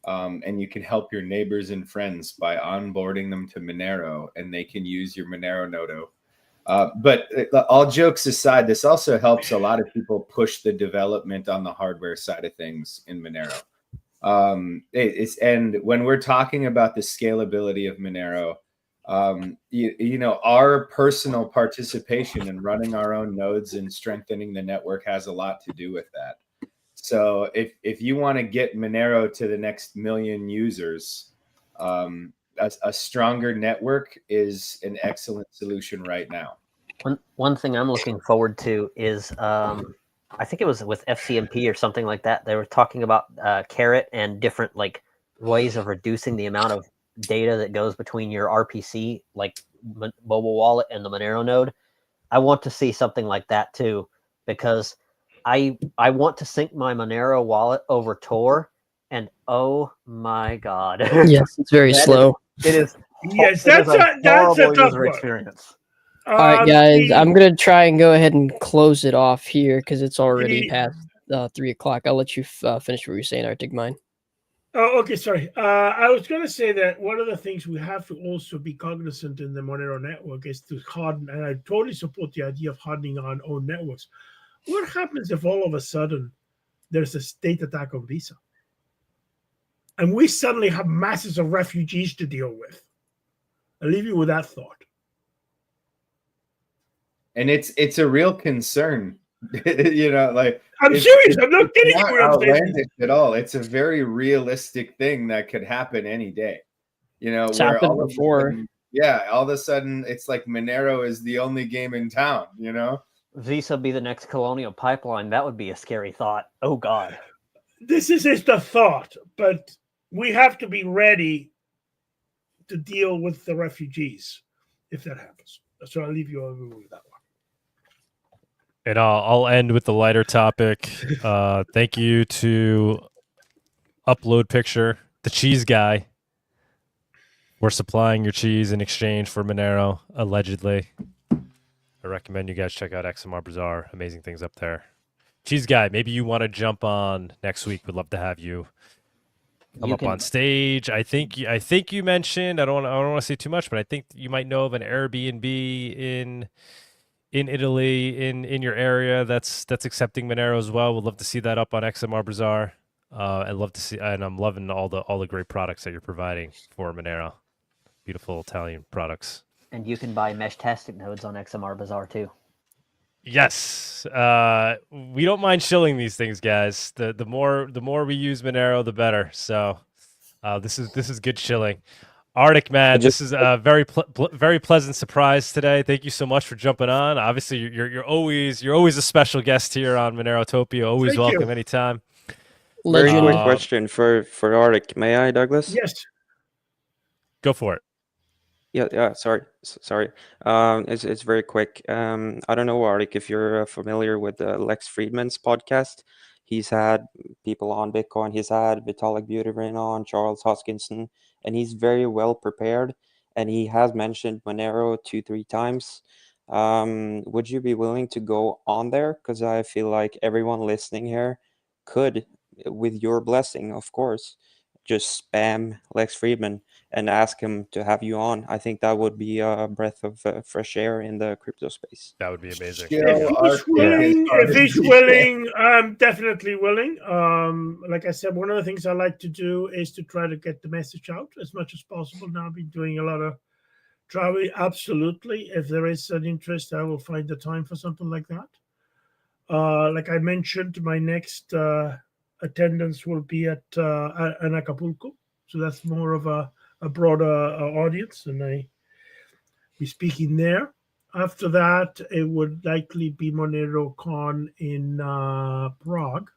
And you can help your neighbors and friends by onboarding them to Monero, and they can use your Monero nodo. But all jokes aside, this also helps a lot of people push the development on the hardware side of things in Monero. And when we're talking about the scalability of Monero, you know, our personal participation in running our own nodes and strengthening the network has a lot to do with that. So if you want to get Monero to the next million users, a stronger network is an excellent solution right now. One thing I'm looking forward to is I think it was with FCMP or something like that. They were talking about Carrot and different like ways of reducing the amount of data that goes between your RPC, like mobile wallet, and the Monero node. I want to see something like that too, because I want to sync my Monero wallet over Tor, and oh my god, yes, it's very slow. It is. Yes, that's a tough user experience. All right, guys, I'm gonna try and go ahead and close it off here because it's already past 3 o'clock. I'll let you finish what you're saying, Arctic Mine. Oh, okay, sorry. I was going to say that one of the things we have to also be cognizant in the Monero network is to harden, and I totally support the idea of hardening our own networks. What happens if all of a sudden there's a state attack on Visa? And we suddenly have masses of refugees to deal with. I'll leave you with that thought. And it's a real concern. You know, like I'm serious. I'm not kidding. It's not outlandish at all. It's a very realistic thing that could happen any day. You know, It's where happened all before. All of a sudden it's like Monero is the only game in town. You know, Visa be the next Colonial Pipeline. That would be a scary thought. Oh God. This is just a thought, but we have to be ready to deal with the refugees if that happens. So I'll leave you over with that one. And I'll end with the lighter topic. Thank you to Upload Picture, the cheese guy. We're supplying your cheese in exchange for Monero, allegedly. I recommend you guys check out XMR Bazaar. Amazing things up there. Cheese guy, maybe you want to jump on next week. We'd love to have you come up on stage. I think you mentioned, I don't want to say too much, but I think you might know of an Airbnb in Italy, in your area that's accepting Monero as well. We'd love to see that up on XMR Bazaar. I'd love to see, and I'm loving all the great products that you're providing for Monero. Beautiful Italian products. And you can buy Meshtastic nodes on XMR Bazaar too. Yes, we don't mind shilling these things, guys. The more we use Monero, the better. So this is good shilling. Arctic man, this is a very pleasant surprise today. Thank you so much for jumping on. Obviously, you're always a special guest here on Monerotopia. Always welcome anytime. Very quick question for Arctic. May I, Douglas? Yes. Go for it. Yeah. Sorry. It's very quick. I don't know, Arctic, if you're familiar with Lex Friedman's podcast. He's had people on Bitcoin. He's had Vitalik Buterin on, Charles Hoskinson, and he's very well prepared. And he has mentioned Monero 2-3 times. Would you be willing to go on there? Because I feel like everyone listening here could, with your blessing, of course, just spam Lex Friedman and ask him to have you on. I think that would be a breath of fresh air in the crypto space. That would be amazing. If he's willing, I'm definitely willing. Like I said, one of the things I like to do is to try to get the message out as much as possible. Now I've been doing a lot of traveling. Absolutely. If there is an interest, I will find the time for something like that. Like I mentioned, my next attendance will be at an Acapulco. So that's more of a broader audience, and I be speaking there. After that, it would likely be MoneroCon in Prague.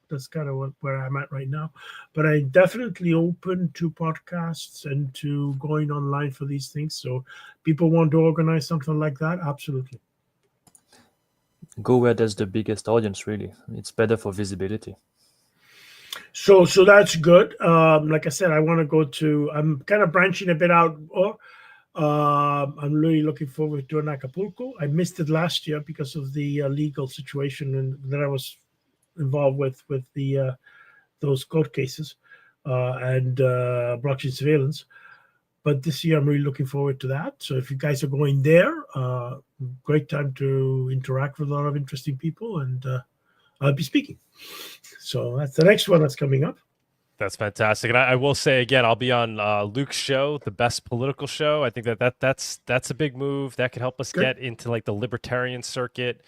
That's kind of where I'm at right now. But I'm definitely open to podcasts and to going online for these things. So people want to organize something like that, absolutely. go where there's the biggest audience. Really, it's better for visibility. So that's good. Like I said, I want to go to. I'm kind of branching a bit out. I'm really looking forward to an Acapulco. I missed it last year because of the legal situation that I was involved with the those court cases and blockchain surveillance. But this year, I'm really looking forward to that. So if you guys are going there, great time to interact with a lot of interesting people, and I'll be speaking. So that's the next one that's coming up. That's fantastic. And I will say again, I'll be on Luke's show, the Best Political Show. I think that's a big move. That could help us get into like the libertarian circuit.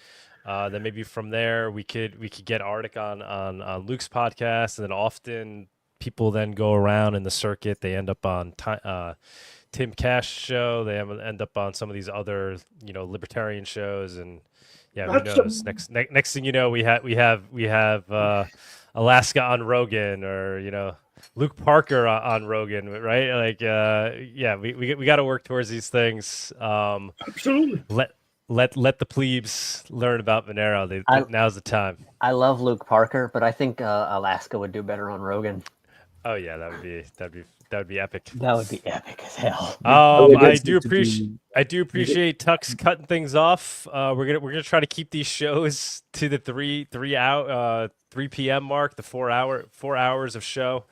Then maybe from there we could get Arctic on Luke's podcast, and then often people then go around in the circuit. They end up on Tim Cash's show. They end up on some of these other libertarian shows, and yeah, who knows? Next thing you know, we have Alaska on Rogan, or Luke Parker on Rogan, right? Like yeah, we got to work towards these things. Absolutely. Let the plebes learn about Monero. Now's the time. I love Luke Parker, but I think Alaska would do better on Rogan. Oh yeah, that would be epic. That would be epic as hell. I do appreciate Tux cutting things off. We're gonna try to keep these shows to the 3 p.m. mark, the 4 hours of show.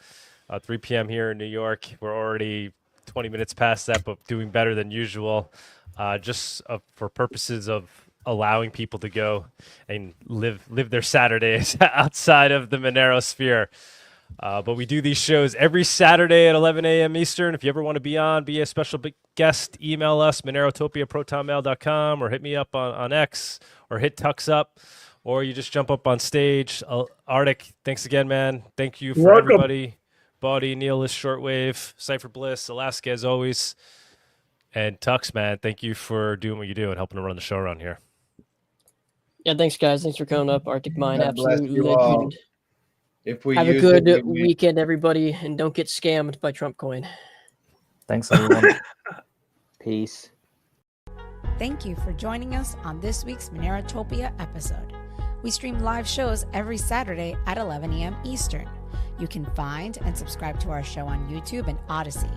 3 p.m. here in New York. We're already 20 minutes past that, but doing better than usual. Just for purposes of allowing people to go and live their Saturdays outside of the Monero sphere. But we do these shows every Saturday at 11 a.m. Eastern. If you ever want to be a special guest, email us, monerotopia@protonmail.com, or hit me up on X, or hit Tux up, or you just jump up on stage. Arctic, thanks again, man. Thank you for everybody. Bawdy, Neil, Shortwave, Cypher Bliss, Alaska as always. And Tux, man, thank you for doing what you do and helping to run the show around here. Yeah, thanks, guys. Thanks for coming up. Arctic Mind, absolute legend. If we have a good weekend, everybody, and don't get scammed by Trump coin. Thanks, everyone. Peace. Thank you for joining us on this week's Monerotopia episode. We stream live shows every Saturday at 11 a.m. Eastern. You can find and subscribe to our show on YouTube and Odyssey,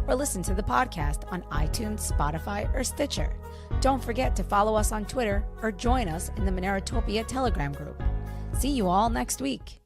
or listen to the podcast on iTunes, Spotify, or Stitcher. Don't forget to follow us on Twitter or join us in the Monerotopia Telegram group. See you all next week.